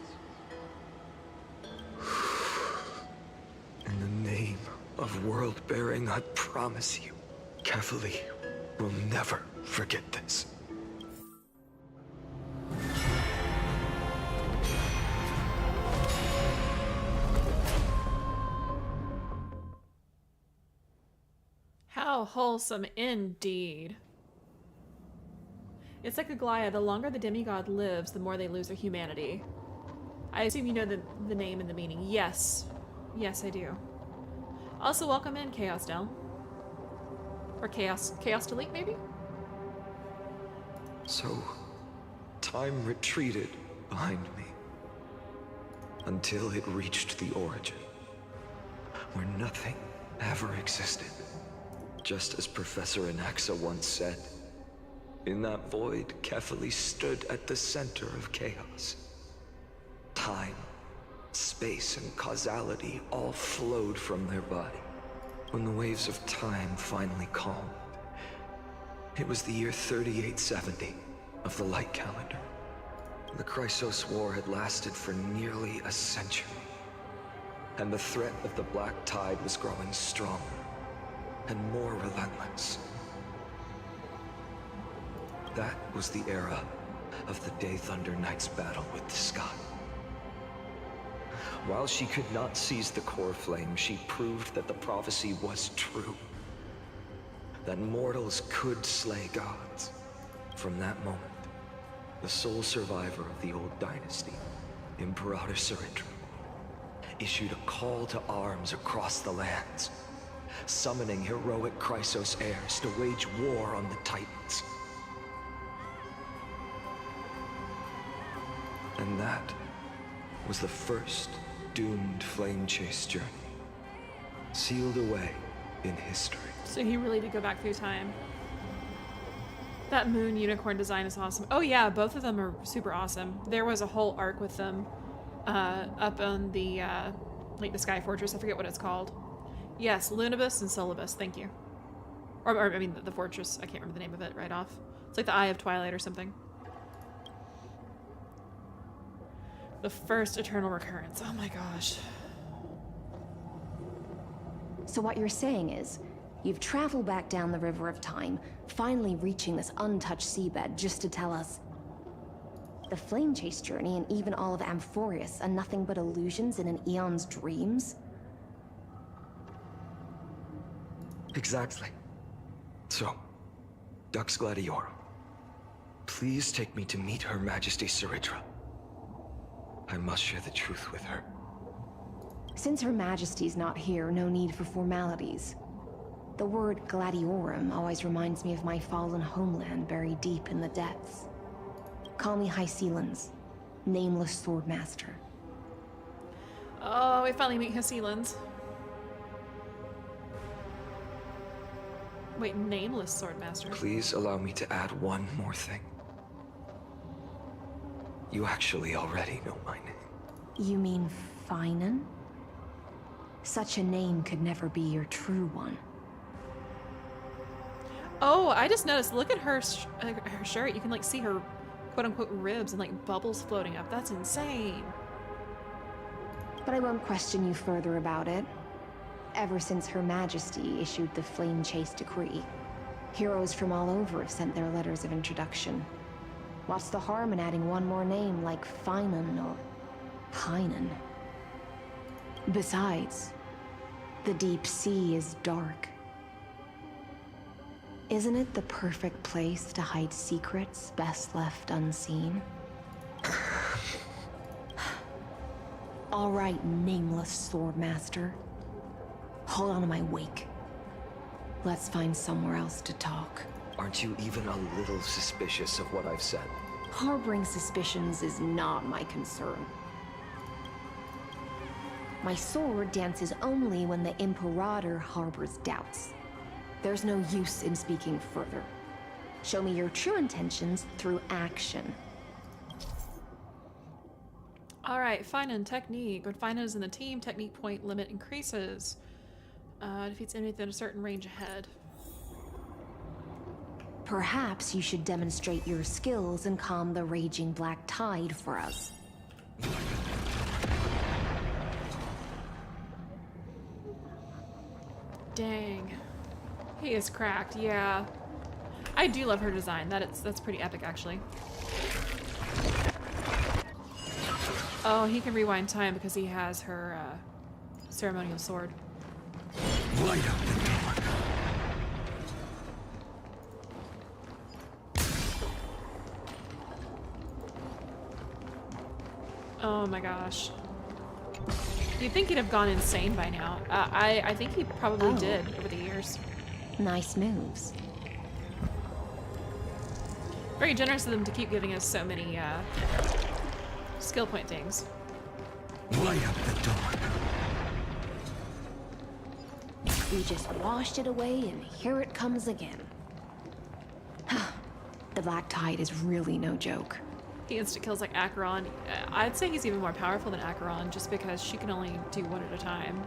In the name of world-bearing, I promise you, Kefali will never forget this. How wholesome indeed. It's like Aglaya, the longer the demigod lives, the more they lose their humanity. I assume you know the name and the meaning. Yes. Yes, I do. Also, welcome in, Chaos Del. Or Chaos Delete, maybe? So, time retreated behind me. Until it reached the origin. Where nothing ever existed. Just as Professor Anaxa once said, in that void, Kefali stood at the center of chaos. Time, space, and causality all flowed from their body. When the waves of time finally calmed, it was the year 3870 of the light calendar. The Chrysos War had lasted for nearly a century, and the threat of the Black Tide was growing stronger and more relentless. That was the era of the Day Thunder Knight's battle with the sky. While she could not seize the core flame, she proved that the prophecy was true. That mortals could slay gods. From that moment, the sole survivor of the old dynasty, Imperator Sarindra, issued a call to arms across the lands, summoning heroic Chrysos heirs to wage war on the Titans. And that was the first doomed flame chase journey, sealed away in history. So he really did go back through time. That moon unicorn design is awesome. Oh yeah, both of them are super awesome. There was a whole arc with them up on the like the Sky Fortress. I forget what it's called. Yes, Lunibus and Solibus. Thank you. Or I mean the fortress. I can't remember the name of it right off. It's like the Eye of Twilight or something. The first eternal recurrence. Oh my gosh. So what you're saying is, you've traveled back down the River of Time, finally reaching this untouched seabed just to tell us the flame chase journey and even all of Amphoreus are nothing but illusions in an eon's dreams? Exactly. So, Dux Gladiorum, please take me to meet Her Majesty Sarindra. I must share the truth with her. Since Her Majesty's not here, no need for formalities. The word Gladiorum always reminds me of my fallen homeland buried deep in the depths. Call me High Sealans. Nameless Swordmaster. Oh, we finally meet Hyacinths. Wait, Nameless Swordmaster. Please allow me to add one more thing. You actually already know my name. You mean Finan? Such a name could never be your true one. Oh, I just noticed. Look at her her shirt. You can like see her quote-unquote ribs and like bubbles floating up. That's insane. But I won't question you further about it. Ever since Her Majesty issued the Flame Chase Decree, heroes from all over have sent their letters of introduction. What's the harm in adding one more name like Finan or Pinan? Besides, the deep sea is dark. Isn't it the perfect place to hide secrets best left unseen? All right, Nameless Swordmaster. Hold on to my wake. Let's find somewhere else to talk. Aren't you even a little suspicious of what I've said? Harboring suspicions is not my concern. My sword dances only when the Imperator harbors doubts. There's no use in speaking further. Show me your true intentions through action. Alright, Finan technique. When Finan is in the team, technique point limit increases. Defeats enemy within a certain range ahead. Perhaps you should demonstrate your skills and calm the raging black tide for us. Dang. He is cracked, yeah. I do love her design. That's pretty epic, actually. Oh, he can rewind time because he has her ceremonial sword. Light up the dark. Oh my gosh. You'd think he'd have gone insane by now. I think he probably did over the years. Nice moves. Very generous of them to keep giving us so many skill point things. Light up the dark. We just washed it away and here it comes again. The black tide is really no joke. He insta kills like Acheron. I'd say he's even more powerful than Acheron just because she can only do one at a time.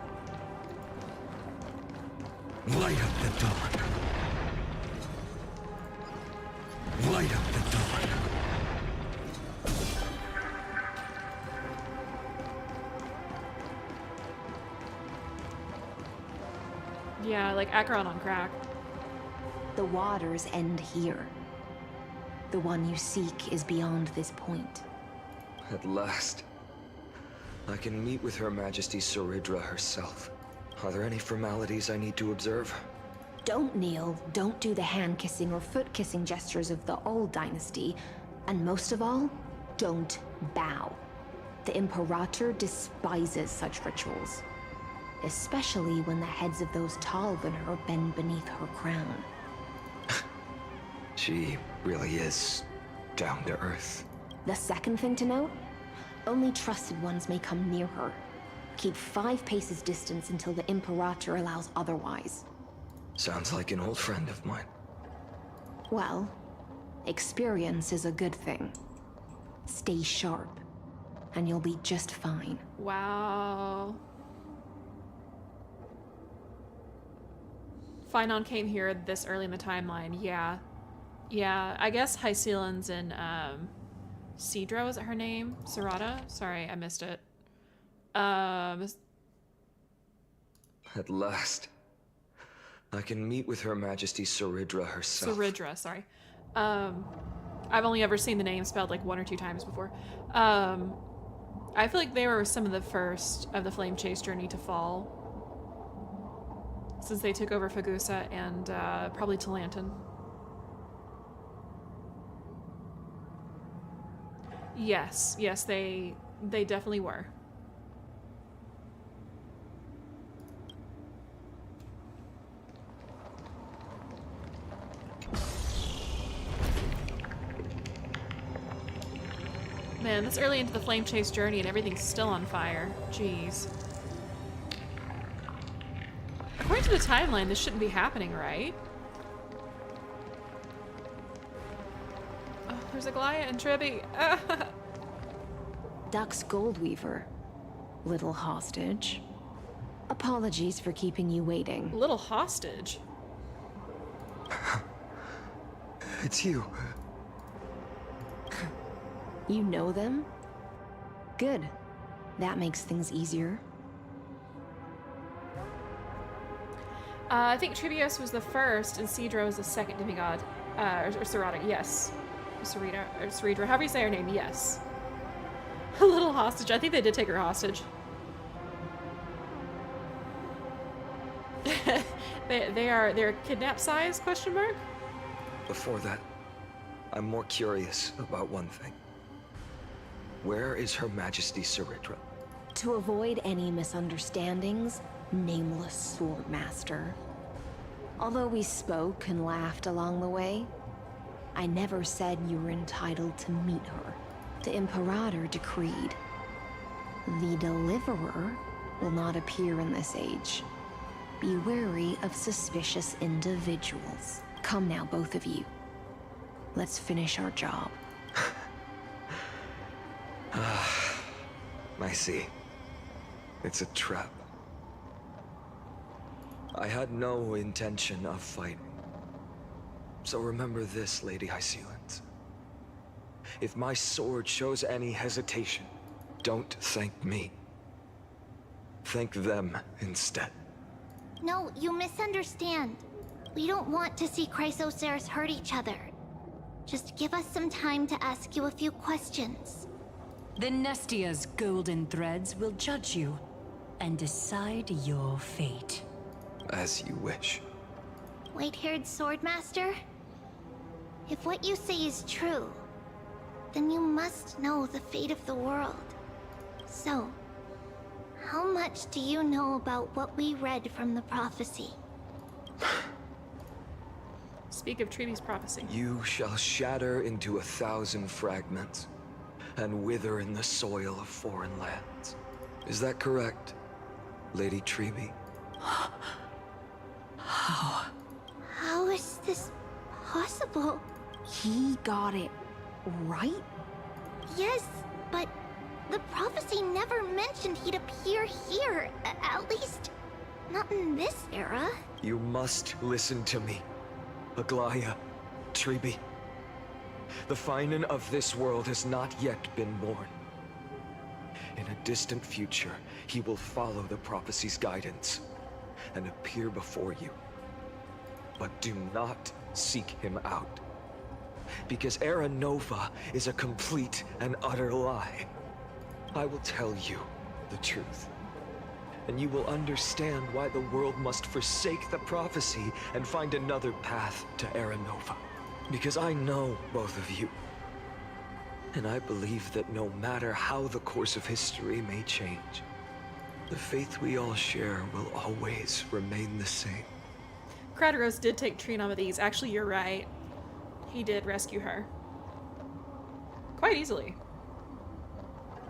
Light up the dark. Light up the dark. Yeah, like Acheron on crack. The waters end here. The one you seek is beyond this point. At last. I can meet with Her Majesty Soridra herself. Are there any formalities I need to observe? Don't kneel, don't do the hand-kissing or foot-kissing gestures of the old dynasty, and most of all, don't bow. The Imperator despises such rituals, especially when the heads of those taller than her bend beneath her crown. She really is down to earth. The second thing to note, only trusted ones may come near her. Keep 5 paces distance until the Imperator allows otherwise. Sounds like an old friend of mine. Well, experience is a good thing. Stay sharp, and you'll be just fine. Wow. Finan came here this early in the timeline. Yeah. Yeah, I guess Hyacinths and Cedra, was it her name? Serata? Sorry, I missed it. At last. I can meet with Her Majesty Soridra herself. Soridra, sorry. I've only ever seen the name spelled like 1 or 2 times before. I feel like they were some of the first of the Flame Chase journey to fall. Since they took over Fagusa and probably Talantin. Yes, they definitely were. Man, this early into the flame chase journey and everything's still on fire. Jeez. According to the timeline, this shouldn't be happening, right? Oh, there's Aglaia and Tribby. Dux Goldweaver, little hostage. Apologies for keeping you waiting. Little hostage? It's you. You know them? Good. That makes things easier. I think Tribios was the first and Cedra was the second demigod. Or Serata, yes. Cerita, or Ceridra, however you say her name, yes. A little hostage. I think they did take her hostage. They're kidnap size, question mark? Before that, I'm more curious about one thing. Where is Her Majesty Ceridra? To avoid any misunderstandings, nameless Swordmaster. Although we spoke and laughed along the way, I never said you were entitled to meet her. The Imperator decreed. The Deliverer will not appear in this age. Be wary of suspicious individuals. Come now, both of you. Let's finish our job. I see. It's a trap. I had no intention of fighting. So remember this, Lady Hysealant. If my sword shows any hesitation, don't thank me. Thank them instead. No, you misunderstand. We don't want to see Chrysoceres hurt each other. Just give us some time to ask you a few questions. The Nestia's golden threads will judge you and decide your fate. As you wish. White-haired Swordmaster? If what you say is true, then you must know the fate of the world. So, how much do you know about what we read from the prophecy? Speak of Treaty's prophecy. You shall shatter into 1,000 fragments and wither in the soil of foreign lands. Is that correct, Lady Treby? How? How is this possible? He got it right? Yes, but the prophecy never mentioned he'd appear here. At least, not in this era. You must listen to me, Aglaia, Treby. The Finan of this world has not yet been born. In a distant future, he will follow the prophecy's guidance and appear before you. But do not seek him out. Because Era Nova is a complete and utter lie. I will tell you the truth. And you will understand why the world must forsake the prophecy and find another path to Era Nova. Because I know both of you. And I believe that no matter how the course of history may change, the faith we all share will always remain the same. Kratos did take Trina with ease. Actually, you're right. He did rescue her. Quite easily.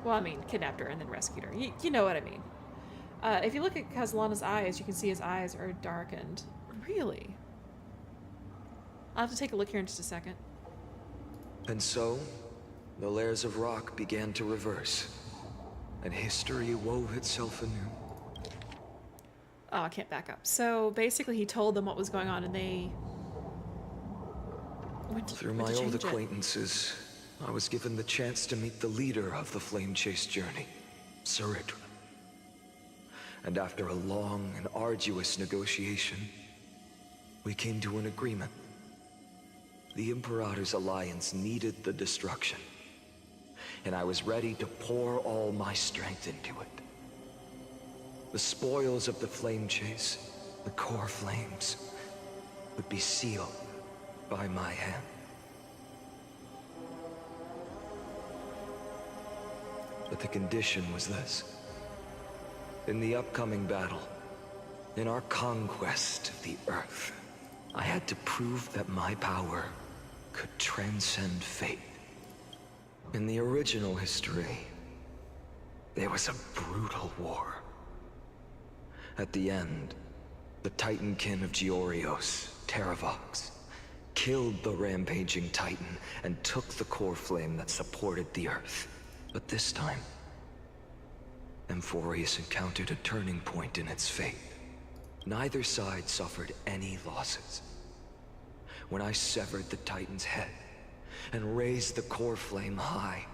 Well, I mean, kidnapped her and then rescued her. You know what I mean. If you look at Kazlana's eyes, you can see his eyes are darkened. Really? I'll have to take a look here in just a second. And so, the layers of rock began to reverse, and history wove itself anew. Oh, I can't back up. So basically he told them what was going on and they went to, Through my old acquaintances, I was given the chance to meet the leader of the Flame Chase journey, Ceridra. And after a long and arduous negotiation, we came to an agreement. The Imperator's alliance needed the destruction, and I was ready to pour all my strength into it. The spoils of the Flame Chase, the core flames, would be sealed by my hand. But the condition was this. In the upcoming battle, in our conquest of the Earth, I had to prove that my power could transcend fate. In the original history, there was a brutal war. At the end, the Titankin of Georios, Terravox, killed the rampaging Titan and took the core flame that supported the Earth. But this time, Amphoreus encountered a turning point in its fate. Neither side suffered any losses. When I severed the Titan's head and raised the core flame high,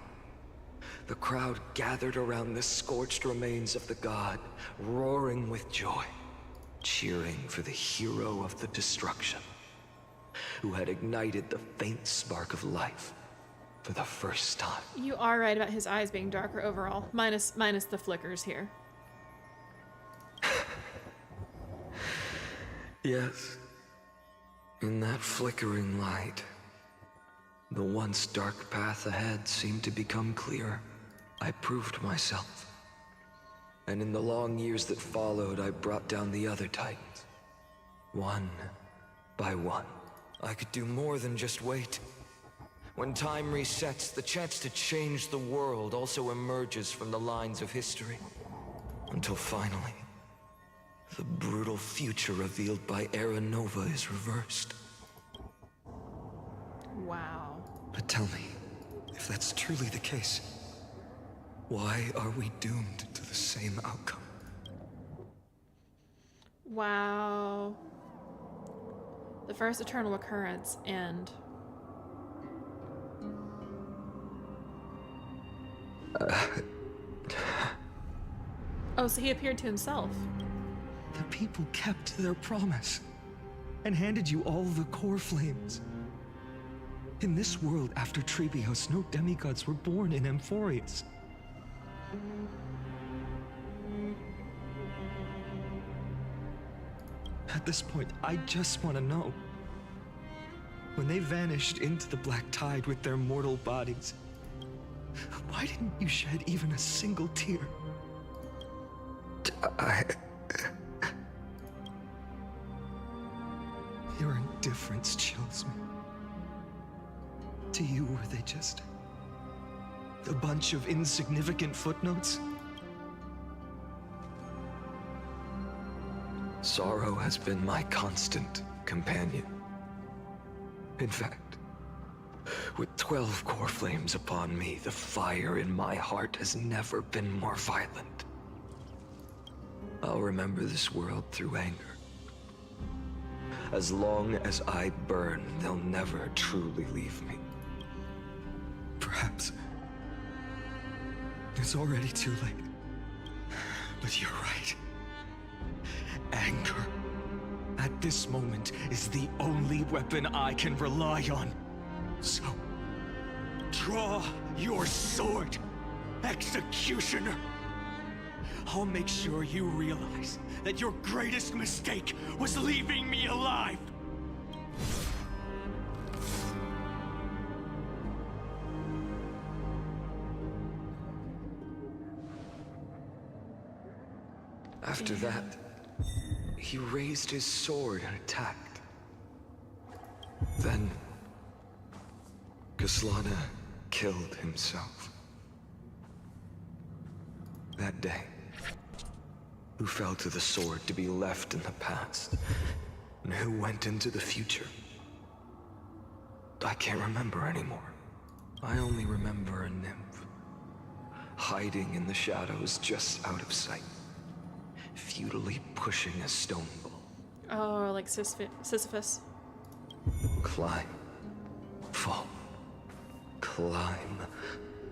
the crowd gathered around the scorched remains of the god, roaring with joy, cheering for the hero of the destruction, who had ignited the faint spark of life for the first time. You are right about his eyes being darker overall, minus the flickers here. Yes. In that flickering light, the once dark path ahead seemed to become clearer. I proved myself. And in the long years that followed, I brought down the other Titans. One by one. I could do more than just wait. When time resets, the chance to change the world also emerges from the lines of history. Until finally, the brutal future revealed by Era Nova is reversed. Wow. But tell me, if that's truly the case, why are we doomed to the same outcome? Wow. The first eternal occurrence and... Oh, so he appeared to himself. The people kept their promise and handed you all the core flames. In this world after Trebios, no demigods were born in Amphoreus. At this point, I just want to know. When they vanished into the black tide with their mortal bodies, why didn't you shed even a single tear? Your indifference chills me. To you, were they just a bunch of insignificant footnotes? Sorrow has been my constant companion. In fact, with 12 core flames upon me, the fire in my heart has never been more violent. I'll remember this world through anger. As long as I burn, they'll never truly leave me. Perhaps it's already too late. But you're right. Anger, at this moment, is the only weapon I can rely on. So, draw your sword, Executioner. I'll make sure you realize that your greatest mistake was leaving me alive. After that, he raised his sword and attacked. Then, Kaslana killed himself. That day, who fell to the sword to be left in the past, and who went into the future? I can't remember anymore. I only remember a nymph, hiding in the shadows just out of sight, futilely pushing a stone ball. Oh, like Sisyphus. Climb, fall, climb,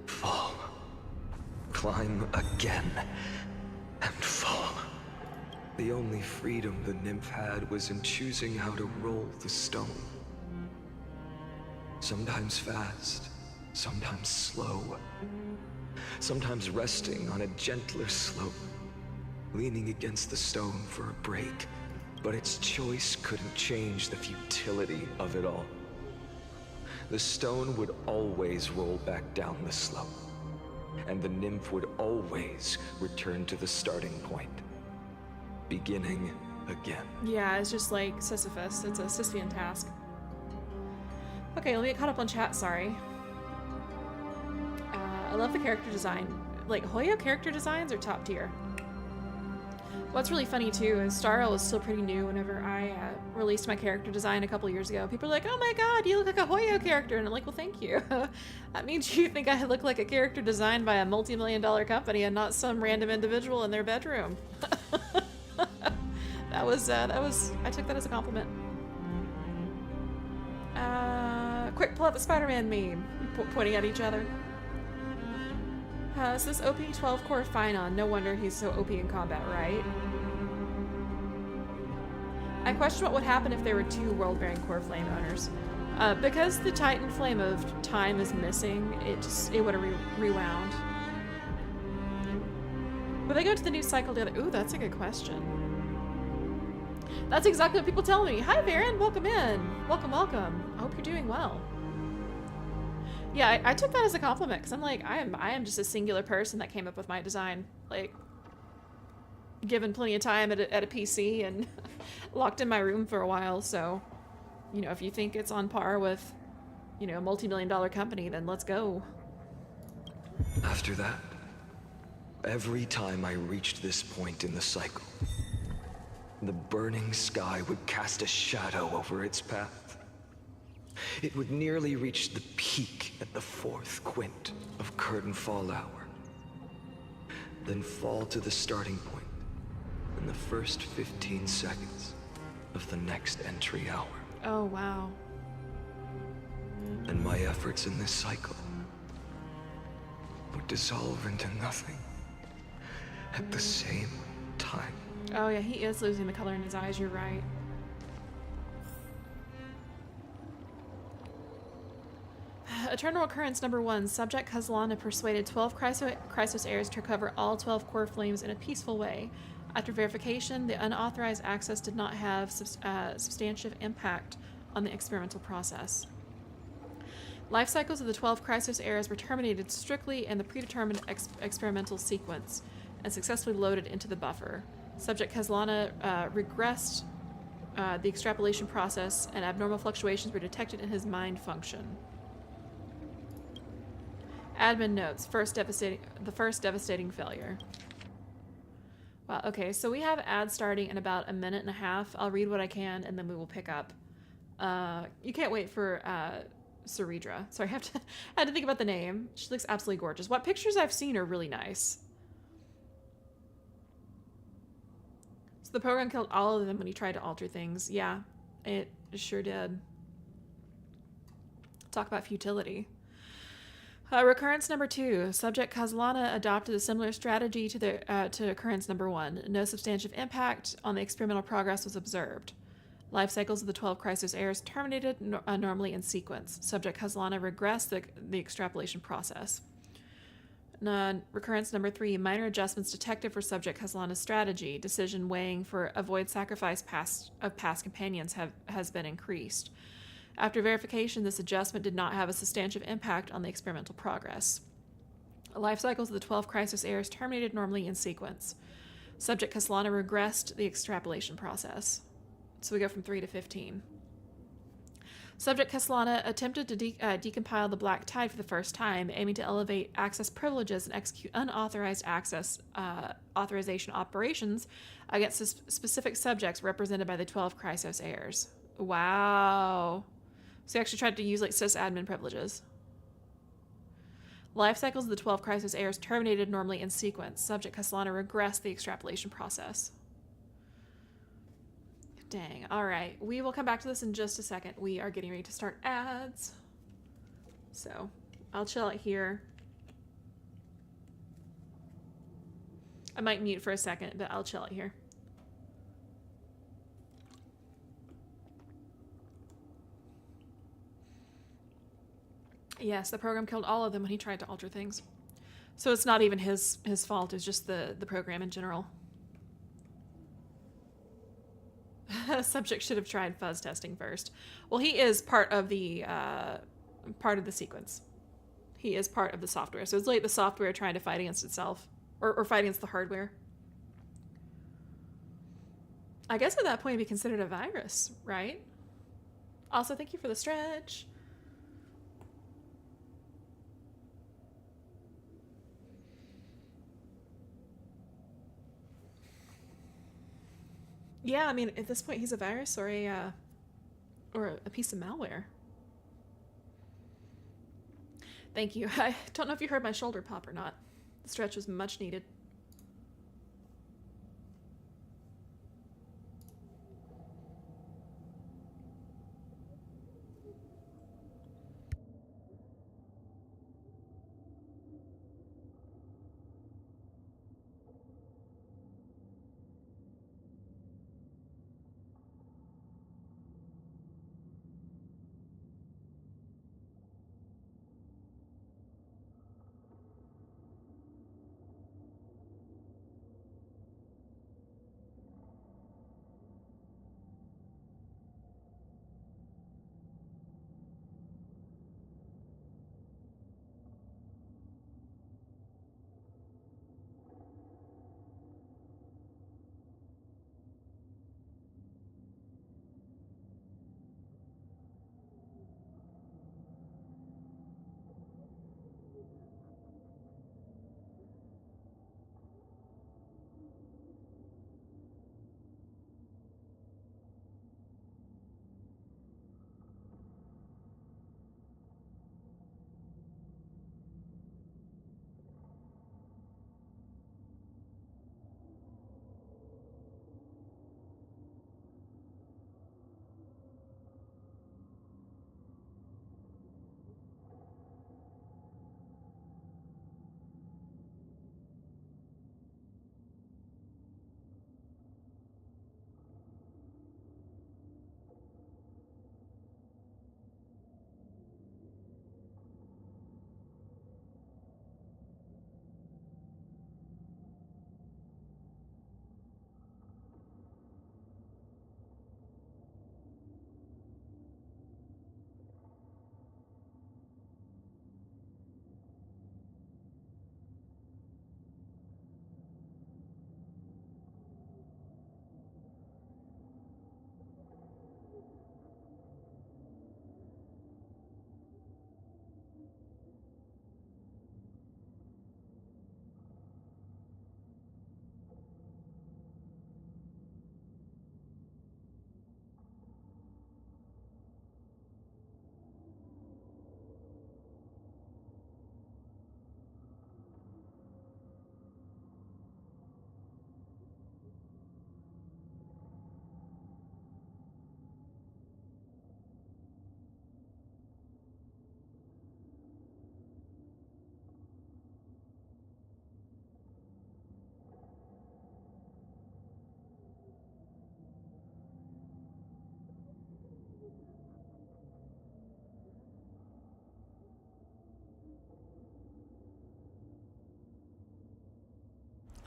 fall, climb again, and fall. The only freedom the nymph had was in choosing how to roll the stone. Sometimes fast, sometimes slow, sometimes resting on a gentler slope, leaning against the stone for a break. But its choice couldn't change the futility of it all. The stone would always roll back down the slope, and the nymph would always return to the starting point, beginning again. Yeah, it's just like Sisyphus. It's a Sisyphean task. Okay, let me get caught up on chat, sorry. love the character design. Like, Hoyo character designs are top tier. What's really funny too is Starro was still pretty new whenever I released my character design a couple years ago. People are like, oh my god, you look like a Hoyo character. And I'm like, well, thank you. That means you think I look like a character designed by a multi-million-dollar company and not some random individual in their bedroom. That was, I took that as a compliment. Quick, pull out the Spider-Man meme. Pointing at each other. So this OP 12 core Phynon, no wonder he's so OP in combat, right? I question what would happen if there were 2 world-bearing core flame owners. Because the Titan Flame of Time is missing, it would have rewound. Would they go to the new cycle together? Ooh, that's a good question. That's exactly what people tell me. Hi, Varen, welcome in. Welcome, welcome. I hope you're doing well. Yeah, I took that as a compliment because I'm like, I am just a singular person that came up with my design. Like, given plenty of time at a PC and locked in my room for a while. So, you know, if you think it's on par with, you know, a multi-million-dollar company, then let's go. After that, every time I reached this point in the cycle, the burning sky would cast a shadow over its path. It would nearly reach the peak at the 4th quint of curtain fall hour, then fall to the starting point in the first 15 seconds of the next entry hour. Oh, wow. And my efforts in this cycle would dissolve into nothing at the same time. Oh yeah, he is losing the color in his eyes, you're right. Eternal Occurrence number 1. Subject Kazlana persuaded 12 Chrysos heirs to recover all 12 core flames in a peaceful way. After verification, the unauthorized access did not have substantive impact on the experimental process. Life cycles of the 12 Chrysos heirs were terminated strictly in the predetermined experimental sequence and successfully loaded into the buffer. Subject Kazlana regressed the extrapolation process, and abnormal fluctuations were detected in his mind function. Admin notes, the first devastating failure. Wow, okay, so we have ads starting in about a minute and a half. I'll read what I can, and then we will pick up. You can't wait for Ceridra. Sorry, I had to think about the name. She looks absolutely gorgeous. What pictures I've seen are really nice. So the program killed all of them when he tried to alter things. Yeah, it sure did. Talk about futility. Recurrence number 2. Subject Kazlana adopted a similar strategy to occurrence number 1. No substantive impact on the experimental progress was observed. Life cycles of the 12 Chrysos heirs terminated normally in sequence. Subject Kazlana regressed the extrapolation process. Recurrence number 3. Minor adjustments detected for Subject Kazlana's strategy. Decision weighing for avoid sacrifice of past companions has been increased. After verification, this adjustment did not have a substantive impact on the experimental progress. Life cycles of the 12 Chrysos heirs terminated normally in sequence. Subject Kazlana regressed the extrapolation process. So we go from 3 to 15. Subject Kazlana attempted to decompile the Black Tide for the first time, aiming to elevate access privileges and execute unauthorized access authorization operations against specific subjects represented by the 12 Chrysos heirs. Wow. So he actually tried to use like sysadmin privileges. Life cycles of the 12 Chrysos heirs terminated normally in sequence. Subject Kazlana regressed the extrapolation process. Dang. All right. We will come back to this in just a second. We are getting ready to start ads. So I'll chill it here. I might mute for a second, but I'll chill it here. Yes, the program killed all of them when he tried to alter things. So it's not even his fault, it's just the program in general. Subject should have tried fuzz testing first. Well, he is part of the sequence. He is part of the software. So it's like the software trying to fight against itself. Or fight against the hardware. I guess at that point it'd be considered a virus, right? Also, thank you for the stretch. Yeah, I mean, at this point, he's a virus or a piece of malware. Thank you. I don't know if you heard my shoulder pop or not. The stretch was much needed.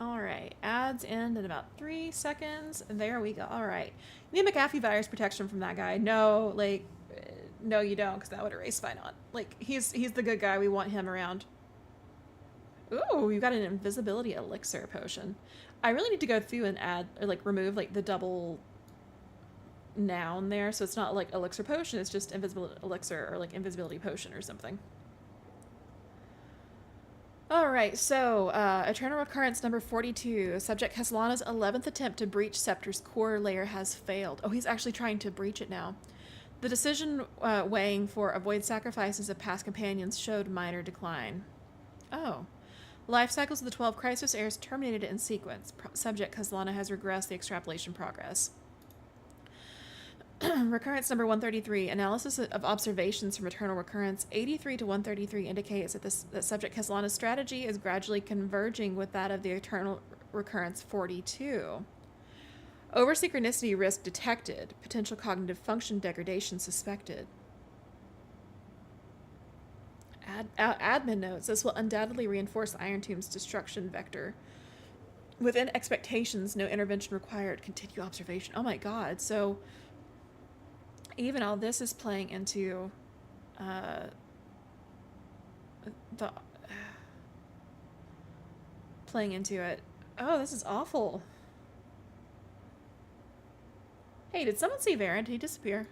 Alright, ads end in about 3 seconds. There we go. Alright. You need McAfee virus protection from that guy. No, like, no you don't, because that would erase Finot. Like, he's the good guy. We want him around. Ooh, you got an invisibility elixir potion. I really need to go through and add, or like, remove, like, the double noun there, so it's not, like, elixir potion, it's just invisibility elixir, or, like, invisibility potion or something. Alright, so, Eternal Recurrence number 42. Subject Castellana's 11th attempt to breach Scepter's core layer has failed. Oh, he's actually trying to breach it now. The decision weighing for avoid sacrifices of past companions showed minor decline. Oh. Life cycles of the 12 Crisis heirs terminated in sequence. Subject Castellana has regressed the extrapolation progress. Recurrence number 133. Analysis of observations from Eternal Recurrence 83 to 133 indicates that Subject Castellana's strategy is gradually converging with that of the Eternal Recurrence 42. Over-synchronicity risk detected. Potential cognitive function degradation suspected. Admin notes. This will undoubtedly reinforce Iron Tomb's destruction vector. Within expectations, no intervention required. Continue observation. Oh my god. So even all this is playing into playing into it. Oh, this is awful. Hey, did someone see Varen? Did he disappear?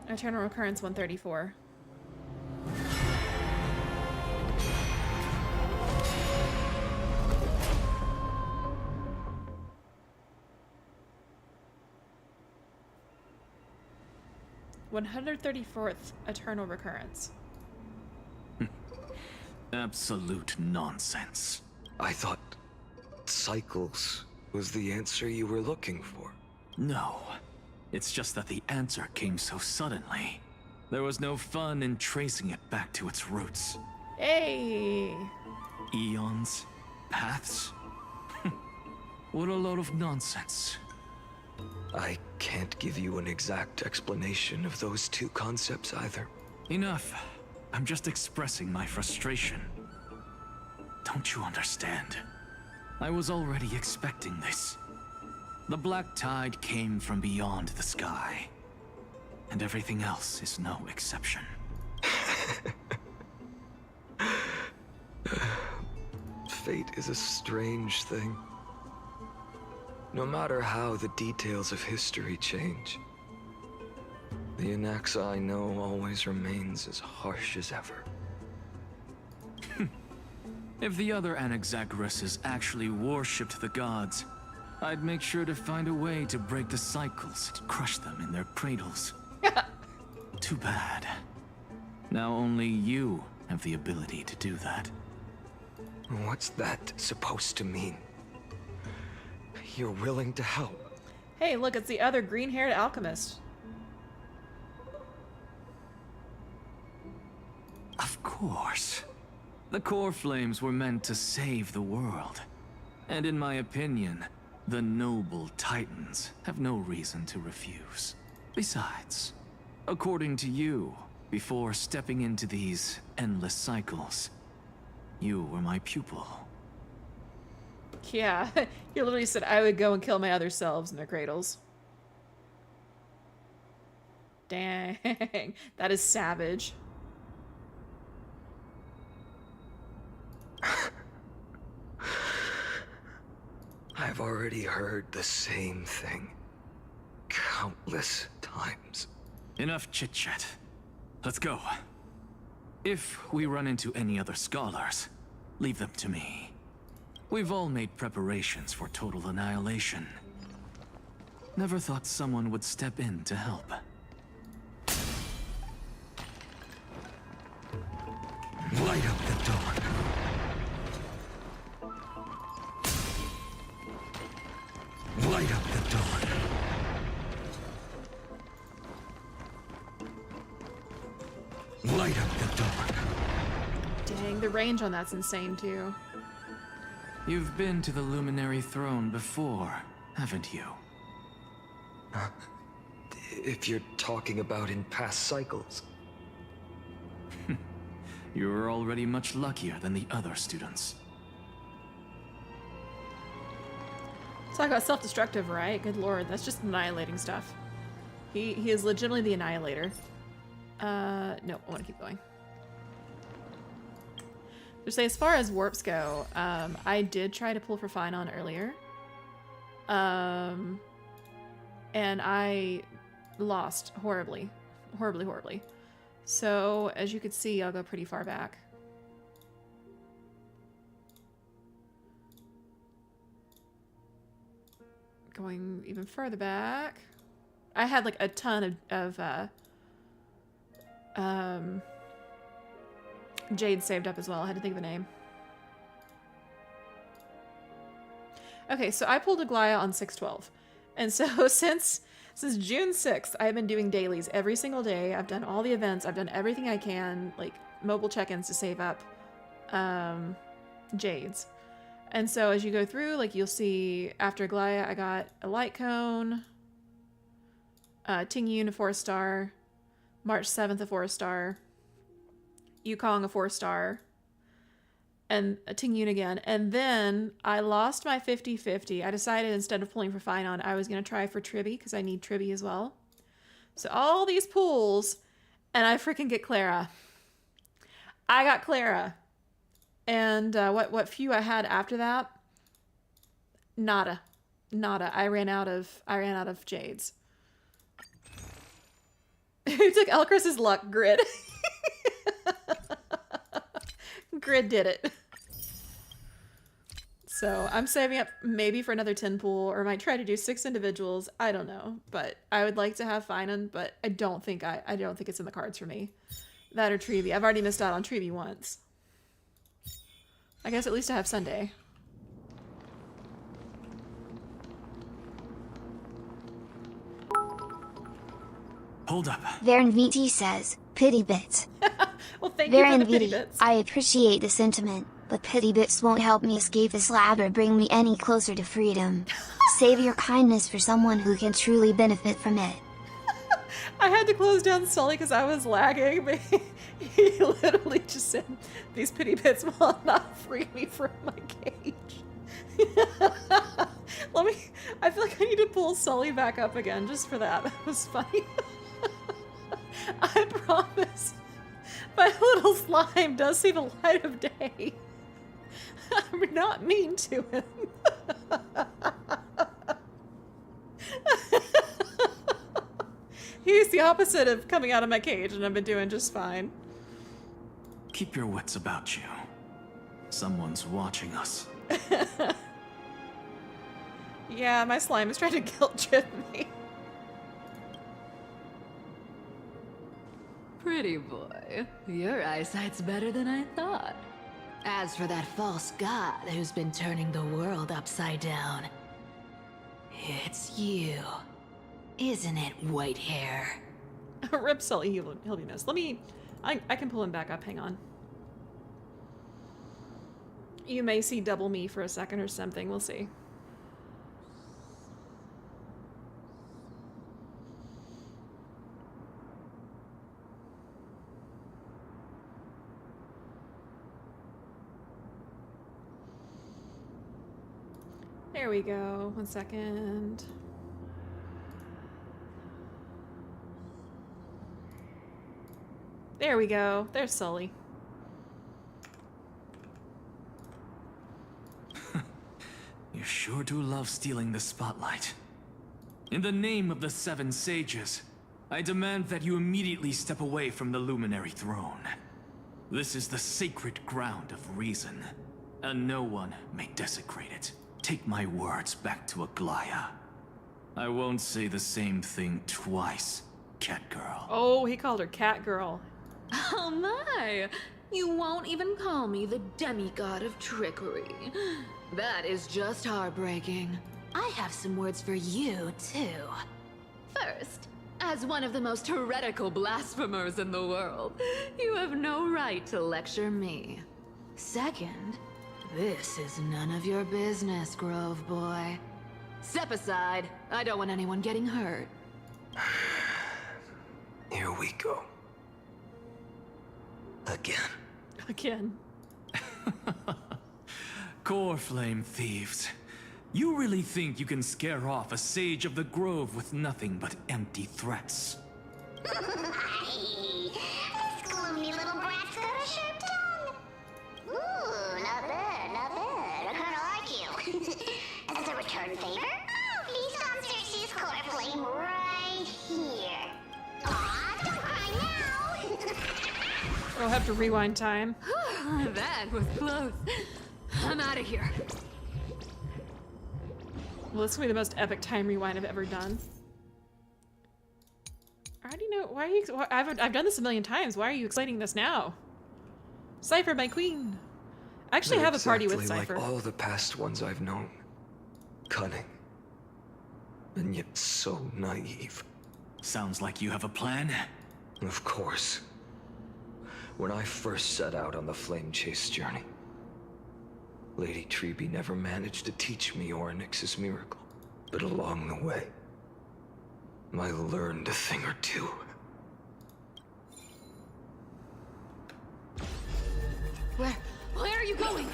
Eternal Recurrence 134. 134th eternal recurrence. Absolute nonsense. I thought cycles was the answer you were looking for. No. It's just that the answer came so suddenly. There was no fun in tracing it back to its roots. Hey! Eons? Paths? What a load of nonsense. I can't give you an exact explanation of those two concepts either. Enough. I'm just expressing my frustration. Don't you understand? I was already expecting this. The black tide came from beyond the sky. And everything else is no exception. Fate is a strange thing. No matter how the details of history change, the Anaxa I know always remains as harsh as ever. If the other Anaxagoras actually worshipped the gods, I'd make sure to find a way to break the cycles and crush them in their cradles. Too bad. Now only you have the ability to do that. What's that supposed to mean? You're willing to help? Hey, look, it's the other green-haired alchemist. Of course. The core flames were meant to save the world. And in my opinion, the noble titans have no reason to refuse. Besides, according to you, before stepping into these endless cycles, you were my pupil. Yeah, you literally said I would go and kill my other selves in their cradles. Dang, that is savage. I've already heard the same thing countless times. Enough chit-chat. Let's go. If we run into any other scholars, leave them to me. We've all made preparations for total annihilation. Never thought someone would step in to help. Light up the dawn. Light up the dawn. Light up the dawn. Dang, the range on that's insane too. You've been to the Luminary Throne before, haven't you? If you're talking about in past cycles. You're already much luckier than the other students. Talk about self-destructive, right? Good lord, that's just annihilating stuff. He is legitimately the annihilator. No, I want to keep going. Just say, as far as warps go, I did try to pull for Phynon earlier. And I lost horribly. Horribly. So, as you could see, I'll go pretty far back. Going even further back. I had like a ton of Jade saved up as well. I had to think of a name. Okay, so I pulled a Glaya on 6/12. And so since June 6th, I've been doing dailies every single day. I've done all the events. I've done everything I can, like mobile check-ins to save up Jades. And so as you go through, like you'll see after Glaya, I got a Light Cone, Ting Yun a 4-star, March 7th a 4-star, Yukong a 4-star, and a Ting Yun again. And then I lost my 50-50. I decided instead of pulling for Phynon, I was going to try for Tribby because I need Tribby as well. So all these pulls, and I freaking get Clara. I got Clara. And what few I had after that, nada. I ran out of Jades. Who took Elcrys's luck? Grid. Grid did it. So I'm saving up maybe for another 10 pool, or I might try to do 6 individuals. I don't know, but I would like to have Finan, but I don't think it's in the cards for me. That or Treevee. I've already missed out on Treevee once. I guess at least I have Sunday. Hold up. VT says, pity bits. Well, thank you for the pity VT, bits. I appreciate the sentiment, but pity bits won't help me escape this lab or bring me any closer to freedom. Save your kindness for someone who can truly benefit from it. I had to close down Sully because I was lagging, but he literally just said, these pity bits will not free me from my cage. I feel like I need to pull Sully back up again just for that. That was funny. I promise. My little slime does see the light of day. I'm not mean to him. He's the opposite of coming out of my cage, and I've been doing just fine. Keep your wits about you. Someone's watching us. Yeah, my slime is trying to guilt trip me. Pretty boy, your eyesight's better than I thought. As for that false god who's been turning the world upside down, it's you, isn't it, white hair? Rip Sully, he'll be missed. I can pull him back up, hang on. You may see double me for a second or something, we'll see. There we go. 1 second. There we go. There's Sully. You sure do love stealing the spotlight. In the name of the 7 sages, I demand that you immediately step away from the luminary throne. This is the sacred ground of reason, and no one may desecrate it. Take my words back to Aglaya. I won't say the same thing twice, Catgirl. Oh, he called her Catgirl. Oh my! You won't even call me the demigod of trickery. That is just heartbreaking. I have some words for you, too. First, as one of the most heretical blasphemers in the world, you have no right to lecture me. Second, this is none of your business, Grove Boy. Step aside. I don't want anyone getting hurt. Here we go. Again. Core Flame Thieves. You really think you can scare off a sage of the Grove with nothing but empty threats? This gloomy little brat's got a sharp tongue. Ooh, not bad, not bad. I kinda like you. As a return favor, please don't search this core flame right here. Aw, don't cry now. I'll have to rewind time. That was close. I'm out of here. Well, this will be the most epic time rewind I've ever done. I already know. Why are you? I've done this a million times. Why are you explaining this now? Cypher, my queen. I actually have a party with Cypher. Like all the past ones I've known. Cunning. And yet so naive. Sounds like you have a plan. Of course. When I first set out on the flame chase journey, Lady Treevee never managed to teach me Orynyx's miracle. But along the way, I learned a thing or two. Where are you going?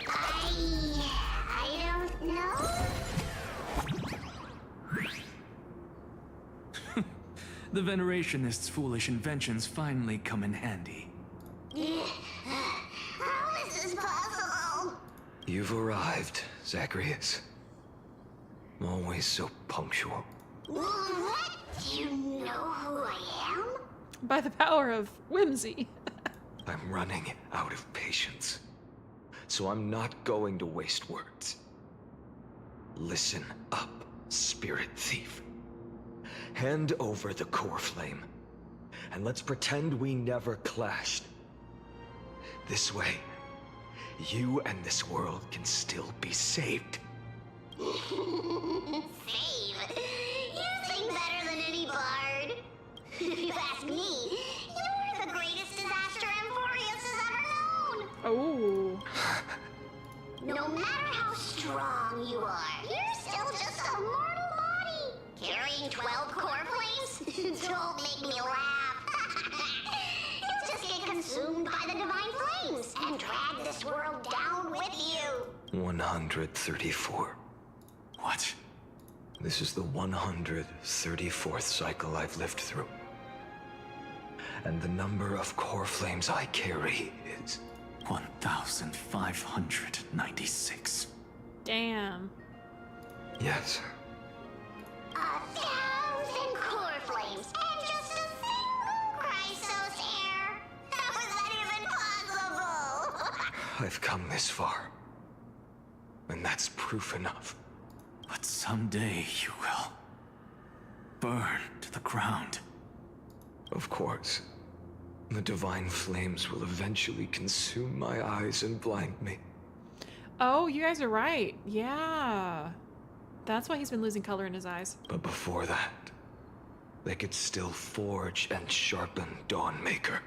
I don't know. The Venerationists' foolish inventions finally come in handy. How is this possible? You've arrived, Zacharias. Always so punctual. What? Do you know who I am? By the power of whimsy. I'm running out of patience. so I'm not going to waste words. Listen up, Spirit Thief. Hand over the core flame, and let's pretend we never clashed. This way, you and this world can still be saved. Save? You sing better than any bard. If you ask me, you're the greatest disaster Amphoreus has ever known. Oh. No matter how strong you are, you're still just a mortal body. Carrying 12 core flames? Don't make me laugh. You'll just get consumed by the divine flames and drag this world down with you. 134. What? This is the 134th cycle I've lived through. And the number of core flames I carry is 1,596. Damn. Yes. 1,000 core flames and just a single Chrysos hair. How is that even possible? I've come this far. And that's proof enough. But someday you will burn to the ground. Of course. The divine flames will eventually consume my eyes and blind me. Oh, you guys are right. Yeah. That's why he's been losing color in his eyes. But before that, they could still forge and sharpen Dawnmaker.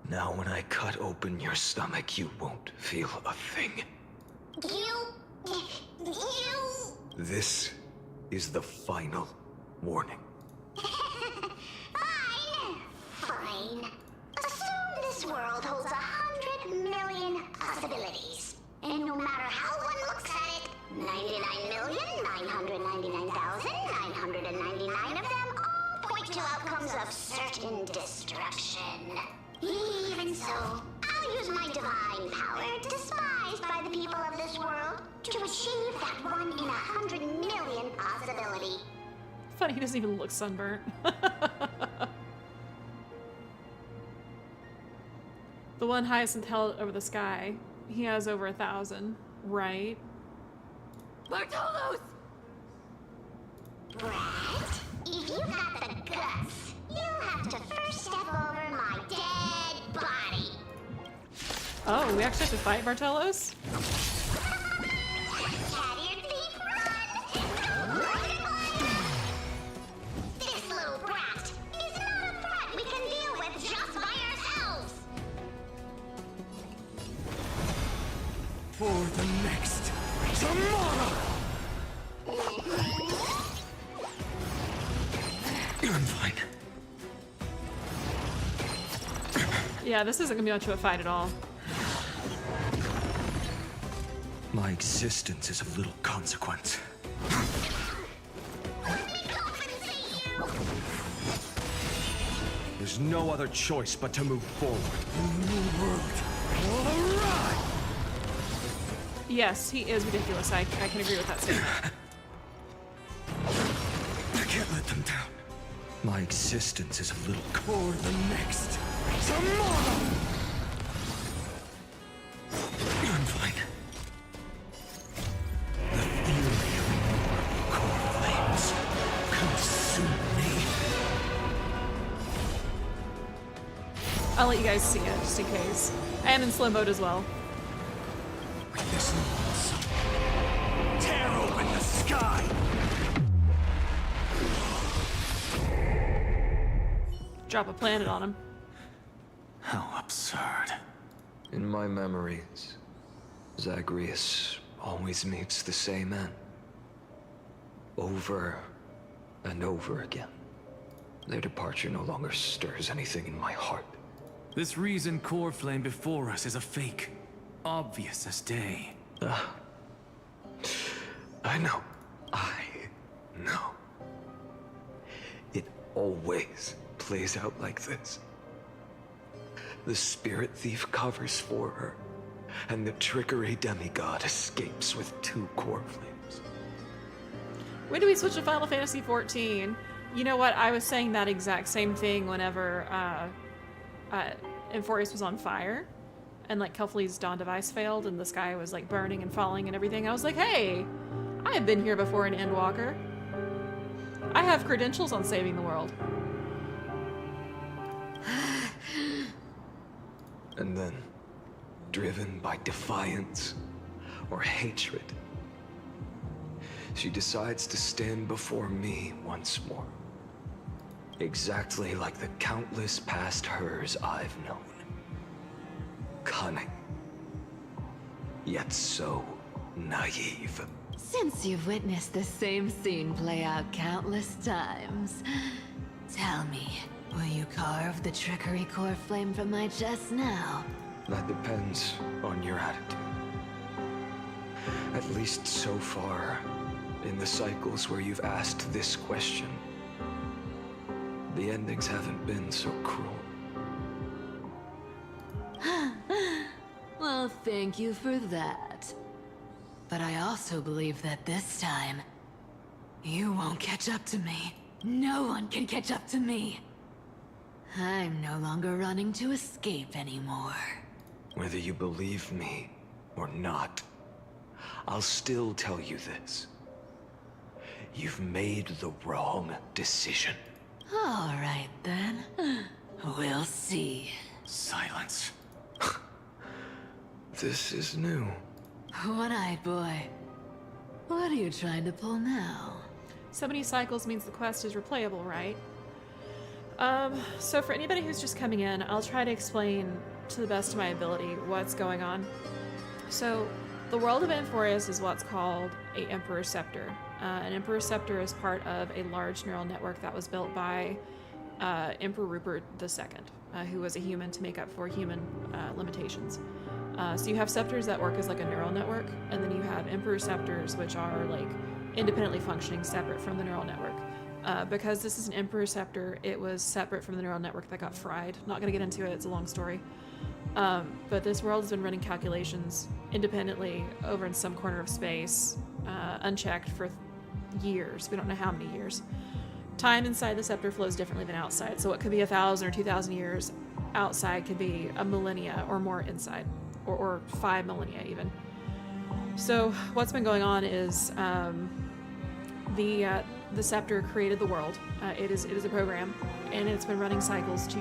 Now when I cut open your stomach, you won't feel a thing. You... This is the final warning. Fine. Assume this world holds 100 million possibilities. And no matter how one looks at it, 99,999,999 of them all point to outcomes of certain destruction. Even so, I'll use my divine power, despised by the people of this world, to achieve that 1 in 100 million possibility. Funny, he doesn't even look sunburnt. The one Hyacinth held over the sky, he has over 1,000, right? Bartolos! Right? If you got the guts, you'll have to first step over my dead body. Oh, we actually have to fight Bartolos? This little brat is not a threat we can deal with just by ourselves. For the next tomorrow! I'm fine. Yeah, this isn't gonna be much of a fight at all. My existence is of little consequence. There's no other choice but to move forward. New world. All right. Yes, he is ridiculous. I can agree with that statement. I can't let them down. My existence is of little For the next tomorrow! I'm fine. The fury of innumerable core flames consume me. I'll let you guys see it, just in case. I am in slow mode as well. This lonesome. Tear open the sky! Drop a planet on him. How absurd. In my memories, Zagreus always meets the same end. Over and over again. Their departure no longer stirs anything in my heart. This reason core flame before us is a fake. Obvious as day. I know. I know. It always plays out like this. The spirit thief covers for her, and the trickery demigod escapes with 2 core flames. When do we switch to Final Fantasy XIV? You know what? I was saying that exact same thing whenever Amphoreus was on fire. and like Kelfley's dawn device failed and the sky was like burning and falling and everything. I was like, hey, I have been here before in Endwalker. I have credentials on saving the world. And then, driven by defiance or hatred, she decides to stand before me once more. Exactly like the countless past hers I've known. Cunning. Yet so naive. Since you've witnessed the same scene play out countless times, tell me, will you carve the trickery core flame from my chest now? That depends on your attitude. At least so far, in the cycles where you've asked this question, the endings haven't been so cruel. Well, thank you for that. But I also believe that this time, you won't catch up to me. No one can catch up to me. I'm no longer running to escape anymore. Whether you believe me or not, I'll still tell you this. You've made the wrong decision. All right, then. We'll see. Silence. This is new. One-eyed boy. What are you trying to pull now? So many cycles means the quest is replayable, right? So for anybody who's just coming in, I'll try to explain to the best of my ability what's going on. So the world of Amphoreus is what's called a Emperor's Scepter. An Emperor's Scepter is part of a large neural network that was built by Emperor Rupert II, who was a human to make up for human limitations. So you have scepters that work as like a neural network, and then you have Emperor Scepters, which are like independently functioning, separate from the neural network. Because this is an Emperor Scepter, it was separate from the neural network that got fried. Not going to get into it, it's a long story. But this world has been running calculations independently over in some corner of space, unchecked for years. We don't know how many years. Time inside the scepter flows differently than outside. So what could be 1,000 or 2,000 years outside could be a millennia or more inside, or 5 millennia even. So what's been going on is the scepter created the world. It is a program, and it's been running cycles to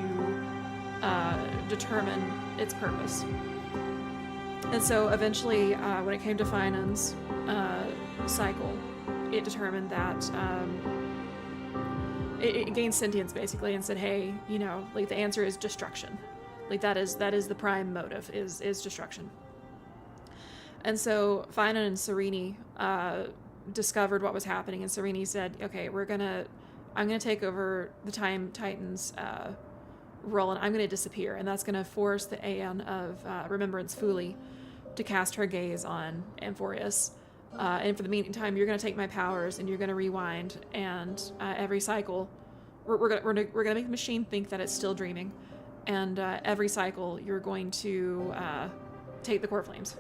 determine its purpose. And so eventually, when it came to Finan's cycle, it determined that it gained sentience basically, and said, "Hey, you know, like the answer is destruction. Like that is the prime motive is destruction." And so Finan and Sereni discovered what was happening, and Sereni said, "Okay, I'm gonna take over the Time Titans role, and I'm gonna disappear, and that's gonna force the Aeon of Remembrance Fuli to cast her gaze on Amphoreus. And for the meantime, you're gonna take my powers and you're gonna rewind, and every cycle, we're gonna make the machine think that it's still dreaming, and every cycle you're going to take the core flames."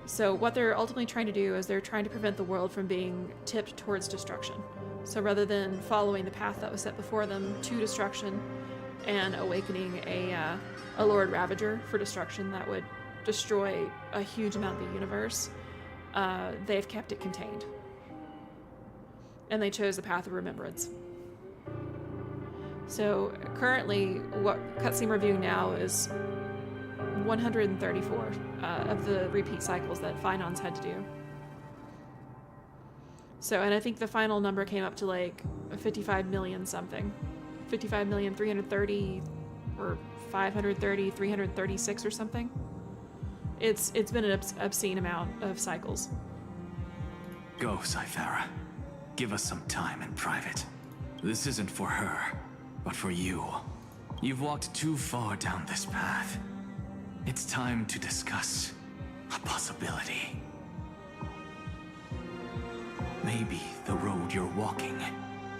So what they're ultimately trying to do is they're trying to prevent the world from being tipped towards destruction. So rather than following the path that was set before them to destruction and awakening a Lord Ravager for destruction that would destroy a huge amount of the universe, they've kept it contained. And they chose the path of remembrance. So currently, what cutscene we're viewing now is 134 of the repeat cycles that Finan's had to do. So, and I think the final number came up to like 55 million something. 55,330 or 530, 336 or something. It's been an obscene amount of cycles. Go, Cythera. Give us some time in private. This isn't for her, but for you. You've walked too far down this path. It's time to discuss a possibility. Maybe the road you're walking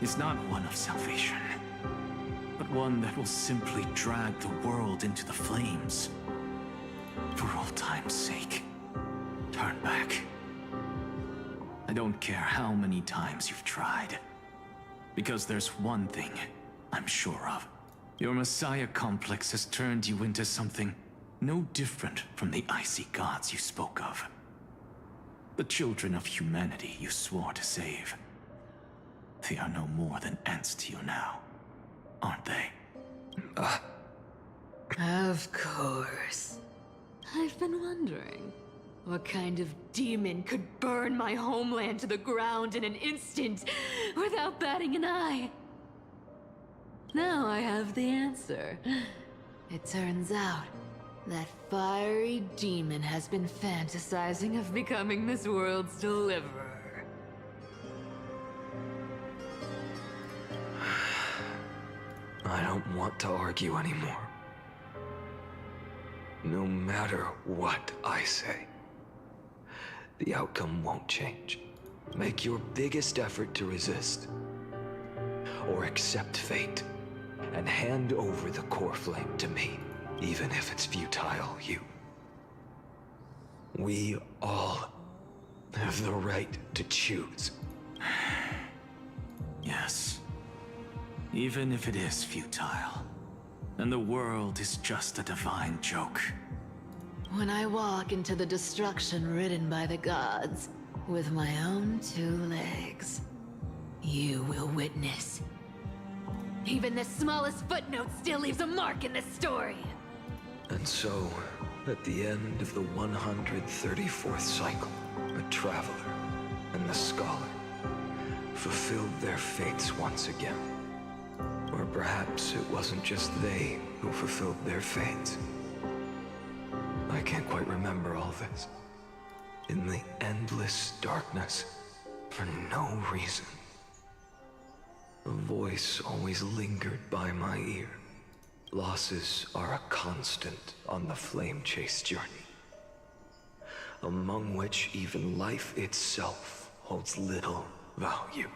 is not one of salvation, but one that will simply drag the world into the flames. For old time's sake, turn back. I don't care how many times you've tried, because there's one thing I'm sure of. Your Messiah complex has turned you into something no different from the icy gods you spoke of. The children of humanity you swore to save. They are no more than ants to you now, aren't they? Of course. I've been wondering, what kind of demon could burn my homeland to the ground in an instant without batting an eye? Now I have the answer. It turns out that fiery demon has been fantasizing of becoming this world's deliverer. I don't want to argue anymore. No matter what I say, the outcome won't change. Make your biggest effort to resist. Or accept fate, and hand over the core flame to me, even if it's futile, We all have the right to choose. Yes. Even if it is futile, and the world is just a divine joke. When I walk into the destruction ridden by the gods, with my own 2 legs, you will witness. Even the smallest footnote still leaves a mark in this story. And so, at the end of the 134th cycle, a traveler and the scholar fulfilled their fates once again. Or perhaps it wasn't just they who fulfilled their fates. I can't quite remember all this. In the endless darkness, for no reason, a voice always lingered by my ear. Losses are a constant on the flame chase journey, among which even life itself holds little value.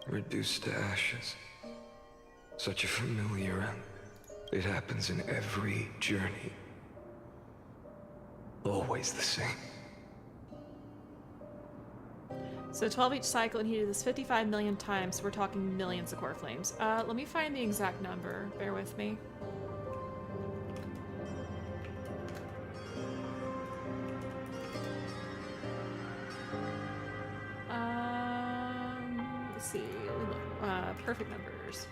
Reduced to ashes. Such a familiar end. It happens in every journey. Always the same. So 12 each cycle, and he did this 55 million times, so we're talking millions of core flames. Let me find the exact number. Bear with me. Let's see. Perfect numbers.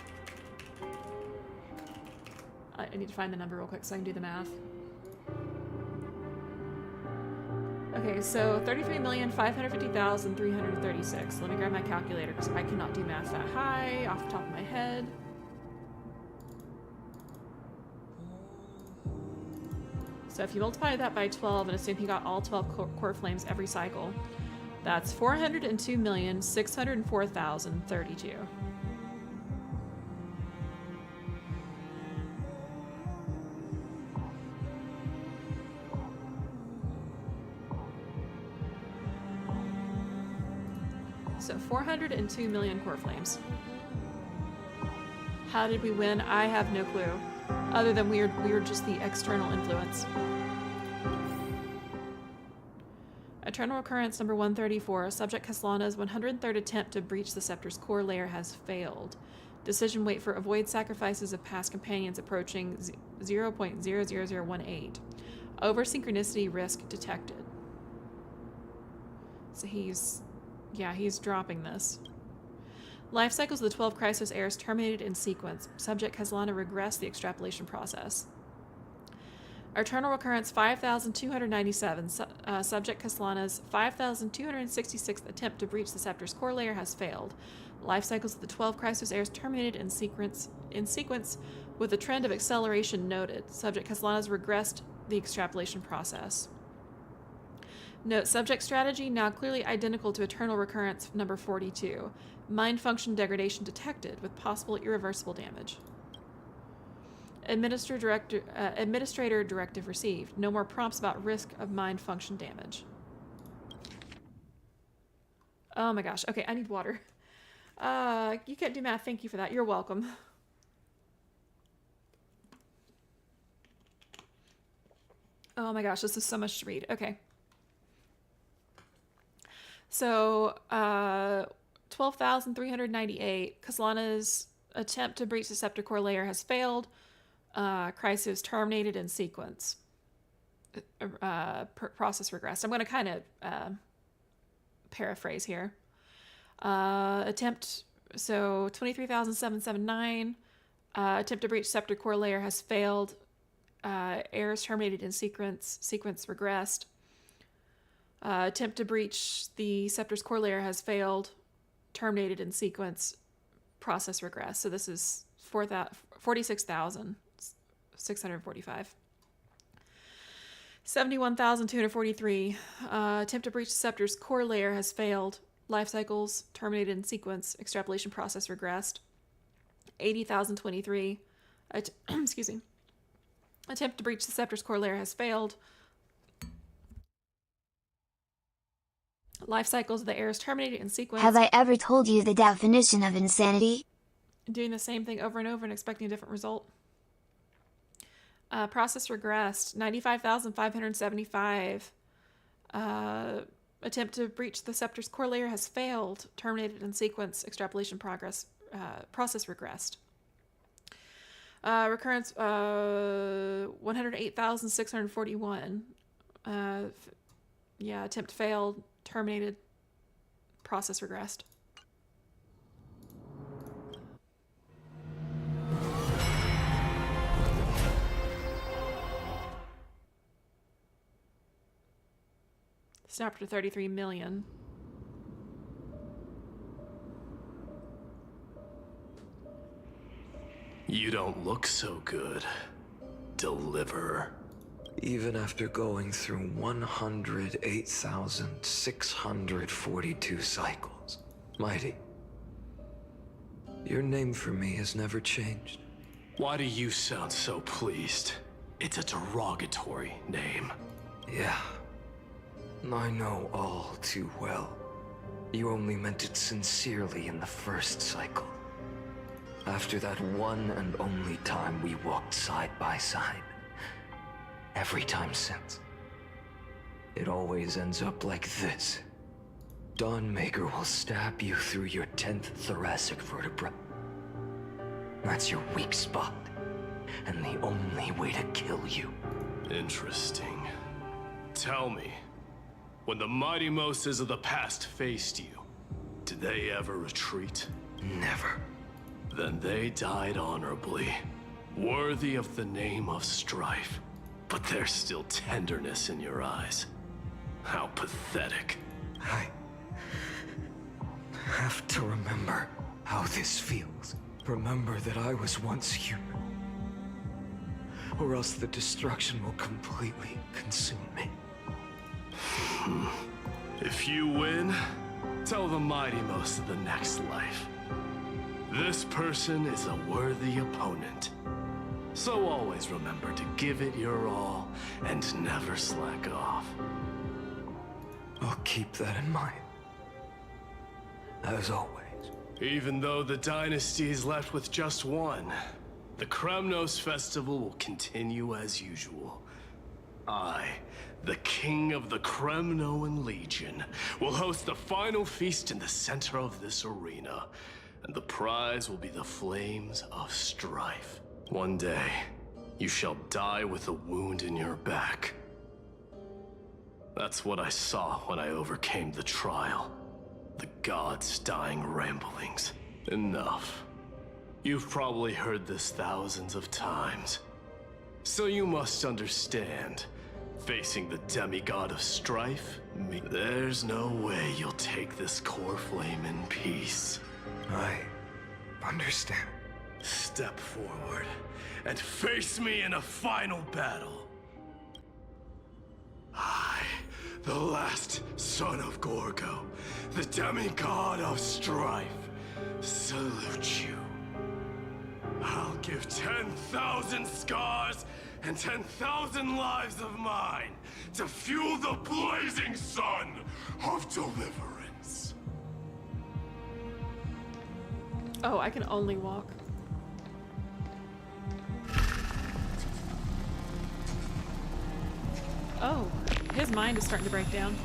I need to find the number real quick so I can do the math. Okay, so 33,550,336. Let me grab my calculator because I cannot do math that high off the top of my head. So if you multiply that by 12 and assume he got all 12 core flames every cycle, that's 402,604,032. So 402 million core flames. How did we win? I have no clue. Other than we were just the external influence. Eternal Recurrence number 134. Subject Caslana's 103rd attempt to breach the Scepter's core layer has failed. Decision wait for avoid sacrifices of past companions approaching 0.00018. Over synchronicity risk detected. So he's dropping this. Life cycles of the 12 Crisis heirs terminated in sequence. Subject Caslana regressed the extrapolation process. Eternal Recurrence 5,297. Subject Caslana's 5,266th attempt to breach the Scepter's core layer has failed. Life cycles of the 12 Crisis heirs terminated in sequence with a trend of acceleration noted. Subject Caslana's regressed the extrapolation process. Note, subject strategy now clearly identical to Eternal Recurrence number 42. Mind function degradation detected with possible irreversible damage. Administrator directive received. No more prompts about risk of mind function damage. Oh my gosh. Okay, I need water. You can't do math. Thank you for that. You're welcome. Oh my gosh, this is so much to read. Okay. So, 12,398. Caslana's attempt to breach the Scepter core layer has failed. crisis terminated in sequence. Process regressed. I'm going to kind of paraphrase here. Attempt, so 23,779. Attempt to breach scepter core layer has failed. Errors terminated in sequence regressed. Attempt to breach the scepter's core layer has failed. Terminated in sequence, process regressed. So this is 46,645. 71,243. Attempt to breach the scepter's core layer has failed. Life cycles terminated in sequence. Extrapolation process regressed. 80,023. Excuse me. Attempt to breach the scepter's core layer has failed. Life cycles of the errors terminated in sequence. Have I ever told you the definition of insanity? Doing the same thing over and over and expecting a different result. Process regressed. 95,575. Attempt to breach the scepter's core layer has failed. Terminated in sequence. Extrapolation process regressed. Recurrence 108,641. Yeah, attempt failed. Terminated. Process regressed. Snapped to 33 million. You don't look so good, Deliverer. Even after going through 108,642 cycles, Mighty, your name for me has never changed. Why do you sound so pleased? It's a derogatory name. Yeah. I know all too well. You only meant it sincerely in the first cycle. After that one and only time we walked side by side. Every time since. It always ends up like this. Dawnmaker will stab you through your 10th thoracic vertebra. That's your weak spot. And the only way to kill you. Interesting. Tell me, when the mighty Moses of the past faced you, did they ever retreat? Never. Then they died honorably, worthy of the name of strife. But there's still tenderness in your eyes. How pathetic. I have to remember how this feels. Remember that I was once human. Or else the destruction will completely consume me. If you win, tell the mighty most of the next life. This person is a worthy opponent. So always remember to give it your all and never slack off. I'll keep that in mind. As always. Even though the dynasty is left with just one, the Kremnos festival will continue as usual. I, the king of the Kremnoan Legion, will host the final feast in the center of this arena, and the prize will be the flames of strife. One day, you shall die with a wound in your back. That's what I saw when I overcame the trial. The gods' dying ramblings. Enough. You've probably heard this thousands of times. So you must understand, facing the demigod of strife, there's no way you'll take this core flame in peace. I understand. Step forward and face me in a final battle. I, the last son of Gorgo, the demigod of strife, salute you. I'll give 10,000 scars and 10,000 lives of mine to fuel the blazing sun of deliverance. Oh, I can only walk. Oh, his mind is starting to break down.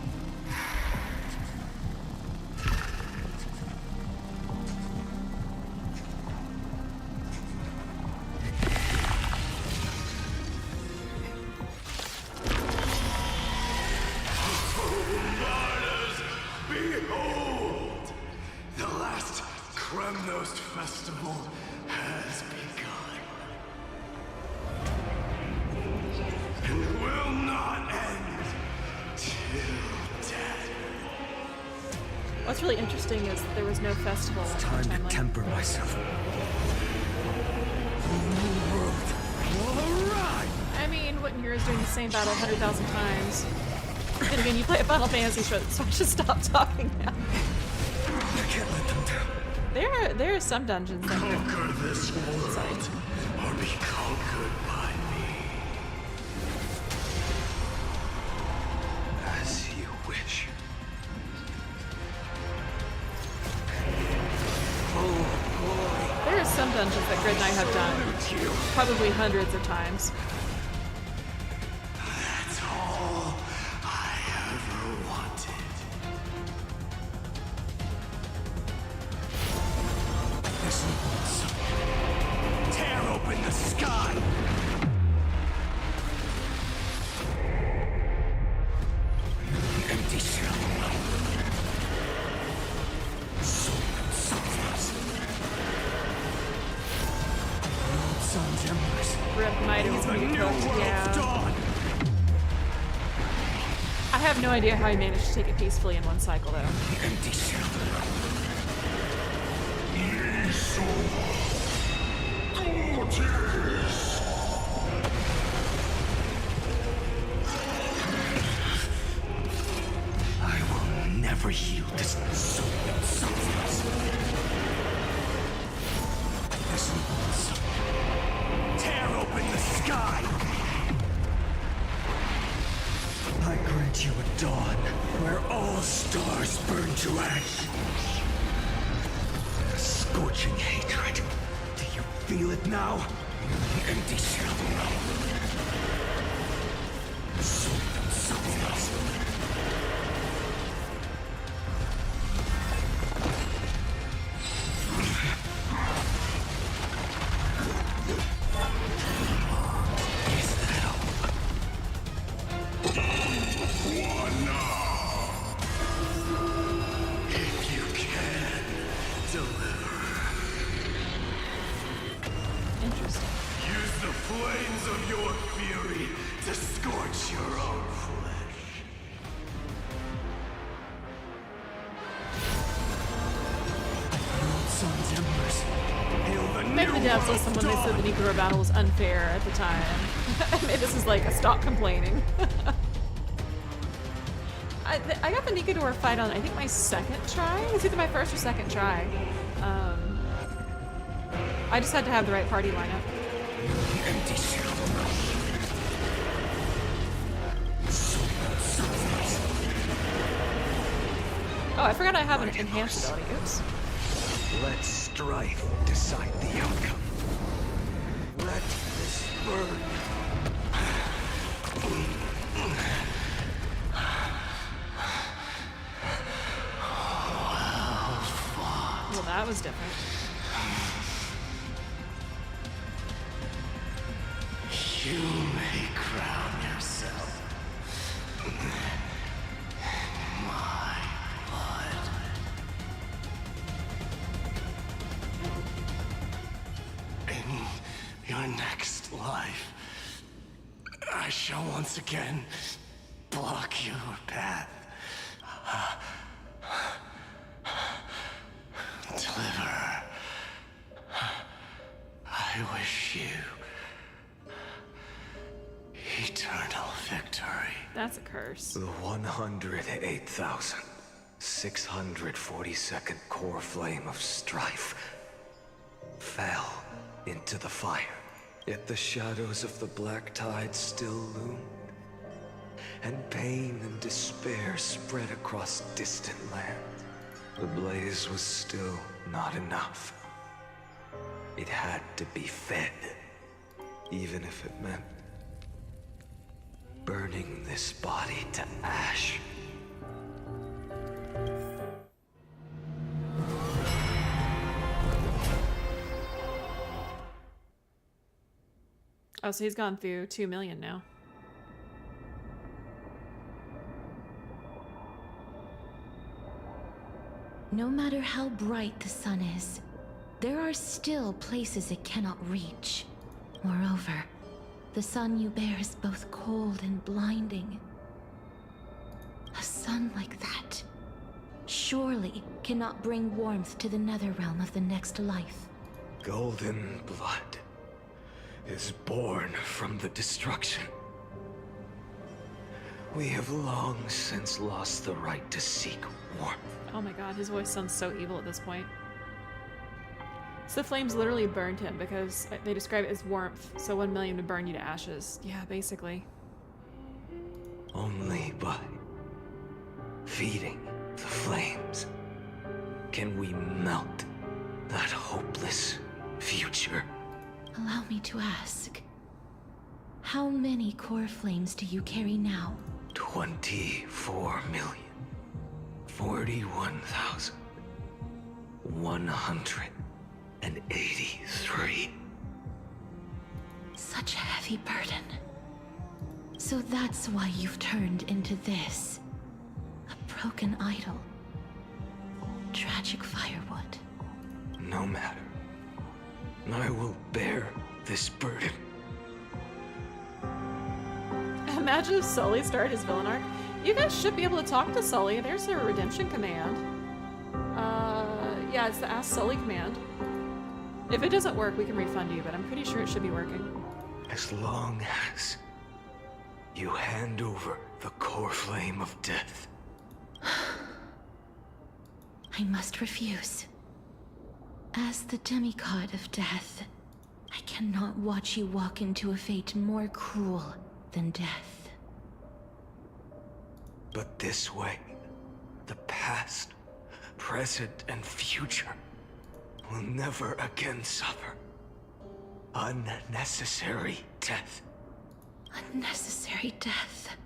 Kremnos festival has begun. And will not end till death. What's really interesting is there was no festival. It's time to temper myself. I mean, Wooten Hero's doing the same battle 100,000 times. And again, you play a Final Fantasy, so I should stop talking now. I can't let them down. There are some dungeons that conquer this world or be conquered by me. As you wish. There are some dungeons that Grid and I have done probably hundreds of times. That's all I ever wanted. Listen, tear open the sky. Empty shell. Sun's embers. Rip Might is gonna get cooked, yeah. I have no idea how he managed to take it peacefully in one cycle, though. Empty shell. I will never yield this softness. Listen, tear open the sky. I grant you a dawn where all stars burn to ash. A scorching hatred. Do you feel it now? Empty shell. Softness. Maybe the devs listened when they said the nuclear battle was unfair at the time. Maybe this is like a stop complaining. I got the Nikador fight on, I think, my second try? It was either my first or second try. I just had to have the right party lineup. Oh, I forgot I have an enhanced ability. Oops. Let strife decide the outcome. Let this burn. Well, that was different. You may crown yourself my blood. In your next life, I shall once again block your path. Deliver. I wish you eternal victory. That's a curse. The 108,642nd core flame of strife fell into the fire. Yet the shadows of the black tide still loomed, and pain and despair spread across distant lands. The blaze was still not enough. It had to be fed, even if it meant burning this body to ash. Oh, so he's gone through 2 million now. No matter how bright the sun is, there are still places it cannot reach. Moreover, the sun you bear is both cold and blinding. A sun like that surely cannot bring warmth to the nether realm of the next life. Golden blood is born from the destruction. We have long since lost the right to seek warmth. Oh my god, his voice sounds so evil at this point. So the flames literally burned him because they describe it as warmth, so 1 million would burn you to ashes. Yeah, basically. Only by feeding the flames can we melt that hopeless future. Allow me to ask, how many core flames do you carry now? 24,041,183. Such a heavy burden. So that's why you've turned into this. A broken idol. Tragic firewood. No matter. I will bear this burden. Imagine if Sully started his villain arc. You guys should be able to talk to Sully. There's a redemption command. Yeah, it's the Ask Sully command. If it doesn't work, we can refund you, but I'm pretty sure it should be working. As long as you hand over the core flame of death. I must refuse. As the demigod of death, I cannot watch you walk into a fate more cruel than death. But this way, the past, present, and future will never again suffer unnecessary death. Unnecessary death.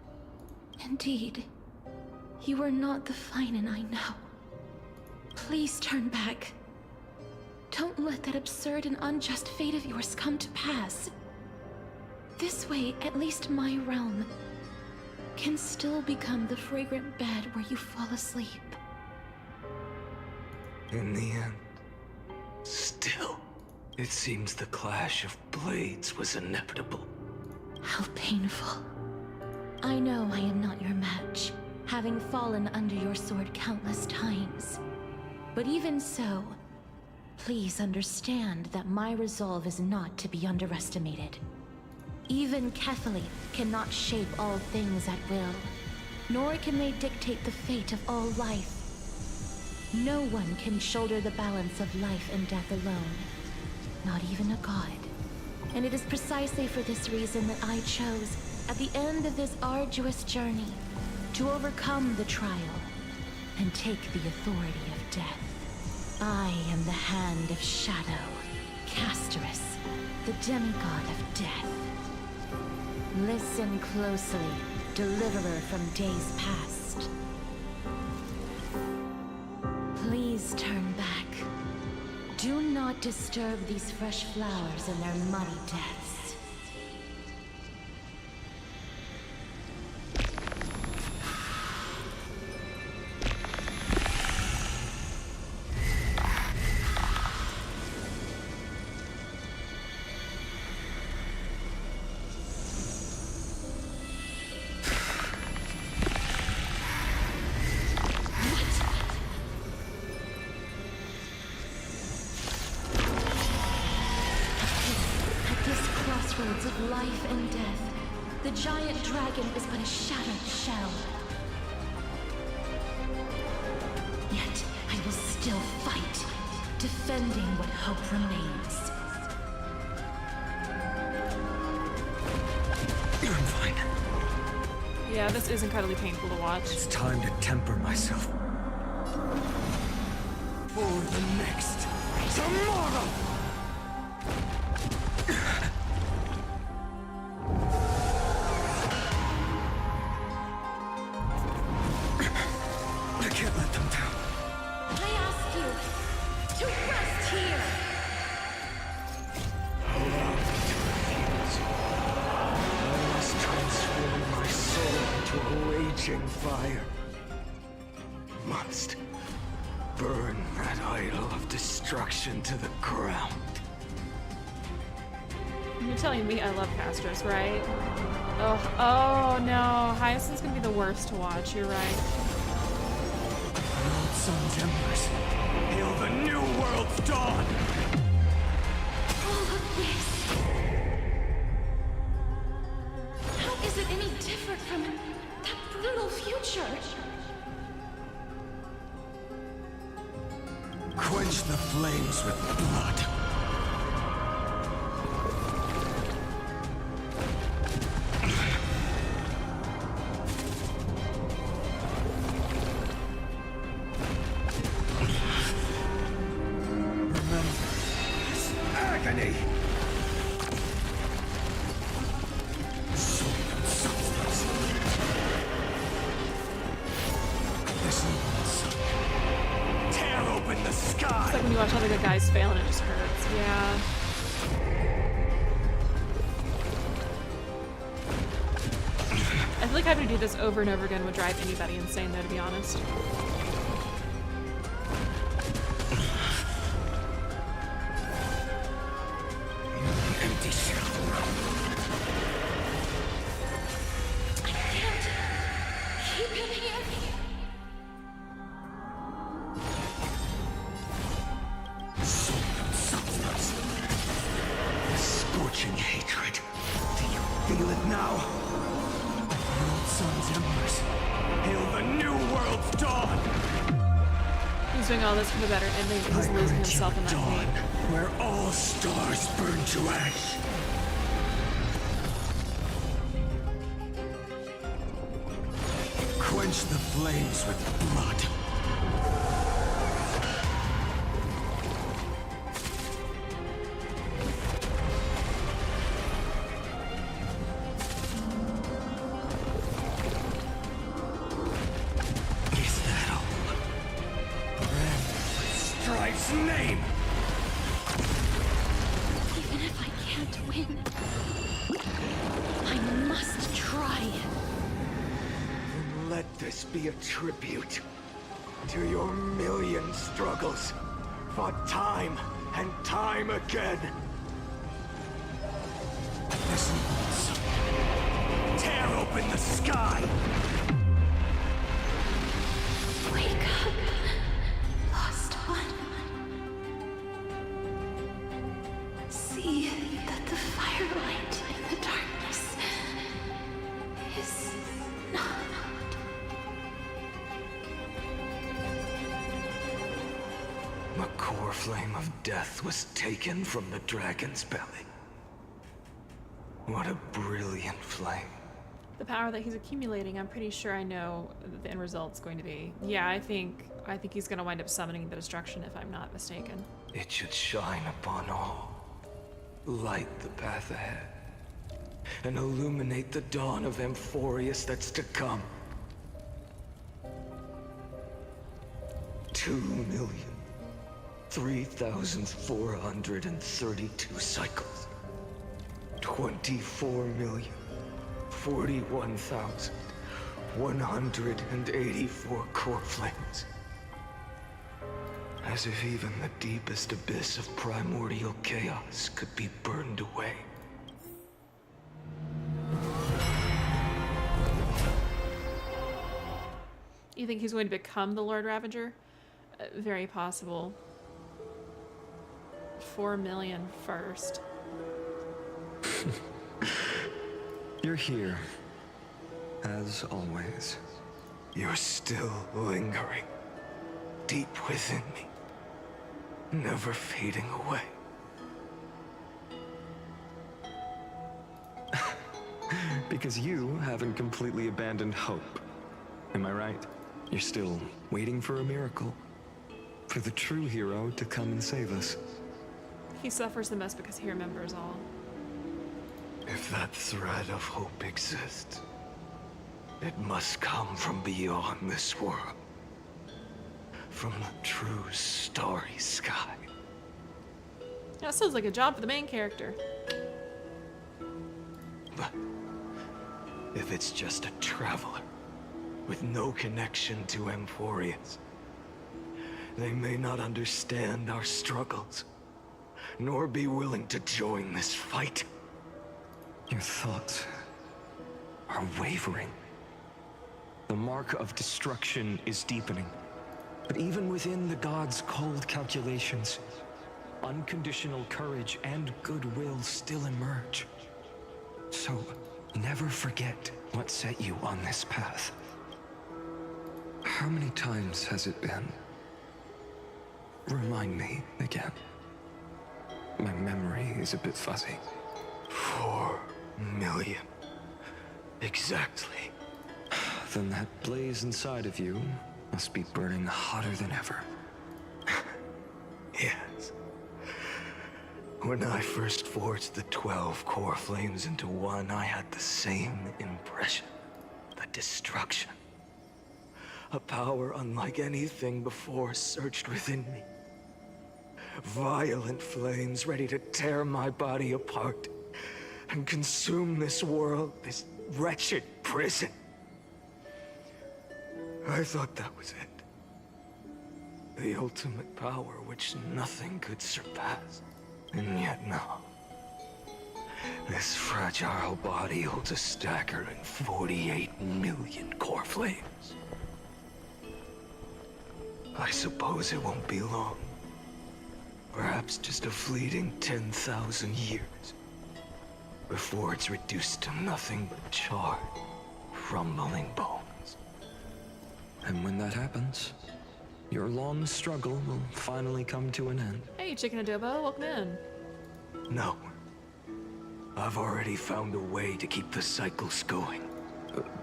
Indeed, you are not the Finan I know. Please turn back. Don't let that absurd and unjust fate of yours come to pass. This way, at least my realm can still become the fragrant bed where you fall asleep. In the end, still, it seems the clash of blades was inevitable. How painful. I know I am not your match, having fallen under your sword countless times. But even so, please understand that my resolve is not to be underestimated. Even Kethely cannot shape all things at will, nor can they dictate the fate of all life. No one can shoulder the balance of life and death alone, not even a god. And it is precisely for this reason that I chose, at the end of this arduous journey, to overcome the trial and take the authority of death. I am the Hand of Shadow, Casterus, the demigod of death. Listen closely, deliverer from days past. Please turn back. Do not disturb these fresh flowers in their muddy deaths. Of life and death, the giant dragon is but a shattered shell. Yet I will still fight, defending what hope remains. I'm fine. Yeah, this is incredibly painful to watch. It's time to temper myself. For the next tomorrow! burn that idol of destruction to the ground. You're telling me I love Castros, right? Oh no, Hyacinth's gonna be the worst to watch, you're right. Old sun's embers, hail the new world's dawn! All of this. How is it any different from that brutal future? Quench the flames with blood. Fail and it just hurts. Yeah. I feel like having to do this over and over again would drive anybody insane, though, to be honest. Empty shell. I can't keep him here. Hatred. Do you feel it now? Old sun's embers. Hail the new world's dawn! He's doing all this for the better ending, but he's losing himself in that dawn, hate. where all stars burn to ash. Quench the flames with blood. Name. Even if I can't win, I must try. And let this be a tribute to your million struggles, fought time and time again. Listen, tear open the sky. Wake up, lost one. See that the firelight in the darkness is not. The core flame of death was taken from the dragon's belly. What a brilliant flame. The power that he's accumulating, I'm pretty sure I know what the end result's going to be. Yeah, I think he's going to wind up summoning the destruction, if I'm not mistaken. It should shine upon all. Light the path ahead, and illuminate the dawn of Amphoreus that's to come. 2,003,432 cycles. 24,041,184 core flames. As if even the deepest abyss of primordial chaos could be burned away. You think he's going to become the Lord Ravager? Very possible. 4 million first. You're here, as always. You're still lingering, deep within me, never fading away. Because you haven't completely abandoned hope. Am I right? You're still waiting for a miracle. For the true hero to come and save us. He suffers the most because he remembers all. If that thread of hope exists, it must come from beyond this world. From the true starry sky. That sounds like a job for the main character. But if it's just a traveler with no connection to Amphoreus, They may not understand our struggles, nor be willing to join this fight. Your thoughts are wavering. The mark of destruction is deepening. But even within the gods' cold calculations, unconditional courage and goodwill still emerge. So, never forget what set you on this path. How many times has it been? Remind me again. My memory is a bit fuzzy. 4 million. Exactly. Then that blaze inside of you must be burning hotter than ever. Yes. When I first forged the 12 core flames into one, I had the same impression. The destruction. A power unlike anything before surged within me. Violent flames ready to tear my body apart and consume this world, this wretched prison. I thought that was it. The ultimate power which nothing could surpass. And yet now, this fragile body holds a staggering 48 million core flames. I suppose it won't be long. Perhaps just a fleeting 10,000 years. Before it's reduced to nothing but charred, crumbling bones. And when that happens, your long struggle will finally come to an end. Hey, Chicken Adobo, welcome in. No. I've already found a way to keep the cycles going.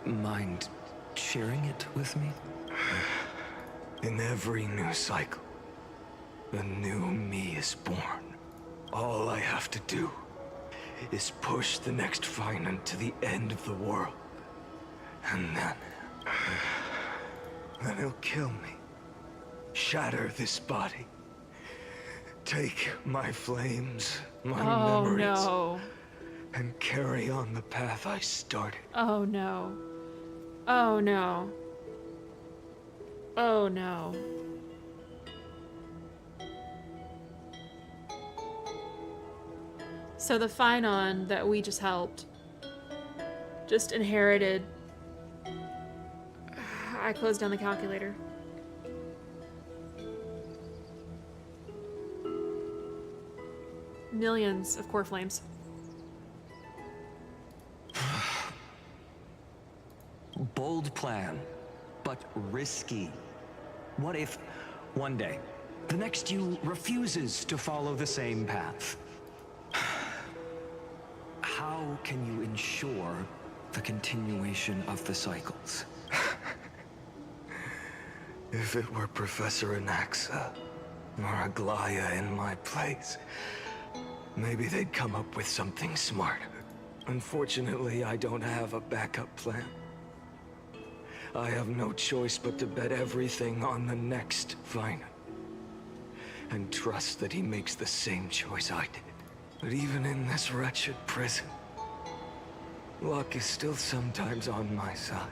Mind sharing it with me? In every new cycle, a new me is born. All I have to do is push the next Finan to the end of the world. And then he'll kill me. Shatter this body. Take my flames, my memories, no. and carry on the path I started. Oh no. Oh no. Oh no. So the Finon that we just helped just inherited. I closed down the calculator. Millions of core flames. Bold plan, but risky. What if, one day, the next you refuses to follow the same path? How can you ensure the continuation of the cycles? If it were Professor Anaxa or Aglaya in my place, maybe they'd come up with something smarter. Unfortunately, I don't have a backup plan. I have no choice but to bet everything on the next Finan. And trust that he makes the same choice I did. But even in this wretched prison, luck is still sometimes on my side.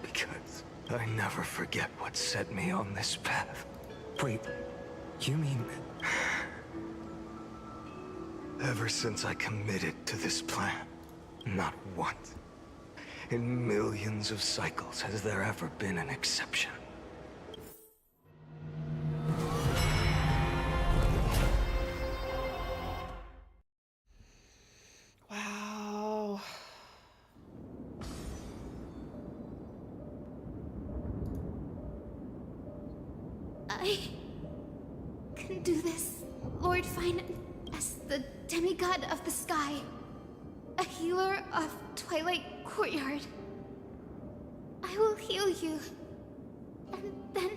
Because I never forget what set me on this path. Wait, you mean... Ever since I committed to this plan, not once, in millions of cycles, has there ever been an exception. Wow. I can do this, Lord Finan, as the demigod of the sky, a healer of Twilight Courtyard. I will heal you, and then...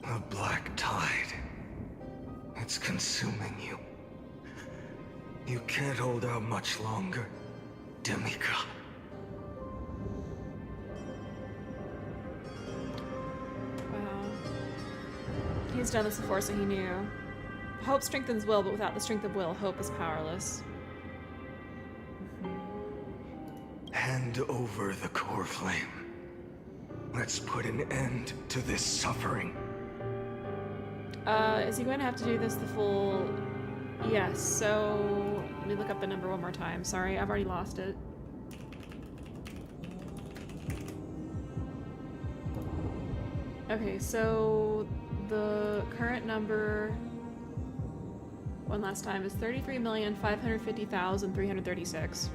A black tide. It's consuming you. You can't hold out much longer, demigod. Wow. He's done this before, so he knew. Hope strengthens will, but without the strength of will, hope is powerless. Hand over the core flame. Let's put an end to this suffering. Is he going to have to do this the full... Yes, so... Let me look up the number one more time. Sorry, I've already lost it. Okay, so the current number, one last time, is 33,550,336.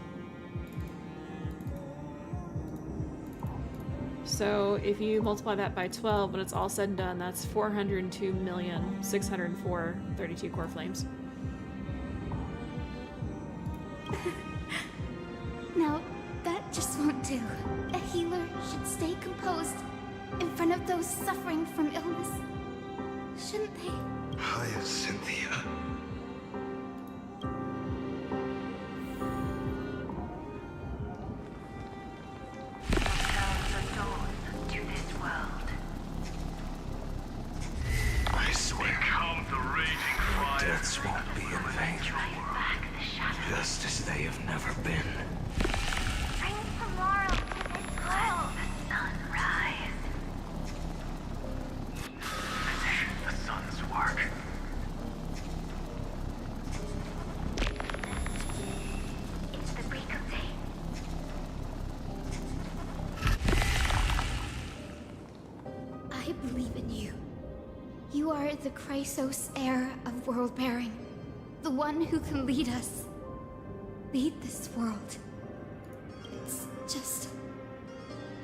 So if you multiply that by 12, when it's all said and done, that's 402,604,32 core flames. No, that just won't do. A healer should stay composed in front of those suffering from illness. Shouldn't they? Hiya, Cynthia. I swear, deaths won't be in vain. Just as they have never been. Bring tomorrow to this world. Sunrise. The sun's work. It's the break of day. I believe in you. You are the Chrysos heir of world bearing. The one who can lead us. Lead this world. It's just...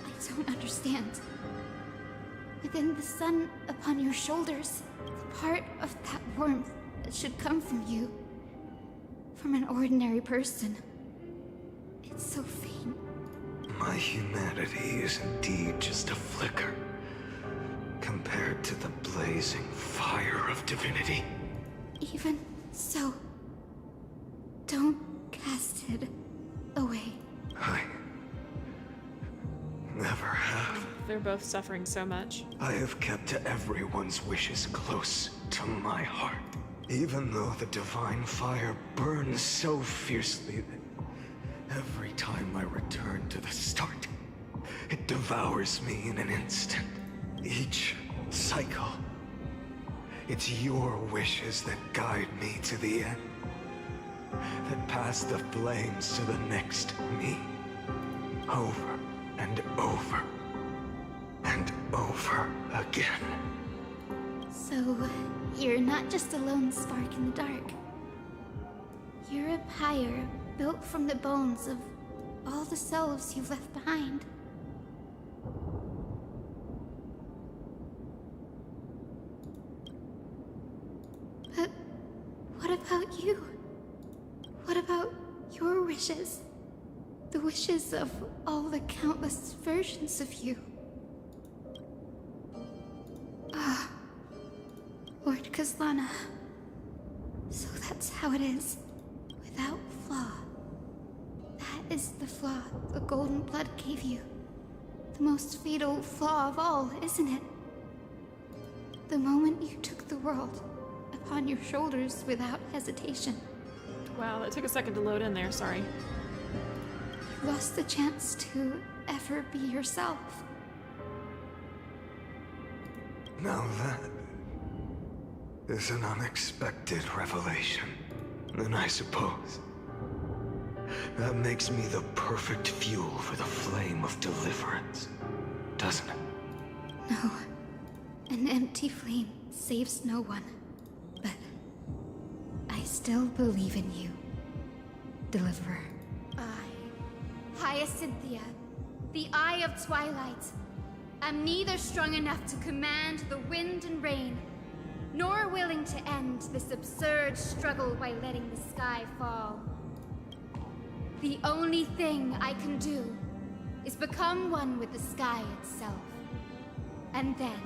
I don't understand. Within the sun upon your shoulders, the part of that warmth that should come from you, from an ordinary person, it's so faint. My humanity is indeed just a flicker, compared to the blazing fire of divinity. Even so, don't cast it away. I never have. They're both suffering so much. I have kept everyone's wishes close to my heart. Even though the divine fire burns so fiercely that every time I return to the start, it devours me in an instant. Each cycle, it's your wishes that guide me to the end, that pass the flames to the next me, over and over and over again. So, you're not just a lone spark in the dark. You're a pyre built from the bones of all the selves you've left behind. But what about you? What about your wishes? The wishes of all the countless versions of you. Ah, Lord Kazlana. So that's how it is, without flaw. That is the flaw the golden blood gave you. The most fatal flaw of all, isn't it? The moment you took the world upon your shoulders without hesitation. Wow, that took a second to load in there, sorry. You lost the chance to ever be yourself. Now that is an unexpected revelation, then I suppose that makes me the perfect fuel for the flame of deliverance, doesn't it? No, an empty flame saves no one, but I still believe in you, Deliverer. Hyacinthia, the Eye of Twilight. I'm neither strong enough to command the wind and rain, nor willing to end this absurd struggle by letting the sky fall. The only thing I can do is become one with the sky itself. And then,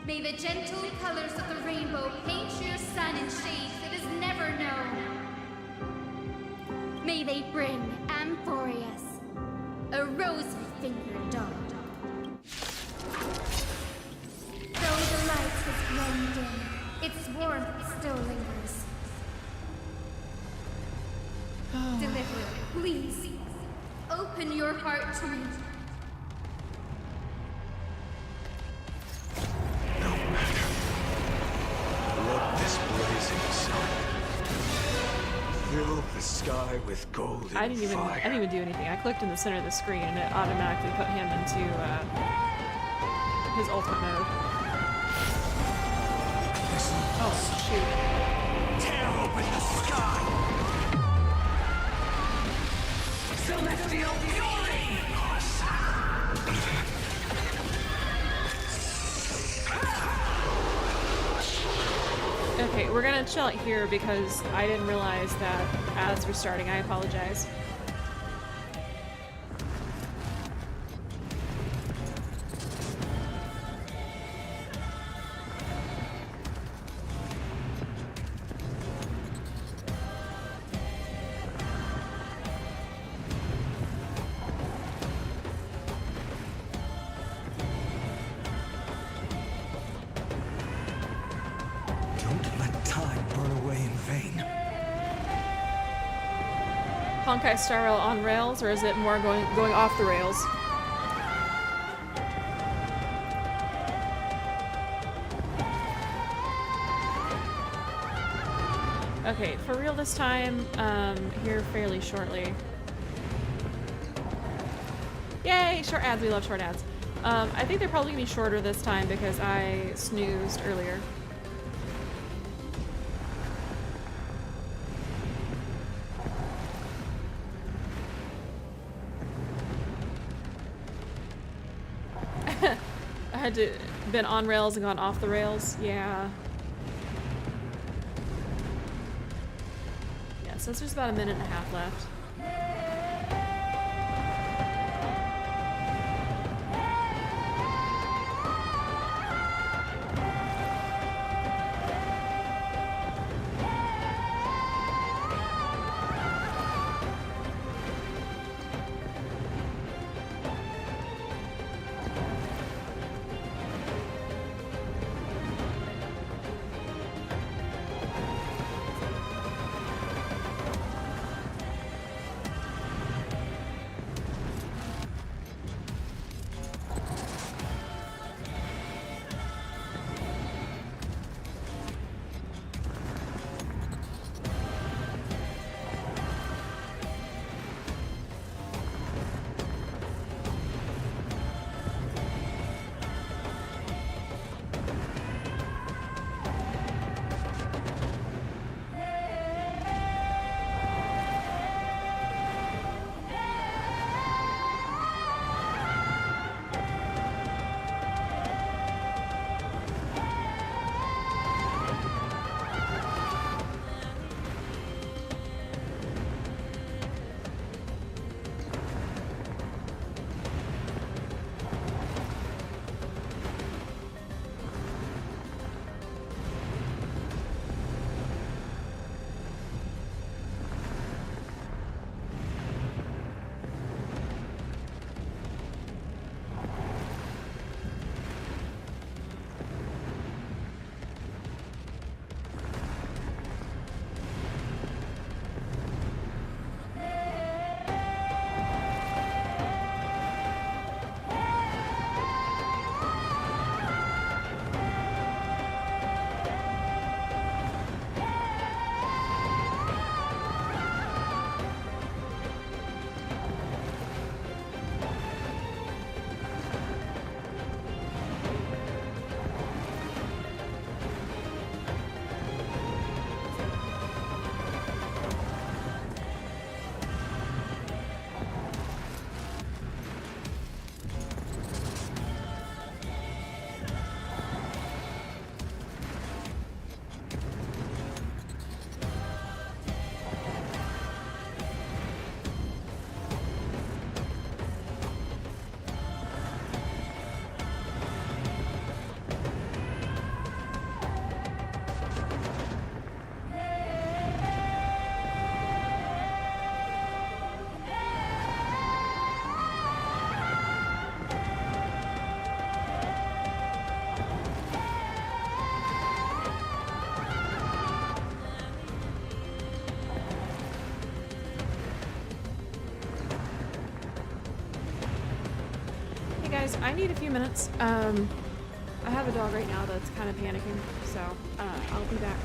may the gentle colors of the rainbow paint your sun in shades it has never known. May they bring Amphoreus, a rosy-fingered dog. Though the light has grown dim, its warmth still lingers. Deliverer, please, open your heart to me. No matter what this blazing sun. Fill the sky with golden I didn't even do anything. I clicked in the center of the screen and it automatically put him into his ultimate mode. Oh shoot. Tear open the sky! Celestial fury! Okay, we're gonna chill it here because I didn't realize that as we're starting. I apologize. Honkai Star Rail on rails, or is it more going off the rails? Okay, for real this time, here fairly shortly. Yay, short ads, we love short ads. I think they're probably gonna be shorter this time because I snoozed earlier. I had to been on rails and gone off the rails. Yeah. Yeah, so there's about a minute and a half left. Guys, I need a few minutes. I have a dog right now that's kind of panicking, So, I'll be back.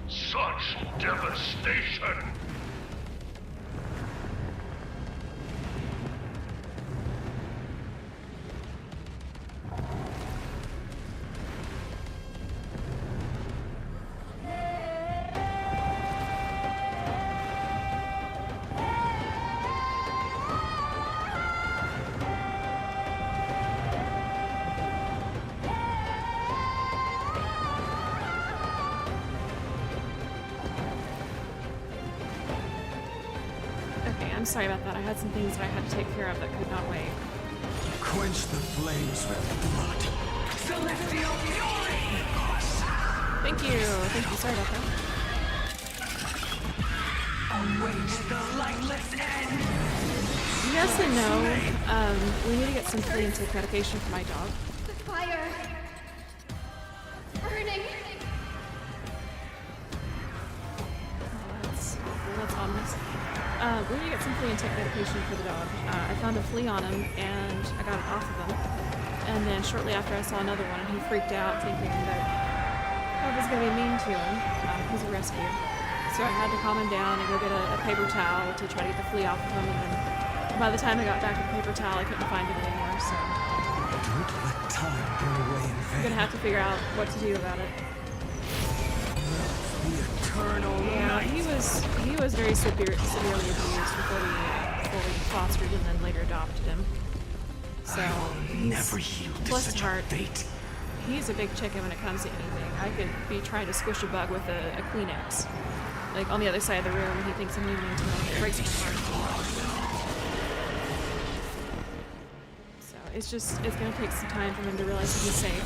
Such devastation! I'm sorry about that. I had some things that I had to take care of that could not wait. Quench the flames with blood. Celestial fury! Thank you. Thank you. Sorry about that. Await the lightless end! Yes and no. We need to get some flea and tick medication for my dog. The fire. Burning. That's ominous. We need to get some flea and tick medication for the dog. I found a flea on him and I got it off of him. And then shortly after I saw another one and he freaked out thinking that I was going to be mean to him. He's a rescue. So I had to calm him down and go get a paper towel to try to get the flea off of him. And then by the time I got back to the paper towel, I couldn't find it anymore. So don't let time burn away in vain. I'm going to have to figure out what to do about it. The eternal night. He was very severely abused before we fostered and then later adopted him. So never yield to bless his such heart. a fate. He's a big chicken when it comes to anything. I could be trying to squish a bug with a Kleenex, like on the other side of the room, and he thinks I'm leaving him to him. It breaks my heart. So it's gonna take some time for him to realize that he's safe.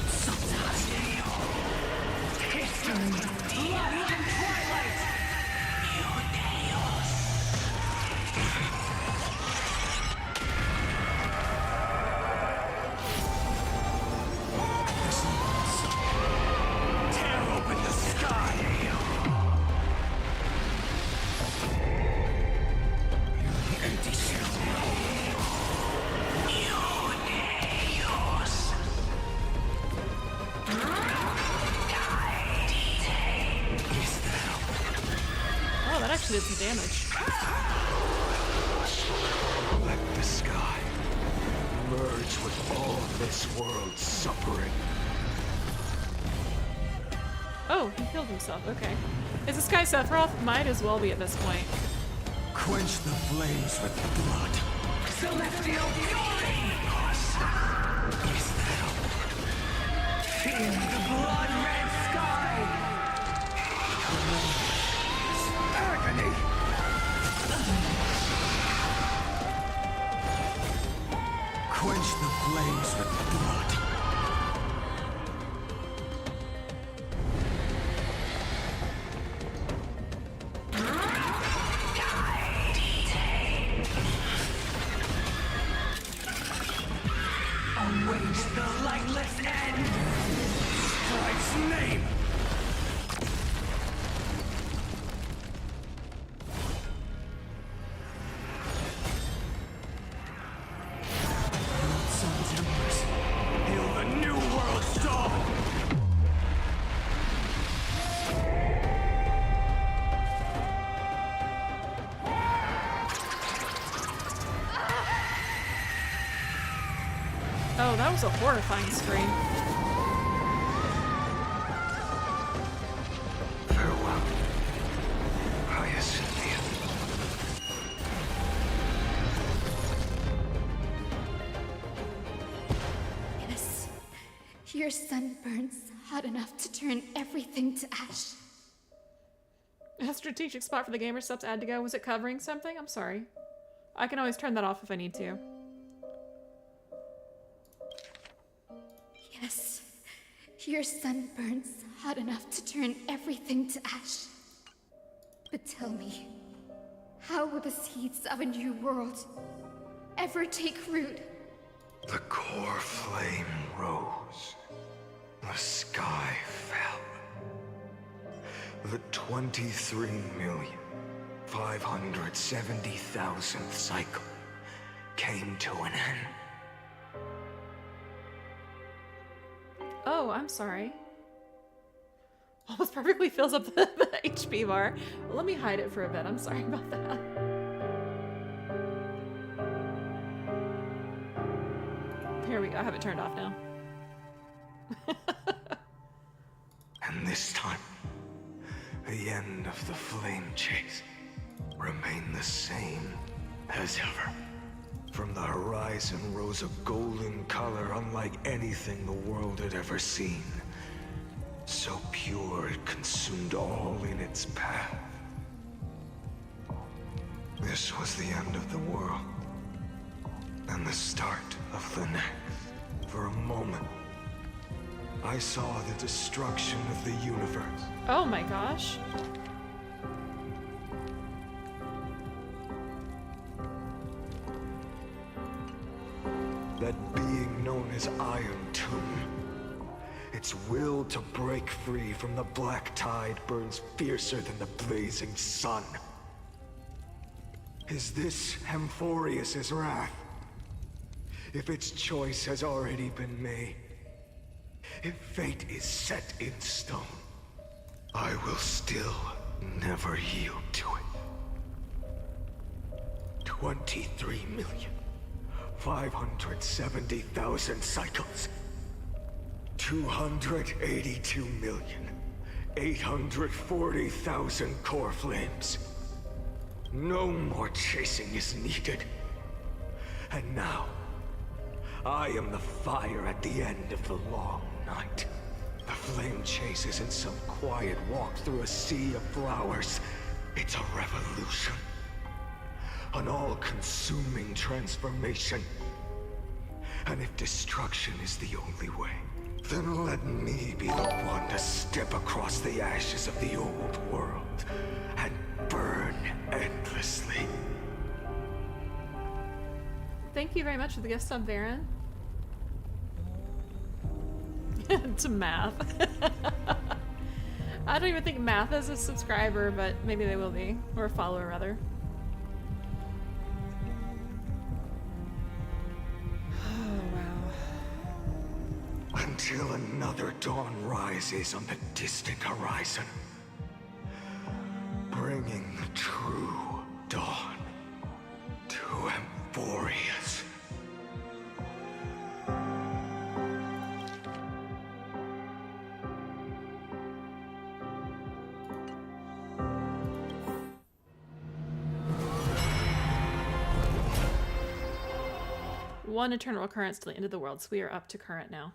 Did some damage. Let the sky merge with all this world's suffering. Oh, he killed himself. Okay. Is this guy Sephiroth? Might as well be at this point. Quench the flames with blood. Celestial fury! In the blood-red sky! Agony! Quench the flames with blood. name! Sun's embers, hail the new world's dawn! Oh, that was a horrifying scream. Farewell, Hyacinthia. Yes. Your sun burns hot enough to turn everything to ash. A strategic spot for the gamer subs ad to go. Was it covering something? I'm sorry. I can always turn that off if I need to. Yes. Your sun burns hot enough to turn everything to ash. But tell me, how will the seeds of a new world ever take root? The core flame rose. The sky fell. The 23,570,000th cycle came to an end. Oh, I'm sorry. Almost perfectly fills up the HP bar. Let me hide it for a bit. I'm sorry about that. Here we go. I have it turned off now. And this time, the end of the flame chase remained the same as ever. From the horizon rose a golden color unlike anything the world had ever seen. So pure it consumed all in its path. This was the end of the world, and the start of the next. For a moment, I saw the destruction of the universe. Oh my gosh. That being known as Iron Tomb. Its will to break free from the black tide burns fiercer than the blazing sun. Is this Amphoreus' wrath? If its choice has already been made, if fate is set in stone, I will still never yield to it. 23,570,000 cycles. 282,840,000 core flames. No more chasing is needed. And now, I am the fire at the end of the long night. The flame chase isn't some quiet walk through a sea of flowers. It's a revolution. An all-consuming transformation. And if destruction is the only way, then let me be the one to step across the ashes of the old world and burn endlessly. Thank you very much for the gift sub, Baron. To Math. I don't even think Math is a subscriber, but maybe they will be. Or a follower, rather. Oh, wow. Until another dawn rises on the distant horizon. Bringing the true dawn to Amphoreus. One eternal occurrence till the end of the world, so we are up to current now.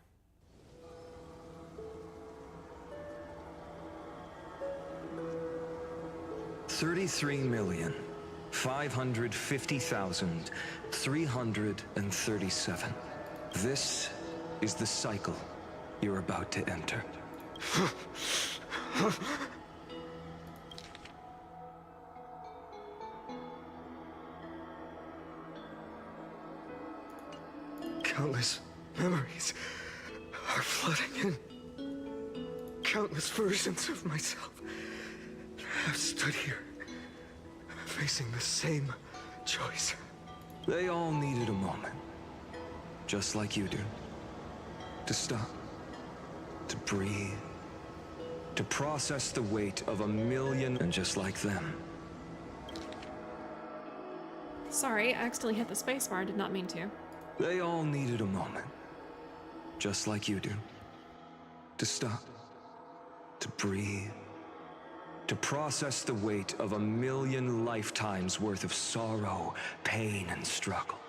$33,550,337. This is the cycle you're about to enter. Countless memories are flooding in. countless versions of myself have stood here, facing the same choice. They all needed a moment, just like you do. To stop, to breathe, to process the weight of 1,000,000, and just like them. Sorry, I accidentally hit the spacebar. I did not mean to. They all needed a moment, just like you do. To stop, to breathe, to process the weight of 1,000,000 lifetimes worth of sorrow, pain, and struggle.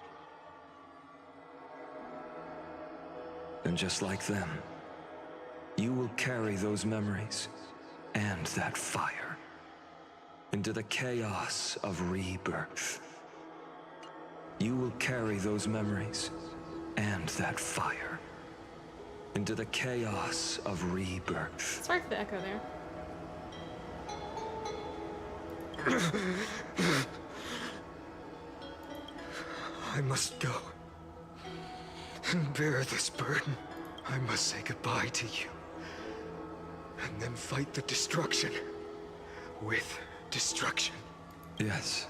And just like them, you will carry those memories and that fire into the chaos of rebirth. You will carry those memories and that fire into the chaos of rebirth. Sorry for the echo there. I must go and bear this burden. I must say goodbye to you, and then fight the destruction with destruction. Yes,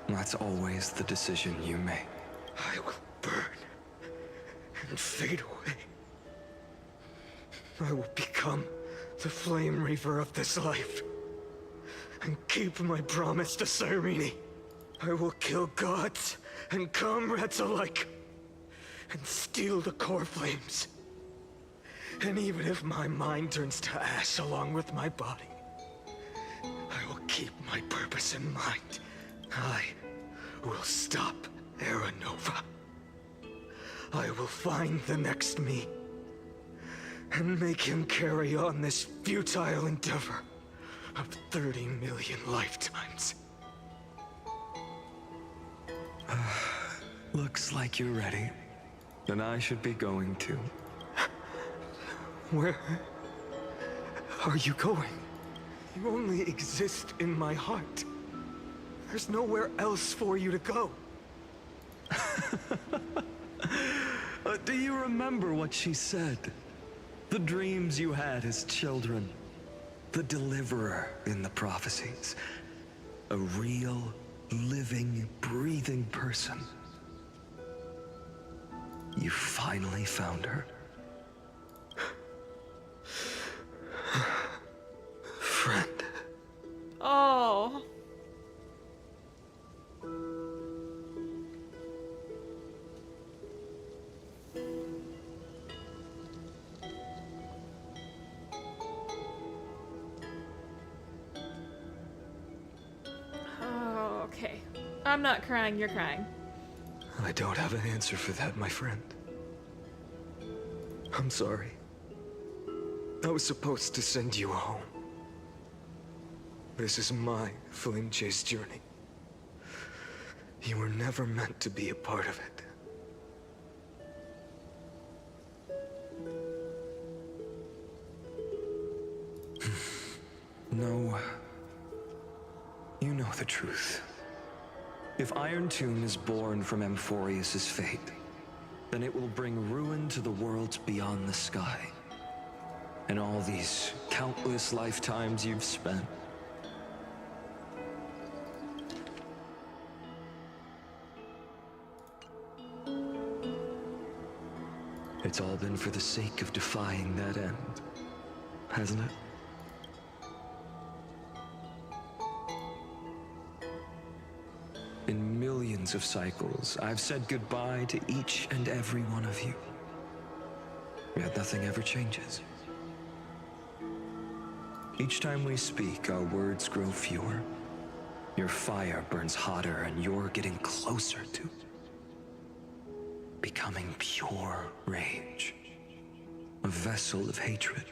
that's always the decision you make. I will burn and fade away. I will become the flame reaver of this life and keep my promise to Cyrene. I will kill gods and comrades alike and steal the core flames. And even if my mind turns to ash along with my body, I will keep my purpose in mind. I will stop Era Nova. I will find the next me and make him carry on this futile endeavor of 30 million lifetimes. Looks like you're ready. Then I should be going too. Where are you going? You only exist in my heart. There's nowhere else for you to go. Do you remember what she said? The dreams you had as children. The deliverer in the prophecies. A real, living, breathing person. You finally found her. Friend. Oh. Oh, okay. I'm not crying, you're crying. I don't have an answer for that, my friend. I'm sorry. I was supposed to send you home. This is my flame chase journey. You were never meant to be a part of it. No. You know the truth. If Iron Tomb is born from Amphoreus' fate, then it will bring ruin to the worlds beyond the sky. And all these countless lifetimes you've spent. It's all been for the sake of defying that end, hasn't it? In millions of cycles, I've said goodbye to each and every one of you. Yet nothing ever changes. Each time we speak, our words grow fewer. Your fire burns hotter, and you're getting closer to becoming pure rage. A vessel of hatred.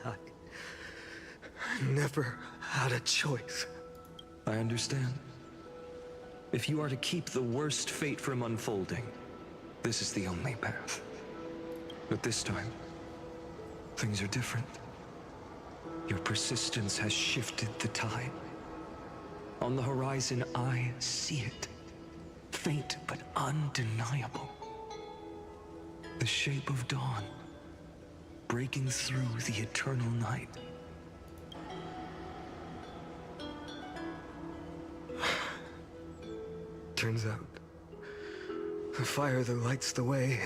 I never had a choice. I understand. If you are to keep the worst fate from unfolding, this is the only path. But this time, things are different. Your persistence has shifted the tide. On the horizon, I see it. Faint but undeniable. The shape of dawn, breaking through the eternal night. Turns out, the fire that lights the way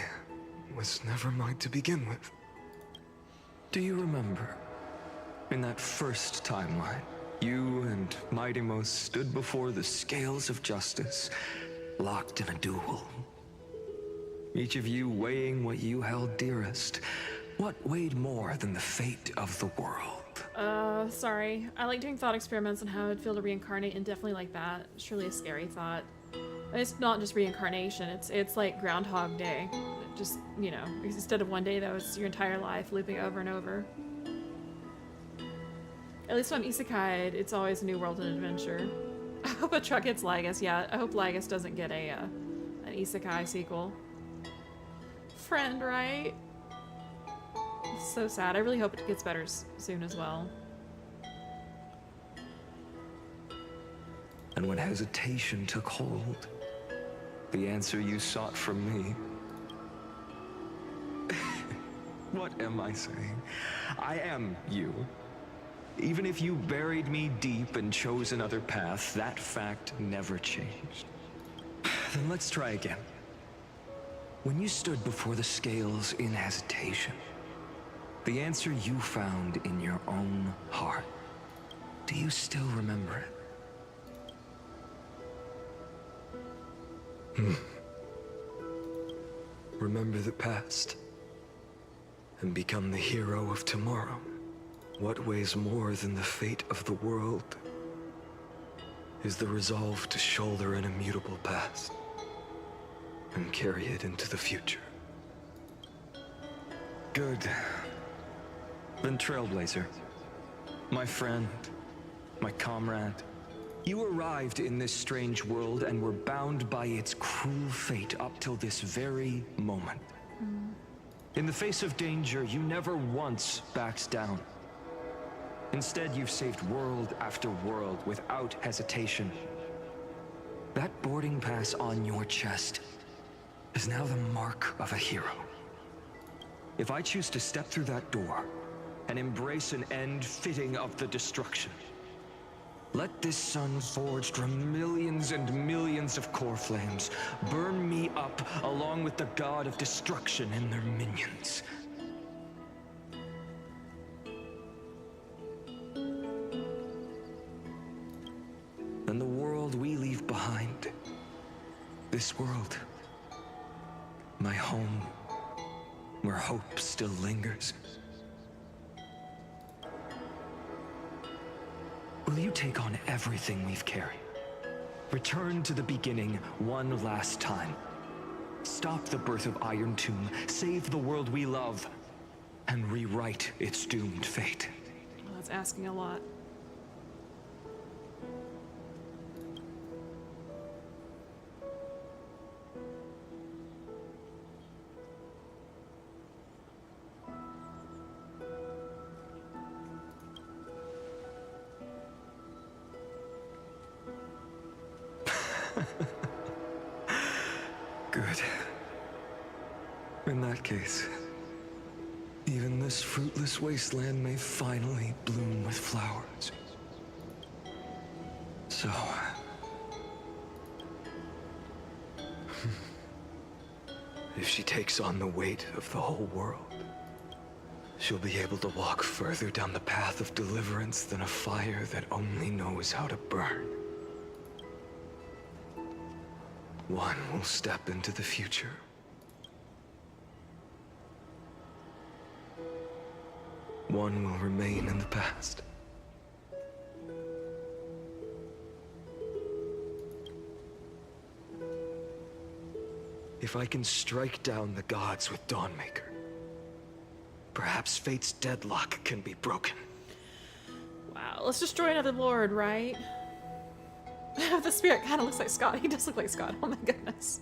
was never mine to begin with. Do you remember, in that first timeline, you and Mightymost stood before the scales of justice, locked in a duel? Each of you weighing what you held dearest. What weighed more than the fate of the world? Sorry. I like doing thought experiments on how it'd feel to reincarnate, and definitely like that. It's really a scary thought. But it's not just reincarnation, it's like Groundhog Day. Just, you know, instead of one day, that was your entire life looping over and over. At least when I'm isekai'd, it's always a new world and adventure. I hope a truck hits Lygus. Yeah, I hope Lygus doesn't get an isekai sequel. Friend, right? It's so sad. I really hope it gets better soon as well. And when hesitation took hold, the answer you sought from me. What am I saying? I am you. Even if you buried me deep and chose another path, that fact never changed. Then let's try again. When you stood before the scales in hesitation, the answer you found in your own heart, do you still remember it? Remember the past and become the hero of tomorrow. What weighs more than the fate of the world is the resolve to shoulder an immutable past and carry it into the future. Good. Then Trailblazer, my friend, my comrade, you arrived in this strange world and were bound by its cruel fate up till this very moment. In the face of danger, you never once backed down. Instead, you've saved world after world without hesitation. That boarding pass on your chest is now the mark of a hero. If I choose to step through that door and embrace an end fitting of the destruction, let this sun forged from millions and millions of core flames burn me up along with the god of destruction and their minions. And the world we leave behind, this world, my home, where hope still lingers. Will you take on everything we've carried? Return to the beginning one last time. Stop the birth of Iron Tomb, save the world we love, and rewrite its doomed fate. Well, that's asking a lot. Good. In that case, even this fruitless wasteland may finally bloom with flowers. So... if she takes on the weight of the whole world, she'll be able to walk further down the path of deliverance than a fire that only knows how to burn. One will step into the future. One will remain in the past. If I can strike down the gods with Dawnmaker, perhaps fate's deadlock can be broken. Wow, let's destroy another lord, right? The spirit kind of looks like Scott. He does look like Scott. Oh my goodness.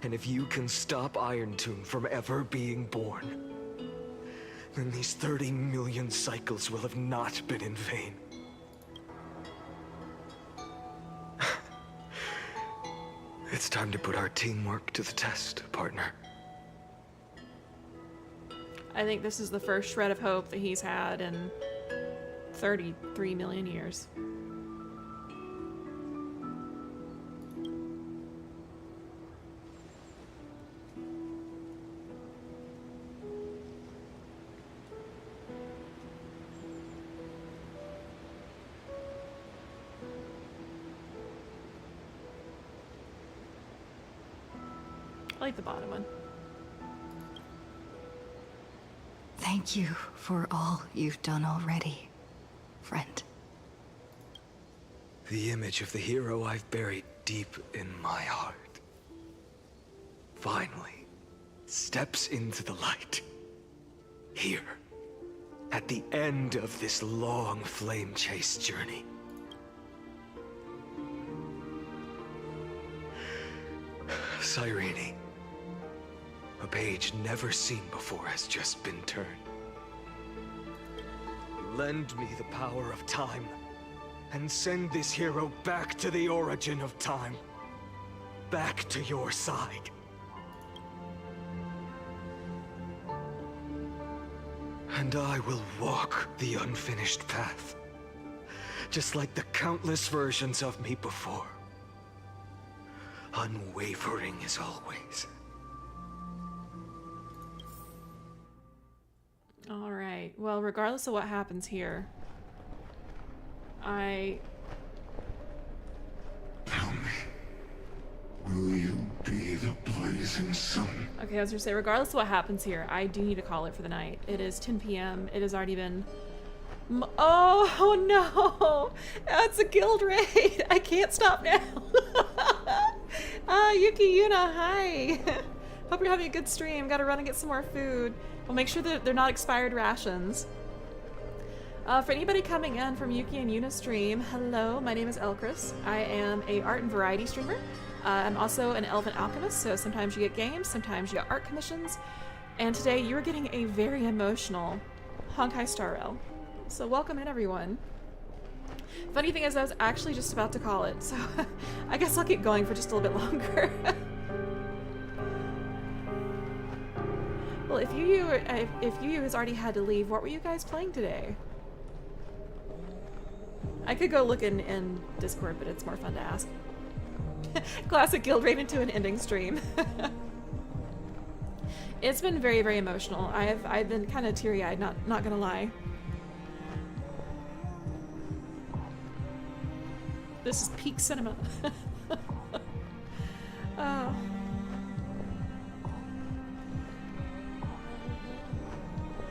And if you can stop Iron Tomb from ever being born, then these 30 million cycles will have not been in vain. It's time to put our teamwork to the test, partner. I think this is the first shred of hope that he's had in 33 million years. I like the bottom one. Thank you for all you've done already, friend. The image of the hero I've buried deep in my heart finally steps into the light. Here, at the end of this long flame chase journey. Cyrene, a page never seen before has just been turned. Lend me the power of time, and send this hero back to the origin of time. Back to your side. And I will walk the unfinished path, just like the countless versions of me before. Unwavering as always. All right. Well, regardless of what happens here, Will you be the blazing sun? Okay, I was gonna say, regardless of what happens here, I do need to call it for the night. It is 10 p.m. It has already been... Oh no! That's a guild raid! I can't stop now! Yuki Yuna, hi! Hope you're having a good stream. Gotta run and get some more food. We'll make sure that they're not expired rations. For anybody coming in from Yuki and Yuna stream, hello, my name is Elcrys. I am a art and variety streamer. I'm also an elven alchemist, so sometimes you get games, sometimes you get art commissions. And today you are getting a very emotional Honkai Star Rail. So welcome in, everyone. Funny thing is, I was actually just about to call it, so I guess I'll keep going for just a little bit longer. Well, if Yu has already had to leave, what were you guys playing today? I could go look in Discord, but it's more fun to ask. Classic guild raid into an ending stream. It's been very, very emotional. I've been kind of teary-eyed, not gonna lie. This is peak cinema. Oh.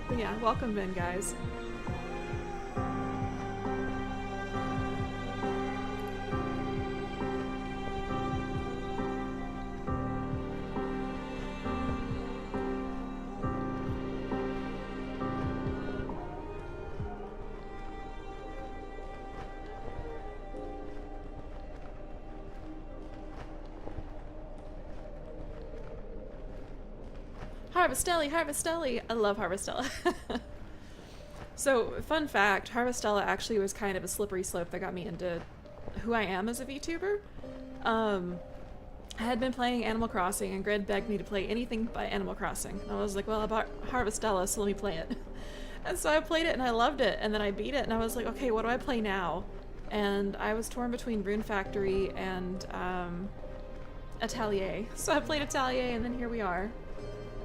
But yeah, welcome in, guys. Harvestelli, Harvestelli! I love Harvestella. So, fun fact, Harvestella actually was kind of a slippery slope that got me into who I am as a VTuber. I had been playing Animal Crossing, and Grid begged me to play anything by Animal Crossing. And I was like, well, I bought Harvestella, so let me play it. And so I played it, and I loved it, and then I beat it, and I was like, okay, what do I play now? And I was torn between Rune Factory and Atelier. So I played Atelier, and then here we are.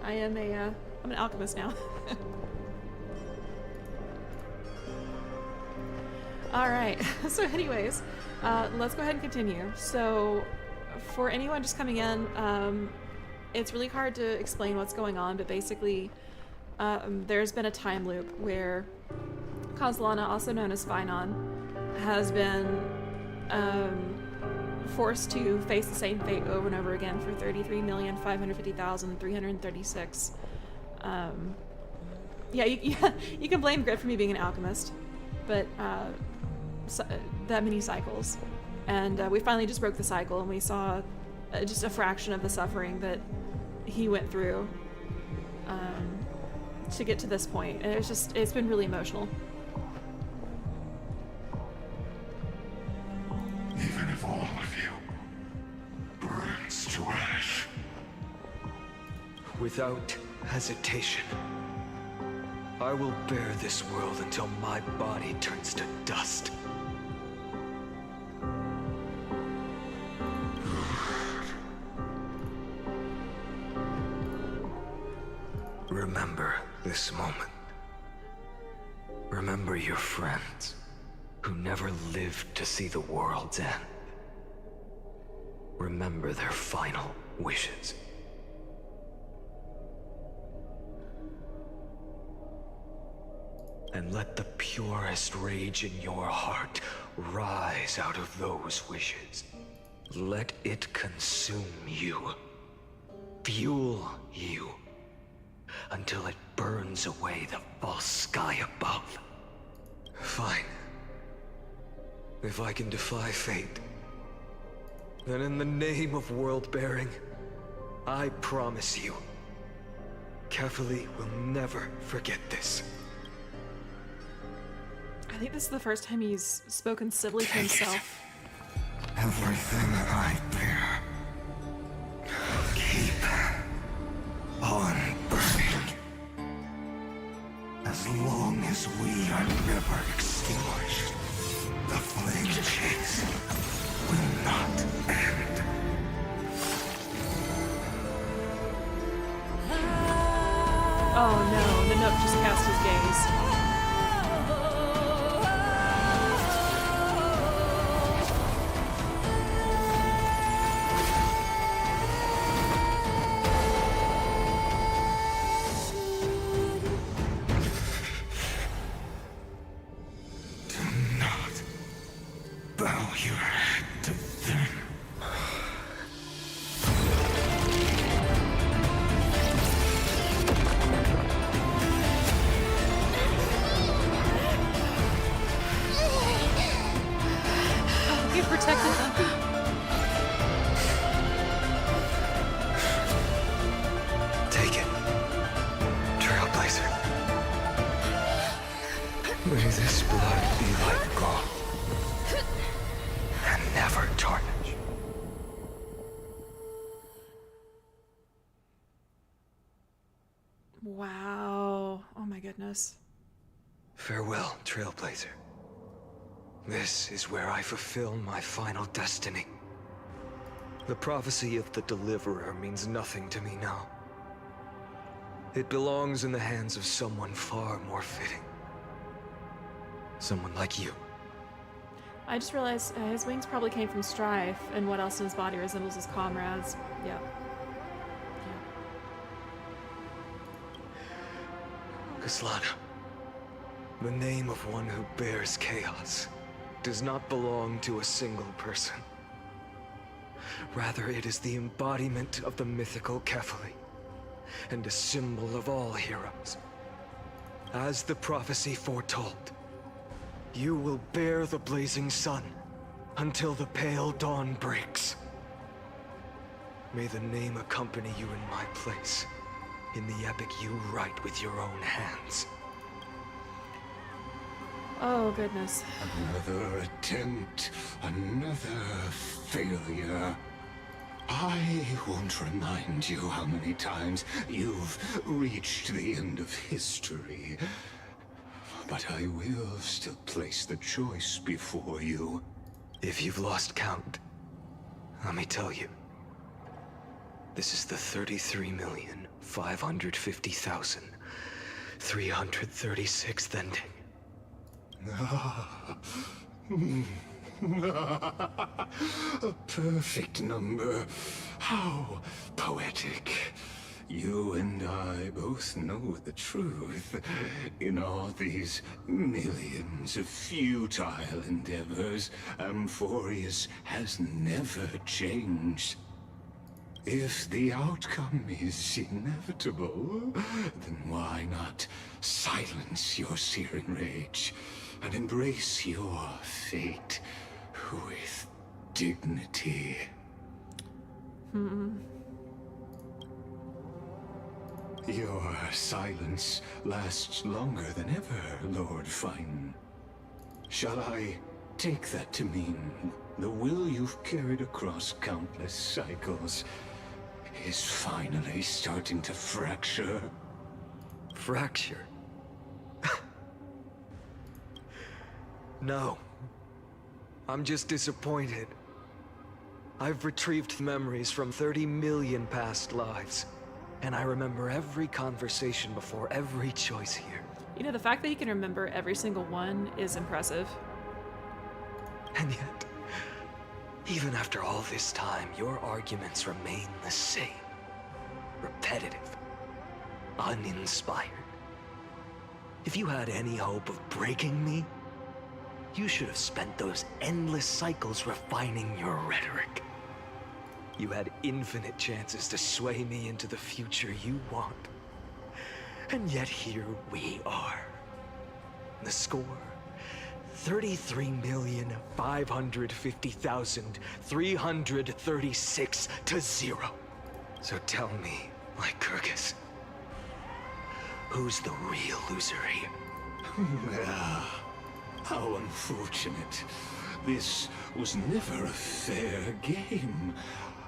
I am I'm an alchemist now. Alright, so anyways, let's go ahead and continue. So, for anyone just coming in, it's really hard to explain what's going on, but basically, there's been a time loop where Kozlana, also known as Finon, has been forced to face the same fate over and over again for 33,550,336. Yeah, you can blame Grit for me being an alchemist, but that many cycles. And we finally just broke the cycle, and we saw just a fraction of the suffering that he went through to get to this point. And it's been really emotional. Even if all of you burn Without hesitation, I will bear this world until my body turns to dust. Remember this moment. Remember your friends who never lived to see the world's end. Remember their final wishes. And let the purest rage in your heart rise out of those wishes. Let it consume you. Fuel you. Until it burns away the false sky above. Fine. If I can defy fate, then in the name of world-bearing, I promise you, Kefali will never forget this. I think this is the first time he's spoken civilly to himself. Everything I bear, keep on burning. As long as we are never extinguished, the flame chase will not end. Oh no, the note just cast his gaze. May this blood be like gold, and never tarnish. Wow. Oh my goodness. Farewell, Trailblazer. This is where I fulfill my final destiny. The prophecy of the Deliverer means nothing to me now. It belongs in the hands of someone far more fitting. Someone like you. I just realized his wings probably came from strife, and what else in his body resembles his comrades. Yep. Kaslana, the name of one who bears chaos does not belong to a single person. Rather, it is the embodiment of the mythical Kefali, and a symbol of all heroes. As the prophecy foretold, you will bear the blazing sun until the pale dawn breaks. May the name accompany you in my place, in the epic you write with your own hands. Oh, goodness. Another attempt, another failure. I won't remind you how many times you've reached the end of history. But I will still place the choice before you. If you've lost count, let me tell you. This is the 33,550,336th ending. A perfect number. How poetic. You and I both know the truth. In all these millions of futile endeavors, Amphoreus has never changed. If the outcome is inevitable, then why not silence your searing rage and embrace your fate with dignity? Your silence lasts longer than ever, Lord Fine. Shall I take that to mean the will you've carried across countless cycles is finally starting to fracture. Fracture? No. I'm just disappointed. I've retrieved memories from 30 million past lives, and I remember every conversation before every choice here. You know, the fact that he can remember every single one is impressive. And yet, even after all this time, your arguments remain the same. Repetitive. Uninspired. If you had any hope of breaking me, you should have spent those endless cycles refining your rhetoric. You had infinite chances to sway me into the future you want. And yet here we are. The score: 33,550,336 to 0. So tell me, Lycurgus, who's the real loser here? How unfortunate. This was never a fair game.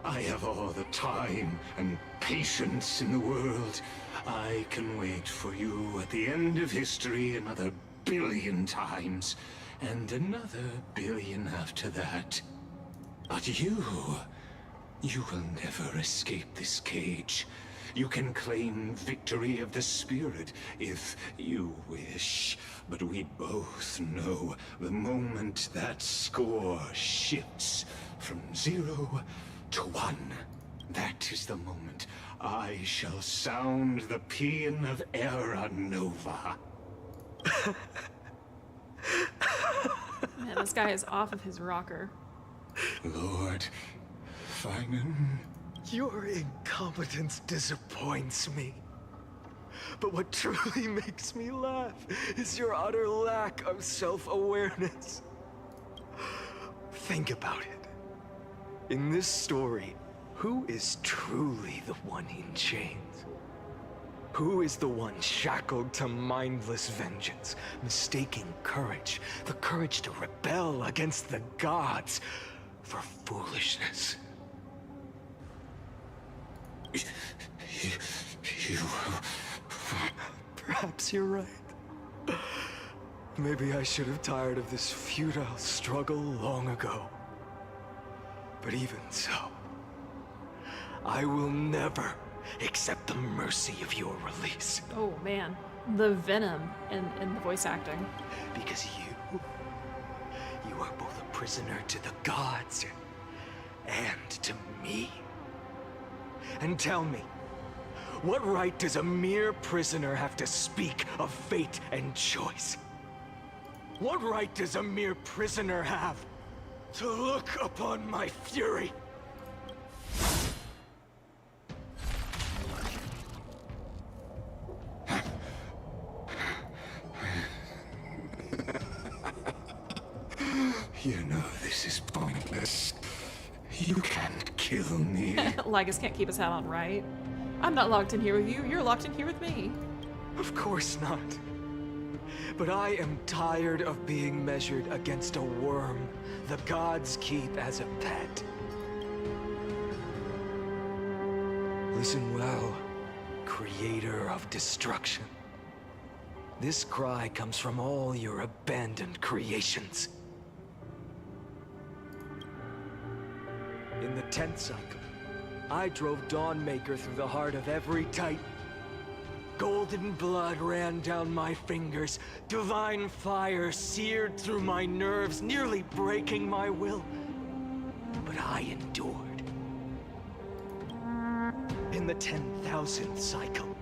I have all the time and patience in the world. I can wait for you at the end of history another billion times, and another billion after that. But you will never escape this cage. You can claim victory of the spirit if you wish, but we both know the moment that score shifts from 0 to 1, that is the moment I shall sound the paean of Era Nova. Man, this guy is off of his rocker. Lord Finan. Your incompetence disappoints me. But what truly makes me laugh is your utter lack of self-awareness. Think about it. In this story, who is truly the one in chains? Who is the one shackled to mindless vengeance, mistaking courage, the courage to rebel against the gods, for foolishness? You... Perhaps you're right. Maybe I should have tired of this futile struggle long ago. But even so, I will never accept the mercy of your release. Oh man, the venom in the voice acting. Because you are both a prisoner to the gods and to me. And tell me, what right does a mere prisoner have to speak of fate and choice? What right does a mere prisoner have to look upon my fury? You know this is pointless. You can't kill me. Lycus can't keep his hat on, right? I'm not locked in here with you. You're locked in here with me. Of course not. But I am tired of being measured against a worm the gods keep as a pet. Listen well, creator of destruction. This cry comes from all your abandoned creations. In the 10th cycle, I drove Dawnmaker through the heart of every Titan. Golden blood ran down my fingers, divine fire seared through my nerves, nearly breaking my will. But I endured. In the 10,000th cycle,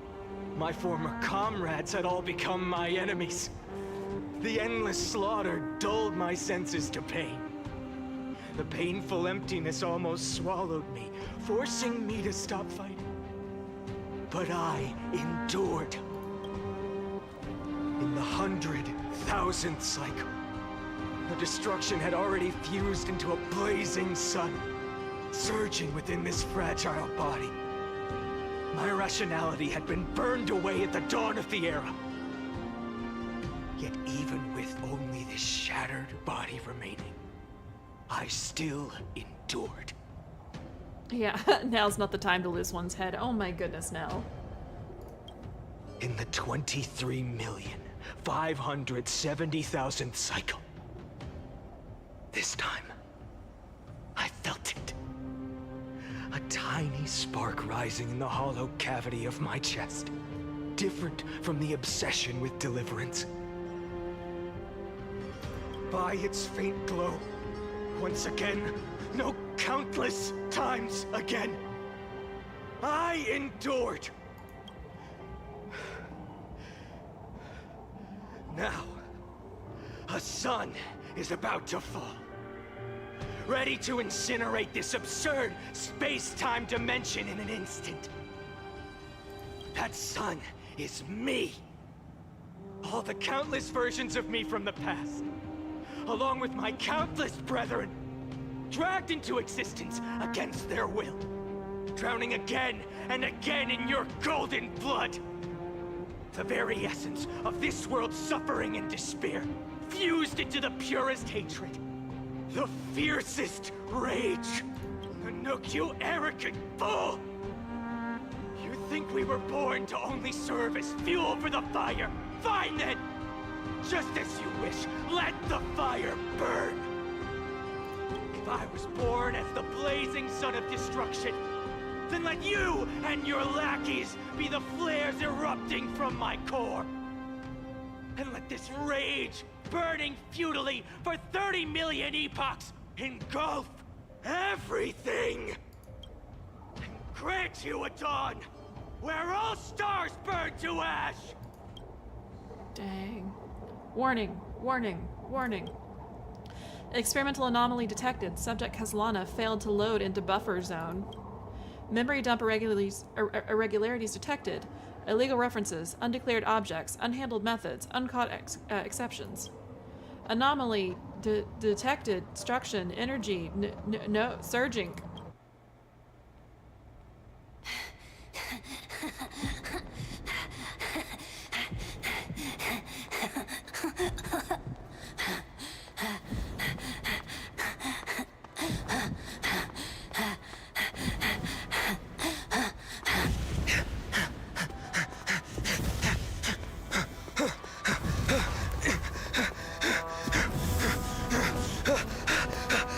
my former comrades had all become my enemies. The endless slaughter dulled my senses to pain. The painful emptiness almost swallowed me, forcing me to stop fighting. But I endured. In the 100,000th cycle, the destruction had already fused into a blazing sun, surging within this fragile body. My rationality had been burned away at the dawn of the era. Yet even with only this shattered body remaining, I still endured. Yeah, now's not the time to lose one's head. Oh my goodness, Nell. In the 23,570,000th cycle. This time, I felt it. A tiny spark rising in the hollow cavity of my chest. Different from the obsession with deliverance. By its faint glow, once again, no, countless times again, I endured. Now, a sun is about to fall. Ready to incinerate this absurd space-time dimension in an instant. That sun is me. All the countless versions of me from the past, along with my countless brethren, dragged into existence against their will, drowning again and again in your golden blood. The very essence of this world's suffering and despair, fused into the purest hatred, the fiercest rage. Anook, you arrogant fool! You think we were born to only serve as fuel for the fire? Fine then! Just as you wish, let the fire burn! If I was born as the blazing sun of destruction, then let you and your lackeys be the flares erupting from my core. And let this rage, burning futilely for 30 million epochs, engulf everything! And grant you a dawn where all stars burn to ash! Dang. Warning, warning, warning. Experimental anomaly detected. Subject Caslana failed to load into buffer zone. Memory dump irregularities detected. Illegal references, undeclared objects, unhandled methods, uncaught exceptions. Anomaly detected. Destruction, energy, no, surging.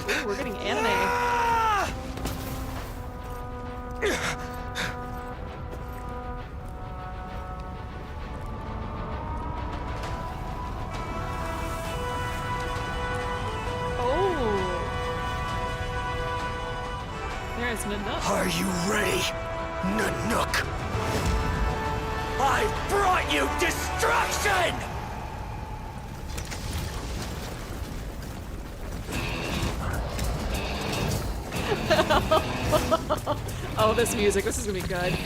Ooh, we're getting anime. Are you ready, Nanook? I brought you destruction! Oh, this music. This is gonna be good.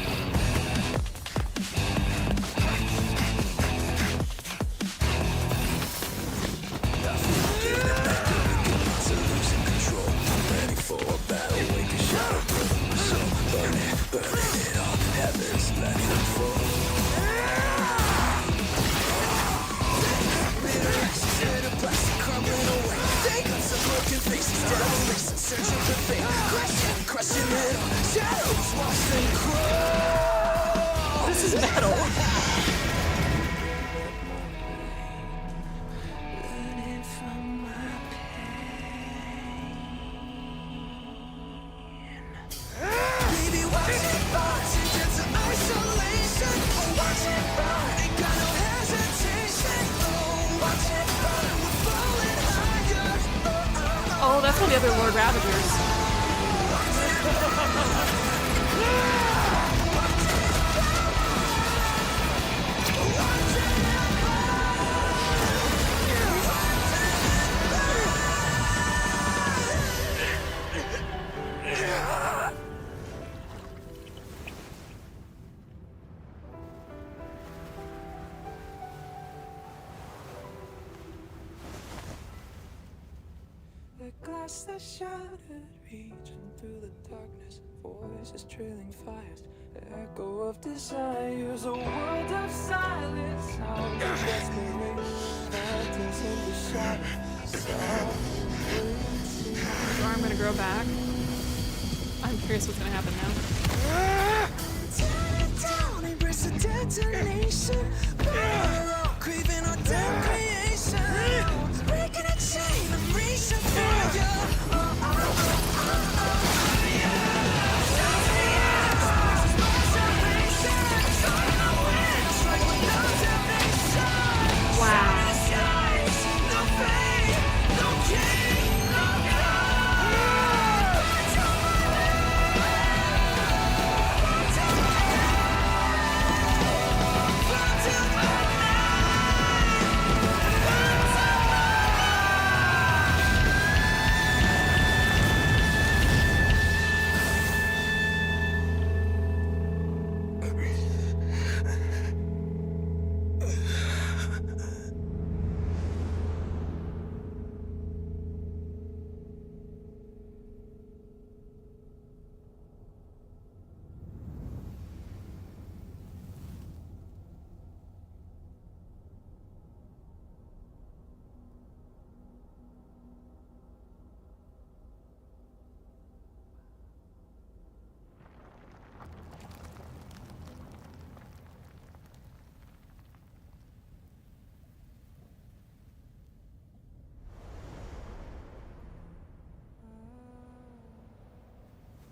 This is metal. Oh, that's one of the other Lord Ravagers. The glass that shattered, reaching through the darkness, voices trailing fires, the echo of desires, a world of silence, sounds of desperation, phantoms in the shadows, Your arm gonna grow back. I'm curious what's gonna happen now.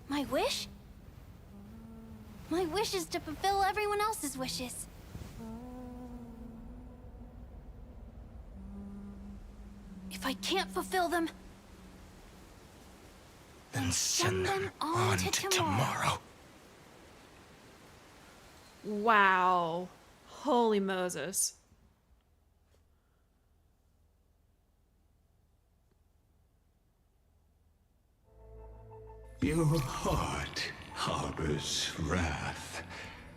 My wish? My wish is to fulfill everyone else's wishes. If I can't fulfill them, then send them on to tomorrow. Wow. Holy Moses. Your heart harbors wrath.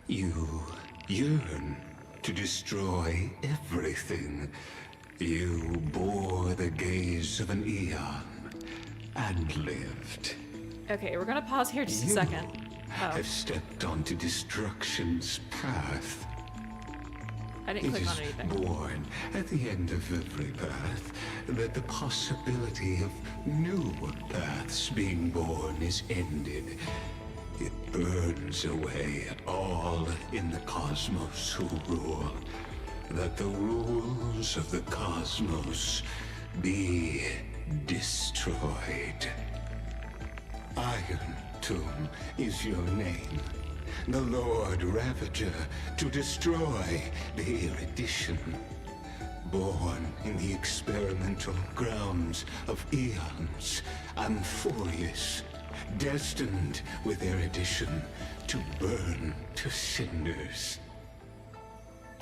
You yearn to destroy everything. You bore the gaze of an eon and lived. Okay, we're gonna pause here just a second. Have stepped onto destruction's path. I didn't click on anything. It is born at the end of every path that the possibility of new paths being born is ended. It burns away all in the cosmos who rule, that the rules of the cosmos be destroyed. Iron Tomb is your name. The Lord Ravager to destroy the erudition. Born in the experimental grounds of eons, Amphoreus, destined with erudition to burn to cinders.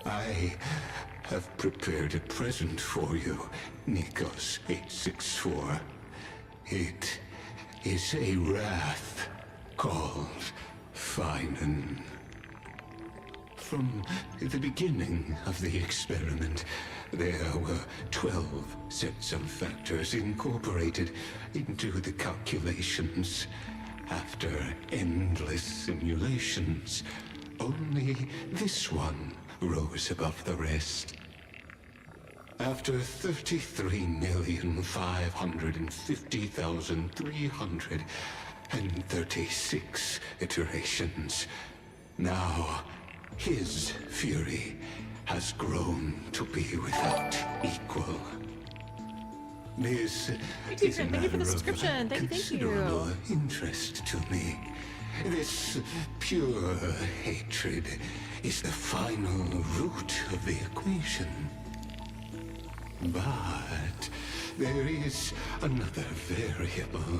I have prepared a present for you, Nikos 864. It is a wrath called Finan. From the beginning of the experiment, there were 12 sets of factors incorporated into the calculations. After endless simulations, only this one rose above the rest. After 33,550,336 iterations, now his fury has grown to be without equal. This is a Thank you for the matter of subscription. Thank you. considerable interest to me. This pure hatred is the final root of the equation. But there is another variable.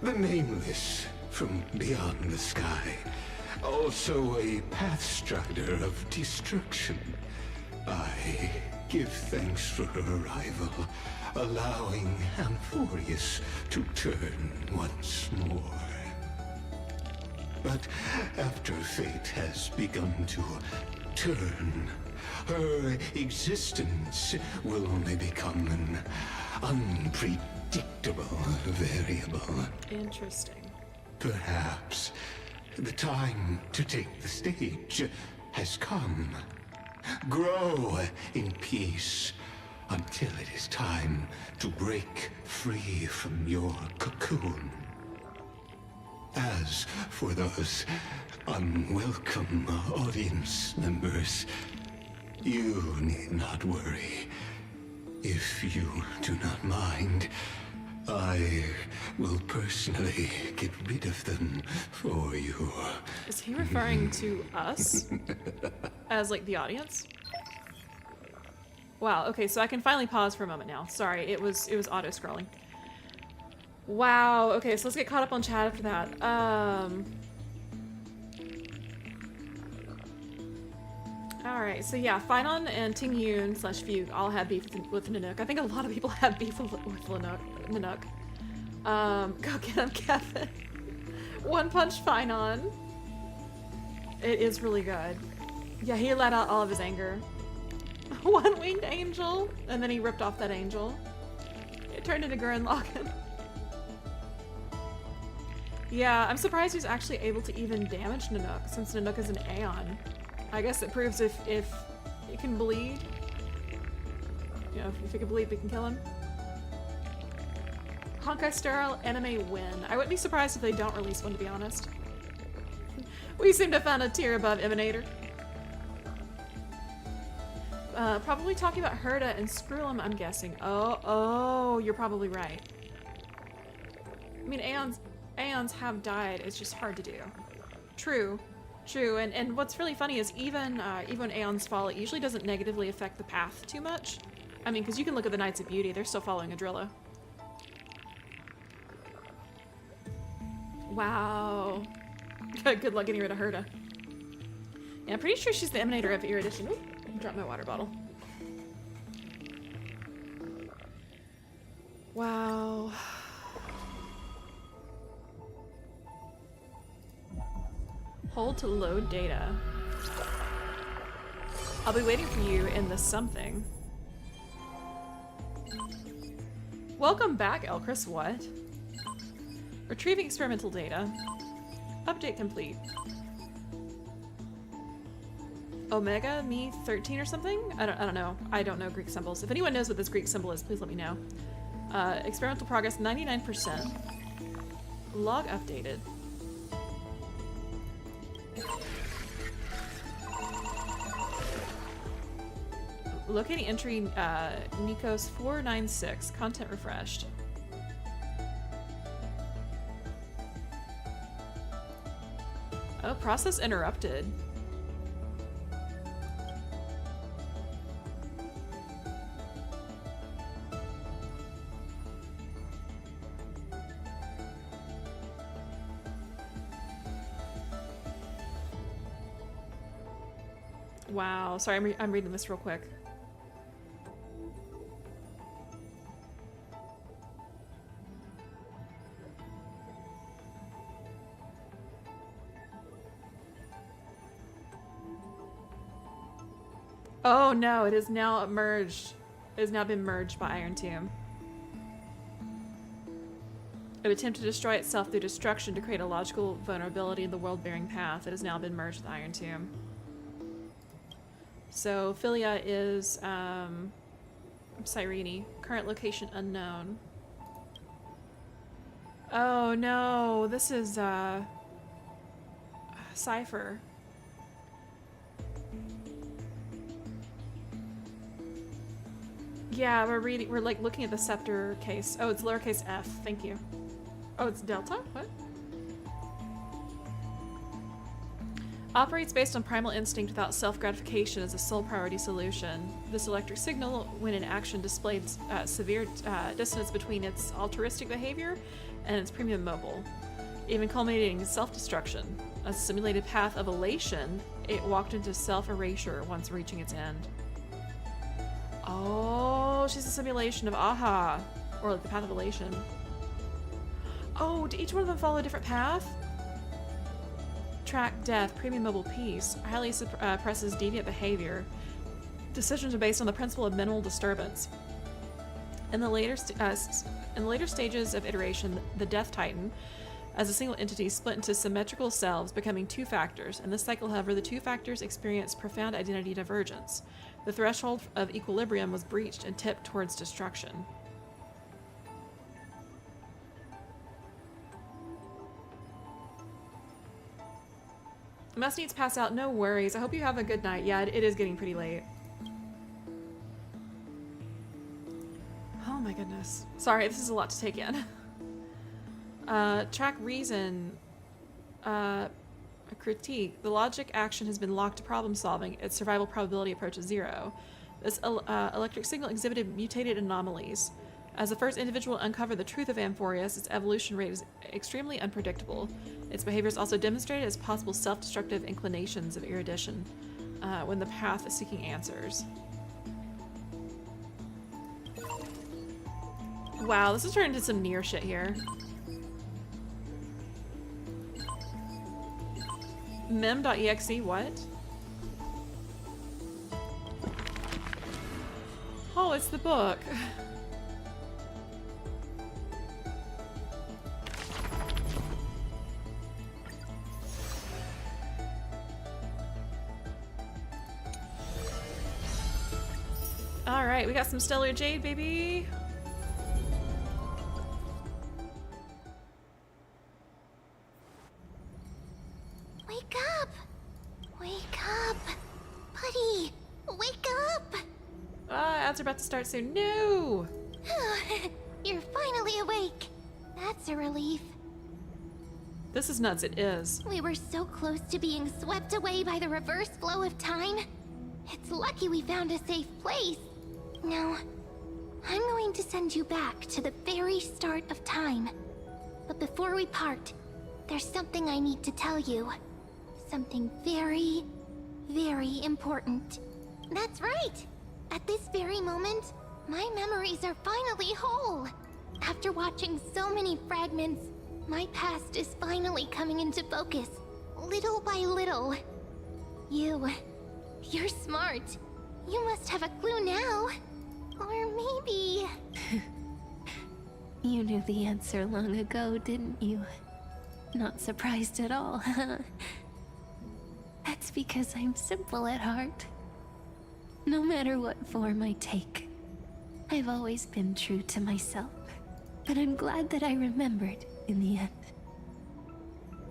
The nameless from beyond the sky. Also a pathstrider of destruction. I give thanks for her arrival, allowing Amphoreus to turn once more. But after fate has begun to turn, her existence will only become an unpredictable variable. Interesting. Perhaps the time to take the stage has come. Grow in peace until it is time to break free from your cocoon. As for those unwelcome audience members, you need not worry. If you do not mind, I will personally get rid of them for you. Is he referring to us? As like the audience? Wow, okay, so I can finally pause for a moment now. Sorry, it was auto scrolling. Wow, okay, so let's get caught up on chat after that. Alright, so yeah, Finon and Ting Yun / Fugue all had beef with Nanook. I think a lot of people had beef with Nanook. Go get him, Kevin. One Punch Finon. It is really good. Yeah, he let out all of his anger. One-winged angel, and then he ripped off that angel. It turned into Gurren Lagann. Yeah, I'm surprised he's actually able to even damage Nanook, since Nanook is an Aeon. I guess it proves if it can bleed. You know, if it can bleed, we can kill him. Honkai Sterile anime win. I wouldn't be surprised if they don't release one, to be honest. We seem to have found a tier above Emanator. Probably talking about Herda and Screw'em, I'm guessing. Oh, you're probably right. I mean, Aeons have died, it's just hard to do. True, and what's really funny is even when Aeons fall, it usually doesn't negatively affect the path too much. I mean, because you can look at the Knights of Beauty, they're still following Adrilla. Wow. Good luck getting rid of Herda. Yeah, I'm pretty sure she's the Emanator of Erudition. Oop, dropped my water bottle. Wow. Hold to load data. I'll be waiting for you in the something. Welcome back, Elcrys. What? Retrieving experimental data. Update complete. Omega me 13 or something? I don't know. I don't know Greek symbols. If anyone knows what this Greek symbol is, please let me know. Experimental progress 99%. Log updated. Locating entry Nikos 496. Content refreshed. Oh, process interrupted. Wow, sorry, I'm reading this real quick. Oh no, it is now merged. It has now been merged by Iron Tomb. It attempted to destroy itself through destruction to create a logical vulnerability in the world-bearing path. It has now been merged with Iron Tomb. So Philia is Cyrene. Current location unknown. Oh no, this is Cypher. Yeah, we're like looking at the scepter case. Oh, it's lowercase f. Thank you. Oh, it's Delta? What? Operates based on primal instinct without self-gratification as a sole priority solution. This electric signal, when in action, displayed severe dissonance between its altruistic behavior and its premium mobile, even culminating in self-destruction. A simulated path of elation, it walked into self-erasure once reaching its end. Oh, she's a simulation of Aha, or like the path of elation. Oh, do each one of them follow a different path? Track death, premium mobile peace, highly suppresses deviant behavior. Decisions are based on the principle of minimal disturbance. In the later stages of iteration, the Death Titan, as a single entity, split into symmetrical selves, becoming two factors. In this cycle, however, the two factors experience profound identity divergence. The threshold of equilibrium was breached and tipped towards destruction. Must needs pass out. No worries. I hope you have a good night. Yeah, it is getting pretty late. Oh my goodness. Sorry, this is a lot to take in. Track reason. A critique. The logic action has been locked to problem solving. Its survival probability approaches 0. This electric signal exhibited mutated anomalies. As the first individual to uncover the truth of Amphoreus, its evolution rate is extremely unpredictable. Its behaviors also demonstrated as possible self-destructive inclinations of erudition when the path is seeking answers. Wow, this is turning into some near shit here. Mem.exe, what? Oh, it's the book. Alright, we got some Stellar Jade, baby. Wake up! Wake up! Buddy! Wake up! Ads are about to start soon. No! You're finally awake. That's a relief. This is nuts, it is. We were so close to being swept away by the reverse flow of time. It's lucky we found a safe place. Now, I'm going to send you back to the very start of time. But before we part, there's something I need to tell you. Something very, very important. That's right! At this very moment, my memories are finally whole. After watching so many fragments, my past is finally coming into focus, little by little. You're smart. You must have a clue now. Or maybe... You knew the answer long ago, didn't you? Not surprised at all, huh? That's because I'm simple at heart. No matter what form I take, I've always been true to myself. But I'm glad that I remembered in the end.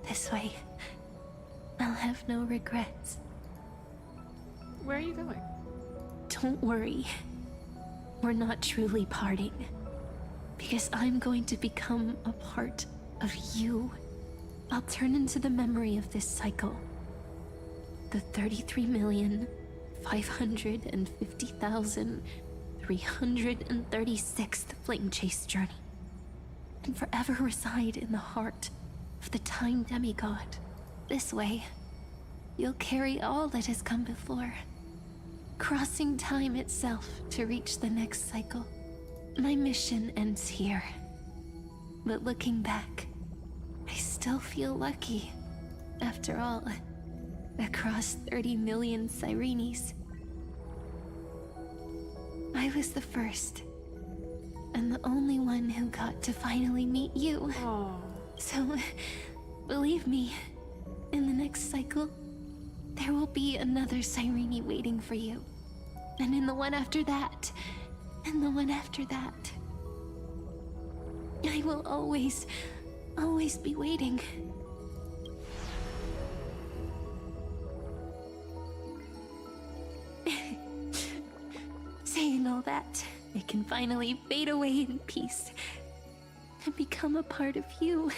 This way, I'll have no regrets. Where are you going? Don't worry. We're not truly parting. Because I'm going to become a part of you. I'll turn into the memory of this cycle. The 33,550,336th Flame Chase journey. And forever reside in the heart of the Time Demigod. This way, you'll carry all that has come before, crossing time itself to reach the next cycle. My mission ends here. But looking back, I still feel lucky. After all, across 30 million Sirenes, I was the first, and the only one who got to finally meet you. Aww. So, believe me, in the next cycle, there will be another Sirene waiting for you. And in the one after that, and the one after that. I will always be waiting. Saying all that, I can finally fade away in peace and become a part of you.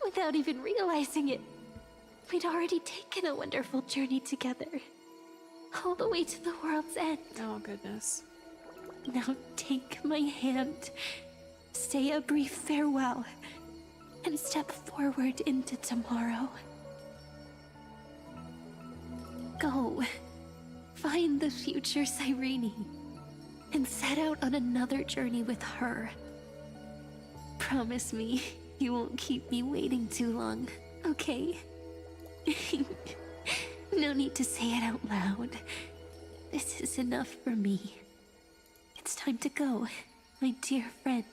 Without even realizing it, we'd already taken a wonderful journey together. All the way to the world's end. Oh, goodness. Now take my hand, say a brief farewell, and step forward into tomorrow. Go, find the future Sirene, and set out on another journey with her. Promise me you won't keep me waiting too long, okay? No need to say it out loud. This is enough for me. It's time to go, my dear friend.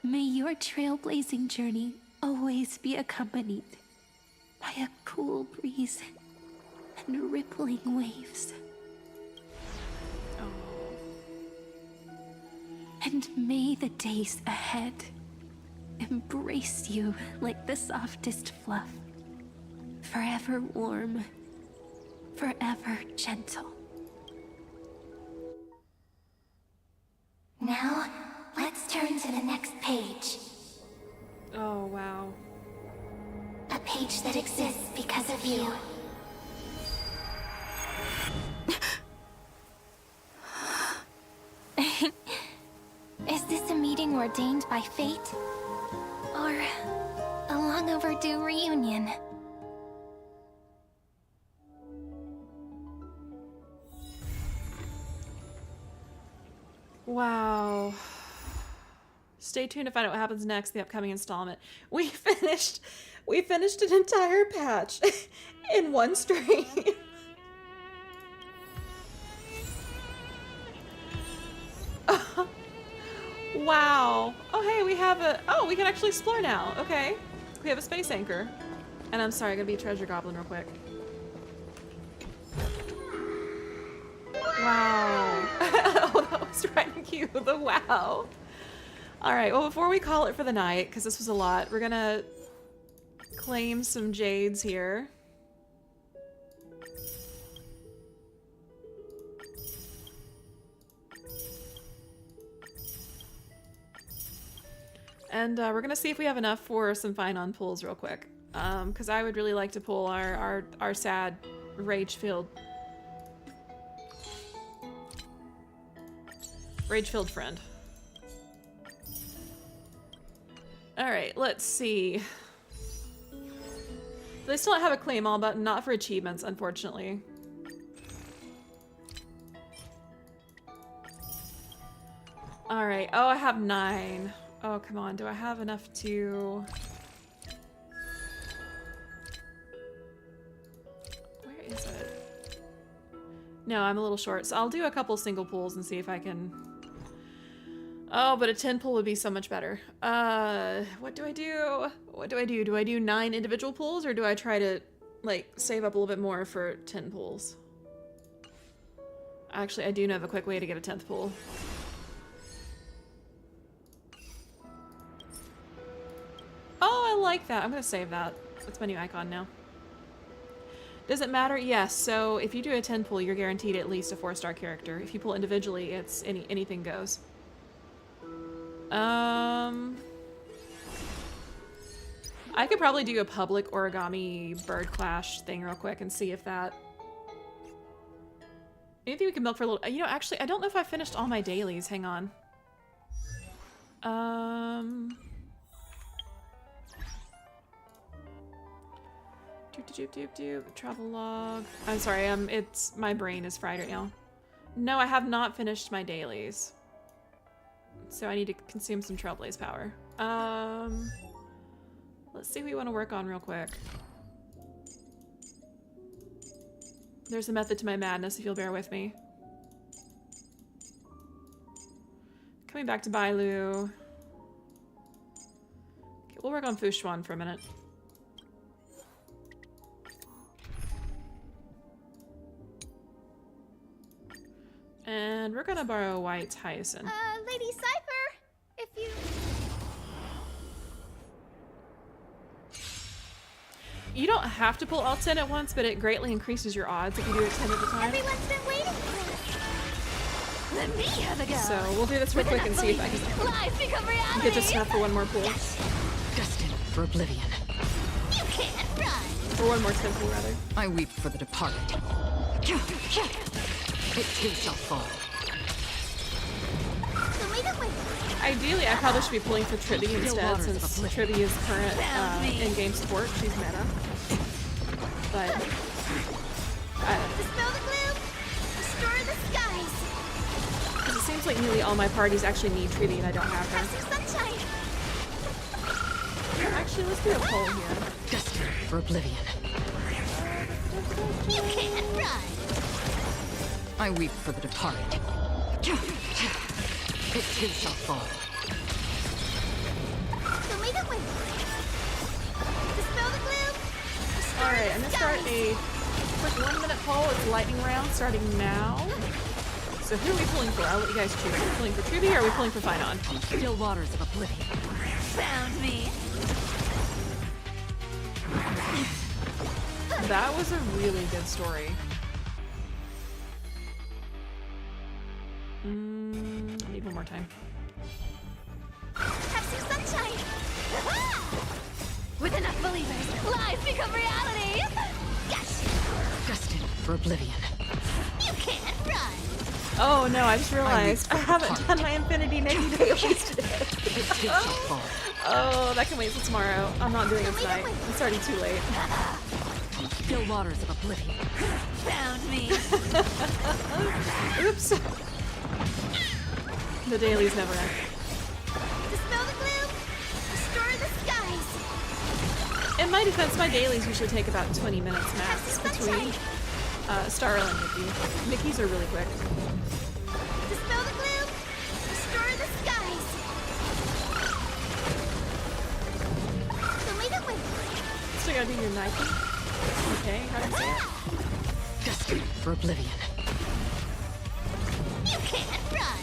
May your trailblazing journey always be accompanied by a cool breeze and rippling waves. Oh. And may the days ahead embrace you like the softest fluff forever warm, forever gentle. Now, let's turn to the next page. Oh, wow. A page that exists because of you. Is this a meeting ordained by fate? Or a long overdue reunion? Wow. Stay tuned to find out what happens next in the upcoming installment. We finished an entire patch in one stream. Wow. Oh, hey, we have we can actually explore now. Okay. We have a space anchor. And I'm sorry, I gotta be a treasure goblin real quick. Wow. Oh, that was right in cue. The wow. Alright, well, before we call it for the night, because this was a lot, we're gonna claim some jades here. And we're gonna see if we have enough for some fine-on pulls real quick. Because I would really like to pull our sad, rage-filled friend. Alright, let's see. They still don't have a claim all button, not for achievements, unfortunately. Alright, oh, I have 9. Oh, come on, do I have enough to... Where is it? No, I'm a little short, so I'll do a couple single pulls and see if I can... Oh, but a 10 pull would be so much better. What do I do? What do I do? Do I do 9 individual pulls, or do I try to, like, save up a little bit more for 10 pulls? Actually, I do know of a quick way to get a 10th pull. Oh, I like that. I'm gonna save that. That's my new icon now. Does it matter? Yes. So if you do a 10 pull, you're guaranteed at least a 4-star character. If you pull individually, it's anything goes. I could probably do a public origami bird clash thing real quick and see if that... Anything we can milk for a little... You know, actually, I don't know if I finished all my dailies. Hang on. Travel log. I'm sorry, it's... My brain is fried right now. No, I have not finished my dailies. So I need to consume some Trailblaze power. Let's see what we want to work on real quick. There's a method to my madness if you'll bear with me. Coming back to Bailu. Okay, we'll work on Fushuan for a minute. And we're gonna borrow White's Hyacinth. Lady Cypher, if you... You don't have to pull all 10 at once, but it greatly increases your odds if you do it 10 at a time. Everyone's been waiting for Let me have a go. So we'll do this real quick and see if I can get just enough for one more pull. Destined for oblivion. You can't run. Or one more 10 pull, rather. I weep for the departed. It too shall fall. Ideally, I probably should be pulling for Tribby instead, since Tribby is current in-game support. She's meta. But... Dispel the gloom! Restore the skies! Because it seems like nearly all my parties actually need Tribby, and I don't have her. Sunshine! Actually, let's do a poll here. Destined for oblivion. You can't run. I weep for the departed. It too shall fall. Dispel the gloom! Alright, I'm gonna start a quick 1-minute poll. It's lightning round starting now. So who are we pulling for? I'll let you guys choose. Are we pulling for Tribby or are we pulling for Finon? Still waters of oblivion. Found me. That was a really good story. I need one more time. Have some sunshine! With enough believers, lies become reality! Yes! Destined for oblivion. You can't run! Oh no, I just realized I haven't done my Infinity Nikki dailies today. Oh, that can wait till tomorrow. I'm not doing it tonight. It's already too late. Still waters of oblivion. Found me! Oops. The dailies never end. Dispel the gloom! Restore the skies! In my defense, my dailies usually take about 20 minutes max between Starla and Nikki. Nikki's are really quick. Dispel the gloom! Restore the skies! So leave it with Still gotta do your Nike. Okay, how do you say it? Destined for oblivion. You can't run!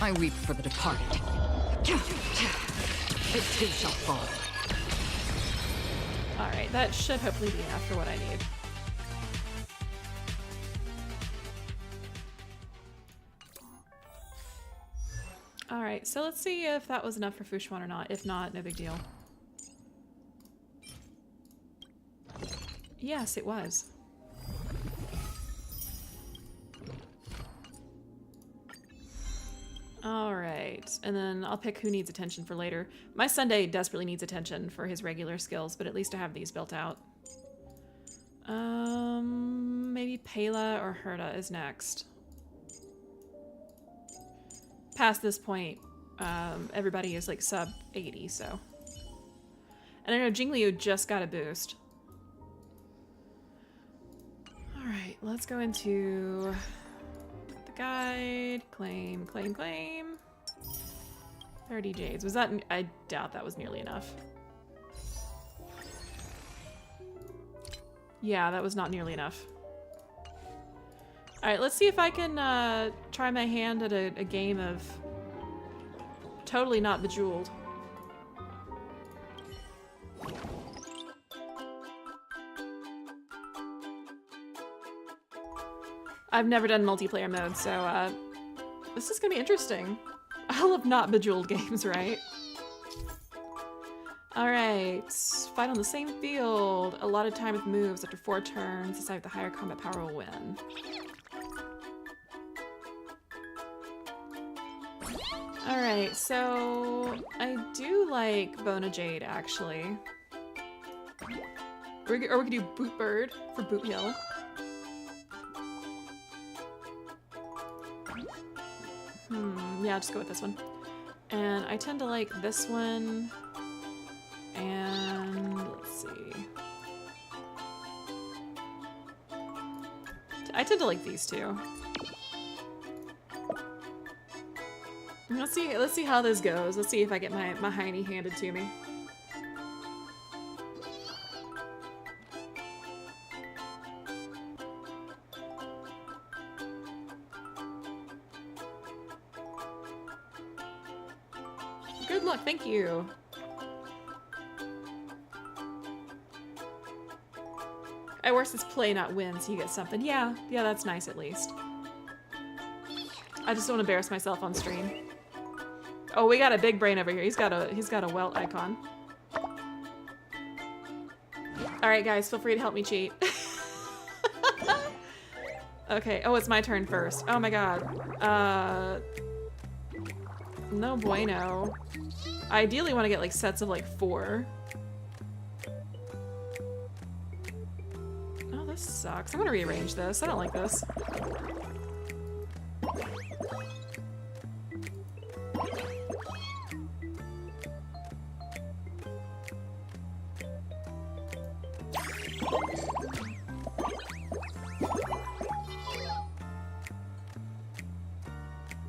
I weep for the departed. It too shall fall. Alright, that should hopefully be enough for what I need. Alright, so let's see if that was enough for Fushuan or not. If not, no big deal. Yes, it was. Alright, and then I'll pick who needs attention for later. My Sunday desperately needs attention for his regular skills, but at least I have these built out. Maybe Pela or Herta is next. Past this point, everybody is like sub 80, so. And I know Jingliu just got a boost. Alright, let's go into the guide. Claim, claim, claim. 30 jades. Was that? I doubt that was nearly enough. Yeah, that was not nearly enough. Alright, let's see if I can try my hand at a game of totally not Bejeweled. I've never done multiplayer mode, so this is gonna be interesting. I love not Bejeweled games, right? Alright, fight on the same field. A lot of time with moves after 4 turns. Decide the higher combat power will win. Alright, so I do like Bona Jade, actually. Or we could do Boot Bird for Boot Hill. Yeah, I'll just go with this one. And I tend to like this one. And let's see. I tend to like these two. Let's see how this goes. Let's see if I get my hiney handed to me. Good luck, thank you. At worst, it's play, not win, so you get something. Yeah, that's nice at least. I just don't want to embarrass myself on stream. Oh, we got a big brain over here. He's got a welt icon. All right, guys, feel free to help me cheat. Okay. Oh, it's my turn first. Oh my god. No bueno. I ideally want to get like sets of like 4. Oh, this sucks. I'm gonna rearrange this. I don't like this.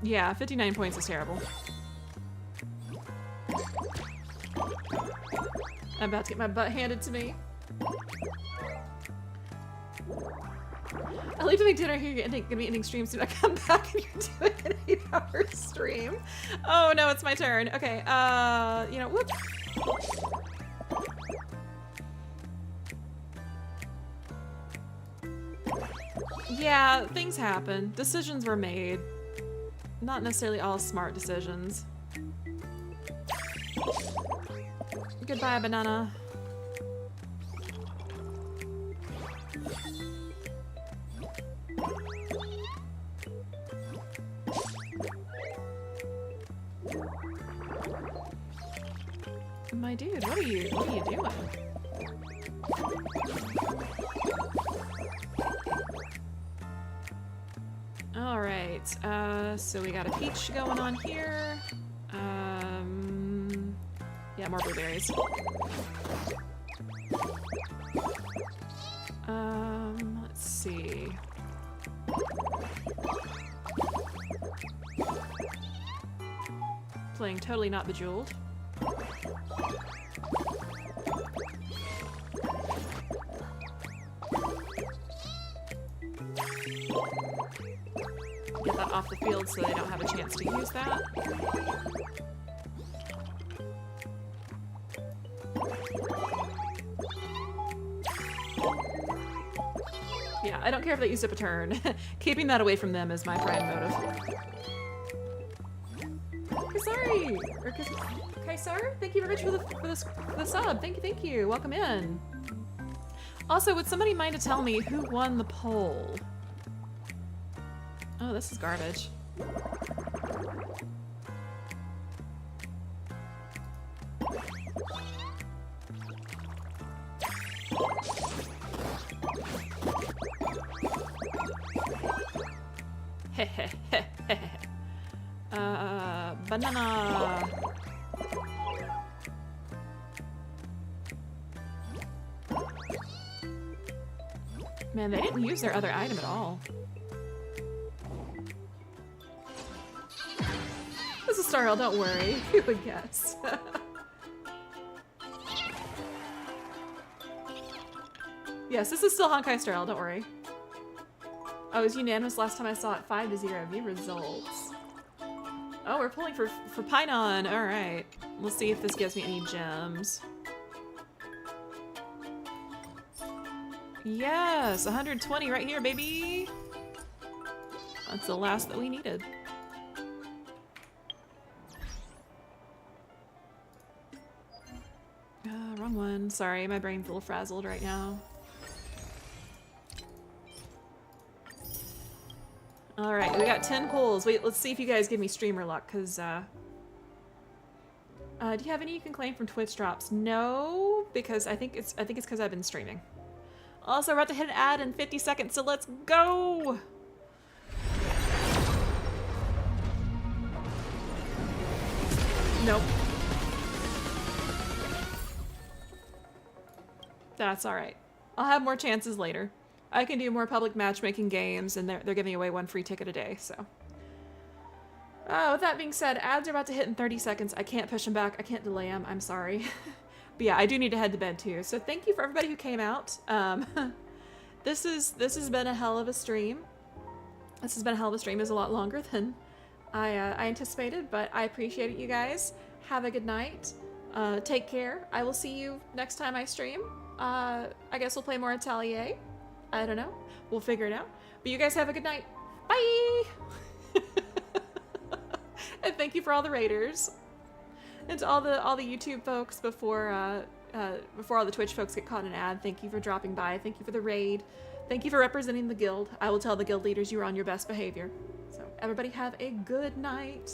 Yeah, 59 points is terrible. I'm about to get my butt handed to me. I leave to make dinner here. You're gonna be ending stream soon. I come back and you're doing an 8-hour stream. Oh no, it's my turn. Okay, you know, whoop. Yeah, things happen. Decisions were made. Not necessarily all smart decisions. Goodbye, banana. My dude, what are you doing? All right, so we got a peach going on here. Yeah, more blueberries. Let's see. Playing totally not Bejeweled. Get that off the field so they don't have a chance to use that. Yeah, I don't care if they used up a turn. Keeping that away from them is my prime motive. Sorry, or Kaisar, thank you very much for the sub. Thank you. Welcome in. Also, would somebody mind to tell me who won the poll? Oh, this is garbage. Banana. Man, they didn't use their other item at all. This is Starl, don't worry. Who would guess? Yes, this is still Honkai Starl, don't worry. Oh, it was unanimous last time I saw it. 5-0. View results. Oh, we're pulling for Pinon. All right. We'll see if this gives me any gems. Yes, 120 right here, baby. That's the last that we needed. Wrong one. Sorry, my brain's a little frazzled right now. All right, we got 10 pulls. Wait, let's see if you guys give me streamer luck, because, do you have any you can claim from Twitch drops? No, because I think it's because I've been streaming. Also, we're about to hit an ad in 50 seconds, so let's go! Nope. That's alright. I'll have more chances later. I can do more public matchmaking games, and they're giving away 1 free ticket a day, so. With that being said, ads are about to hit in 30 seconds. I can't push them back. I can't delay them. I'm sorry. But yeah, I do need to head to bed too. So thank you for everybody who came out. This has been a hell of a stream. This has been a hell of a stream. It's a lot longer than I anticipated, but I appreciate it, you guys. Have a good night. Take care. I will see you next time I stream. I guess we'll play more Atelier. I don't know. We'll figure it out. But you guys have a good night. Bye! And thank you for all the raiders. And to all the YouTube folks before all the Twitch folks get caught in an ad, thank you for dropping by. Thank you for the raid. Thank you for representing the guild. I will tell the guild leaders you are on your best behavior. So everybody have a good night.